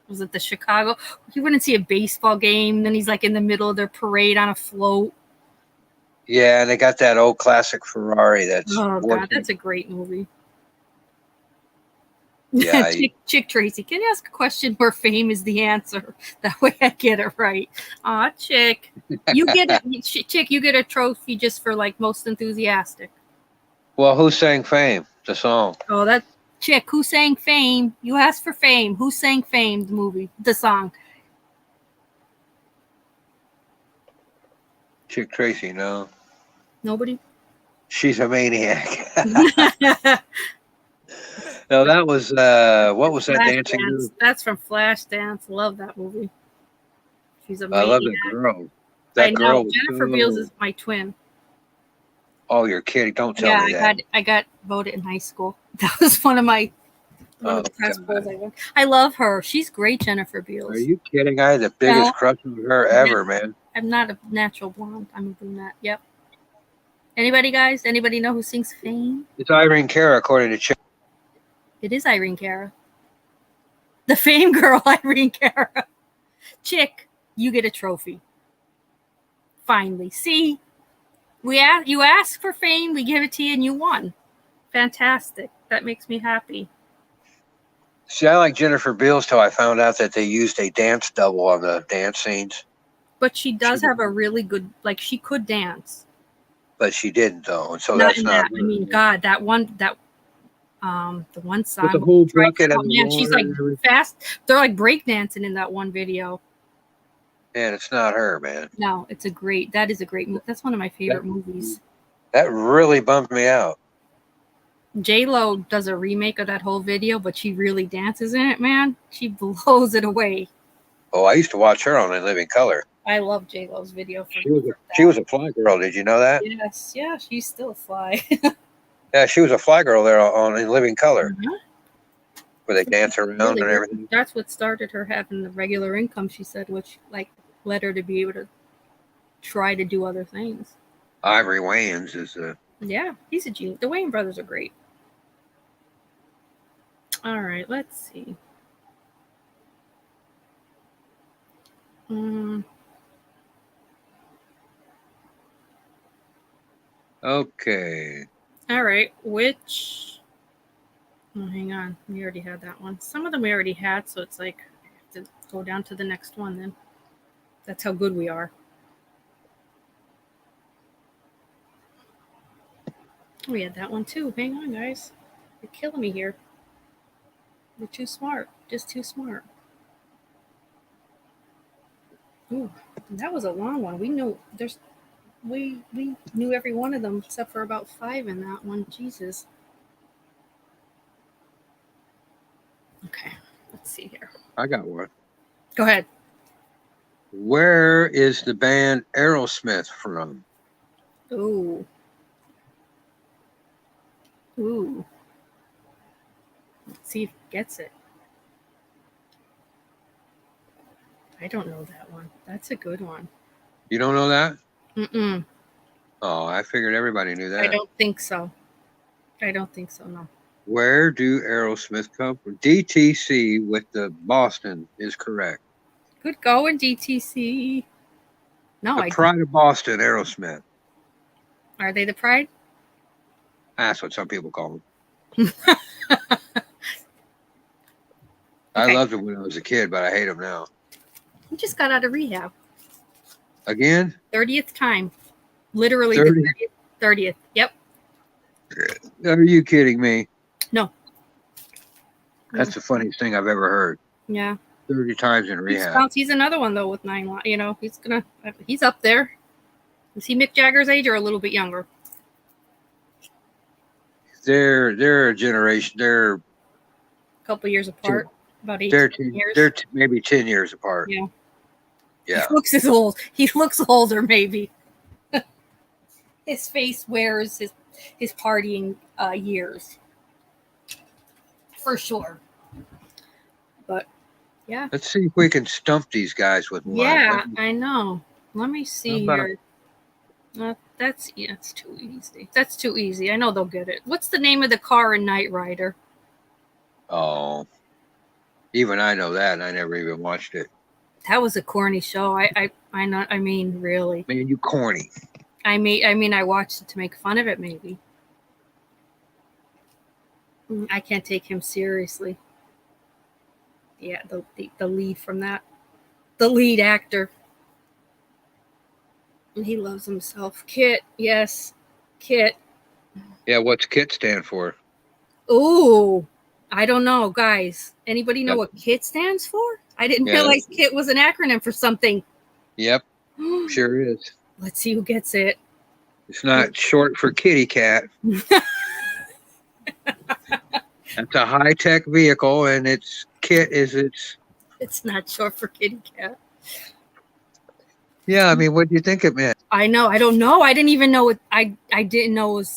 Speaker 1: was it the Chicago? You wouldn't see a baseball game. Then he's like in the middle of their parade on a float.
Speaker 3: Yeah, and they got that old classic Ferrari that's
Speaker 1: God, that's a great movie.
Speaker 3: Yeah,
Speaker 1: Chick Tracy, can you ask a question where fame is the answer? That way I get it right. Aw, Chick. You get it. Chick, you get a trophy just for like most enthusiastic.
Speaker 3: Well, who sang Fame? The song.
Speaker 1: Oh, that Chick, who sang Fame? You asked for Fame. Who sang Fame, the movie, the song?
Speaker 3: Chick Tracy, no.
Speaker 1: Nobody?
Speaker 3: She's a maniac. No, that was what was that dancing
Speaker 1: Flashdance.
Speaker 3: move?
Speaker 1: That's from Flashdance. Love that movie. She's a
Speaker 3: I love
Speaker 1: maniac.
Speaker 3: that girl.
Speaker 1: I
Speaker 3: That
Speaker 1: know.
Speaker 3: girl was
Speaker 1: Jennifer Beals is my twin.
Speaker 3: Oh, you're kidding! Don't tell
Speaker 1: Yeah,
Speaker 3: me that.
Speaker 1: I got voted in high school. That was one of the press polls I won. I love her. She's great, Jennifer Beals.
Speaker 3: Are you kidding? I had the biggest crush on her ever, man.
Speaker 1: I'm not a natural blonde. I'm a brunette. Yep. Anybody, guys? Anybody know who sings Fame?
Speaker 3: It's Irene Cara, according to Chick.
Speaker 1: It is Irene Cara. The Fame girl, Irene Cara. Chick, you get a trophy. Finally. See? You ask for fame, we give it to you, and you won. Fantastic. That makes me happy.
Speaker 3: See, I like Jennifer Beals till I found out that they used a dance double on the dance scenes.
Speaker 1: But she does have a really good, like, she could dance.
Speaker 3: But she didn't, though, and so
Speaker 1: Not
Speaker 3: that's
Speaker 1: in
Speaker 3: not.
Speaker 1: that. I mean, God, the one song
Speaker 3: With the whole bucket of
Speaker 1: man, she's like fast. They're like breakdancing in that one video.
Speaker 3: Man, it's not her, man.
Speaker 1: No, that is a great movie. That's one of my favorite movies.
Speaker 3: That really bummed me out.
Speaker 1: J-Lo does a remake of that whole video, but she really dances in it, man. She blows it away.
Speaker 3: Oh, I used to watch her on In Living Color.
Speaker 1: I love J-Lo's video.
Speaker 3: She was a fly girl. Did you know that?
Speaker 1: Yes, yeah, she's still a fly.
Speaker 3: Yeah, she was a fly girl there on In Living Color,
Speaker 1: Mhm.
Speaker 3: where they dance around and everything.
Speaker 1: That's what started her having the regular income, she said, which like led her to be able to try to do other things.
Speaker 3: Ivory Wayans is a...
Speaker 1: Yeah, he's a genius. The Wayne brothers are great. All right, let's see.
Speaker 3: Okay.
Speaker 1: All right, which... Oh, hang on. We already had that one. Some of them we already had, so it's like I have to go down to the next one then. That's how good we are. We had that one too. Hang on, guys. You're killing me here. We're too smart. Just too smart. Ooh, that was a long one. We knew we knew every one of them except for about 5 in that one. Jesus. Okay, let's see here.
Speaker 3: I got one.
Speaker 1: Go ahead.
Speaker 3: Where is the band Aerosmith from?
Speaker 1: Ooh. Let's see if it gets it. I don't know that one. That's a good one.
Speaker 3: You don't know that?
Speaker 1: Mm-mm.
Speaker 3: Oh, I figured everybody knew that.
Speaker 1: I don't think so. No.
Speaker 3: Where do Aerosmith come from? DTC with the Boston is correct.
Speaker 1: Good going, DTC. No,
Speaker 3: The Pride of Boston, Aerosmith.
Speaker 1: Are they the Pride?
Speaker 3: That's what some people call them.
Speaker 1: Okay.
Speaker 3: I loved them when I was a kid, but I hate them now.
Speaker 1: You just got out of rehab.
Speaker 3: Again?
Speaker 1: 30th time. Literally
Speaker 3: 30?
Speaker 1: the 30th. Yep.
Speaker 3: Are you kidding me?
Speaker 1: No.
Speaker 3: That's the funniest thing I've ever heard.
Speaker 1: Yeah.
Speaker 3: 30 times in rehab.
Speaker 1: He's another one though with 9. You know, he's up there. Is he Mick Jagger's age or a little bit younger?
Speaker 3: They're a generation. They're
Speaker 1: A couple years apart. About 8 years.
Speaker 3: They're maybe 10 years apart.
Speaker 1: Yeah.
Speaker 3: Yeah.
Speaker 1: He looks as old. He looks older, maybe. His face wears his partying years. For sure. But yeah.
Speaker 3: Let's see if we can stump these guys with one.
Speaker 1: Yeah, I know. Let me see
Speaker 3: How about-
Speaker 1: here. That's too easy. That's too easy. I know they'll get it. What's the name of the car in Knight Rider?
Speaker 3: Oh, even I know that, and I never even watched it.
Speaker 1: That was a corny show. I know. I mean, really.
Speaker 3: Man, you corny.
Speaker 1: I mean, I watched it to make fun of it. Maybe. I can't take him seriously. Yeah, the lead from that, the lead actor. And he loves himself. Kit, yes, Kit.
Speaker 3: Yeah, what's KIT stand for?
Speaker 1: Ooh, I don't know, guys. Anybody know what KIT stands for? I didn't realize KIT was an acronym for something.
Speaker 3: Yep, sure is.
Speaker 1: Let's see who gets it.
Speaker 3: It's not short for kitty cat.
Speaker 5: It's a high-tech vehicle, and its kit is its.
Speaker 1: It's not short for kitty cat.
Speaker 5: Yeah, I mean, what do you think it meant?
Speaker 1: I know. I don't know. I didn't even know it. I didn't know it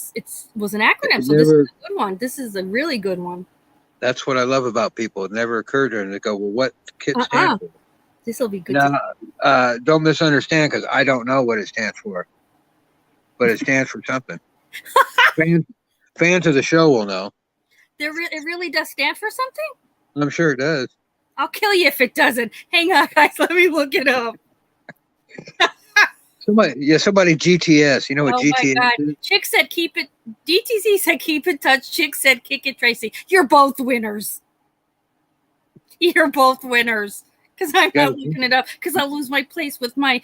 Speaker 1: was an acronym.
Speaker 5: It
Speaker 1: So this is
Speaker 5: never-
Speaker 1: a good one. This is a really good one.
Speaker 5: That's what I love about people. It never occurred to them to go, well, what kit stands for?
Speaker 1: This will be good.
Speaker 5: Now, don't misunderstand, because I don't know what it stands for, but it stands for something. Fans of the show will know.
Speaker 1: It really does stand for something?
Speaker 5: I'm sure it does.
Speaker 1: I'll kill you if it doesn't. Hang on, guys. Let me look it up.
Speaker 5: Somebody GTS. You know what
Speaker 1: Oh
Speaker 5: GTS
Speaker 1: my God.
Speaker 5: is?
Speaker 1: Chick said keep it. DTZ said keep in touch. Chick said kick it, Tracy. You're both winners. You're both winners. Because I'm not looking it up. Because I'll lose my place with my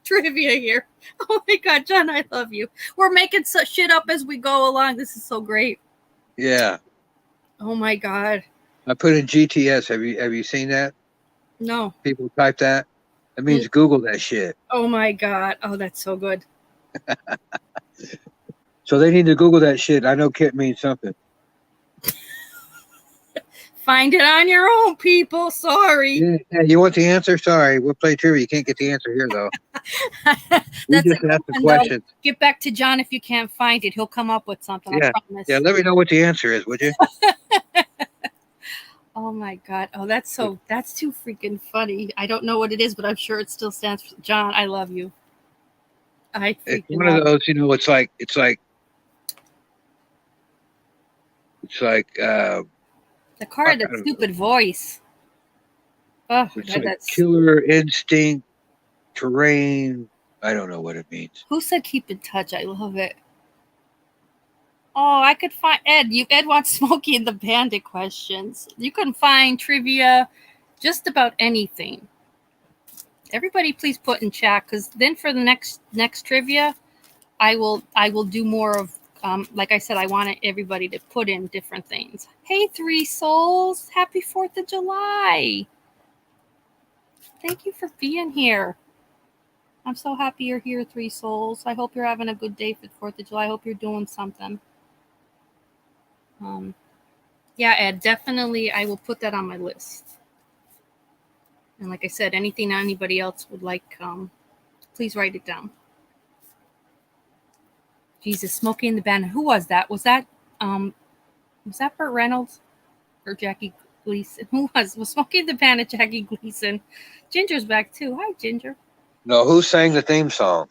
Speaker 1: trivia here. Oh my God, John, I love you. We're making shit up as we go along. This is so great.
Speaker 5: Yeah.
Speaker 1: Oh my God.
Speaker 5: I put in GTS. Have you seen that?
Speaker 1: No.
Speaker 5: People type that. That means Google that shit.
Speaker 1: Oh my God. Oh, that's so good.
Speaker 5: So they need to Google that shit. I know kit means something.
Speaker 1: Find it on your own, people. Sorry.
Speaker 5: Yeah, you want the answer? Sorry, we'll play trivia. You can't get the answer here, though. We just ask the question.
Speaker 1: Get back to John if you can't find it. He'll come up with something.
Speaker 5: Yeah.
Speaker 1: I promise.
Speaker 5: Yeah, let me know what the answer is, would you?
Speaker 1: Oh my God. Oh, that's too freaking funny. I don't know what it is, but I'm sure it still stands for John. I love you.
Speaker 5: It's one of those, it's like
Speaker 1: the card, that stupid voice. Oh,
Speaker 5: it's
Speaker 1: God,
Speaker 5: like killer instinct, terrain. I don't know what it means.
Speaker 1: Who said keep in touch? I love it. Oh, I could find Ed. Ed wants Smokey and the Bandit questions. You can find trivia, just about anything. Everybody, please put in chat, because then for the next trivia, I will do more of. Like I said, I wanted everybody to put in different things. Hey, Three Souls! Happy 4th of July! Thank you for being here. I'm so happy you're here, Three Souls. I hope you're having a good day for the 4th of July. I hope you're doing something. Yeah, Ed, definitely I will put that on my list. And like I said, anything anybody else would like, please write it down. Jesus, Smokey and the Bandit. Who was that? Was that Burt Reynolds or Jackie Gleason? Who was Smokey and the Bandit? Jackie Gleason. Ginger's back too. Hi, Ginger.
Speaker 3: No, who sang the theme song?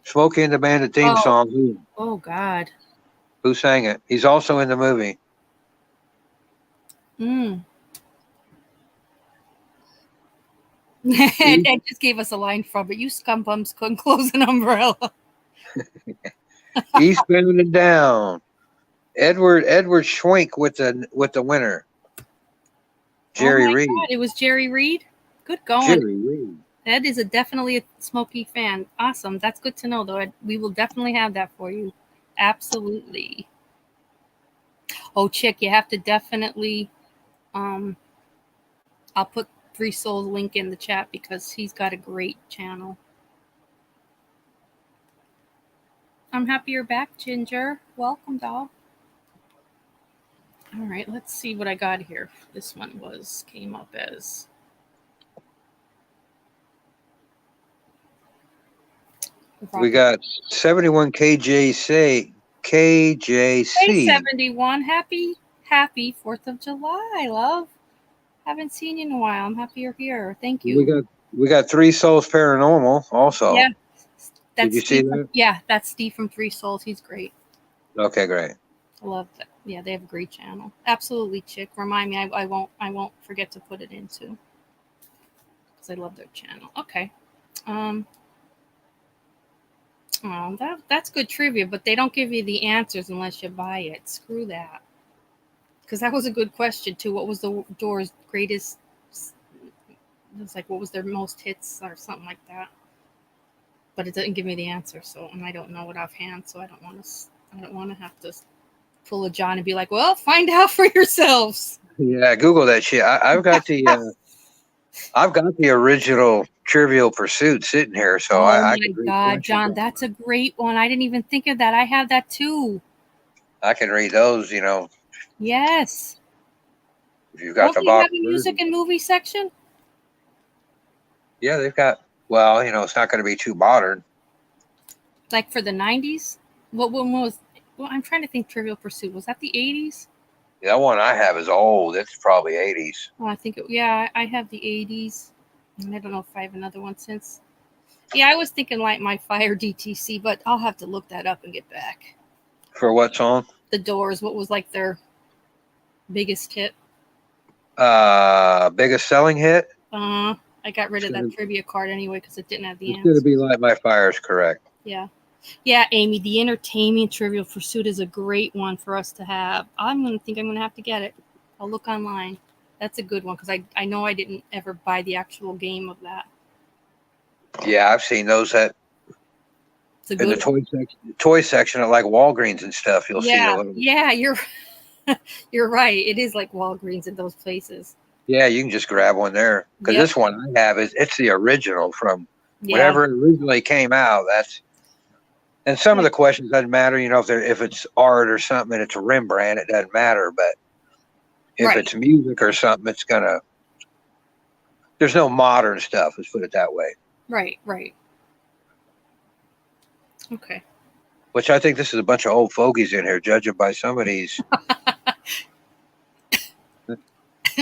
Speaker 3: Smokey and the Bandit theme song. Who?
Speaker 1: Oh God.
Speaker 3: Who sang it? He's also in the movie.
Speaker 1: Ed just gave us a line from it. You scumbums couldn't close an umbrella.
Speaker 3: Eastbound and Down. Edward Schwenk with the winner. Jerry Reed.
Speaker 1: God, it was Jerry Reed. Good going.
Speaker 3: Jerry Reed.
Speaker 1: Ed is definitely a Smokey fan. Awesome. That's good to know, though. We will definitely have that for you. Absolutely. Oh, Chick, you have to definitely. I'll put Three Souls link in the chat because he's got a great channel. I'm happy you're back, Ginger. Welcome, doll. All right, let's see what I got here. This one came up as.
Speaker 3: We got 71 KJC.
Speaker 1: Hey, 71. Happy 4th of July, love. Haven't seen you in a while. I'm happy you're here. Thank you.
Speaker 3: We got Three Souls Paranormal also.
Speaker 1: Yeah.
Speaker 3: Did you see that?
Speaker 1: Yeah, that's Steve from Three Souls. He's great.
Speaker 3: Okay, great.
Speaker 1: I love that. Yeah, they have a great channel. Absolutely, Chick. Remind me. I won't forget to put it in too. Because I love their channel. Okay. That's good trivia, but they don't give you the answers unless you buy it. Screw that. Because that was a good question too. What was the Doors' greatest? It was like, what was their most hits or something like that. But it doesn't give me the answer, and I don't know it offhand, so I don't want to have to pull a John and be like, well, find out for yourselves.
Speaker 3: Yeah, Google that shit. I've got the I've got the original Trivial Pursuit sitting here, so
Speaker 1: Oh
Speaker 3: I
Speaker 1: my
Speaker 3: can read
Speaker 1: God,
Speaker 3: questions
Speaker 1: John,
Speaker 3: on
Speaker 1: that's
Speaker 3: it.
Speaker 1: a great one. I didn't even think of that. I have that too.
Speaker 3: I can read those,
Speaker 1: Yes.
Speaker 3: if you've got
Speaker 1: Don't
Speaker 3: the
Speaker 1: they have
Speaker 3: box
Speaker 1: a music
Speaker 3: version.
Speaker 1: and movie section?
Speaker 3: Yeah, they've got. Well, it's not going to be too modern.
Speaker 1: Like for the 90s? What one was? Well, I'm trying to think. Trivial Pursuit, was that the 80s?
Speaker 3: That one I have is old. It's probably 80s.
Speaker 1: Oh, I think yeah, I have the 80s. And I don't know if I have another one since. Yeah, I was thinking Light My Fire DTC, but I'll have to look that up and get back.
Speaker 3: For what song?
Speaker 1: The Doors, what was like their biggest hit?
Speaker 3: Biggest selling hit?
Speaker 1: I got rid of that
Speaker 3: It's
Speaker 1: trivia card anyway because it didn't have the
Speaker 3: going to
Speaker 1: answer.
Speaker 3: be Light My Fire is correct.
Speaker 1: Yeah. Yeah, Amy, the entertainment Trivial Pursuit is a great one for us to have. I'm going to have to get it. I'll look online. That's a good one because I know I didn't ever buy the actual game of that.
Speaker 3: Yeah, I've seen those
Speaker 1: It's a
Speaker 3: in the
Speaker 1: good
Speaker 3: toy section at like Walgreens and stuff. You'll see a
Speaker 1: yeah,
Speaker 3: little.
Speaker 1: yeah, you're right. It is like Walgreens in those places.
Speaker 3: Yeah, you can just grab one there because
Speaker 1: Yep.
Speaker 3: this one I have it's the original from
Speaker 1: Yeah.
Speaker 3: whenever it originally came out. And some of the questions doesn't matter. If it's art or something and it's a Rembrandt, it doesn't matter. But if
Speaker 1: Right.
Speaker 3: it's music or something, there's no modern stuff. Let's put it that way.
Speaker 1: Right. Okay.
Speaker 3: Which I think this is a bunch of old fogies in here, judging by some of these.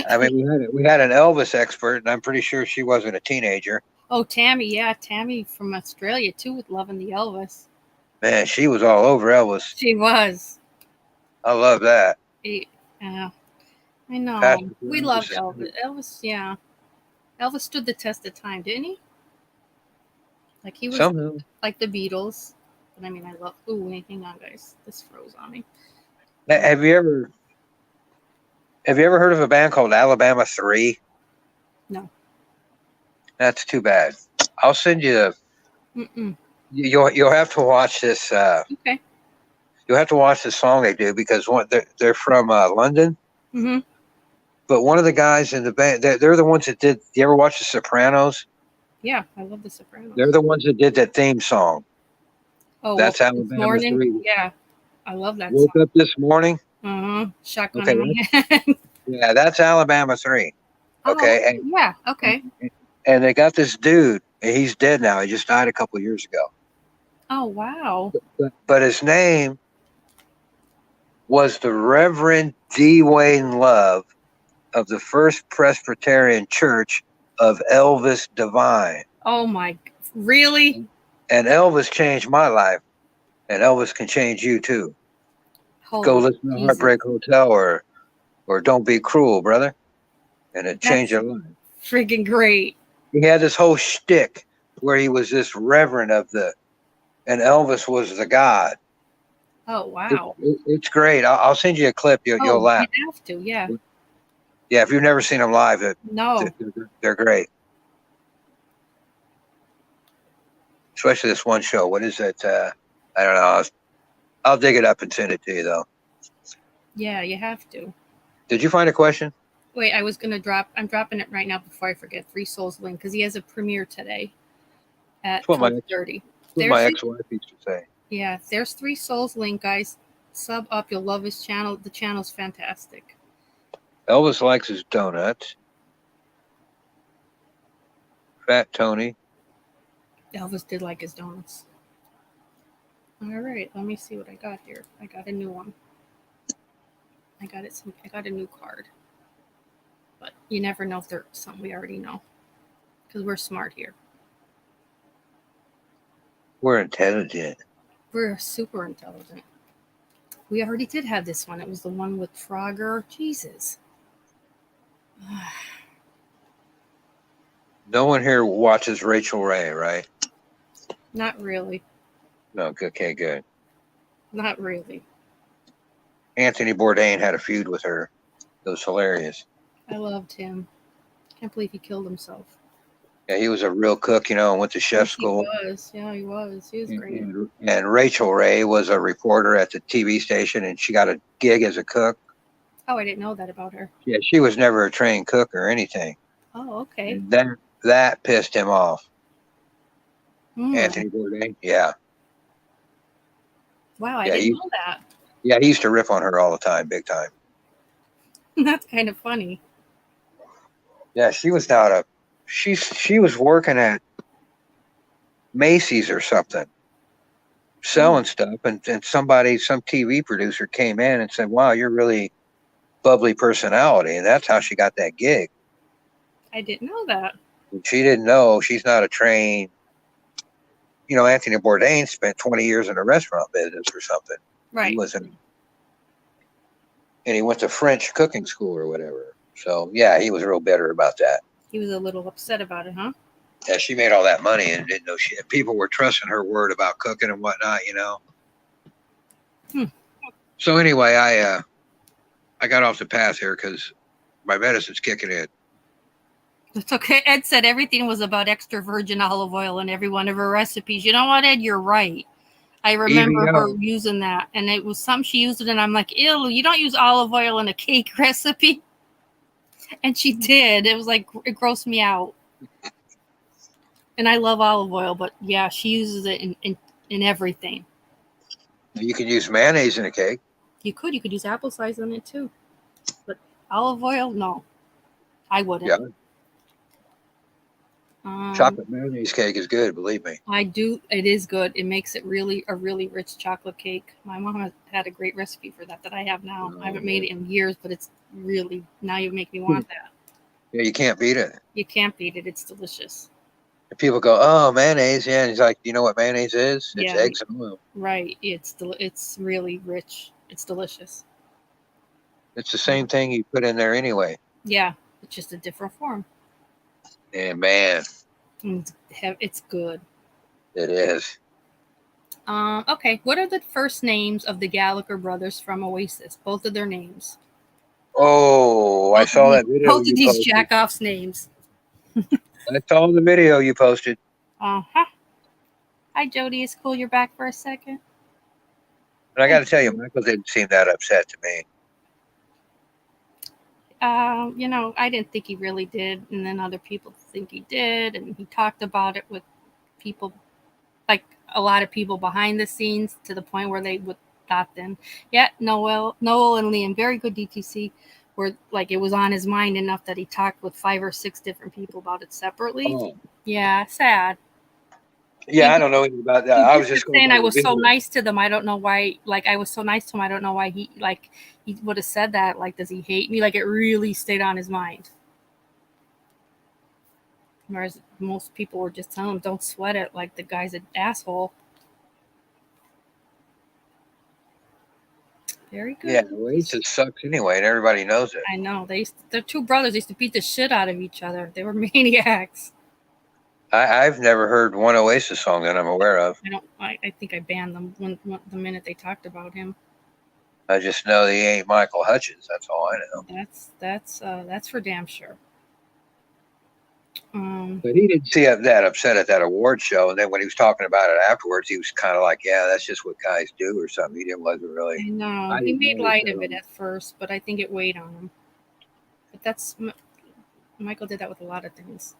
Speaker 3: I mean, we had an Elvis expert, and I'm pretty sure she wasn't a teenager.
Speaker 1: Oh, Tammy, yeah, Tammy from Australia too, with loving the Elvis.
Speaker 3: Man, she was all over Elvis.
Speaker 1: She was.
Speaker 3: I love that.
Speaker 1: Yeah, I know.
Speaker 3: Passion for
Speaker 1: We
Speaker 3: Elvis
Speaker 1: loved
Speaker 3: is
Speaker 1: Elvis. Elvis, yeah. Elvis stood the test of time, didn't he? Like he was
Speaker 3: Somehow.
Speaker 1: like the Beatles. But I mean, I love. Ooh, wait, hang on, guys. This froze on me.
Speaker 3: Have you ever heard of a band called Alabama 3?
Speaker 1: No.
Speaker 3: That's too bad. I'll send you. You'll have to watch this.
Speaker 1: Okay.
Speaker 3: You'll have to watch the song they do because they're from London.
Speaker 1: Mm-hmm.
Speaker 3: But one of the guys in the band, they're the ones that did. You ever watch The Sopranos?
Speaker 1: Yeah, I love The Sopranos.
Speaker 3: They're the ones that did that theme song.
Speaker 1: Oh,
Speaker 3: That's
Speaker 1: Alabama
Speaker 3: Alabama 3.
Speaker 1: Yeah, I love that
Speaker 3: Woke
Speaker 1: song.
Speaker 3: up this morning.
Speaker 1: Shotgun
Speaker 3: Okay,
Speaker 1: in my hand.
Speaker 3: Yeah, that's Alabama 3. Okay.
Speaker 1: Oh, yeah. Okay.
Speaker 3: And they got this dude. He's dead now. He just died a couple of years ago.
Speaker 1: Oh, wow.
Speaker 3: But his name was the Reverend D. Wayne Love of the First Presbyterian Church of Elvis Divine.
Speaker 1: Oh my! Really?
Speaker 3: And Elvis changed my life, and Elvis can change you too. Go listen to Heartbreak Hotel or Don't Be Cruel, brother, and it changed your life.
Speaker 1: Freaking great.
Speaker 3: He had this whole shtick where he was this reverend and Elvis was the god.
Speaker 1: Oh wow!
Speaker 3: It's great. I'll send you a clip. You'll laugh.
Speaker 1: You have to, yeah.
Speaker 3: Yeah, if you've never seen them live, they're great. Especially this one show. What is it? I don't know. I'll dig it up and send it to you, though.
Speaker 1: Yeah, you have to.
Speaker 3: Did you find a question?
Speaker 1: Wait, I'm dropping it right now before I forget. Three Souls Link, because he has a premiere today at 12:30.
Speaker 3: What my ex-wife used to say.
Speaker 1: Yeah, there's Three Souls Link, guys. Sub up. You'll love his channel. The channel's fantastic.
Speaker 3: Elvis likes his donuts. Fat Tony.
Speaker 1: Elvis did like his donuts. All right, let me see what I got here. I got a new one. I got a new card. But you never know if they're something we already know. Because we're smart here.
Speaker 3: We're intelligent.
Speaker 1: We're super intelligent. We already did have this one. It was the one with Frogger. Jesus.
Speaker 3: No one here watches Rachel Ray, right?
Speaker 1: Not really.
Speaker 3: No, okay, good.
Speaker 1: Not really.
Speaker 3: Anthony Bourdain had a feud with her. It was hilarious.
Speaker 1: I loved him. Can't believe he killed himself.
Speaker 3: Yeah, he was a real cook, and went to chef school.
Speaker 1: He was. Yeah, he was. He was great.
Speaker 3: And Rachel Ray was a reporter at the TV station, and she got a gig as a cook.
Speaker 1: Oh, I didn't know that about her.
Speaker 3: Yeah, she was never a trained cook or anything.
Speaker 1: Oh, okay.
Speaker 3: And then that pissed him off.
Speaker 1: Hmm.
Speaker 3: Anthony Bourdain. Yeah.
Speaker 1: Wow, I
Speaker 3: Yeah,
Speaker 1: didn't know that.
Speaker 3: Yeah, he used to riff on her all the time, big time.
Speaker 1: That's kind of funny.
Speaker 3: Yeah, she was down a she was working at Macy's or something, selling stuff, and some TV producer came in and said, "Wow, you're really bubbly personality," and that's how she got that gig.
Speaker 1: I didn't know that.
Speaker 3: And she didn't know she's not a trained. Anthony Bourdain spent 20 years in the restaurant business or something.
Speaker 1: Right.
Speaker 3: He wasn't, and he went to French cooking school or whatever. So yeah, he was real bitter about that.
Speaker 1: He was a little upset about it, huh?
Speaker 3: Yeah, she made all that money and didn't know people were trusting her word about cooking and whatnot,
Speaker 1: Hmm.
Speaker 3: So anyway, I got off the path here because my medicine's kicking in.
Speaker 1: It's okay. Ed said everything was about extra virgin olive oil in every one of her recipes. You know what, Ed? You're right. I remember her using that, and it was something she used it, and I'm like, ew, you don't use olive oil in a cake recipe. And she did. It was like, it grossed me out. And I love olive oil, but yeah, she uses it in everything.
Speaker 3: You can use mayonnaise in a cake.
Speaker 1: You could use apple cider in it too. But olive oil, no. I wouldn't.
Speaker 3: Yeah. Chocolate mayonnaise cake is good, believe me.
Speaker 1: I do. It is good. It makes it a really rich chocolate cake. My mom had a great recipe for that I have now. I haven't made it in years, but it's really, now you make me want that.
Speaker 3: Yeah, you can't beat it.
Speaker 1: You can't beat it. It's delicious.
Speaker 3: And people go, "Oh, mayonnaise." Yeah, and he's like, "You know what mayonnaise is? It's eggs and oil."
Speaker 1: Right. It's really rich. It's delicious.
Speaker 3: It's the same thing you put in there anyway.
Speaker 1: Yeah, it's just a different form.
Speaker 3: And man,
Speaker 1: it's good.
Speaker 3: It is.
Speaker 1: Okay, what are the first names of the Gallagher brothers from Oasis? Both of their names.
Speaker 3: Oh, I saw that video.
Speaker 1: Both of these jack-offs' names.
Speaker 3: I saw the video you posted.
Speaker 1: Uh-huh. Hi, Jody. It's cool you're back for a second.
Speaker 3: But I got to tell you, Michael didn't seem that upset to me.
Speaker 1: I didn't think he really did, and then other people think he did, and he talked about it with people, like a lot of people behind the scenes, to the point where they would thought then, yeah, Noel and Liam, very good DTC, where like it was on his mind enough that he talked with 5 or 6 different people about it separately. Oh. Yeah, sad.
Speaker 3: Yeah, I don't know anything about that. I was just
Speaker 1: saying I was so nice to them. I don't know why. Like, I was so nice to him. I don't know why he would have said that. Like, does he hate me? Like, it really stayed on his mind. Whereas most people were just telling him, don't sweat it. Like, the guy's an asshole. Very good.
Speaker 3: Yeah, Oasis sucks anyway, and everybody knows it.
Speaker 1: I know. They're 2 brothers. They used to beat the shit out of each other. They were maniacs.
Speaker 3: I've never heard one Oasis song that I'm aware of.
Speaker 1: I think I banned them the minute they talked about him.
Speaker 3: I just know he ain't Michael Hutchins. That's all I know.
Speaker 1: That's for damn sure.
Speaker 3: But he didn't see that upset at that award show, and then when he was talking about it afterwards, he was kind of like, "Yeah, that's just what guys do," or something. He wasn't really.
Speaker 1: I know. He made light of it at first, but I think it weighed on him. But Michael did that with a lot of things.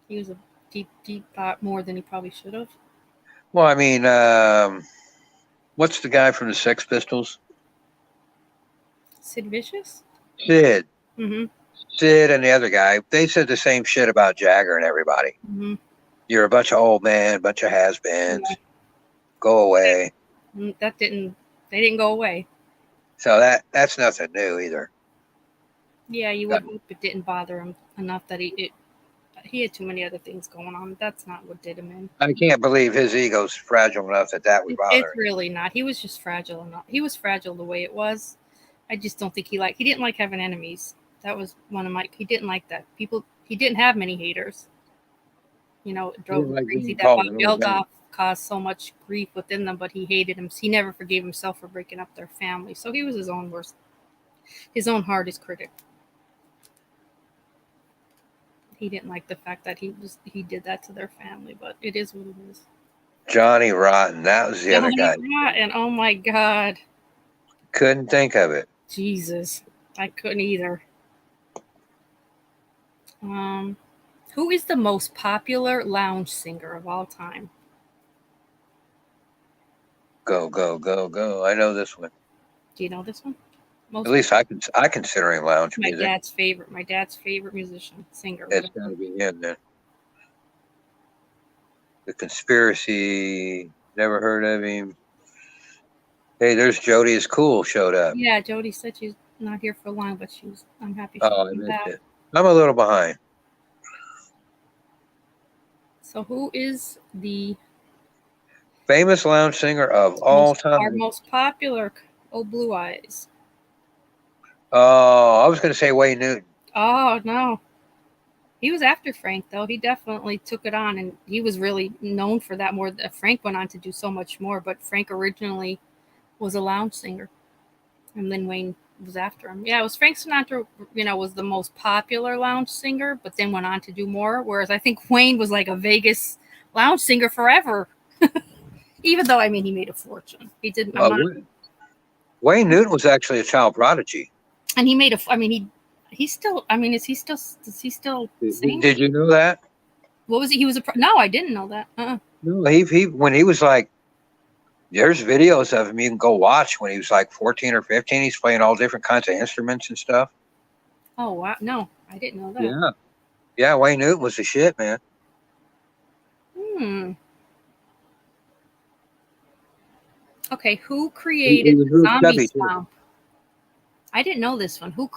Speaker 1: He was a deep thought more than he probably should have.
Speaker 3: Well, I mean, what's the guy from the Sex Pistols?
Speaker 1: Sid Vicious?
Speaker 3: Sid.
Speaker 1: Mm-hmm.
Speaker 3: Sid and the other guy, they said the same shit about Jagger and everybody.
Speaker 1: Mm-hmm.
Speaker 3: You're a bunch of old men, bunch of has-beens. Yeah. Go away.
Speaker 1: They didn't go away.
Speaker 3: So that's nothing new either.
Speaker 1: Yeah, you would hope it didn't bother him enough that he had too many other things going on. That's not what did him in.
Speaker 3: I can't believe his ego's fragile enough that would bother him.
Speaker 1: It's really not. He was just fragile enough. He was fragile the way it was. I just don't think he didn't like having enemies. That was one of he didn't like that. He didn't have many haters. It drove him crazy that Bob Geldof caused so much grief within them, but he hated him. He never forgave himself for breaking up their family. So he was his own hardest critic. He didn't like the fact that he did that to their family, but it is what it is.
Speaker 3: Johnny Rotten, that was the other guy.
Speaker 1: Rotten, oh my God.
Speaker 3: Couldn't think of it.
Speaker 1: Jesus, I couldn't either. Who is the most popular lounge singer of all time?
Speaker 3: Go, go, go, go. I know this one.
Speaker 1: Do you know this one? Most
Speaker 3: At least I consider him lounge
Speaker 1: my
Speaker 3: music.
Speaker 1: dad's favorite. My dad's favorite musician, singer.
Speaker 3: It's
Speaker 1: whatever.
Speaker 3: got to be him then. The Conspiracy. Never heard of him. Hey, there's Jody is Cool showed up.
Speaker 1: Yeah, Jody said she's not here for long, but I'm happy
Speaker 3: Oh, I
Speaker 1: she's
Speaker 3: missed
Speaker 1: back.
Speaker 3: it. I'm a little behind.
Speaker 1: So who is the
Speaker 3: Famous lounge singer of all
Speaker 1: our
Speaker 3: time.
Speaker 1: most popular? Oh, Blue Eyes.
Speaker 3: Oh, I was going to say Wayne Newton.
Speaker 1: Oh no, he was after Frank though. He definitely took it on, and he was really known for that more. Frank went on to do so much more, but Frank originally was a lounge singer, and then Wayne was after him. Yeah, it was Frank Sinatra. Was the most popular lounge singer, but then went on to do more. Whereas I think Wayne was like a Vegas lounge singer forever. Even though he made a fortune. He didn't.
Speaker 3: Wayne Newton was actually a child prodigy.
Speaker 1: And he made he's still. Is he still singing?
Speaker 3: Did you know that?
Speaker 1: What was it? He was no, I didn't know that.
Speaker 3: No, he when he was like, there's videos of him you can go watch when he was like 14 or 15. He's playing all different kinds of instruments and stuff.
Speaker 1: Oh wow, no, I didn't know that.
Speaker 3: Yeah, Wayne Newton was the shit, man.
Speaker 1: Okay, who created the zombie stomp? I didn't know this one. Who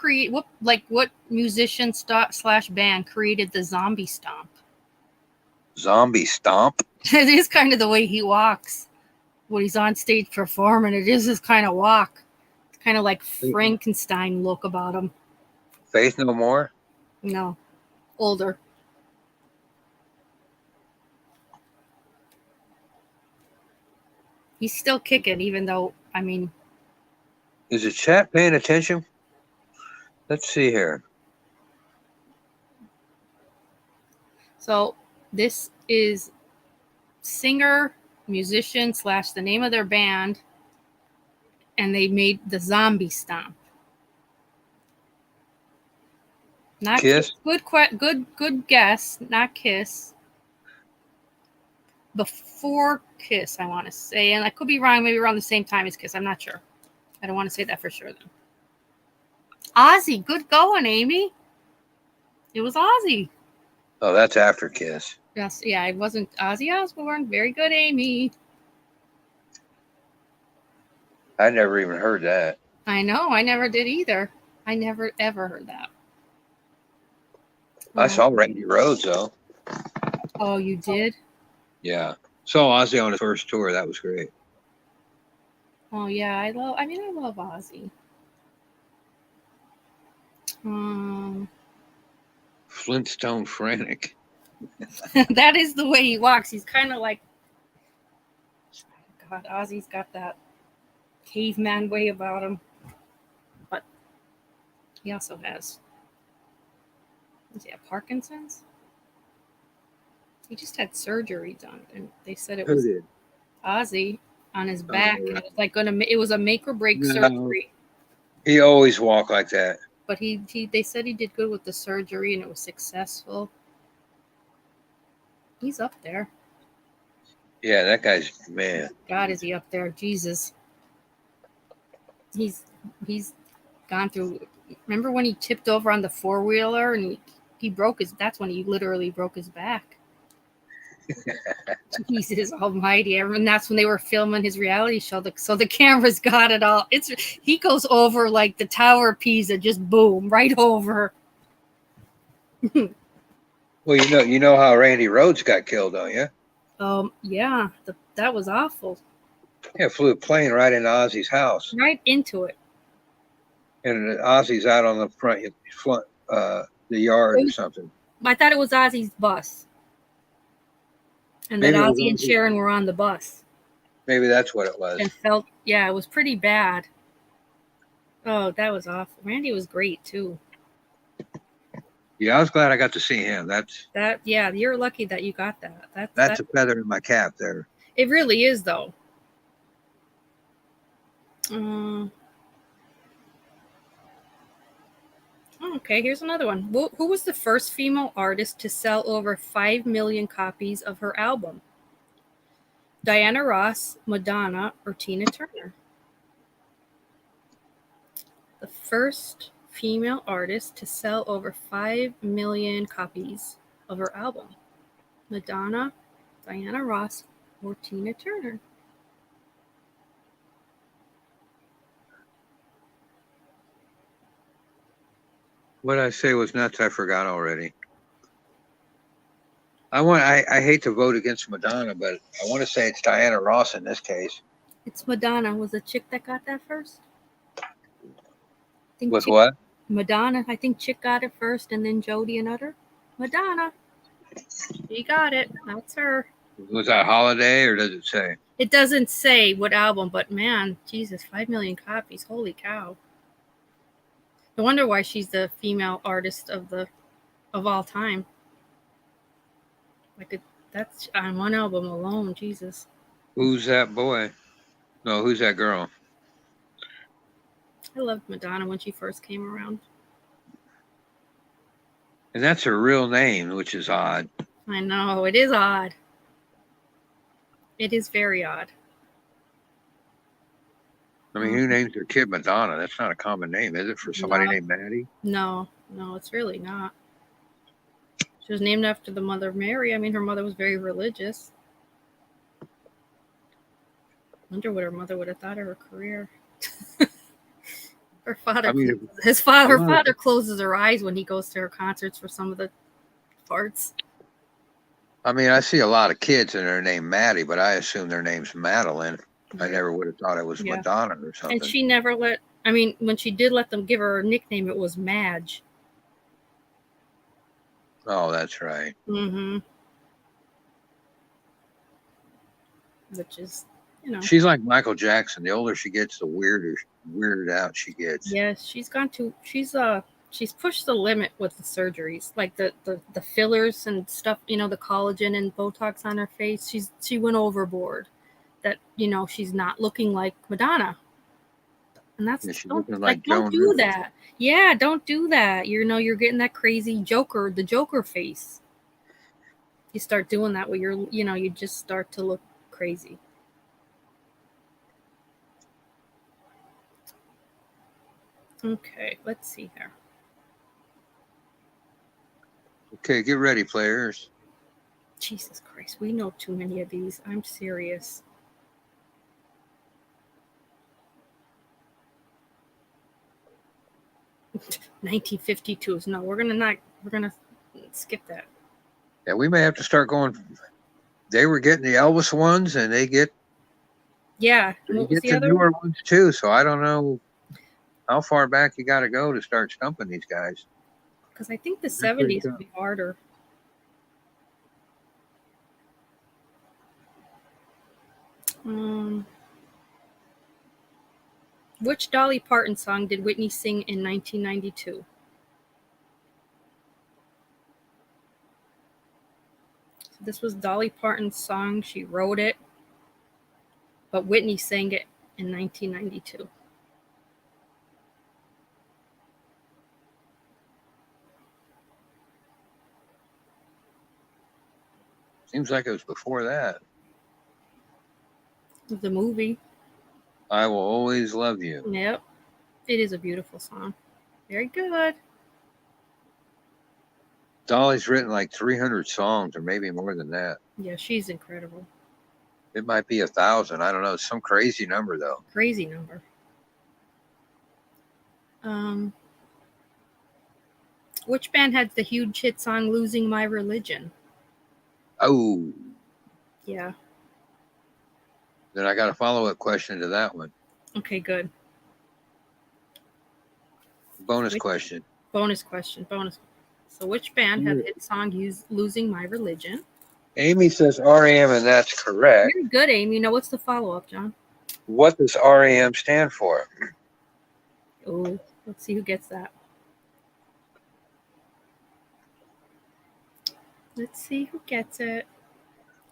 Speaker 1: what musician slash band created the zombie stomp?
Speaker 3: Zombie stomp?
Speaker 1: It is kind of the way he walks when he's on stage performing. It is his kind of walk. It's kind of like Frankenstein look about him.
Speaker 3: Faith No More?
Speaker 1: No, older. He's still kicking, even though,
Speaker 3: Is the chat paying attention? Let's see here.
Speaker 1: So this is singer, musician / the name of their band, and they made the zombie stomp. Not
Speaker 3: Kiss.
Speaker 1: Good guess. Not Kiss. Before Kiss, I want to say, and I could be wrong. Maybe around the same time as Kiss. I'm not sure. I don't want to say that for sure. Then Ozzy, good going, Amy. It was Ozzy.
Speaker 3: Oh, that's after Kiss.
Speaker 1: Yes, yeah, it wasn't Ozzy Osbourne. Very good, Amy.
Speaker 3: I never even heard that.
Speaker 1: I know. I never did either. I never ever heard that.
Speaker 3: I saw Randy Rhoads though.
Speaker 1: Oh, you did?
Speaker 3: Yeah. Saw Ozzy on his first tour. That was great.
Speaker 1: Oh yeah, I love Ozzy.
Speaker 3: Flintstone Frantic.
Speaker 1: That is the way he walks. He's kind of like, God, Ozzy's got that caveman way about him. But he also has, does he have Parkinson's? He just had surgery done, and they said it was Ozzy on his back.
Speaker 3: Oh, right.
Speaker 1: It was like it was a make or break surgery.
Speaker 3: He always walked like that.
Speaker 1: But they said he did good with the surgery, and it was successful. He's up there.
Speaker 3: Yeah, that guy's, man.
Speaker 1: God, is he up there? Jesus. He's gone through. Remember when he tipped over on the 4-wheeler and he broke that's when he literally broke his back. Jesus almighty. And that's when they were filming his reality show. So the cameras got it all. He goes over like the Tower of Pisa, just boom, right over.
Speaker 3: Well, you know how Randy Rhoads got killed, don't you?
Speaker 1: Yeah, that was awful.
Speaker 3: Yeah, flew a plane right into Ozzy's house.
Speaker 1: Right into it.
Speaker 3: And Ozzy's out on the front, the yard or something.
Speaker 1: I thought it was Ozzy's bus. And
Speaker 3: Maybe
Speaker 1: that Ozzy and Sharon were on the bus.
Speaker 3: Maybe that's what it was.
Speaker 1: And it was pretty bad. Oh, that was awful. Randy was great too.
Speaker 3: Yeah, I was glad I got to see him.
Speaker 1: Yeah, you're lucky that you got that.
Speaker 3: That's a feather in my cap there.
Speaker 1: It really is, though. Okay, here's another one. Who was the first female artist to sell over 5 million copies of her album? Diana Ross, Madonna, or Tina Turner? The first female artist to sell over 5 million copies of her album. Madonna, Diana Ross, or Tina Turner?
Speaker 5: What I say was nuts. I forgot already. I hate to vote against Madonna, but I want to say it's Diana Ross in this case.
Speaker 1: It's Madonna. Was the chick that got that first?
Speaker 5: With what?
Speaker 1: Madonna. I think Chick got it first, and then Jody and Utter. Madonna. She got it. That's her.
Speaker 5: Was that Holiday, or does it say?
Speaker 1: It doesn't say what album, but man, Jesus, 5 million copies. Holy cow. I wonder why she's the female artist of all time. Like that's on one album alone, Jesus.
Speaker 5: Who's that boy? No, who's that girl?
Speaker 1: I loved Madonna when she first came around.
Speaker 5: And that's her real name, which is odd.
Speaker 1: I know, it is odd. It is very odd.
Speaker 5: I mean, who names their kid Madonna? That's not a common name, is it, for somebody named Maddie?
Speaker 1: No, it's really not. She was named after the mother of Mary. I mean, her mother was very religious. Wonder what her mother would have thought of her career. Her father, her father closes her eyes when he goes to her concerts for some of the parts.
Speaker 5: I mean, I see a lot of kids and they're named Maddie, but I assume their name's Madeline. I never would have thought it was Madonna or something.
Speaker 1: And she never when she did let them give her a nickname, it was Madge.
Speaker 5: Oh, that's right.
Speaker 1: Mm-hmm. Which is,
Speaker 5: She's like Michael Jackson. The older she gets, the weirded out she gets.
Speaker 1: Yes, she's pushed the limit with the surgeries, like the fillers and stuff, the collagen and Botox on her face. She went overboard. That, she's not looking like Madonna. And that's don't do that. Yeah, don't do that. You're getting that crazy the Joker face. You start doing that where you just start to look crazy. Okay, let's see here.
Speaker 5: Okay, get ready, players.
Speaker 1: Jesus Christ, we know too many of these. I'm serious. (1952) No, we're gonna skip that.
Speaker 5: Yeah, we may have to start going. They were getting the Elvis ones, and they get the newer ones too. So I don't know how far back you got to go to start stumping these guys.
Speaker 1: Because I think the 70s would be harder. Which Dolly Parton song did Whitney sing in 1992? So this was Dolly Parton's song. She wrote it, but Whitney sang it in 1992.
Speaker 5: Seems like it was before that.
Speaker 1: The movie.
Speaker 5: I Will Always Love You.
Speaker 1: Yep. It is a beautiful song. Very good.
Speaker 5: Dolly's written like 300 songs or maybe more than that.
Speaker 1: Yeah, she's incredible.
Speaker 5: It might be 1,000. I don't know. It's some crazy number, though.
Speaker 1: Crazy number. Which band had the huge hit song Losing My Religion?
Speaker 5: Oh.
Speaker 1: Yeah.
Speaker 5: Then I got a follow-up question to that one.
Speaker 1: Okay, good.
Speaker 5: Bonus question.
Speaker 1: So which band had the hit song Losing My Religion?
Speaker 3: Amy says REM, and that's correct.
Speaker 1: Very good, Amy. Now, what's the follow-up, John?
Speaker 3: What does REM stand for?
Speaker 1: Oh, let's see who gets that. Let's see who gets it.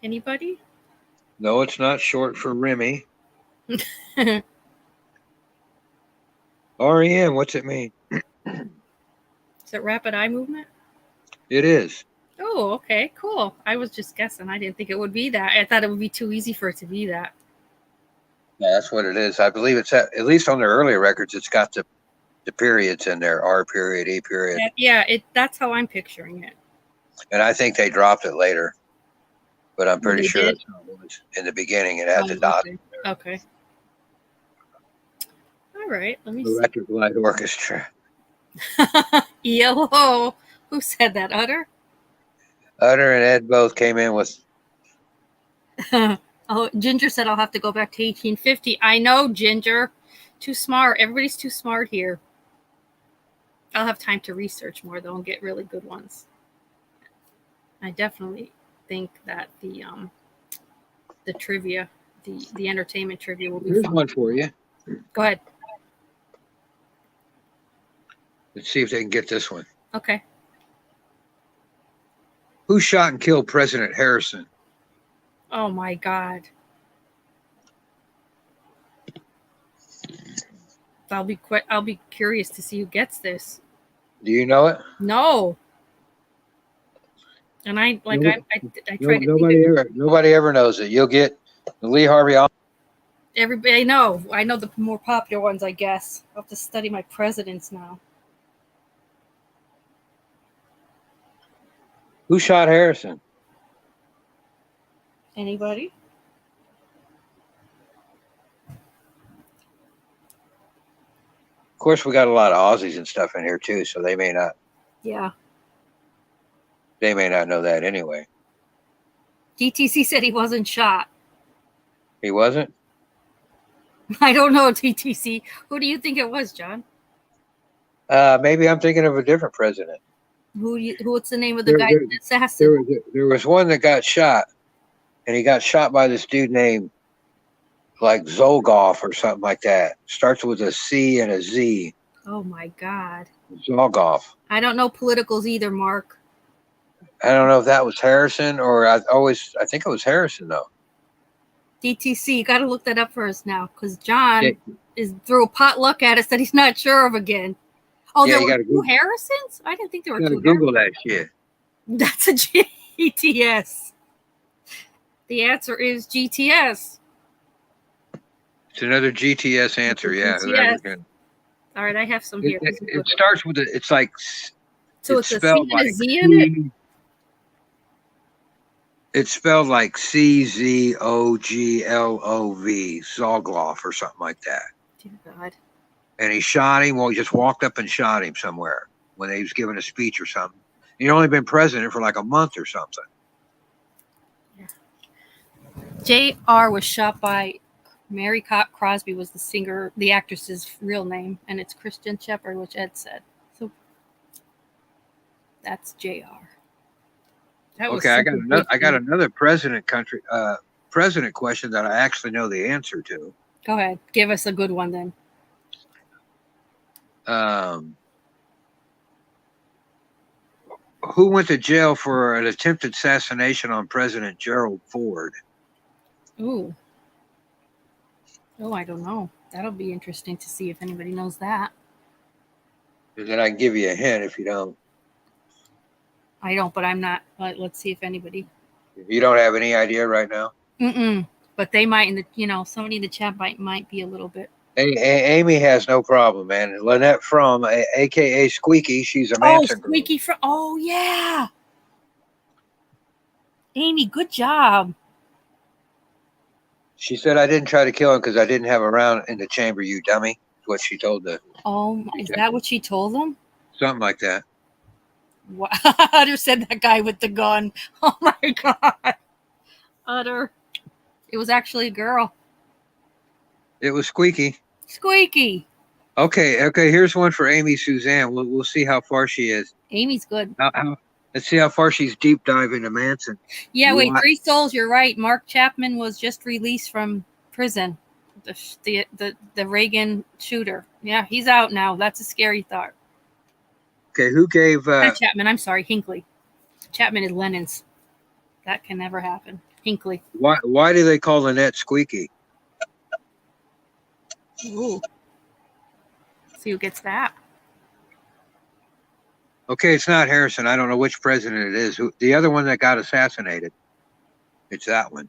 Speaker 1: Anybody?
Speaker 3: No, it's not short for Remy. REM, what's it mean?
Speaker 1: Is it rapid eye movement?
Speaker 5: It is.
Speaker 1: Oh, okay, cool. I was just guessing. I didn't think it would be that. I thought it would be too easy for it to be that.
Speaker 5: Yeah, that's what it is. I believe it's at least on their earlier records. It's got the periods in there: R period, E period.
Speaker 1: Yeah, that's how I'm picturing it.
Speaker 5: And I think they dropped it later, but I'm pretty sure
Speaker 1: did?
Speaker 5: that's how it was in the beginning. It had the dot.
Speaker 1: Okay. All right. Let me
Speaker 5: Electric Light Orchestra.
Speaker 1: see. ELO. Who said that? Utter?
Speaker 5: Utter and Ed both came in with.
Speaker 1: Oh, Ginger said I'll have to go back to 1850. I know, Ginger. Too smart. Everybody's too smart here. I'll have time to research more though and get really good ones. I definitely think that the trivia, the entertainment trivia will be
Speaker 5: Here's
Speaker 1: fun.
Speaker 5: one for you.
Speaker 1: Go ahead.
Speaker 5: Let's see if they can get this one.
Speaker 1: Okay.
Speaker 5: Who shot and killed President Harrison?
Speaker 1: Oh my God. I'll be curious to see who gets this.
Speaker 5: Do you know it?
Speaker 1: No. And I tried to
Speaker 5: Nobody ever knows it. You'll get the Lee Harvey.
Speaker 1: Everybody I know the more popular ones, I guess. I'll have to study my presidents now.
Speaker 5: Who shot Harrison?
Speaker 1: Anybody?
Speaker 5: Of course, we got a lot of Aussies and stuff in here too, so they may not.
Speaker 1: Yeah.
Speaker 5: They may not know that anyway.
Speaker 1: DTC said he wasn't shot.
Speaker 5: He wasn't?
Speaker 1: I don't know, DTC. Who do you think it was, John?
Speaker 5: Maybe I'm thinking of a different president.
Speaker 1: What's the name of the guy that assassinated?
Speaker 5: There was one that got shot, and he got shot by this dude named like Zolgoff or something like that. Starts with a C and a Z.
Speaker 1: Oh my God.
Speaker 5: Zolgoff.
Speaker 1: I don't know politicals either, Mark.
Speaker 5: I don't know if that was Harrison or I think it was Harrison though.
Speaker 1: DTC, you got to look that up for us now because John threw a potluck at us that he's not sure of again. Oh, there were two Harrisons? I didn't think there were two.
Speaker 5: Google that shit.
Speaker 1: That's a GTS. The answer is GTS.
Speaker 5: It's another GTS answer, yeah.
Speaker 1: GTS. All right, I have some here.
Speaker 5: It starts with it's like
Speaker 1: so it's spelled like a Z in it.
Speaker 5: It's spelled like CZOGLOV, Zogloff or something like that.
Speaker 1: Dear God.
Speaker 5: And he shot him. Well, he just walked up and shot him somewhere when he was giving a speech or something. He'd only been president for like a month or something.
Speaker 1: Yeah. JR was shot by Mary Crosby was the actress's real name, and it's Christian Shepherd, which Ed said. So that's JR.
Speaker 5: Okay, I got another president question that I actually know the answer to.
Speaker 1: Go ahead, give us a good one then.
Speaker 5: Who went to jail for an attempted assassination on President Gerald Ford?
Speaker 1: Ooh. Oh, I don't know. That'll be interesting to see if anybody knows that.
Speaker 5: And then I can give you a hint if you don't.
Speaker 1: I don't, but I'm not. Let's see if anybody.
Speaker 5: You don't have any idea right now?
Speaker 1: But they might, somebody in the chat might be a little bit.
Speaker 5: Amy has no problem, man. Lynette Fromm, a.k.a. Squeaky, she's a Manson girl.
Speaker 1: Squeaky Fromm. Oh, yeah. Amy, good job.
Speaker 5: She said, I didn't try to kill him because I didn't have a round in the chamber, you dummy. Is what she told the.
Speaker 1: Oh, is that what she told them?
Speaker 5: Something like that.
Speaker 1: What? Utter said that guy with the gun. Oh, my God. Utter. It was actually a girl.
Speaker 5: It was Squeaky.
Speaker 1: Squeaky.
Speaker 5: Okay. Here's one for Amy Suzanne. We'll see how far she is.
Speaker 1: Amy's good.
Speaker 5: Let's see how far she's deep diving to Manson.
Speaker 1: Yeah, wait, Three Souls. You're right. Mark Chapman was just released from prison. The Reagan shooter. Yeah, he's out now. That's a scary thought.
Speaker 5: Okay, who gave?
Speaker 1: Not Chapman. I'm sorry, Hinckley. Chapman is Lennon's. That can never happen. Hinckley.
Speaker 5: Why do they call Lynette Squeaky?
Speaker 1: Ooh. See who gets that.
Speaker 5: Okay, it's not Harrison. I don't know which president it is. The other one that got assassinated. It's that one.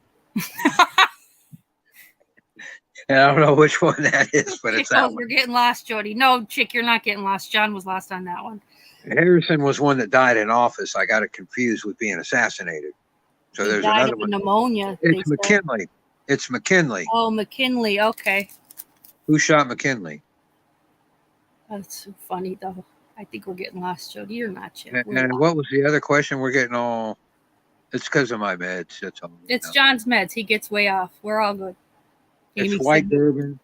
Speaker 5: And I don't know which one that is, but it's that one.
Speaker 1: You're getting lost, Jody. No, chick, you're not getting lost. John was lost on that one.
Speaker 5: Harrison was one that died in office. I got it confused with being assassinated. So there's another one.
Speaker 1: Pneumonia.
Speaker 5: It's McKinley. It's McKinley.
Speaker 1: Oh, McKinley. Okay.
Speaker 5: Who shot McKinley?
Speaker 1: That's so funny, though. I think we're getting lost, Jody. You're not, chick.
Speaker 5: And what was the other question? We're getting all. It's because of my meds. That's all.
Speaker 1: It's John's meds. He gets way off. We're all good.
Speaker 5: It's white Durban.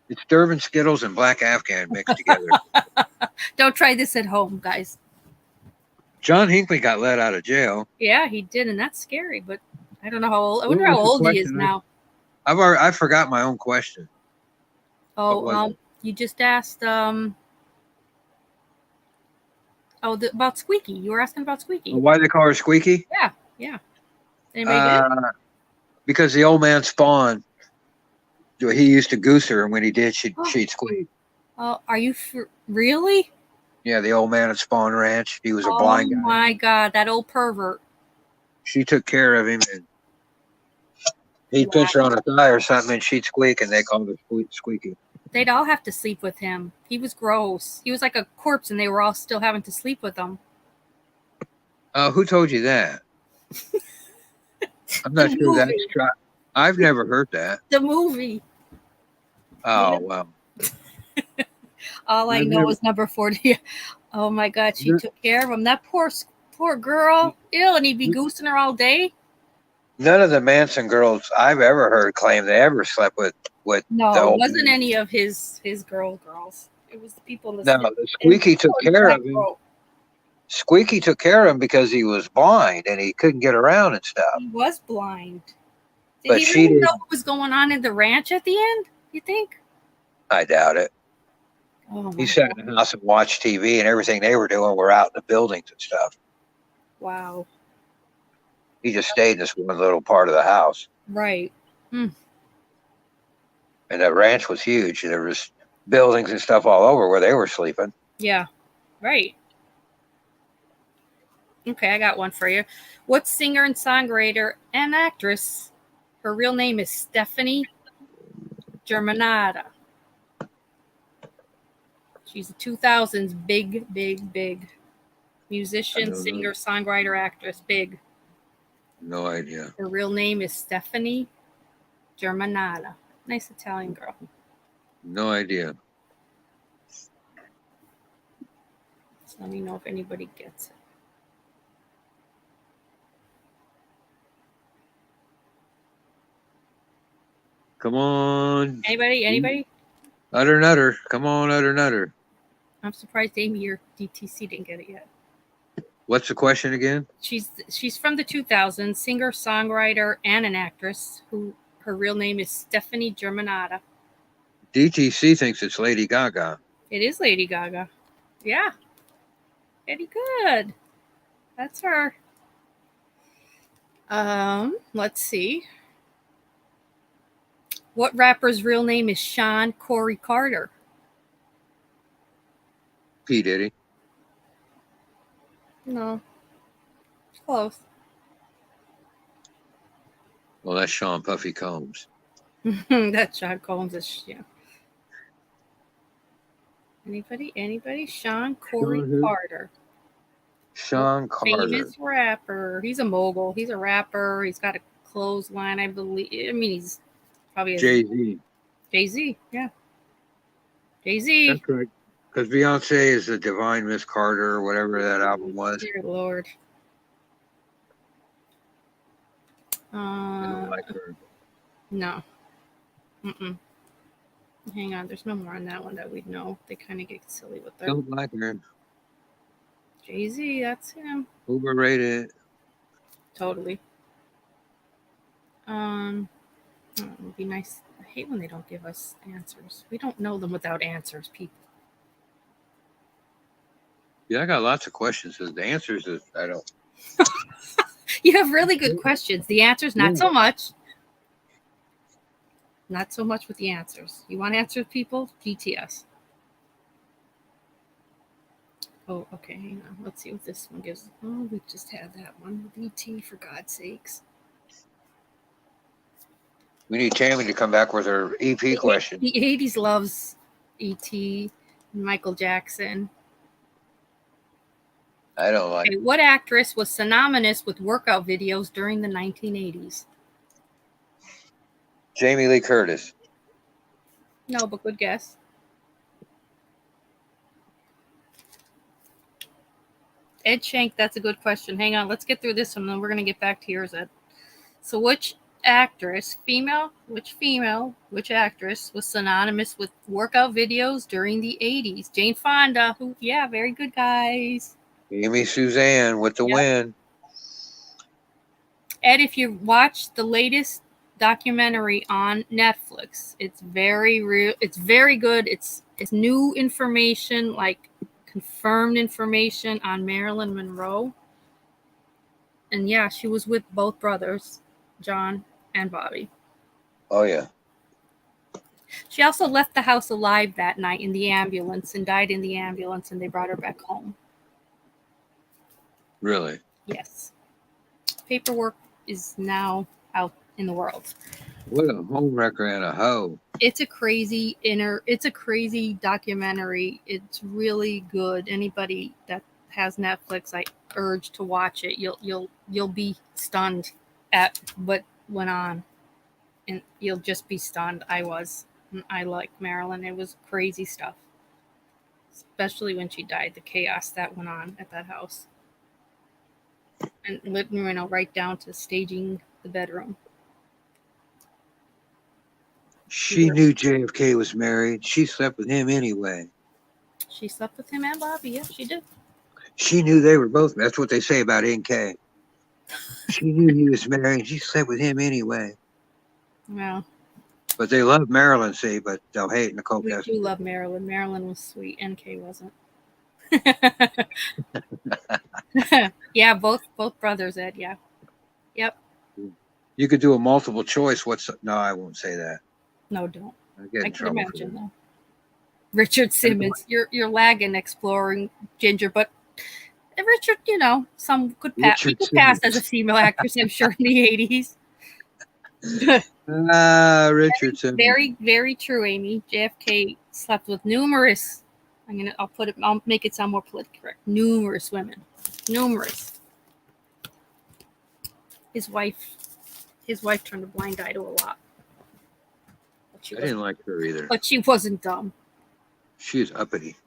Speaker 5: It's Durban Skittles and black Afghan mixed together.
Speaker 1: Don't try this at home, guys.
Speaker 5: John Hinckley got let out of jail.
Speaker 1: Yeah, he did, and that's scary. But I don't know how old. I wonder how old he is now.
Speaker 5: I forgot my own question.
Speaker 1: Oh, you just asked. About Squeaky. You were asking about Squeaky.
Speaker 5: Why they call her Squeaky?
Speaker 1: Yeah. Anybody did?
Speaker 5: Because the old man Spawn, he used to goose her, and when he did, she'd squeak.
Speaker 1: Oh, are you really?
Speaker 5: Yeah, the old man at Spawn Ranch. He was a blind guy.
Speaker 1: Oh my God, that old pervert.
Speaker 5: She took care of him, and he'd pinch her on a thigh or something, and she'd squeak, and they called her Squeaky.
Speaker 1: They'd all have to sleep with him. He was gross. He was like a corpse, and they were all still having to sleep with him.
Speaker 5: Who told you that? I'm not sure that's true. I've never heard that.
Speaker 1: The movie.
Speaker 5: Oh, wow.
Speaker 1: All I know is number 40. Oh, my God. She took care of him. That poor girl. Ew, and he'd be goosing her all day.
Speaker 3: None of the Manson girls I've ever heard claim they ever slept with
Speaker 1: No,
Speaker 3: the
Speaker 1: it
Speaker 3: old
Speaker 1: wasn't
Speaker 3: man.
Speaker 1: any of his girls. It was the people in the
Speaker 3: No, the Squeaky took care of him. Squeaky took care of him because he was blind and he couldn't get around and stuff.
Speaker 1: He was blind.
Speaker 3: But
Speaker 1: Did he
Speaker 3: she
Speaker 1: really
Speaker 3: didn't
Speaker 1: know what was going on in the ranch at the end, you think?
Speaker 3: I doubt it.
Speaker 1: Oh,
Speaker 3: He sat in the house and watched TV, and everything they were doing were out in the buildings and stuff.
Speaker 1: Wow.
Speaker 3: He just stayed in this one little part of the house.
Speaker 1: Right.
Speaker 3: And that ranch was huge. There was buildings and stuff all over where they were sleeping.
Speaker 1: Yeah. Right. Okay, I got one for you. What singer and songwriter and actress? Her real name is Stephanie Germanotta. She's a 2000s big musician, singer, songwriter, actress. Big.
Speaker 5: No idea.
Speaker 1: Her real name is Stephanie Germanotta. Nice Italian girl.
Speaker 5: No idea.
Speaker 1: So let me know if anybody gets it.
Speaker 5: Come on.
Speaker 1: Anybody?
Speaker 5: Utter Nutter. Come on, Utter Nutter.
Speaker 1: I'm surprised Amy or DTC didn't get it yet.
Speaker 5: What's the question again?
Speaker 1: She's from the 2000s, singer, songwriter, and an actress. Who her real name is Stephanie Germanotta.
Speaker 5: DTC thinks it's Lady Gaga.
Speaker 1: It is Lady Gaga. Yeah, pretty good. That's her. Let's see. What rapper's real name is Sean Corey Carter?
Speaker 5: P. Diddy.
Speaker 1: No. Close.
Speaker 5: Well, that's Sean Puffy Combs.
Speaker 1: That's Sean Combs. Yeah. Anybody? Sean Corey Carter.
Speaker 5: Sean Carter.
Speaker 1: Famous rapper. He's a mogul. He's a rapper. He's got a clothesline, I believe. I mean, he's probably
Speaker 5: Jay-Z.
Speaker 1: Jay-Z, yeah. Jay-Z.
Speaker 5: That's correct. Because Beyonce is the Divine Miss Carter or whatever that album was.
Speaker 1: Dear Lord.
Speaker 5: I don't like her.
Speaker 1: No. Hang on, there's no more on that one that we know. They kind of get silly with that.
Speaker 5: Don't like her.
Speaker 1: Jay-Z, that's him.
Speaker 5: Overrated.
Speaker 1: Totally. It would be nice. I hate when they don't give us answers. We don't know them without answers, people.
Speaker 5: Yeah, I got lots of questions. The answers is I don't.
Speaker 1: You have really good questions. The answers, not so much. Not so much with the answers. You want answers, people? GTS. Oh, okay, hang on. Let's see what this one gives. Oh, we just had that one with E.T., for God's sakes.
Speaker 5: We need Tammy to come back with her EP question.
Speaker 1: The 80s loves E.T. and Michael Jackson.
Speaker 5: I don't like.
Speaker 1: Okay, what actress was synonymous with workout videos during the 1980s?
Speaker 5: Jamie Lee Curtis.
Speaker 1: No, but good guess. Ed Shank, that's a good question. Hang on, let's get through this one, and then we're going to get back to yours, Ed. So which actress was synonymous with workout videos during the 80s? Jane Fonda, who, yeah, very good, guys.
Speaker 5: Amy Suzanne with the win.
Speaker 1: Ed, if you watch the latest documentary on Netflix, it's very real. It's very good. It's new information, like confirmed information on Marilyn Monroe. And yeah, she was with both brothers, John and Bobby.
Speaker 5: Oh, yeah.
Speaker 1: She also left the house alive that night in the ambulance and died in the ambulance, and they brought her back home.
Speaker 5: Really?
Speaker 1: Yes. Paperwork is now out in the world.
Speaker 5: What a homewrecker and a hoe.
Speaker 1: It's a crazy documentary. It's really good. Anybody that has Netflix, I urge to watch it. You'll be stunned at what went on, and you'll just be stunned. I was. I like Marilyn. It was crazy stuff, especially when she died. The chaos that went on at that house, and right down to staging the bedroom.
Speaker 5: She knew JFK was married. She slept with him anyway.
Speaker 1: She slept with him and Bobby. Yeah, she did.
Speaker 5: She knew they were both. That's what they say about NK. She knew he was married. She slept with him anyway.
Speaker 1: Well,
Speaker 5: but they love Marilyn, see, but they'll hate Nicole
Speaker 1: we
Speaker 5: Kessler.
Speaker 1: do love Marilyn. Marilyn was sweet. NK wasn't. Yeah, both brothers, Ed. Yeah. Yep.
Speaker 5: You could do a multiple choice. No, I won't say that.
Speaker 1: No, don't.
Speaker 5: I can imagine
Speaker 1: though. Richard Simmons, you're lagging exploring Ginger, but Richard, some could pass. He could pass as a female actress, I'm sure, in the 80s.
Speaker 5: Richard Simmons.
Speaker 1: Very, very true, Amy. JFK slept with numerous. I'll make it sound more politically correct. Numerous women. Numerous. His wife turned a blind eye to a lot.
Speaker 5: I didn't like her either.
Speaker 1: But she wasn't dumb.
Speaker 5: She was uppity.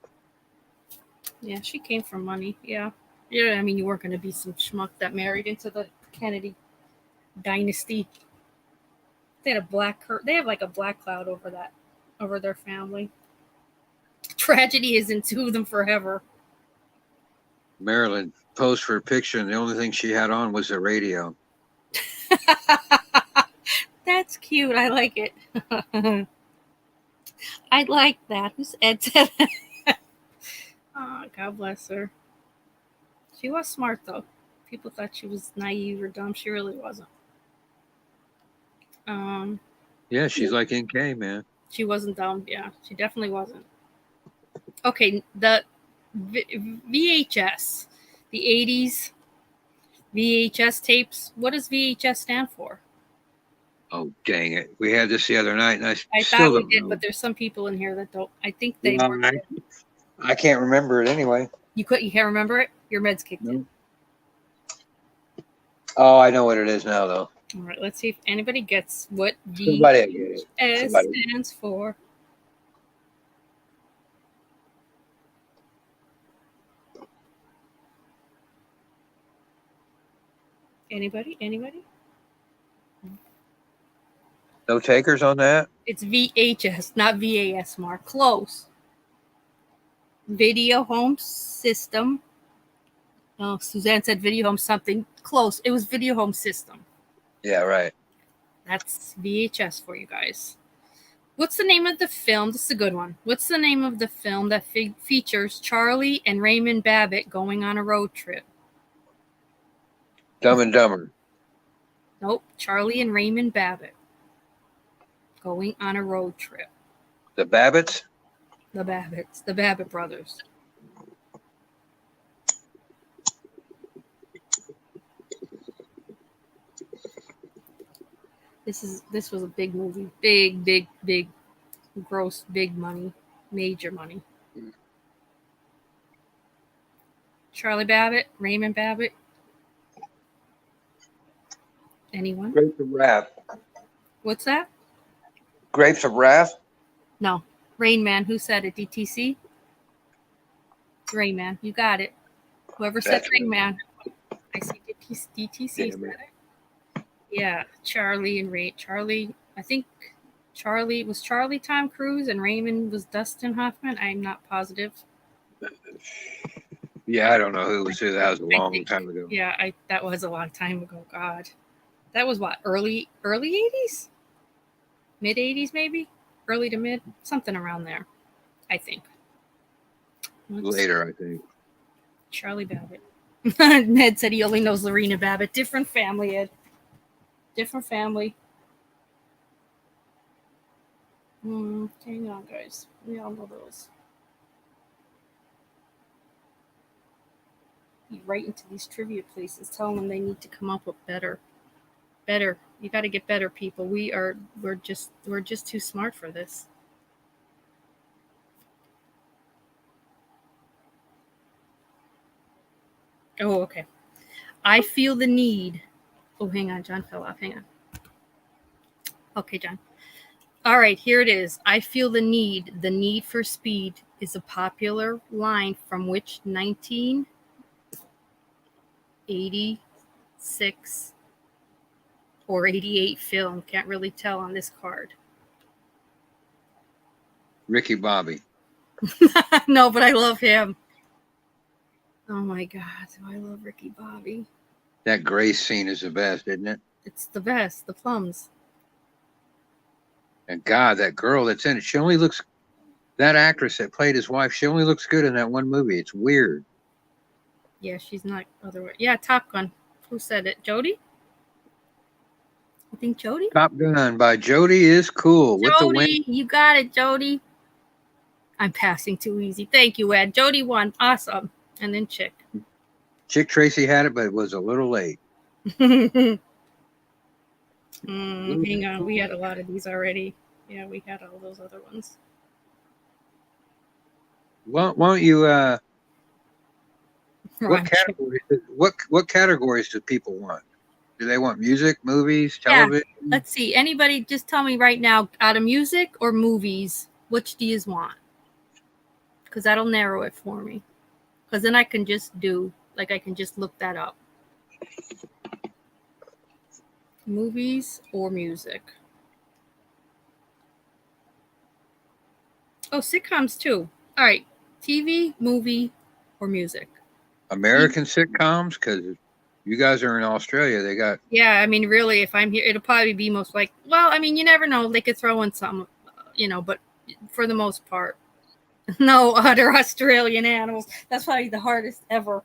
Speaker 5: Yeah,
Speaker 1: she came from money. Yeah. Yeah, I mean, you weren't going to be some schmuck that married into the Kennedy dynasty. They had they have like a black cloud over their family. Tragedy is into them forever.
Speaker 5: Marilyn posed for a picture, and the only thing she had on was the radio.
Speaker 1: That's cute. I like it. I like that. Who's Ed said that? Oh, God bless her. She was smart, though. People thought she was naive or dumb. She really wasn't.
Speaker 5: Yeah, she's like NK, man.
Speaker 1: She wasn't dumb. Yeah, she definitely wasn't. Okay, the VHS, the 80s VHS tapes. What does VHS stand for?
Speaker 5: Oh, dang it. We had this the other night, and I
Speaker 1: thought we did, but there's some people in here that don't. I think they
Speaker 5: I can't remember it anyway.
Speaker 1: You can't remember it? Your meds kicked in.
Speaker 5: Oh, I know what it is now, though.
Speaker 1: All right, let's see if anybody gets what VHS stands for. Anybody?
Speaker 5: No takers on that?
Speaker 1: It's VHS, not VAS, Mark. Close. Video home system. Oh, Suzanne said video home something. Close. It was video home system.
Speaker 5: Yeah, right.
Speaker 1: That's VHS for you guys. What's the name of the film? This is a good one. What's the name of the film that features Charlie and Raymond Babbitt going on a road trip?
Speaker 5: Dumb and Dumber.
Speaker 1: Nope. Charlie and Raymond Babbitt going on a road trip.
Speaker 5: The Babbitts?
Speaker 1: The Babbitts. The Babbitt brothers. This was a big movie. Big gross, big money, major money. Charlie Babbitt, Raymond Babbitt. Anyone?
Speaker 3: Grapes of Wrath.
Speaker 1: What's that?
Speaker 3: Grapes of Wrath?
Speaker 1: No. Rain Man. Who said it? DTC? It's Rain Man. You got it. Whoever said Rain Man. I see DTC said it. Yeah. Charlie and Ray. Charlie, I think Charlie was Tom Cruise and Raymond was Dustin Hoffman. I'm not positive.
Speaker 5: Yeah, I don't know who was who. That was a long time ago.
Speaker 1: Yeah, that was a long time ago. God. That was what, early 80s? Mid 80s maybe? Early to mid? Something around there, I think.
Speaker 5: Later, I think.
Speaker 1: Charlie Babbitt. Ned said he only knows Lorena Babbitt. Different family, Ed. Different family. Hang on, guys. We all know those. You write into these trivia places, telling them they need to come up with better. You got to get better, people. We're just too smart for this. Oh, okay. I feel the need. Oh, hang on. John fell off. Hang on. Okay, John. All right, here it is. I feel the need. The need for speed is a popular line from which 1986 or 88 film. Can't really tell on this card.
Speaker 5: Ricky Bobby.
Speaker 1: No, but I love him. Oh my God, I love Ricky Bobby.
Speaker 5: That Grace scene is the best, isn't it?
Speaker 1: It's the best. The plums.
Speaker 5: And God, that girl that's in it, she only looks. That actress that played his wife, she only looks good in that one movie. It's weird.
Speaker 1: Yeah, she's not otherwise. Yeah, Top Gun. Who said it? Jody? I think Jody?
Speaker 5: Top Gun by Jody is cool.
Speaker 1: Jody, you got it, Jody. I'm passing too easy. Thank you, Ed. Jody won. Awesome. And then Chick.
Speaker 5: Tracy had it, but it was a little late.
Speaker 1: Hang on. We had a lot of these already. Yeah, we had all those other ones.
Speaker 5: Why don't you what categories do people want? Do they want music, movies, television?
Speaker 1: Yeah. Let's see. Anybody just tell me right now, out of music or movies, which do you want? Because that'll narrow it for me. Because then I can just I can just look that up. Movies or music? Oh, sitcoms too. All right. TV, movie, or music?
Speaker 5: American sitcoms, because you guys are in Australia. They got.
Speaker 1: Yeah, I mean, really, if I'm here, it'll probably be most like. Well, I mean, you never know. They could throw in some, but for the most part, no other Australian animals. That's probably the hardest ever.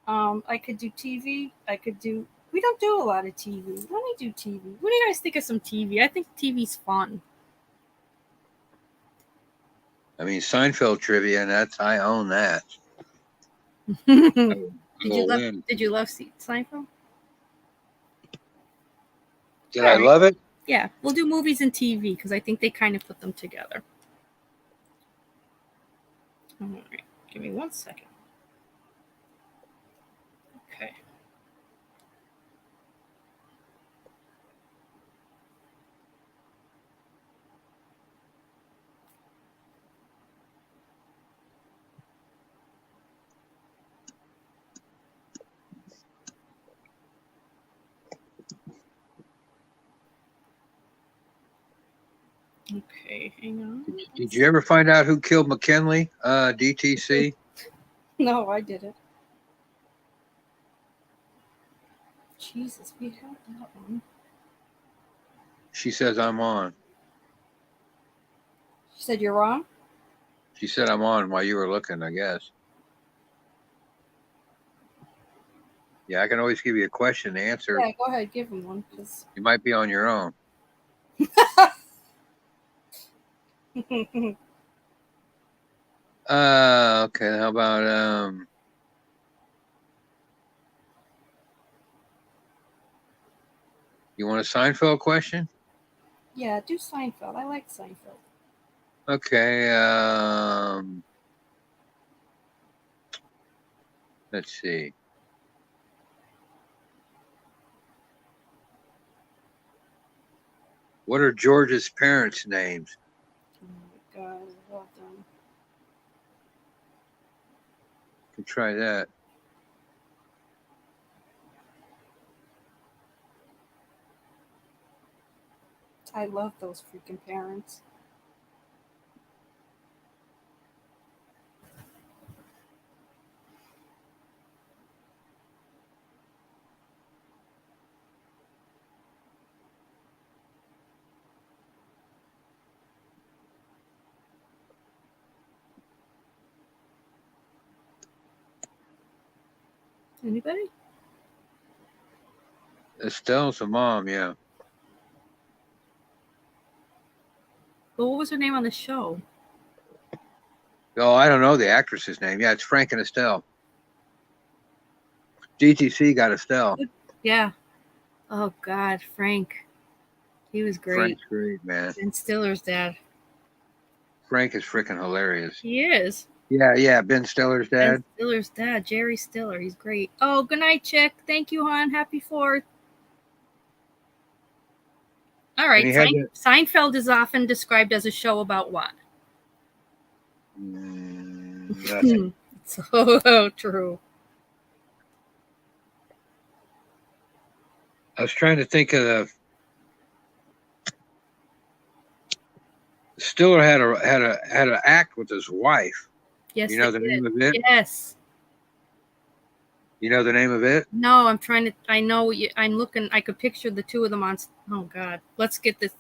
Speaker 1: I could do TV. We don't do a lot of TV. Let me do TV. What do you guys think of some TV? I think TV's fun.
Speaker 5: I mean, Seinfeld trivia, and I own that.
Speaker 1: Did you love Seinfeld?
Speaker 3: Did I love it?
Speaker 1: Yeah, we'll do movies and TV because I think they kind of put them together. All right, give me 1 second. Okay. Okay, hang on.
Speaker 5: Did you ever find out who killed McKinley? DTC?
Speaker 1: No, I didn't. Jesus, we had that one.
Speaker 5: She says I'm on.
Speaker 1: She said you're wrong?
Speaker 5: She said I'm on while you were looking, I guess. Yeah, I can always give you a question to answer.
Speaker 1: Yeah, go ahead, give him one. Cause...
Speaker 5: You might be on your own. Okay, how about you want a Seinfeld question?
Speaker 1: Yeah, do Seinfeld. I like Seinfeld.
Speaker 5: Okay. Let's see. What are George's parents' names?
Speaker 1: Oh my God, I love them.
Speaker 5: Could try that.
Speaker 1: I love those freaking parents. Anybody?
Speaker 5: Estelle's a mom, yeah.
Speaker 1: Well, what was her name on the show?
Speaker 5: Oh, I don't know the actress's name. Yeah, it's Frank and Estelle. DTC got Estelle.
Speaker 1: Yeah. Oh God, Frank. He was great.
Speaker 5: Frank's great, man.
Speaker 1: Ben Stiller's dad.
Speaker 5: Frank is freaking hilarious.
Speaker 1: He is.
Speaker 5: Yeah. Ben Stiller's dad.
Speaker 1: Ben Stiller's dad, Jerry Stiller. He's great. Oh, good night, chick. Thank you, hon. Happy 4th. All right. Seinfeld is often described as a show about what?
Speaker 5: Nothing.
Speaker 1: So true.
Speaker 5: I was trying to think of the Stiller had an act with his wife.
Speaker 1: Yes.
Speaker 5: You know the name of it?
Speaker 1: Yes.
Speaker 5: You know the name of it?
Speaker 1: No, I'm trying to. I know. I'm looking. I could picture the two of them on. Oh God. Let's get this.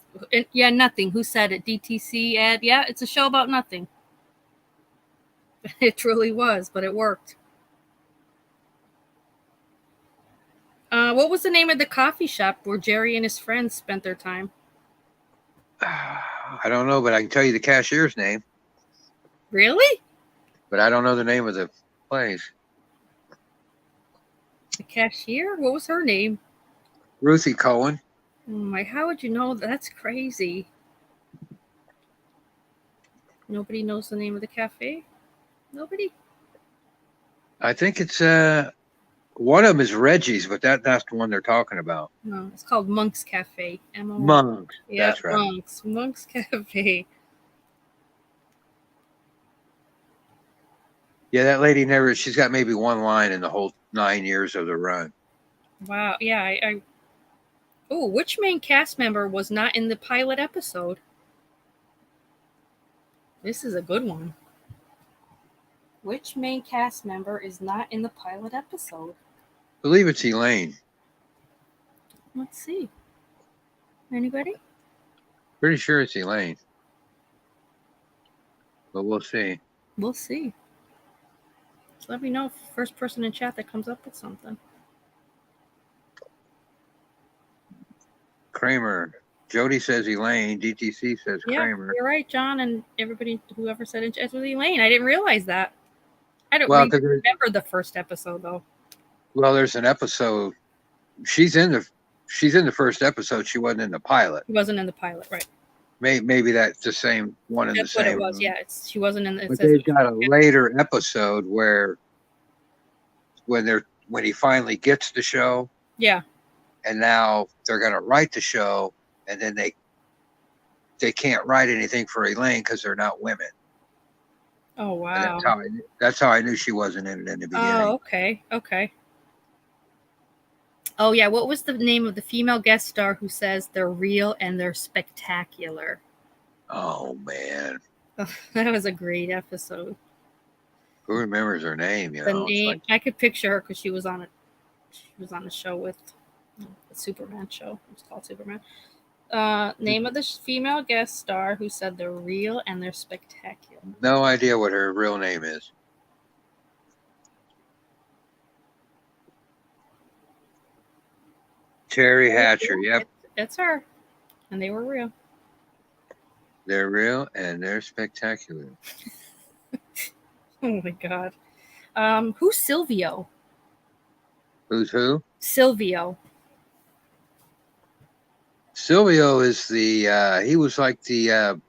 Speaker 1: Yeah, nothing. Who said it? DTC ad. Yeah, it's a show about nothing. It truly was, but it worked. What was the name of the coffee shop where Jerry and his friends spent their time?
Speaker 5: I don't know, but I can tell you the cashier's name.
Speaker 1: Really?
Speaker 5: But I don't know the name of the place.
Speaker 1: The cashier? What was her name?
Speaker 5: Ruthie Cohen.
Speaker 1: Oh my! How would you know? That's crazy. Nobody knows the name of the cafe. Nobody.
Speaker 5: I think it's one of them is Reggie's, but that's the one they're talking about.
Speaker 1: No, it's called Monk's Cafe.
Speaker 5: Monks.
Speaker 1: Yeah,
Speaker 5: That's right.
Speaker 1: Monk's Cafe.
Speaker 5: Yeah, that lady she's got maybe one line in the whole 9 years of the run.
Speaker 1: Wow. Yeah. Oh, which main cast member was not in the pilot episode? This is a good one. Which main cast member is not in the pilot episode?
Speaker 5: I believe it's Elaine.
Speaker 1: Let's see. Anybody?
Speaker 5: Pretty sure it's Elaine. But we'll see.
Speaker 1: We'll see. Just let me know, first person in chat that comes up with something.
Speaker 5: Kramer. Jody says Elaine. DTC says Kramer.
Speaker 1: You're right, John, and everybody, whoever said it was Elaine. I didn't realize that. I don't really remember the first episode though.
Speaker 5: Well, there's an episode. She's in the first episode. She wasn't in the pilot.
Speaker 1: She wasn't in the pilot, right?
Speaker 5: Maybe that's the same one in
Speaker 1: that's
Speaker 5: the same.
Speaker 1: That's what it was. Yeah, she wasn't in the.
Speaker 5: But they've got a later episode where when he finally gets the show.
Speaker 1: Yeah.
Speaker 5: And now they're going to write the show, and then they can't write anything for Elaine because they're not women.
Speaker 1: Oh wow!
Speaker 5: And that's how I knew she wasn't in it in the beginning.
Speaker 1: Oh, okay. Oh yeah, what was the name of the female guest star who says they're real and they're spectacular?
Speaker 5: Oh man,
Speaker 1: that was a great episode.
Speaker 5: Who remembers her name? You know,
Speaker 1: name, I could picture her because she was on the show with the Superman show. It's called Superman. Name of the female guest star who said they're real and they're spectacular.
Speaker 5: No idea what her real name is. Terry Hatcher. Yep.
Speaker 1: It's her. And they were real.
Speaker 5: They're real and they're spectacular.
Speaker 1: Oh my God. Who's Silvio?
Speaker 5: Who's who?
Speaker 1: Silvio.
Speaker 5: Silvio is the he was like the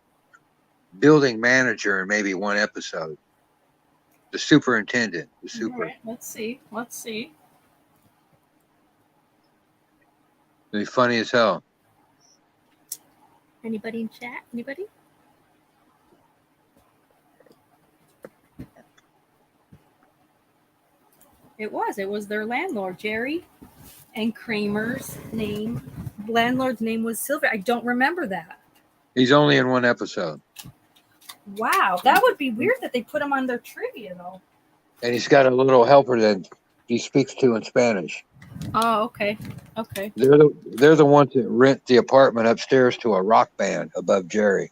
Speaker 5: building manager in maybe one episode. The superintendent. The super.
Speaker 1: All right, let's see. Let's see.
Speaker 5: He's funny as hell.
Speaker 1: Anybody in chat? Anybody? It was their landlord, Jerry, and Kramer's name. Landlord's name was Sylvia. I don't remember that.
Speaker 5: He's only in one episode.
Speaker 1: Wow, that would be weird that they put him on their trivia though.
Speaker 5: And he's got a little helper that he speaks to in Spanish.
Speaker 1: Oh, okay. Okay.
Speaker 5: They're the ones that rent the apartment upstairs to a rock band above Jerry.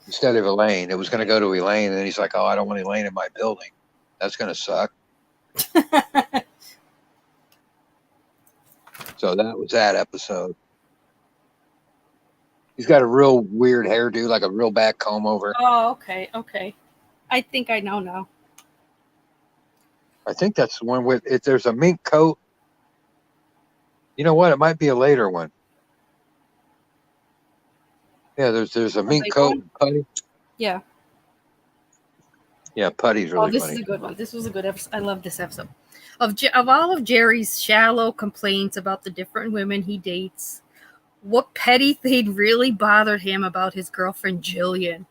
Speaker 5: Instead of Elaine, it was going to go to Elaine, and then he's like, "Oh, I don't want Elaine in my building. That's going to suck." So that was that episode. He's got a real weird hairdo, like a real back comb over.
Speaker 1: Oh, okay. Okay. I think I know now.
Speaker 5: I think that's the one with if there's a mink coat. You know what? It might be a later one. Yeah, there's a mink coat and Putty.
Speaker 1: Yeah.
Speaker 5: Yeah, Putty's really
Speaker 1: this
Speaker 5: funny.
Speaker 1: is a good one. This was a good episode. I love this episode. Of all of Jerry's shallow complaints about the different women he dates, what petty thing really bothered him about his girlfriend Jillian?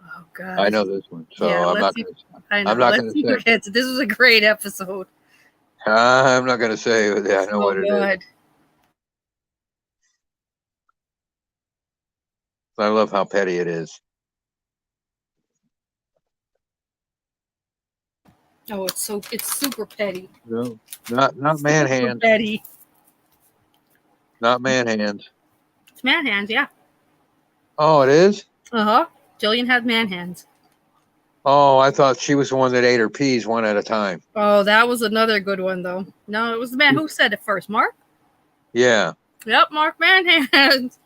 Speaker 1: Oh God!
Speaker 5: I know this one, so
Speaker 1: Yeah,
Speaker 5: I'm not
Speaker 1: let's
Speaker 5: going to.
Speaker 1: I know.
Speaker 5: I'm not
Speaker 1: Let's
Speaker 5: gonna
Speaker 1: see who
Speaker 5: say.
Speaker 1: gets it. This was a great episode.
Speaker 5: I'm not going to say. Yeah, I know
Speaker 1: So
Speaker 5: what it is.
Speaker 1: good.
Speaker 5: I love how petty it is.
Speaker 1: Oh, it's super petty.
Speaker 5: No, not man
Speaker 1: Super
Speaker 5: hands.
Speaker 1: petty.
Speaker 5: Not man hands.
Speaker 1: It's man hands, yeah.
Speaker 5: Oh, it is?
Speaker 1: Uh-huh. Jillian had man hands.
Speaker 5: Oh, I thought she was the one that ate her peas one at a time.
Speaker 1: Oh, that was another good one, though. No, it was the man who said it first. Mark?
Speaker 5: Yeah.
Speaker 1: Yep, Mark Manhands.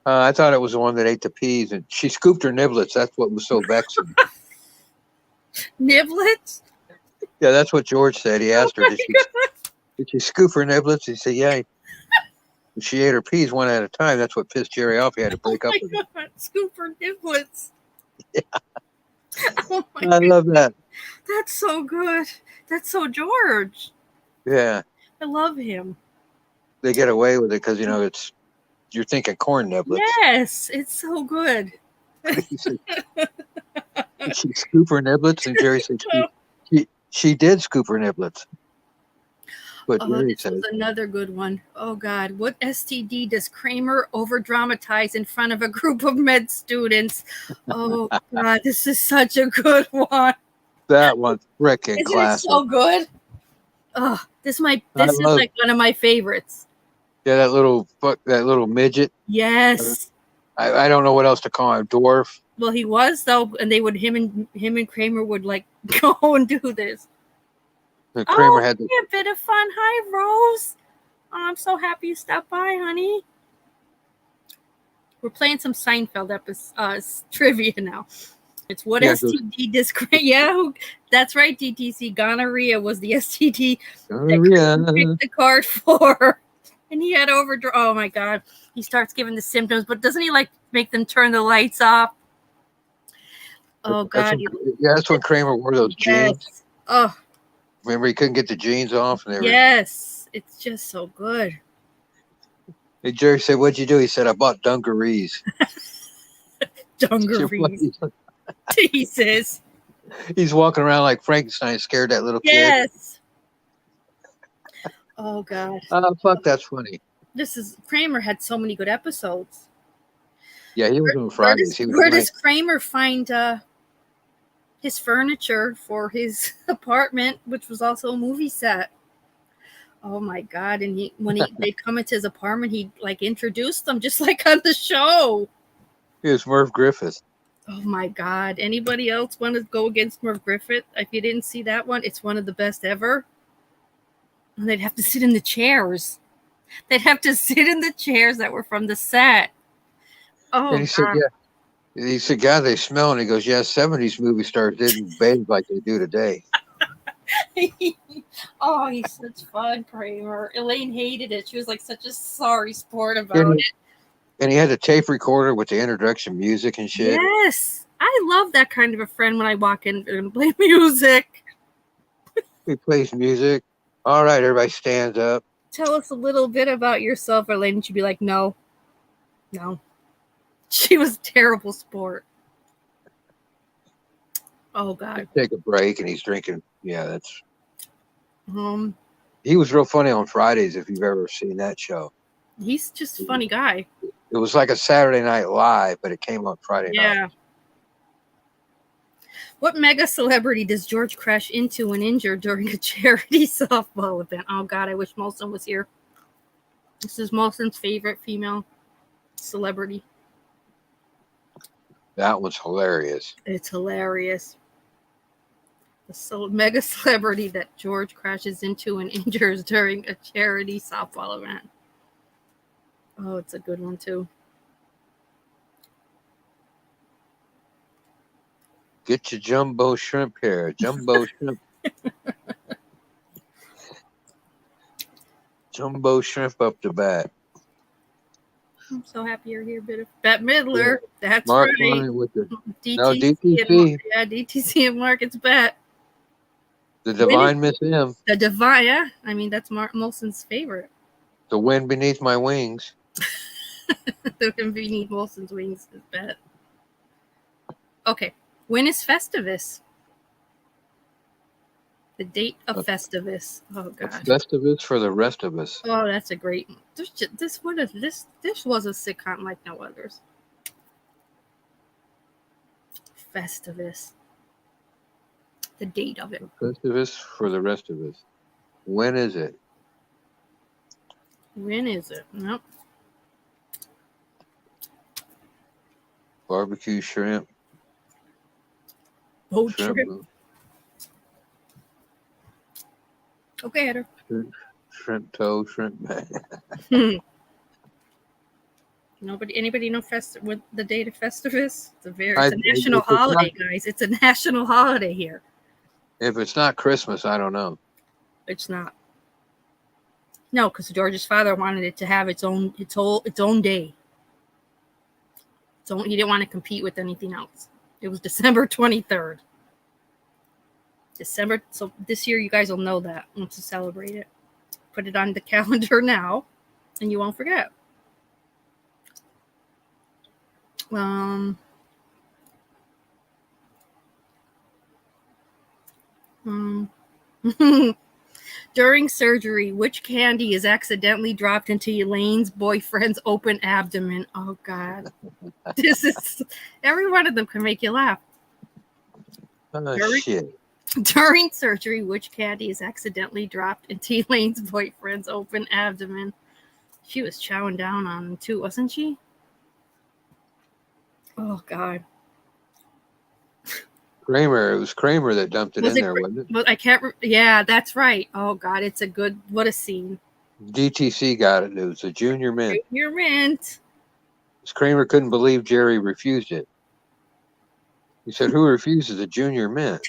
Speaker 5: I thought it was the one that ate the peas, and she scooped her niblets. That's what was so vexing.
Speaker 1: Niblets?
Speaker 5: Yeah, that's what George said. He asked her, did she scoop her niblets? He said, yeah. She ate her peas one at a time. That's what pissed Jerry off. He had to break up with her.
Speaker 1: God. Scoop for niblets.
Speaker 5: Yeah.
Speaker 1: Oh my
Speaker 5: I love that.
Speaker 1: That's so good. That's so George.
Speaker 5: Yeah.
Speaker 1: I love him.
Speaker 5: They get away with it because, you're thinking corn niblets.
Speaker 1: Yes, it's so good.
Speaker 5: Said, did she scoop her niblets? And Jerry said, she did scoop her niblets. But Jerry
Speaker 1: this was another good one. Oh, God. What STD does Kramer over-dramatize in front of a group of med students? Oh, God. This is such a good one.
Speaker 5: That one's freaking classic.
Speaker 1: Isn't it so good? Oh, this is like one of my favorites.
Speaker 5: Yeah, that little midget.
Speaker 1: Yes.
Speaker 5: I don't know what else to call him. Dwarf.
Speaker 1: Well, he was, though, and they would him and Kramer would like go and do this.
Speaker 5: And Kramer had
Speaker 1: a bit of fun. Hi, Rose. Oh, I'm so happy you stopped by, honey. We're playing some Seinfeld trivia now. It's what STD does. Yeah, that's right, DTC. Gonorrhea was the STD that picked the card for. And he had overdraw. Oh, my God. He starts giving the symptoms, but doesn't he, make them turn the lights off? Oh, God.
Speaker 5: That's when Kramer wore those jeans.
Speaker 1: Oh.
Speaker 5: Remember, he couldn't get the jeans off? And
Speaker 1: yes. It's just so good.
Speaker 5: Hey, Jerry said, what'd you do? He said, I bought dungarees.
Speaker 1: Dungarees. He says.
Speaker 5: He's walking around like Frankenstein, scared that little kid.
Speaker 1: Yes. Oh, God.
Speaker 5: Oh, fuck, that's funny.
Speaker 1: Kramer had so many good episodes.
Speaker 5: Yeah, he was doing Fridays.
Speaker 1: Where does Kramer find his furniture for his apartment, which was also a movie set? Oh, my God. And they'd come into his apartment, he'd introduce them just like on the show.
Speaker 5: He was Merv Griffith.
Speaker 1: Oh, my God. Anybody else want to go against Merv Griffith? If you didn't see that one, it's one of the best ever. And they'd have to sit in the chairs. They'd have to sit in the chairs that were from the set. Oh,
Speaker 5: and he said, yeah. He said, God, they smell. And he goes, yeah, 70s movie stars didn't bathe like they do today.
Speaker 1: Oh, he's such fun, Kramer. Elaine hated it. She was like such a sorry sport about it.
Speaker 5: And he had a tape recorder with the introduction music and shit.
Speaker 1: Yes. I love that kind of a friend when I walk in and play music.
Speaker 5: He plays music. All right, everybody stands up.
Speaker 1: Tell us a little bit about yourself, Elaine. She'd be like, no. She was a terrible sport. Oh, God.
Speaker 5: Take a break, and he's drinking. Yeah, that's...
Speaker 1: Um,
Speaker 5: He was real funny on Fridays, if you've ever seen that show.
Speaker 1: He's just a funny guy.
Speaker 5: It was like a Saturday Night Live, but it came on Friday night.
Speaker 1: Yeah. What mega celebrity does George crash into and injure during a charity softball event? Oh, God, I wish Molson was here. This is Molson's favorite female celebrity.
Speaker 5: That was hilarious.
Speaker 1: It's hilarious. The mega celebrity that George crashes into and injures during a charity softball event. Oh, it's a good one, too.
Speaker 5: Get your jumbo shrimp here. Jumbo shrimp. Jumbo shrimp up the bat.
Speaker 1: I'm so happy you're here, Bette Midler.
Speaker 5: Yeah.
Speaker 1: That's
Speaker 5: Mark
Speaker 1: right.
Speaker 5: With the,
Speaker 1: DTC.
Speaker 5: no, DTC.
Speaker 1: DTC and Mark, it's Bet.
Speaker 5: The Divine Miss M.
Speaker 1: The Divine, yeah. I mean, that's Mark Molson's favorite.
Speaker 5: The Wind Beneath My Wings.
Speaker 1: The Wind Beneath Molson's Wings is Bet. Okay. When is Festivus? The date of Festivus. Oh, God.
Speaker 5: Festivus for the rest of us.
Speaker 1: Oh, that's a great one. This was a sitcom like no others. Festivus. The date of it.
Speaker 5: Festivus for the rest of us. When is it?
Speaker 1: When is it? Nope.
Speaker 5: Barbecue shrimp.
Speaker 1: Boat trip. Okay, Heather.
Speaker 5: Shrimp toe, shrimp back.
Speaker 1: Anybody know with the date of Festivus? It's a national holiday, guys. It's a national holiday here.
Speaker 5: If it's not Christmas, I don't know.
Speaker 1: It's not. No, because George's father wanted it to have its own day. He didn't want to compete with anything else. It was December 23rd. So this year you guys will know that once you celebrate it. Put it on the calendar now, and you won't forget. During surgery, which candy is accidentally dropped into Elaine's boyfriend's open abdomen? Oh, God. Every one of them can make you laugh.
Speaker 5: Shit.
Speaker 1: During surgery, which candy is accidentally dropped into Elaine's boyfriend's open abdomen? She was chowing down on them too, wasn't she? Oh, God.
Speaker 5: Kramer. It was Kramer that dumped it in there, wasn't it?
Speaker 1: But I can't. Yeah, that's right. Oh, God. It's a good. What a scene.
Speaker 5: DTC got it. It was a junior mint.
Speaker 1: Junior mint.
Speaker 5: Kramer couldn't believe Jerry refused it. He said, "Who refuses a junior mint?"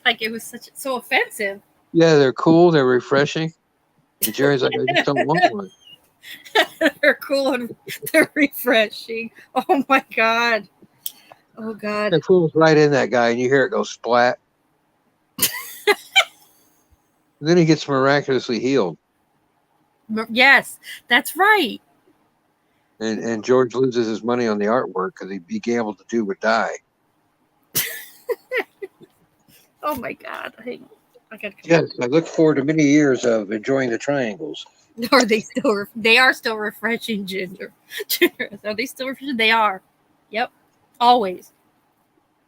Speaker 1: Like it was so offensive.
Speaker 5: Yeah, they're cool. They're refreshing. And Jerry's like, "I just don't want one."
Speaker 1: They're cool and they're refreshing. Oh my God. Oh God.
Speaker 5: That fool's right in that guy, and you hear it go splat. Then he gets miraculously healed.
Speaker 1: Yes, that's right.
Speaker 5: And George loses his money on the artwork because he began able to do or die.
Speaker 1: Oh my God.
Speaker 5: Yes, I look forward to many years of enjoying the triangles.
Speaker 1: They are still refreshing, Ginger. Are they still refreshing? They are. Yep. Always.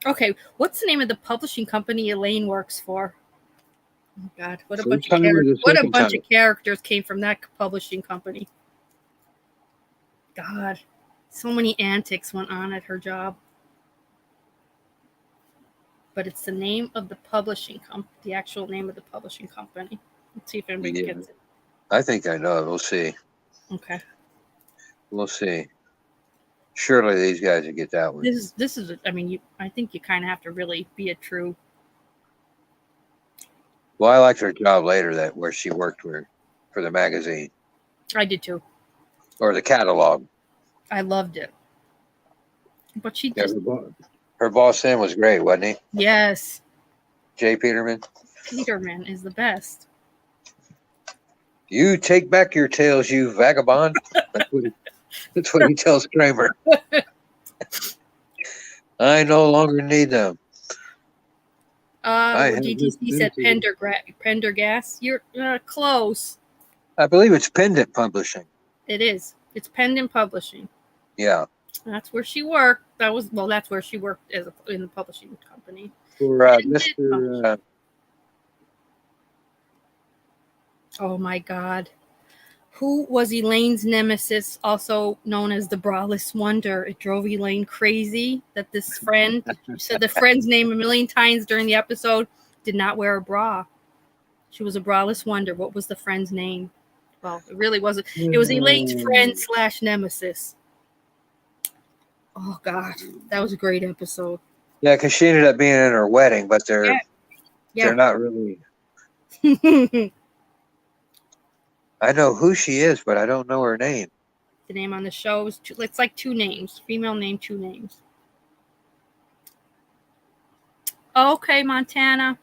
Speaker 1: Okay. What's the name of the publishing company Elaine works for? Oh God. What a bunch of characters came from that publishing company. God. So many antics went on at her job. But it's the name of the publishing the actual name of the publishing company. Let's see if anybody gets it.
Speaker 5: I think I know. We'll see.
Speaker 1: Okay.
Speaker 5: We'll see. Surely these guys will get that one.
Speaker 1: This is. I mean, I think you kind of have to really be a true
Speaker 5: Well, I liked her job later where she worked for the magazine
Speaker 1: I did too.
Speaker 5: or the catalog.
Speaker 1: I loved it. But she
Speaker 5: Yeah,
Speaker 1: just
Speaker 5: her boss then was great, wasn't he?
Speaker 1: yes.
Speaker 5: Jay Peterman.
Speaker 1: Peterman is the best.
Speaker 5: You take back your tails, you vagabond. That's what he tells Kramer. I no longer need them.
Speaker 1: DTC said Pendergast. You're close.
Speaker 5: I believe it's Pendant Publishing.
Speaker 1: It is. It's Pendant Publishing.
Speaker 5: Yeah.
Speaker 1: That's where she worked. That's where she worked in the publishing company.
Speaker 5: For Mr.
Speaker 1: Oh my God. Who was Elaine's nemesis, also known as the Braless Wonder? It drove Elaine crazy that this friend, said the friend's name a million times during the episode, did not wear a bra. She was a Braless Wonder. What was the friend's name? Well, it really wasn't. It was Elaine's friend / nemesis. Oh God, that was a great episode.
Speaker 5: Yeah, because she ended up being in her wedding, but they're not really. I know who she is, but I don't know her name.
Speaker 1: The name on the show is it's like 2 names. Female name, 2 names. Okay, Montana.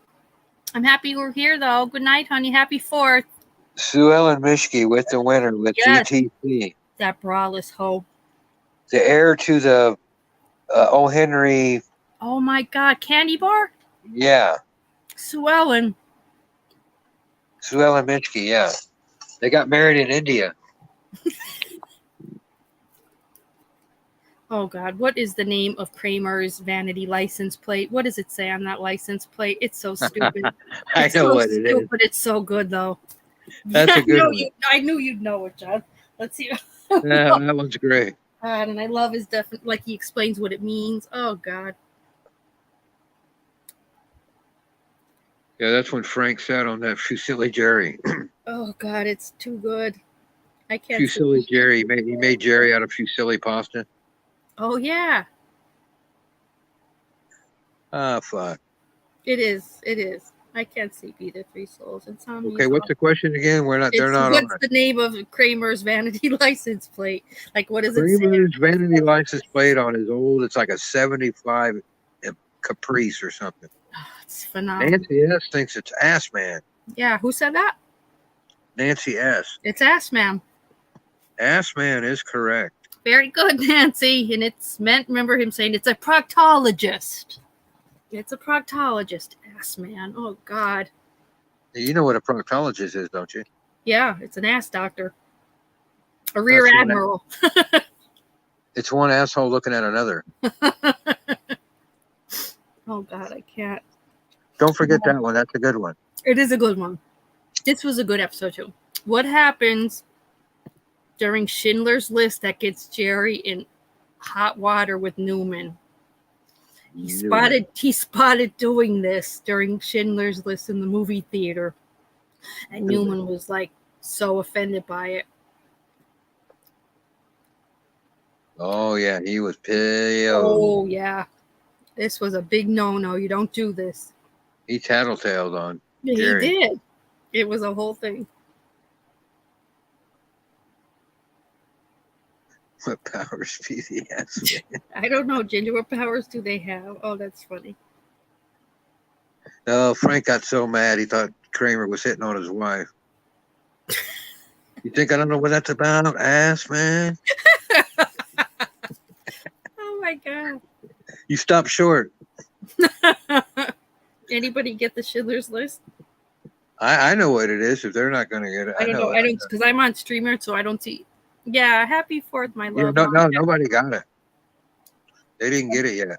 Speaker 1: I'm happy we're here, though. Good night, honey. Happy 4th.
Speaker 5: Sue Ellen Mischke with the winner with DTC.
Speaker 1: That braless hoe.
Speaker 5: The heir to the O. Henry.
Speaker 1: Oh, my God. Candy bar?
Speaker 5: Yeah.
Speaker 1: Sue Ellen
Speaker 5: Mischke, yeah. They got married in India.
Speaker 1: Oh, God. What is the name of Kramer's vanity license plate? What does it say on that license plate? It's so stupid.
Speaker 5: I know what it is.
Speaker 1: But it's so good, though.
Speaker 5: That's a good one.
Speaker 1: I knew you'd know it, John. Let's see.
Speaker 5: Yeah, that one's great.
Speaker 1: And I love his like he explains what it means. Oh, God.
Speaker 5: Yeah, that's when Frank sat on that Fusilli Jerry.
Speaker 1: Oh, God, it's too good. I can't.
Speaker 5: Fusilli Jerry. He made Jerry out of fusilli pasta.
Speaker 1: Oh, yeah.
Speaker 5: Ah, fuck.
Speaker 1: It is. I can't see Be 3 Souls. It's on
Speaker 5: Okay, what's the question again? They're not on it.
Speaker 1: What's the name of Kramer's vanity license plate? Like, what is it say?
Speaker 5: Kramer's vanity license plate on his old, it's like a 75 Caprice or something.
Speaker 1: Oh, it's phenomenal.
Speaker 5: Nancy S. thinks it's Ass Man.
Speaker 1: Yeah, who said that?
Speaker 5: Nancy S.
Speaker 1: It's Ass Man.
Speaker 5: Ass Man is correct.
Speaker 1: Very good, Nancy. And it's meant, remember him saying it's a proctologist. It's a proctologist, Ass Man. Oh, God.
Speaker 5: You know what a proctologist is, don't you?
Speaker 1: Yeah, it's an ass doctor. A rear admiral.
Speaker 5: It's one asshole looking at another.
Speaker 1: Oh, God, I can't.
Speaker 5: Don't forget that one. That's a good one.
Speaker 1: It is a good one. This was a good episode, too. What happens during Schindler's List that gets Jerry in hot water with Newman? He spotted doing this during Schindler's List in the movie theater. And Newman was like so offended by it.
Speaker 5: Oh, yeah. He was pissed.
Speaker 1: Oh, yeah. This was a big no-no. You don't do this.
Speaker 5: He tattletaled on
Speaker 1: Jerry. He did. It was a whole thing.
Speaker 5: What powers be the ass?
Speaker 1: I don't know, Ginger. What powers do they have? Oh, that's funny.
Speaker 5: Oh, Frank got so mad he thought Kramer was hitting on his wife. You think I don't know what that's about, Ass Man?
Speaker 1: Oh, my God.
Speaker 5: You stopped short.
Speaker 1: Anybody get the Schindler's List?
Speaker 5: I know what it is. If they're not going to get it,
Speaker 1: I don't know. I don't, because I'm on Streamer, so I don't see. Yeah, happy 4th, my love.
Speaker 5: No, nobody got it. They didn't get it yet.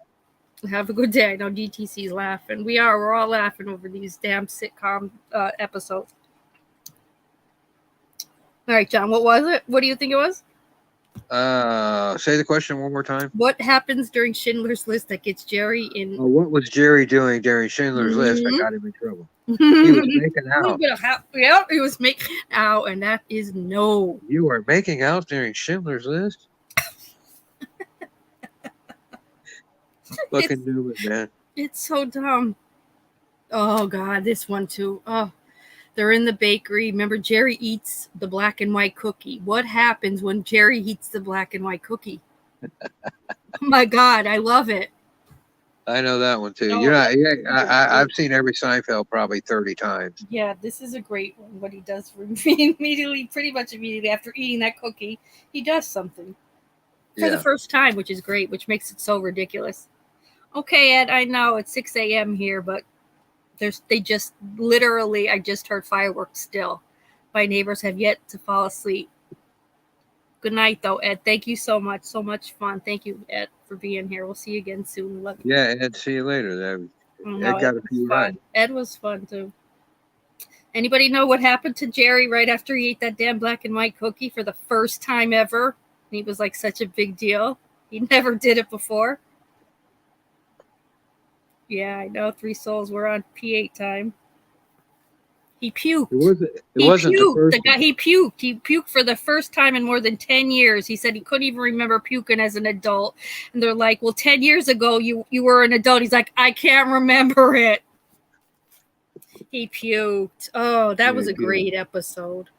Speaker 1: Have a good day. I know DTC's laughing. We're all laughing over these damn sitcom episodes. All right, John, what was it? What do you think it was?
Speaker 5: Say the question one more time.
Speaker 1: What happens during Schindler's List that gets Jerry in?
Speaker 5: Oh, what was Jerry doing during Schindler's List that got him in trouble? He was making out.
Speaker 1: Yeah, he was making out, and that is no.
Speaker 5: You were making out during Schindler's List? Fucking do it, man.
Speaker 1: It's so dumb. Oh God, this one too. Oh, they're in the bakery. Remember, Jerry eats the black and white cookie. What happens when Jerry eats the black and white cookie? Oh my God, I love it.
Speaker 5: I know that one too.
Speaker 1: Oh,
Speaker 5: You're not. Yeah, I've seen every Seinfeld probably 30 times.
Speaker 1: Yeah, this is a great one. What he does for immediately, pretty much immediately after eating that cookie, he does something for the first time, which is great, which makes it so ridiculous. Okay, Ed, I know it's 6 a.m. here, but they just literally, I just heard fireworks still. My neighbors have yet to fall asleep. Good night, though, Ed. Thank you so much. So much fun. Thank you, Ed, for being here. We'll see you again soon. Love you.
Speaker 5: Yeah, Ed, see you later. Ed got a few right.
Speaker 1: Ed was fun, too. Anybody know what happened to Jerry right after he ate that damn black and white cookie for the first time ever? He was like such a big deal. He never did it before. Yeah, I know. 3 Souls. We're on P8 time. He puked.
Speaker 5: It wasn't the first
Speaker 1: the guy. He puked. He puked for the first time in more than 10 years. He said he couldn't even remember puking as an adult. And they're like, well, 10 years ago, you were an adult. He's like, I can't remember it. He puked. Oh, that was a great episode.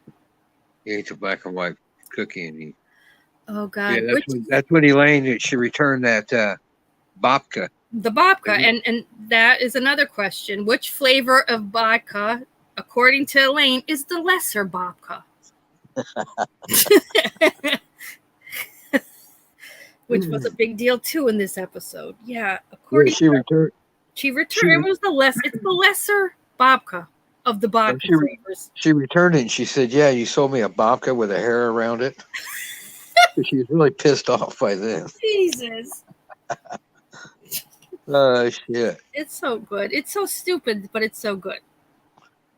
Speaker 5: He ate the black and white cookie and he.
Speaker 1: Oh God!
Speaker 5: Yeah, that's when Elaine she returned that babka.
Speaker 1: The babka, and that is another question. Which flavor of babka, according to Elaine, is the lesser babka? Which was a big deal too in this episode. Yeah, according
Speaker 5: she returned.
Speaker 1: It was it's the lesser babka of the babka flavors.
Speaker 5: She returned it and she said, "Yeah, you sold me a babka with a hair around it." She was really pissed off by then.
Speaker 1: Jesus.
Speaker 5: Shit.
Speaker 1: It's so good. It's so stupid, but it's so good.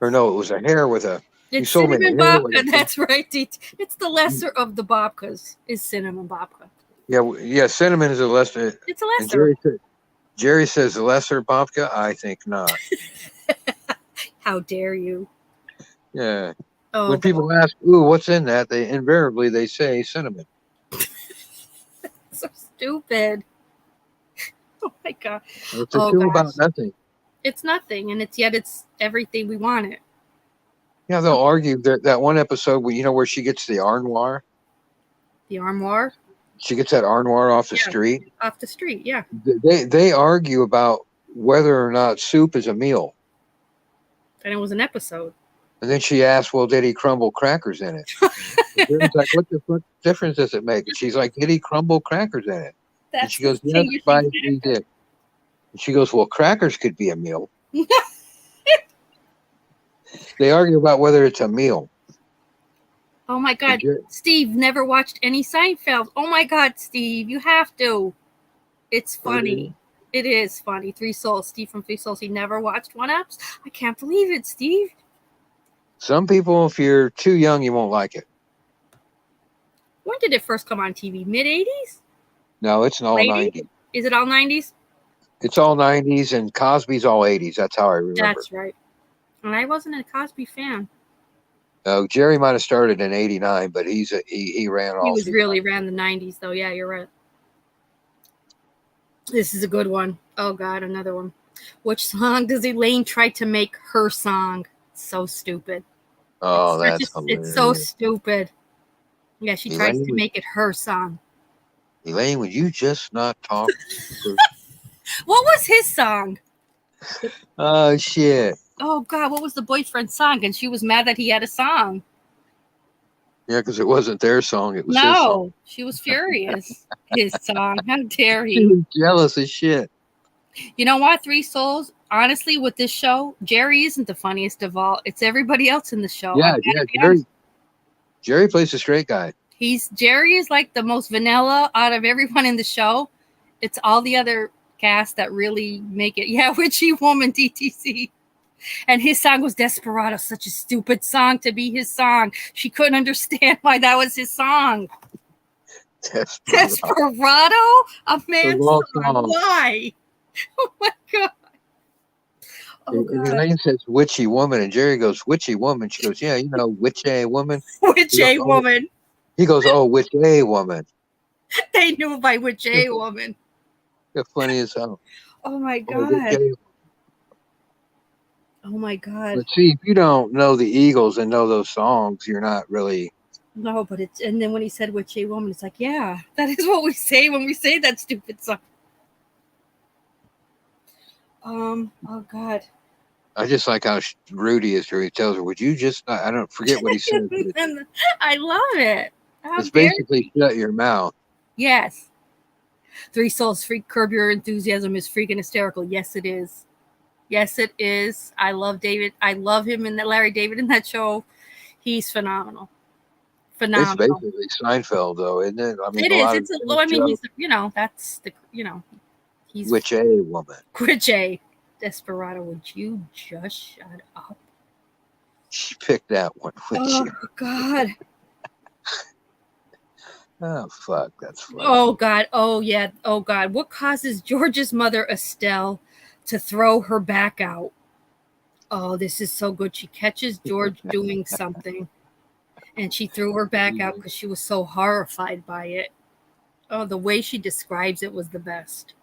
Speaker 5: Or no, it was a hair with a.
Speaker 1: It's cinnamon babka. That's right. It's the lesser of the babkas. Is cinnamon babka.
Speaker 5: Yeah. Cinnamon is a lesser.
Speaker 1: It's a lesser.
Speaker 5: Jerry says lesser babka. I think not.
Speaker 1: How dare you?
Speaker 5: Yeah. Oh, when people ask, "Ooh, what's in that?" They invariably say cinnamon.
Speaker 1: So stupid. Oh my God.
Speaker 5: It's about nothing.
Speaker 1: It's nothing, and it's everything we want it.
Speaker 5: Yeah, they'll argue that one episode where she gets the armoire.
Speaker 1: The armoire?
Speaker 5: She gets that armoire off the street.
Speaker 1: Off the street, yeah.
Speaker 5: They argue about whether or not soup is a meal.
Speaker 1: And it was an episode.
Speaker 5: And then she asked, well, did he crumble crackers in it? It's like, what the fuck difference does it make? And she's like, did he crumble crackers in it? And she goes, yes, he did. And she goes, well, crackers could be a meal. They argue about whether it's a meal.
Speaker 1: Oh my God, Steve never watched any Seinfeld. Oh my God, Steve, you have to. It's funny. It is funny. 3 Souls, Steve from 3 Souls. He never watched one episode. I can't believe it, Steve.
Speaker 5: Some people, if you're too young, you won't like it.
Speaker 1: When did it first come on TV? Mid-80s?
Speaker 5: No, it's all 90s.
Speaker 1: Is it all 90s?
Speaker 5: It's all 90s, and Cosby's all 80s. That's how I remember.
Speaker 1: That's right. And I wasn't a Cosby fan.
Speaker 5: Jerry might have started in 89, but he ran all.
Speaker 1: He ran the 90s, though. Yeah, you're right. This is a good one. Oh, God, another one. Which song does Elaine try to make her song? So stupid.
Speaker 5: Oh, that's hilarious.
Speaker 1: It's so stupid. Yeah, she tries to make it her song.
Speaker 5: Elaine, would you just not talk?
Speaker 1: What was his song?
Speaker 5: Oh, shit.
Speaker 1: Oh, God, what was the boyfriend's song? And she was mad that he had a song.
Speaker 5: Yeah, because it wasn't their song. It was his song.
Speaker 1: She was furious. His song. How dare he?
Speaker 5: She was jealous as shit.
Speaker 1: You know what, 3 Souls? Honestly, with this show, Jerry isn't the funniest of all. It's everybody else in the show.
Speaker 5: Yeah. Jerry plays the straight guy.
Speaker 1: Jerry is like the most vanilla out of everyone in the show. It's all the other cast that really make it. Yeah, Witchy Woman, DTC. And his song was Desperado, such a stupid song to be his song. She couldn't understand why that was his song. Desperado? A man's song. Why? Oh my God.
Speaker 5: And Elaine says witchy woman, and Jerry goes, witchy woman. She goes, yeah, witchy woman.
Speaker 1: Witchy woman.
Speaker 5: He goes, oh, witchy woman.
Speaker 1: They knew by witchy woman.
Speaker 5: They're funny as hell.
Speaker 1: Oh my God. Oh my God.
Speaker 5: But see, if you don't know the Eagles and know those songs, you're not really.
Speaker 1: No, but it's, and then when he said witchy woman, it's like, yeah, that is what we say when we say that stupid song. Oh God.
Speaker 5: I just like how Rudy is here. He tells her, "Would you just?" I don't forget what he says.
Speaker 1: I love it.
Speaker 5: It's basically shut your mouth.
Speaker 1: Yes. Three Souls Freak, Curb Your Enthusiasm is freaking hysterical. Yes, it is. Yes, it is. I love David. I love him in that Larry David in that show. He's phenomenal.
Speaker 5: It's basically Seinfeld, though, isn't it? I mean,
Speaker 1: it
Speaker 5: a
Speaker 1: is.
Speaker 5: lot
Speaker 1: It's
Speaker 5: of
Speaker 1: a, I mean, he's, you know, that's the, you know, he's
Speaker 5: Witch A woman.
Speaker 1: Witch A. Desperado, would you just shut up?
Speaker 5: She picked that one.
Speaker 1: Oh God.
Speaker 5: Oh fuck, that's funny.
Speaker 1: Oh God. Oh yeah. Oh God. What causes George's mother Estelle to throw her back out? Oh, this is so good. She catches George doing something, and she threw her back out because she was so horrified by it. Oh, the way she describes it was the best.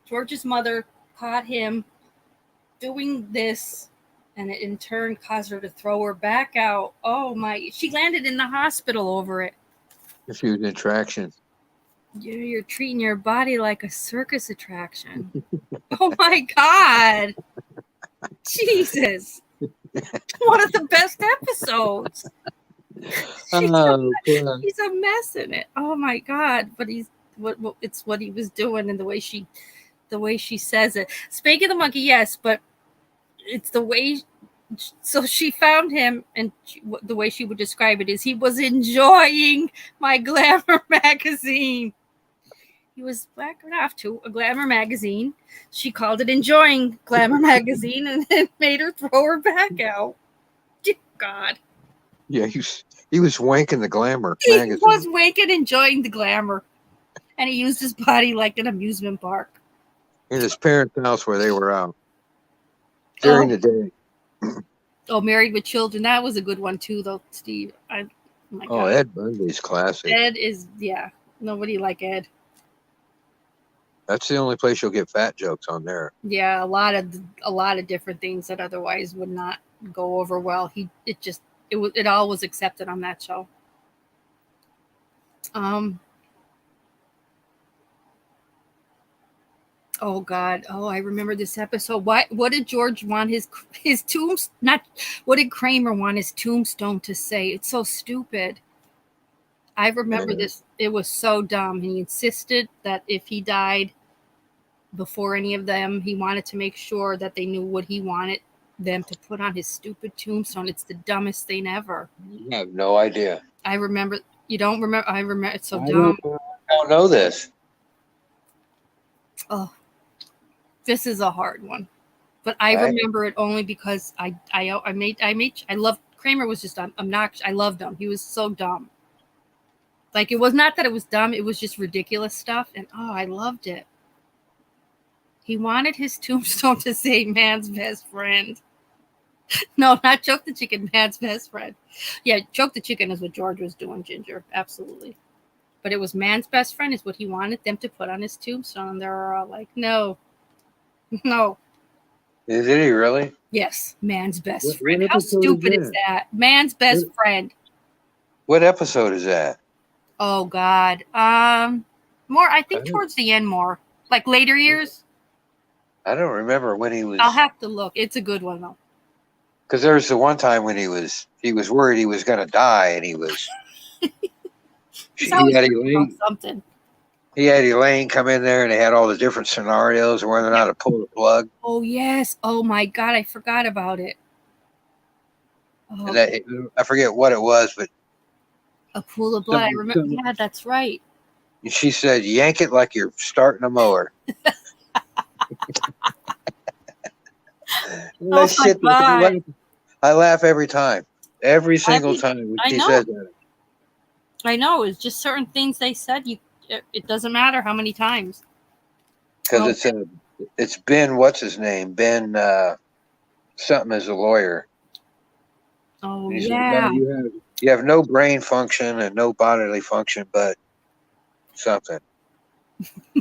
Speaker 1: George's mother caught him doing this, and it in turn caused her to throw her back out. Oh my, she landed in the hospital over it.
Speaker 5: She was an attraction.
Speaker 1: You're treating your body like a circus attraction. Oh my God. Jesus. One of the best episodes. He's a mess in it. Oh my God. But it's what he was doing, and the way she says it. Spank of the Monkey, yes, but it's the way. So she found him, and the way she would describe it is he was enjoying my Glamour magazine. He was whacking off to a Glamour magazine. She called it enjoying Glamour magazine, and it made her throw her back out. Dear God.
Speaker 5: Yeah, he was wanking the Glamour magazine.
Speaker 1: He was wanking, enjoying the Glamour. And he used his body like an amusement park.
Speaker 5: In his parents' house where they were out during the day.
Speaker 1: Oh, Married with Children. That was a good one too, though, Steve. God.
Speaker 5: Ed Bundy's classic.
Speaker 1: Ed is, yeah. Nobody like Ed.
Speaker 5: That's the only place you'll get fat jokes on there.
Speaker 1: Yeah, a lot of different things that otherwise would not go over well. It all was accepted on that show. Oh God. Oh, I remember this episode. What did George want his what did Kramer want his tombstone to say? It's so stupid. I remember this. It was so dumb. He insisted that if he died before any of them, he wanted to make sure that they knew what he wanted them to put on his stupid tombstone. It's the dumbest thing ever.
Speaker 5: I have no idea.
Speaker 1: I remember. You don't remember? I remember. It's so dumb.
Speaker 3: I don't know this.
Speaker 1: Oh, this is a hard one, but I remember it only because I love Kramer. Was just obnoxious. I loved him. He was so dumb. Like, it was not that it was dumb. It was just ridiculous stuff. And I loved it. He wanted his tombstone to say man's best friend. No, not Choke the Chicken, man's best friend. Yeah, Choke the Chicken is what George was doing, Ginger. Absolutely. But it was man's best friend is what he wanted them to put on his tombstone. They were all like, no. No.
Speaker 3: Did he really?
Speaker 1: Yes, man's best friend. How stupid is that? Man's best friend.
Speaker 3: What episode is that?
Speaker 1: Oh God. More. I think towards the end, more like later years.
Speaker 3: I don't remember when he was.
Speaker 1: I'll have to look. It's a good one though.
Speaker 3: Because there was the one time when he was worried he was going to die, and he was. he had
Speaker 1: something.
Speaker 3: He had Elaine come in there, and they had all the different scenarios, whether or not to pull the plug.
Speaker 1: Oh yes. Oh my God, I forgot about it. Oh.
Speaker 3: And I forget what it was, but.
Speaker 1: A pool of blood. I remember. Yeah, that's right.
Speaker 3: She said, "Yank it like you're starting a mower."
Speaker 1: Oh my God.
Speaker 3: I laugh every time. Every single time when she said that.
Speaker 1: I know. It's just certain things they said. It doesn't matter how many times.
Speaker 3: Because it's Ben. What's his name? Ben. Something as a lawyer.
Speaker 1: Oh yeah.
Speaker 3: You have no brain function and no bodily function, but something.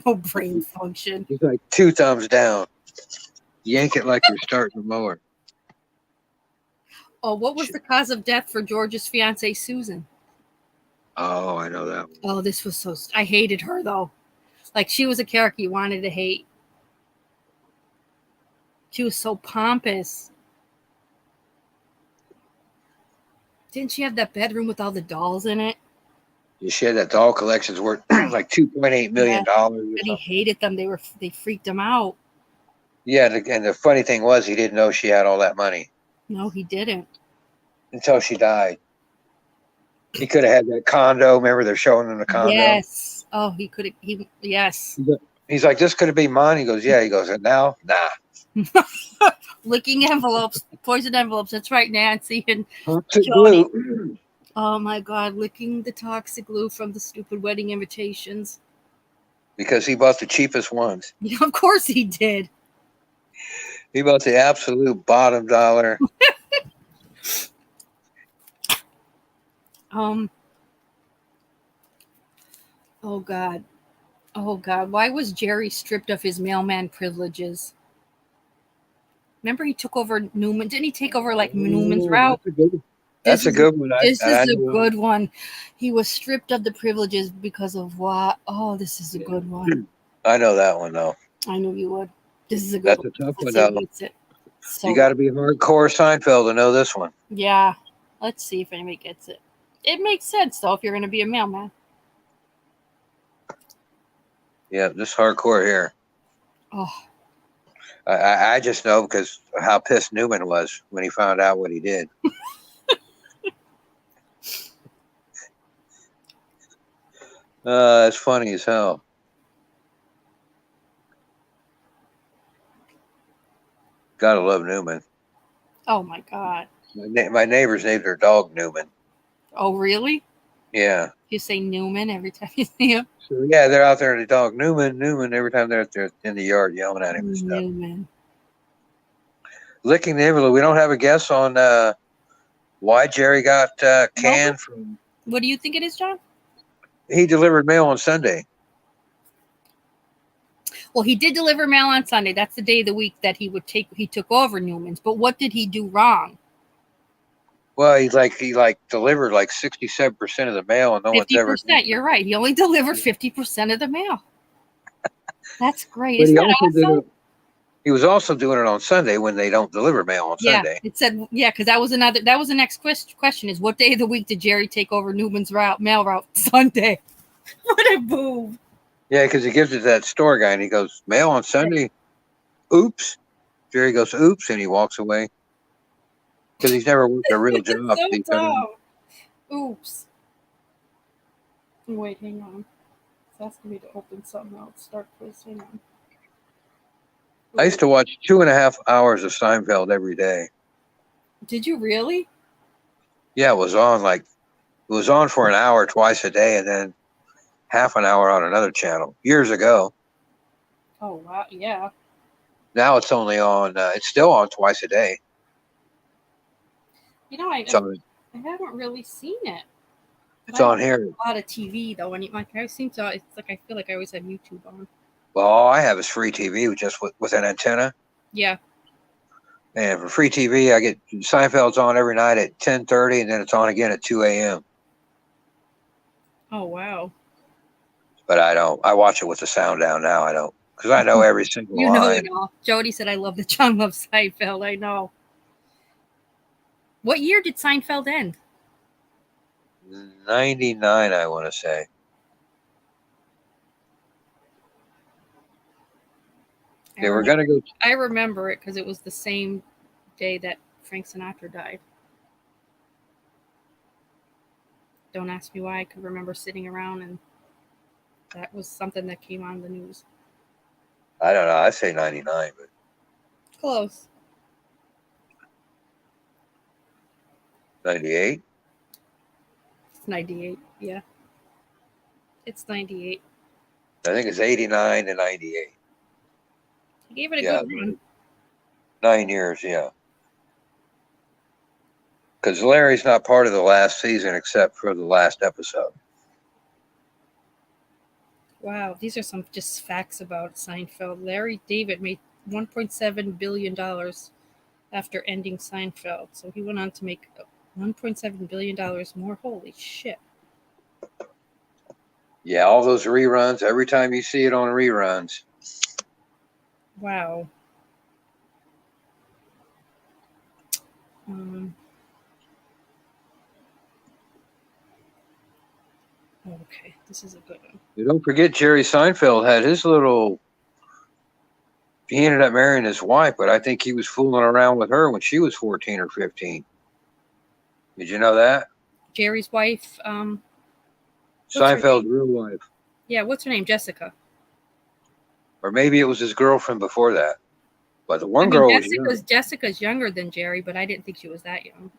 Speaker 1: No brain function.
Speaker 3: He's like 2 thumbs down.
Speaker 5: yank it like you're starting a mower.
Speaker 1: Oh, what was the cause of death for George's fiancee, Susan?
Speaker 5: Oh, I know that one.
Speaker 1: Oh, this was so... I hated her, though. Like, she was a character you wanted to hate. She was so pompous. Didn't she have that bedroom with all the dolls in it?
Speaker 5: She had that doll collection's worth like $2.8 million.
Speaker 1: But he hated them. They freaked him out.
Speaker 5: Yeah, and the funny thing was he didn't know she had all that money.
Speaker 1: No, he didn't.
Speaker 5: Until she died. He could have had that condo. Remember, they're showing him the condo?
Speaker 1: Yes. Oh, he could have. Yes.
Speaker 5: He's like, this could have been mine. He goes, yeah. He goes, and now? Nah.
Speaker 1: Licking envelopes, poison envelopes. That's right, Nancy and
Speaker 5: Toxic
Speaker 1: Johnny.
Speaker 5: glue.
Speaker 1: Oh, my God. Licking the toxic glue from the stupid wedding invitations.
Speaker 5: Because he bought the cheapest ones.
Speaker 1: Yeah, of course he did.
Speaker 5: He bought the absolute bottom dollar.
Speaker 1: Oh God. Oh God. Why was Jerry stripped of his mailman privileges? Remember he took over Newman. Didn't he take over like Newman's route?
Speaker 5: That's a good one.
Speaker 1: This is a good one. He was stripped of the privileges because of what? Oh, this is a good one.
Speaker 5: I know that one though.
Speaker 1: I knew you would. This is a good one.
Speaker 5: That's a tough one though.
Speaker 1: So,
Speaker 5: you got to be hardcore Seinfeld to know this one.
Speaker 1: Yeah. Let's see if anybody gets it. It makes sense though if you're going to be a mailman.
Speaker 5: Yeah, this hardcore here.
Speaker 1: Oh.
Speaker 5: I just know because how pissed Newman was when he found out what he did. It's funny as hell. Gotta love Newman.
Speaker 1: Oh my God.
Speaker 5: My neighbors named their dog Newman.
Speaker 1: Oh really?
Speaker 5: Yeah.
Speaker 1: You say Newman every time you see him?
Speaker 5: So, yeah, they're out there, the dog Newman, every time they're in the yard yelling at him and stuff.
Speaker 1: Newman.
Speaker 5: Licking the envelope. We don't have a guess on why Jerry got canned from.
Speaker 1: What do you think it is, John?
Speaker 5: He delivered mail on Sunday.
Speaker 1: Well, he did deliver mail on Sunday. That's the day of the week that he took over Newman's. But what did he do wrong?
Speaker 5: Well, he delivered like 67% of the mail, and no one's ever.
Speaker 1: 50%. You're right. He only delivered 50% of the mail. That's great.
Speaker 5: But
Speaker 1: Isn't that awesome?
Speaker 5: He was also doing it on Sunday when they don't deliver mail on Sunday.
Speaker 1: It said, because that was the next question is what day of the week did Jerry take over Newman's mail route? Sunday. What a boob.
Speaker 5: Yeah, because he gives it to that store guy and he goes, mail on Sunday? Oops. Jerry goes, oops, and he walks away. Because he's never worked a real job.
Speaker 1: So dumb. Oops. Wait, hang on. It's asking me to open something else. Start quiz. Hang on.
Speaker 5: I used to watch 2.5 hours of Seinfeld every day.
Speaker 1: Did you really?
Speaker 5: Yeah, it was on for an hour twice a day and then half an hour on another channel years ago.
Speaker 1: Oh, wow. Yeah.
Speaker 5: Now it's only on, it's still on twice a day.
Speaker 1: You know, I haven't really seen it.
Speaker 5: It's on here.
Speaker 1: A lot of TV, though. And I've seen so it's like I feel like I always have YouTube on.
Speaker 5: Well, all I have is free TV just with an antenna.
Speaker 1: Yeah.
Speaker 5: And for free TV, I get Seinfeld's on every night at 10:30, and then it's on again at 2 a.m.
Speaker 1: Oh, wow.
Speaker 5: But I watch it with the sound down now. I don't, because I know every single line.
Speaker 1: You know it all. Jody said, I love the John loves Seinfeld. I know. What year did Seinfeld end?
Speaker 5: 99, I want to say. They were going to go.
Speaker 1: I remember it because it was the same day that Frank Sinatra died. Don't ask me why. I could remember sitting around and that was something that came on the news.
Speaker 5: I don't know. I say 99, but
Speaker 1: close.
Speaker 5: 98.
Speaker 1: It's 98. Yeah, it's 98.
Speaker 5: I think it's 89 to 98.
Speaker 1: He gave it a good run.
Speaker 5: 9 years, yeah. Because Larry's not part of the last season except for the last episode.
Speaker 1: Wow, these are some just facts about Seinfeld. Larry David made $1.7 billion after ending Seinfeld. So he went on to make $1.7 billion more. Holy shit.
Speaker 3: Yeah, all those reruns. Every time you see it on reruns.
Speaker 1: Wow. Okay, this is a good one.
Speaker 3: You don't forget Jerry Seinfeld had his little. He ended up marrying his wife, but I think he was fooling around with her when she was 14 or 15. Did you know that?
Speaker 1: Jerry's wife,
Speaker 3: Seinfeld's real wife.
Speaker 1: Yeah, what's her name? Jessica.
Speaker 3: Or maybe it was his girlfriend before that. But the one girl was young.
Speaker 1: Jessica's younger than Jerry, but I didn't think she was that young.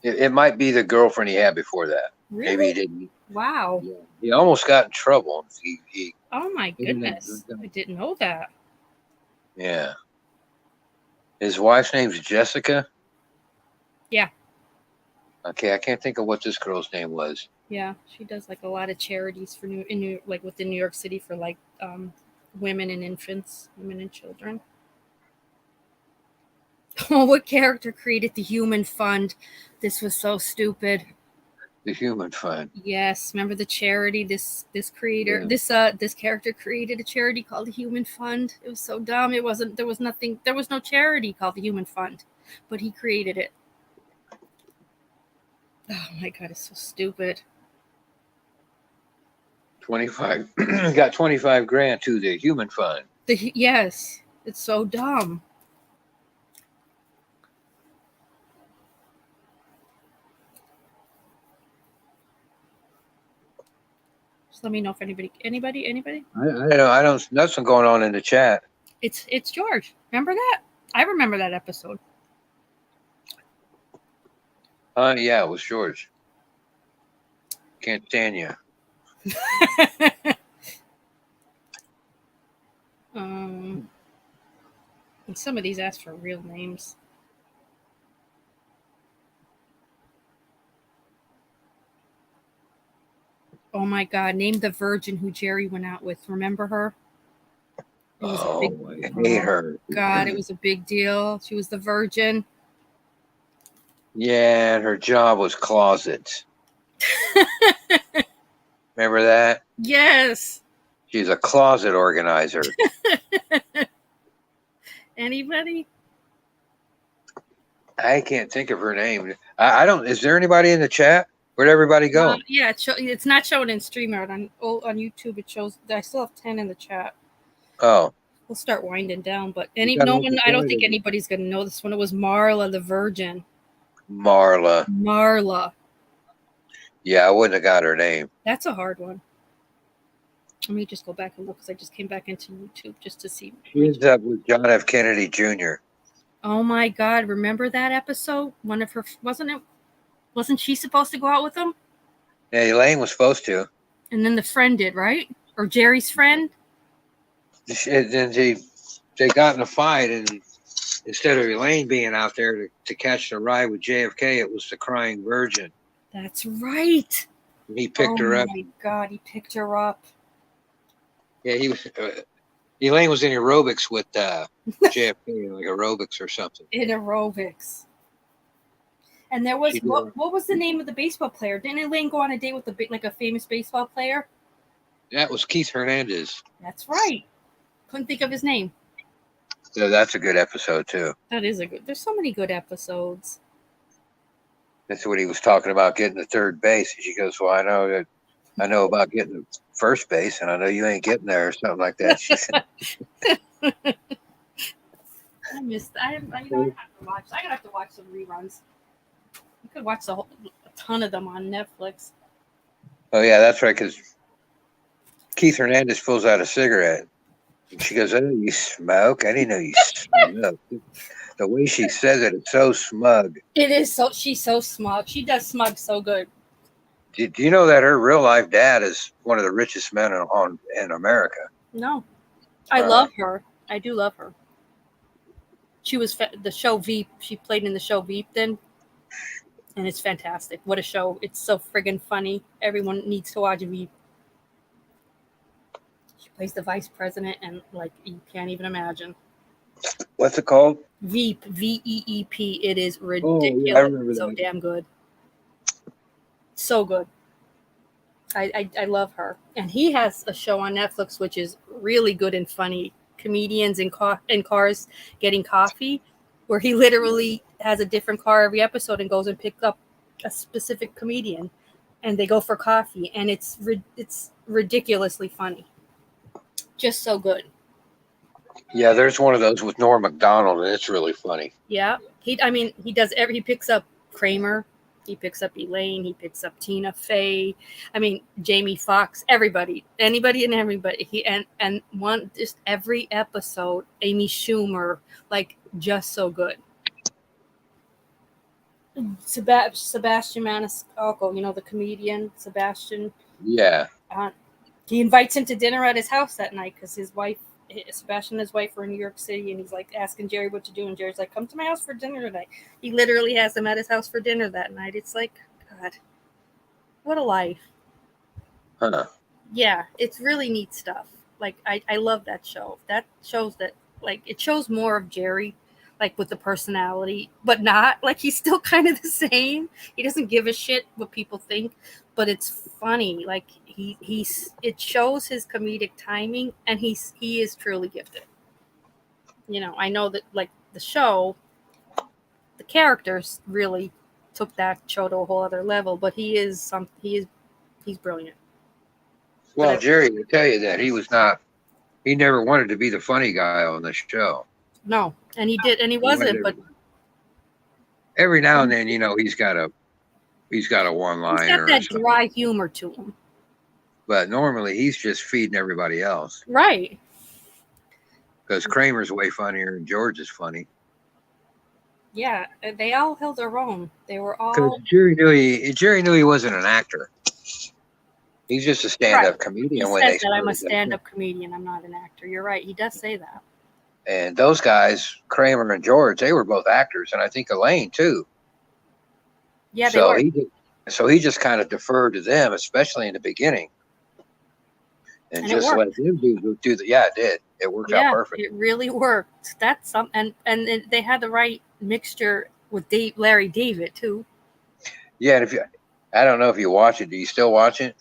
Speaker 3: It might be the girlfriend he had before that.
Speaker 1: Really?
Speaker 3: Maybe he didn't.
Speaker 1: Wow.
Speaker 3: Yeah. He almost got in trouble.
Speaker 1: Oh my goodness. I didn't know that.
Speaker 3: Yeah. His wife's name's Jessica?
Speaker 1: Yeah.
Speaker 3: Okay, I can't think of what this girl's name was.
Speaker 1: Yeah, she does like a lot of charities for within New York City for like women and infants, women and children. Oh, what character created the Human Fund? This was so stupid.
Speaker 3: The Human Fund.
Speaker 1: Yes, remember the charity? This creator, this character created a charity called the Human Fund. It was so dumb. There was no charity called the Human Fund, but he created it. Oh my god, it's so stupid.
Speaker 3: 25 got 25 grand to the Human Fund.
Speaker 1: Yes, it's so dumb. Just let me know if anybody.
Speaker 3: I don't. Nothing going on in the chat.
Speaker 1: It's George. Remember that? I remember that episode.
Speaker 3: Yeah, it was George. Can't stand you.
Speaker 1: And some of these ask for real names. Oh my god, name the virgin who Jerry went out with. Remember her?
Speaker 3: I hate her.
Speaker 1: God, it was a big deal. She was the virgin.
Speaker 3: Yeah, and her job was closets. Remember that?
Speaker 1: Yes.
Speaker 3: She's a closet organizer.
Speaker 1: Anybody?
Speaker 3: I can't think of her name. I don't. Is there anybody in the chat? Where'd everybody go?
Speaker 1: Yeah, it's not showing in StreamYard. On YouTube, it shows. I still have 10 in the chat.
Speaker 3: Oh.
Speaker 1: We'll start winding down, but I don't think anybody's gonna know this one. It was Marla the Virgin. Marla.
Speaker 3: Yeah, I wouldn't have got her name.
Speaker 1: That's a hard one. Let me just go back and look because I just came back into YouTube just to see.
Speaker 3: She ends up with John F. Kennedy Jr.
Speaker 1: Oh my God! Remember that episode? One of her wasn't she supposed to go out with him?
Speaker 3: Yeah, Elaine was supposed to.
Speaker 1: And then the friend did, right? Or Jerry's friend?
Speaker 3: Then they got in a fight, and instead of Elaine being out there to catch the ride with JFK, it was the crying virgin.
Speaker 1: That's right.
Speaker 3: And he picked her up.
Speaker 1: Oh my God, he picked her up.
Speaker 3: Yeah, he was. Elaine was in aerobics with JFK, like aerobics or something.
Speaker 1: In aerobics. And there was what was the name of the baseball player? Didn't Elaine go on a date with a famous baseball player?
Speaker 3: That was Keith Hernandez.
Speaker 1: That's right. Couldn't think of his name.
Speaker 3: So that's a good episode too.
Speaker 1: That is a good. There's so many good episodes.
Speaker 3: That's what he was talking about, getting to third base. And she goes, "Well, I know about getting to first base, and I know you ain't getting there," or something like that. She said.
Speaker 1: I missed. I have to watch. I'm gonna have to watch some reruns. You could watch a ton of them on Netflix.
Speaker 3: Oh yeah, that's right. Because Keith Hernandez pulls out a cigarette, and she goes, "Oh, you smoke? I didn't know you smoked." The way she says it, it's so smug.
Speaker 1: It is so. She's so smug. She does smug so good.
Speaker 3: Do you know that her real life dad is one of the richest men in America?
Speaker 1: No, I love her. I do love her. She was the show Veep. She played in the show Veep then, and it's fantastic. What a show! It's so friggin' funny. Everyone needs to watch Veep. She Plays the vice president, and like you can't even imagine.
Speaker 3: What's it called?
Speaker 1: Veep, VEEP. It is
Speaker 2: Oh,
Speaker 1: ridiculous.
Speaker 2: yeah, I remember
Speaker 1: So
Speaker 2: that.
Speaker 1: damn good. So good. I love her. And he has a show on Netflix which is really good and funny. Comedians in cars getting coffee, where he literally has a different car every episode and goes and picks up a specific comedian, and they go for coffee, and it's ridiculously funny. Just so good.
Speaker 3: Yeah, there's one of those with Norm Macdonald, and it's really funny.
Speaker 1: Yeah. He picks up Kramer, he picks up Elaine, he picks up Tina Fey, Jamie Foxx, anybody and everybody. And one, just every episode, Amy Schumer, like, just so good. Sebastian Maniscalco, the comedian Sebastian.
Speaker 3: Yeah.
Speaker 1: He invites him to dinner at his house that night because Sebastian and his wife were in New York City, and he's like asking Jerry what to do, and Jerry's like, "Come to my house for dinner tonight." He literally has them at his house for dinner that night. It's like, God, what a life.
Speaker 3: Huh.
Speaker 1: Yeah, it's really neat stuff. Like, I love that show. That shows that, like, it shows more of Jerry, like, with the personality, but not like he's still kind of the same. He doesn't give a shit what people think, but it's funny. Like, it shows his comedic timing, and he is truly gifted. I know that, like, the show, the characters really took that show to a whole other level, but he's brilliant.
Speaker 3: Well, Jerry will tell you that he never wanted to be the funny guy on the show.
Speaker 1: No, and he wasn't, but
Speaker 3: every now and then, he's got a one-liner.
Speaker 1: He's got that dry humor to him.
Speaker 3: But normally he's just feeding everybody else.
Speaker 1: Right.
Speaker 3: Because Kramer's way funnier and George is funny.
Speaker 1: Yeah, they all held their own. They were all.
Speaker 3: Because Jerry knew he wasn't an actor. He's just a stand-up comedian.
Speaker 1: He said that I'm a stand-up comedian. I'm not an actor. You're right. He does say that.
Speaker 3: And those guys, Kramer and George, they were both actors, and I think Elaine too.
Speaker 1: Yeah, they were.
Speaker 3: So he just kind of deferred to them, especially in the beginning, and just let them do the. Yeah, it did. It worked out perfect.
Speaker 1: It really worked. That's something, and they had the right mixture with Larry David too. Yeah,
Speaker 3: and I don't know if you watch it. Do you still watch it?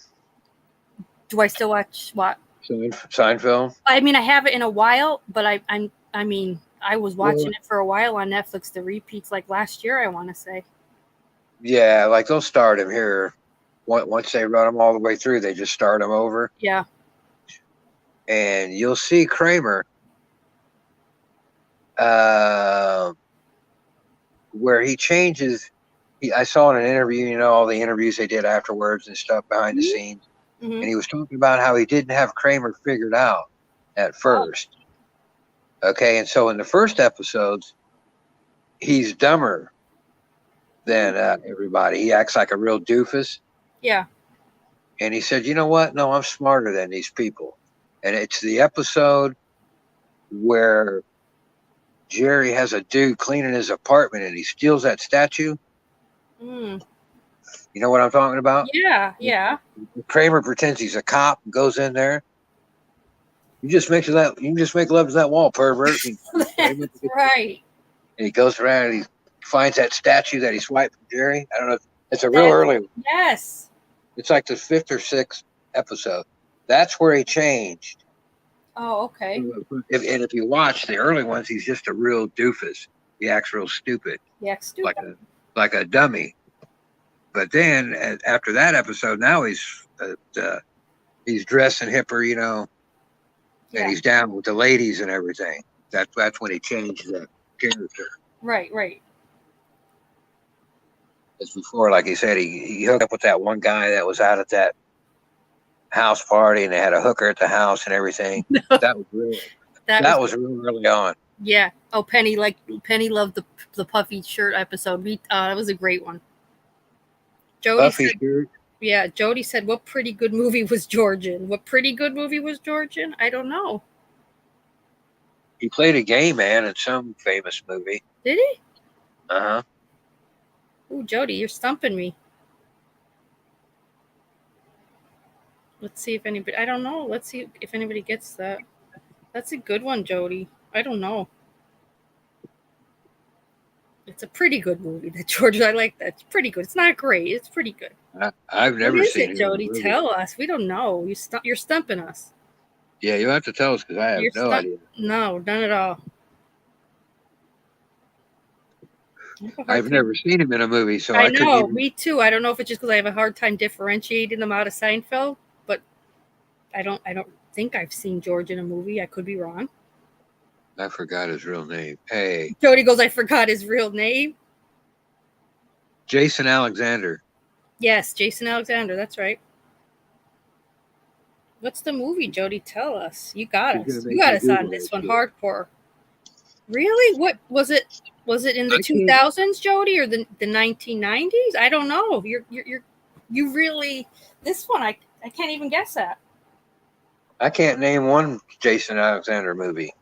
Speaker 1: Do I still watch what?
Speaker 3: Seinfeld.
Speaker 1: I have it in a while, but I was watching it for a while on Netflix. The repeats, like last year, I want to say.
Speaker 3: Yeah, like they'll start him here. Once they run them all the way through, they just start him over.
Speaker 1: Yeah.
Speaker 3: And you'll see Kramer, where he changes. I saw in an interview, all the interviews they did afterwards and stuff behind the scenes. Mm-hmm. And he was talking about how he didn't have Kramer figured out at first. Oh. Okay, and so in the first episodes, he's dumber than everybody. He acts like a real doofus.
Speaker 1: Yeah.
Speaker 3: And he said, "You know what? No, I'm smarter than these people." And it's the episode where Jerry has a dude cleaning his apartment and he steals that statue.
Speaker 1: Mm.
Speaker 3: You know what I'm talking about?
Speaker 1: Yeah, yeah.
Speaker 3: Kramer pretends he's a cop and goes in there. You just make love to that wall, pervert.
Speaker 1: That's right.
Speaker 3: And he goes around and he finds that statue that he swiped from Jerry. I don't know. It's a real early one.
Speaker 1: Yes.
Speaker 3: It's like the 5th or 6th episode. That's where he changed.
Speaker 1: Oh, okay.
Speaker 3: If you watch the early ones, he's just a real doofus. He acts real stupid.
Speaker 1: He acts stupid.
Speaker 3: Like a dummy. But then after that episode, now he's dressing hipper, and he's down with the ladies and everything. That's when he changed the character.
Speaker 1: Right.
Speaker 3: As before, like he said, he hooked up with that one guy that was out at that house party, and they had a hooker at the house and everything. No. That was real early on.
Speaker 1: Yeah. Oh, Penny loved the puffy shirt episode. That was a great one. Jody said, "What pretty good movie was George in?" What pretty good movie was George in? I don't know.
Speaker 3: He played a gay man in some famous movie.
Speaker 1: Did he?
Speaker 3: Uh-huh.
Speaker 1: Ooh, Jody, you're stumping me. Let's see if anybody. I don't know. Let's see if anybody gets that. That's a good one, Jody. I don't know. It's a pretty good movie. That George, I like that. It's pretty good. It's not great. It's pretty good.
Speaker 5: I've never
Speaker 1: what is
Speaker 5: seen
Speaker 1: it, Jody?
Speaker 5: movie.
Speaker 1: Tell us. We don't know. You're stumping us.
Speaker 5: Yeah, you have to tell us because I have no idea.
Speaker 1: No, none at all.
Speaker 5: I've never seen him in a movie, so
Speaker 1: I know. Me too. I don't know if it's just because I have a hard time differentiating them out of Seinfeld, but I don't think I've seen George in a movie. I could be wrong.
Speaker 5: I forgot his real name. Hey.
Speaker 1: Jody goes, I forgot his real name.
Speaker 5: Jason Alexander.
Speaker 1: Yes, Jason Alexander. That's right. What's the movie, Jody? Tell us. You got us. You got us on this one hardcore. Really? What was it? Was it in the 2000s, Jody, or the 1990s? I don't know. You really, this one I can't even guess at.
Speaker 5: I can't name one Jason Alexander movie.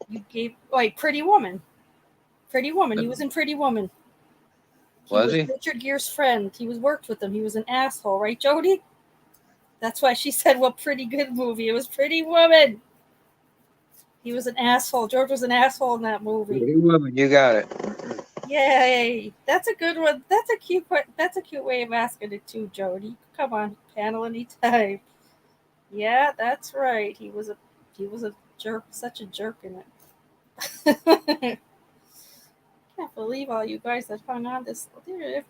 Speaker 1: You gave Pretty Woman. Pretty Woman. He was in Pretty Woman.
Speaker 5: Was he?
Speaker 1: Richard Gere's friend. He worked with him. He was an asshole, right, Jody? That's why she said, "What pretty good movie." It was Pretty Woman. He was an asshole. George was an asshole in that movie.
Speaker 5: Pretty Woman, you got it.
Speaker 1: Yay! That's a good one. That's a cute way of asking it too, Jody. Come on, panel anytime. Yeah, that's right. He was a jerk, such a jerk in it. Can't believe all you guys that hung on this. They're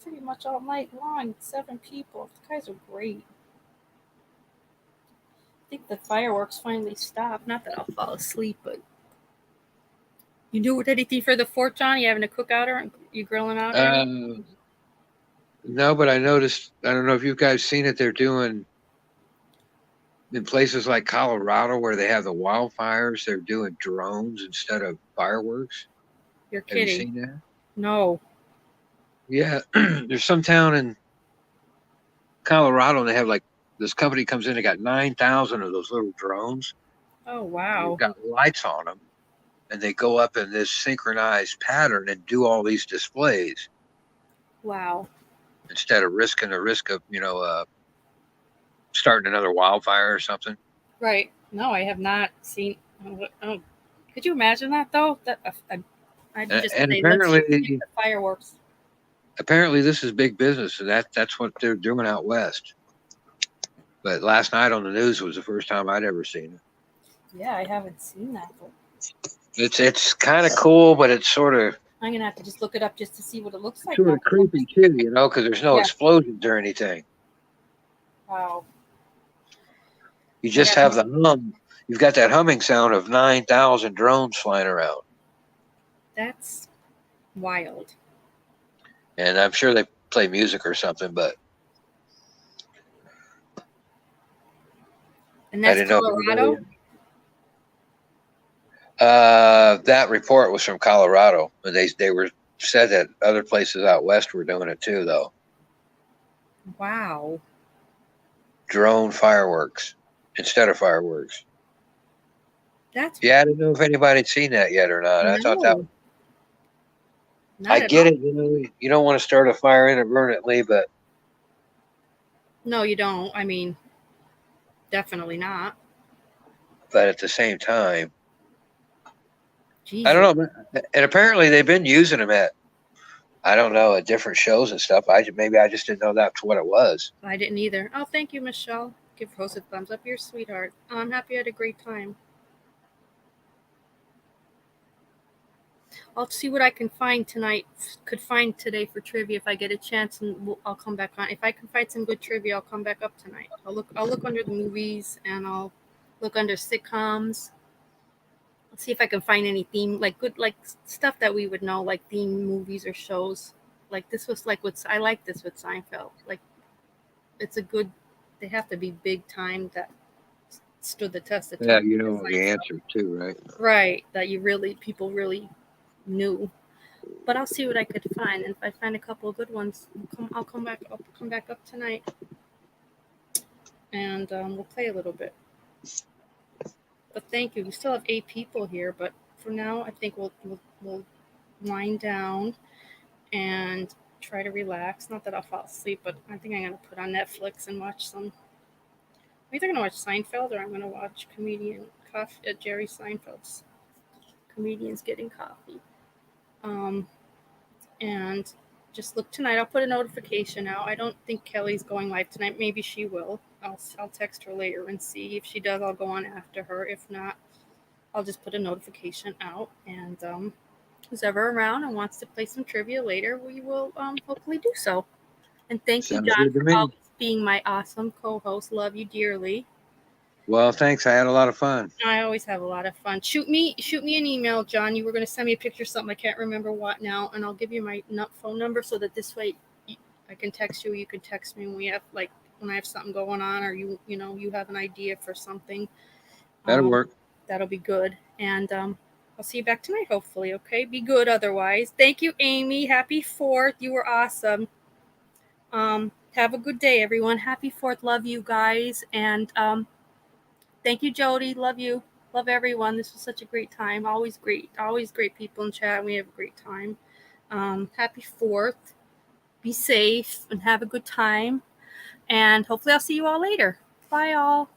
Speaker 1: pretty much all night long. 7 people. You guys are great. I think the fireworks finally stopped. Not that I'll fall asleep, but you doing anything for the 4th, John? You having a cookout or you grilling out?
Speaker 5: No, but I noticed. I don't know if you guys seen it. They're doing in places like Colorado where they have the wildfires. They're doing drones instead of fireworks.
Speaker 1: You're kidding?
Speaker 5: Have you seen that?
Speaker 1: No.
Speaker 5: Yeah, there's some town in Colorado, and they have this company comes in. They got 9,000 of those little drones.
Speaker 1: Oh wow!
Speaker 5: They've got lights on them, and they go up in this synchronized pattern and do all these displays.
Speaker 1: Wow!
Speaker 5: Instead of risking the risk of starting another wildfire or something.
Speaker 1: Right. No, I have not seen. Oh, could you imagine that though? That I just
Speaker 5: and
Speaker 1: say,
Speaker 5: apparently
Speaker 1: the fireworks.
Speaker 5: Apparently, this is big business, and that's what they're doing out west. But last night on the news was the first time I'd ever seen it.
Speaker 1: Yeah, I haven't seen that. But
Speaker 5: it's kind of cool, but it's sort of.
Speaker 1: I'm gonna have to just look it up just to see what it looks like.
Speaker 5: Sort of creepy too, because there's no explosions or anything.
Speaker 1: Wow.
Speaker 5: You just have the hum. You've got that humming sound of 9,000 drones flying around.
Speaker 1: That's wild.
Speaker 5: And I'm sure they play music or something, but.
Speaker 1: And that's Colorado?
Speaker 5: That report was from Colorado. They were said that other places out west were doing it too, though.
Speaker 1: Wow.
Speaker 5: Drone fireworks instead of fireworks.
Speaker 1: That's
Speaker 5: I don't know if anybody'd seen that yet or not.
Speaker 1: No.
Speaker 5: I thought that. I get it. You don't want to start a fire inadvertently, but.
Speaker 1: No, you don't. I mean, definitely not.
Speaker 5: But at the same time,
Speaker 1: Jesus.
Speaker 5: I don't know. And apparently they've been using them at, I don't know, at different shows and stuff. Maybe I just didn't know that's what it was.
Speaker 1: I didn't either. Oh, thank you, Michelle. Give Rose a thumbs up. You're a sweetheart. I'm happy you had a great time. I'll see what I can find today for trivia if I get a chance, and I'll come back on. If I can find some good trivia, I'll come back up tonight. I'll look under the movies, and I'll look under sitcoms. I'll see if I can find any theme, good stuff that we would know, like theme movies or shows. This was I like this with Seinfeld. It's a good. They have to be big time that stood the test of time.
Speaker 5: Yeah, you know the answer too, right?
Speaker 1: Right, that people really knew. But I'll see what I could find, and if I find a couple of good ones, I'll come back up tonight, and we'll play a little bit. But thank you. We still have 8 people here, but for now, I think we'll wind down, and try to relax. Not that I'll fall asleep, but I think I'm gonna put on Netflix and watch some. I'm either gonna watch Seinfeld or I'm gonna watch comedian coffee at Jerry Seinfeld's Comedians Getting Coffee. And just look tonight. I'll put a notification out. I don't think Kelly's going live tonight. Maybe she will. I'll text her later and see. If she does, I'll go on after her. If not, I'll just put a notification out. And who's ever around and wants to play some trivia later, we will hopefully do so. And thank
Speaker 5: Sounds
Speaker 1: you, John,
Speaker 5: good to
Speaker 1: for
Speaker 5: me.
Speaker 1: always being my awesome co-host. Love you dearly.
Speaker 5: Well, thanks. I had a lot of fun.
Speaker 1: I always have a lot of fun. Shoot me an email, John. You were going to send me a picture of something. I can't remember what now, and I'll give you my phone number so that this way I can text you. You can text me when we have when I have something going on, or you have an idea for something.
Speaker 5: That'll work.
Speaker 1: That'll be good. And I'll see you back tonight, hopefully. Okay, be good. Otherwise, thank you, Amy. Happy 4th. You were awesome. Have a good day, everyone. Happy 4th. Love you guys, and thank you, Jody. Love you. Love everyone. This was such a great time. Always great people in chat. We have a great time. Happy 4th. Be safe and have a good time. And hopefully I'll see you all later. Bye, all.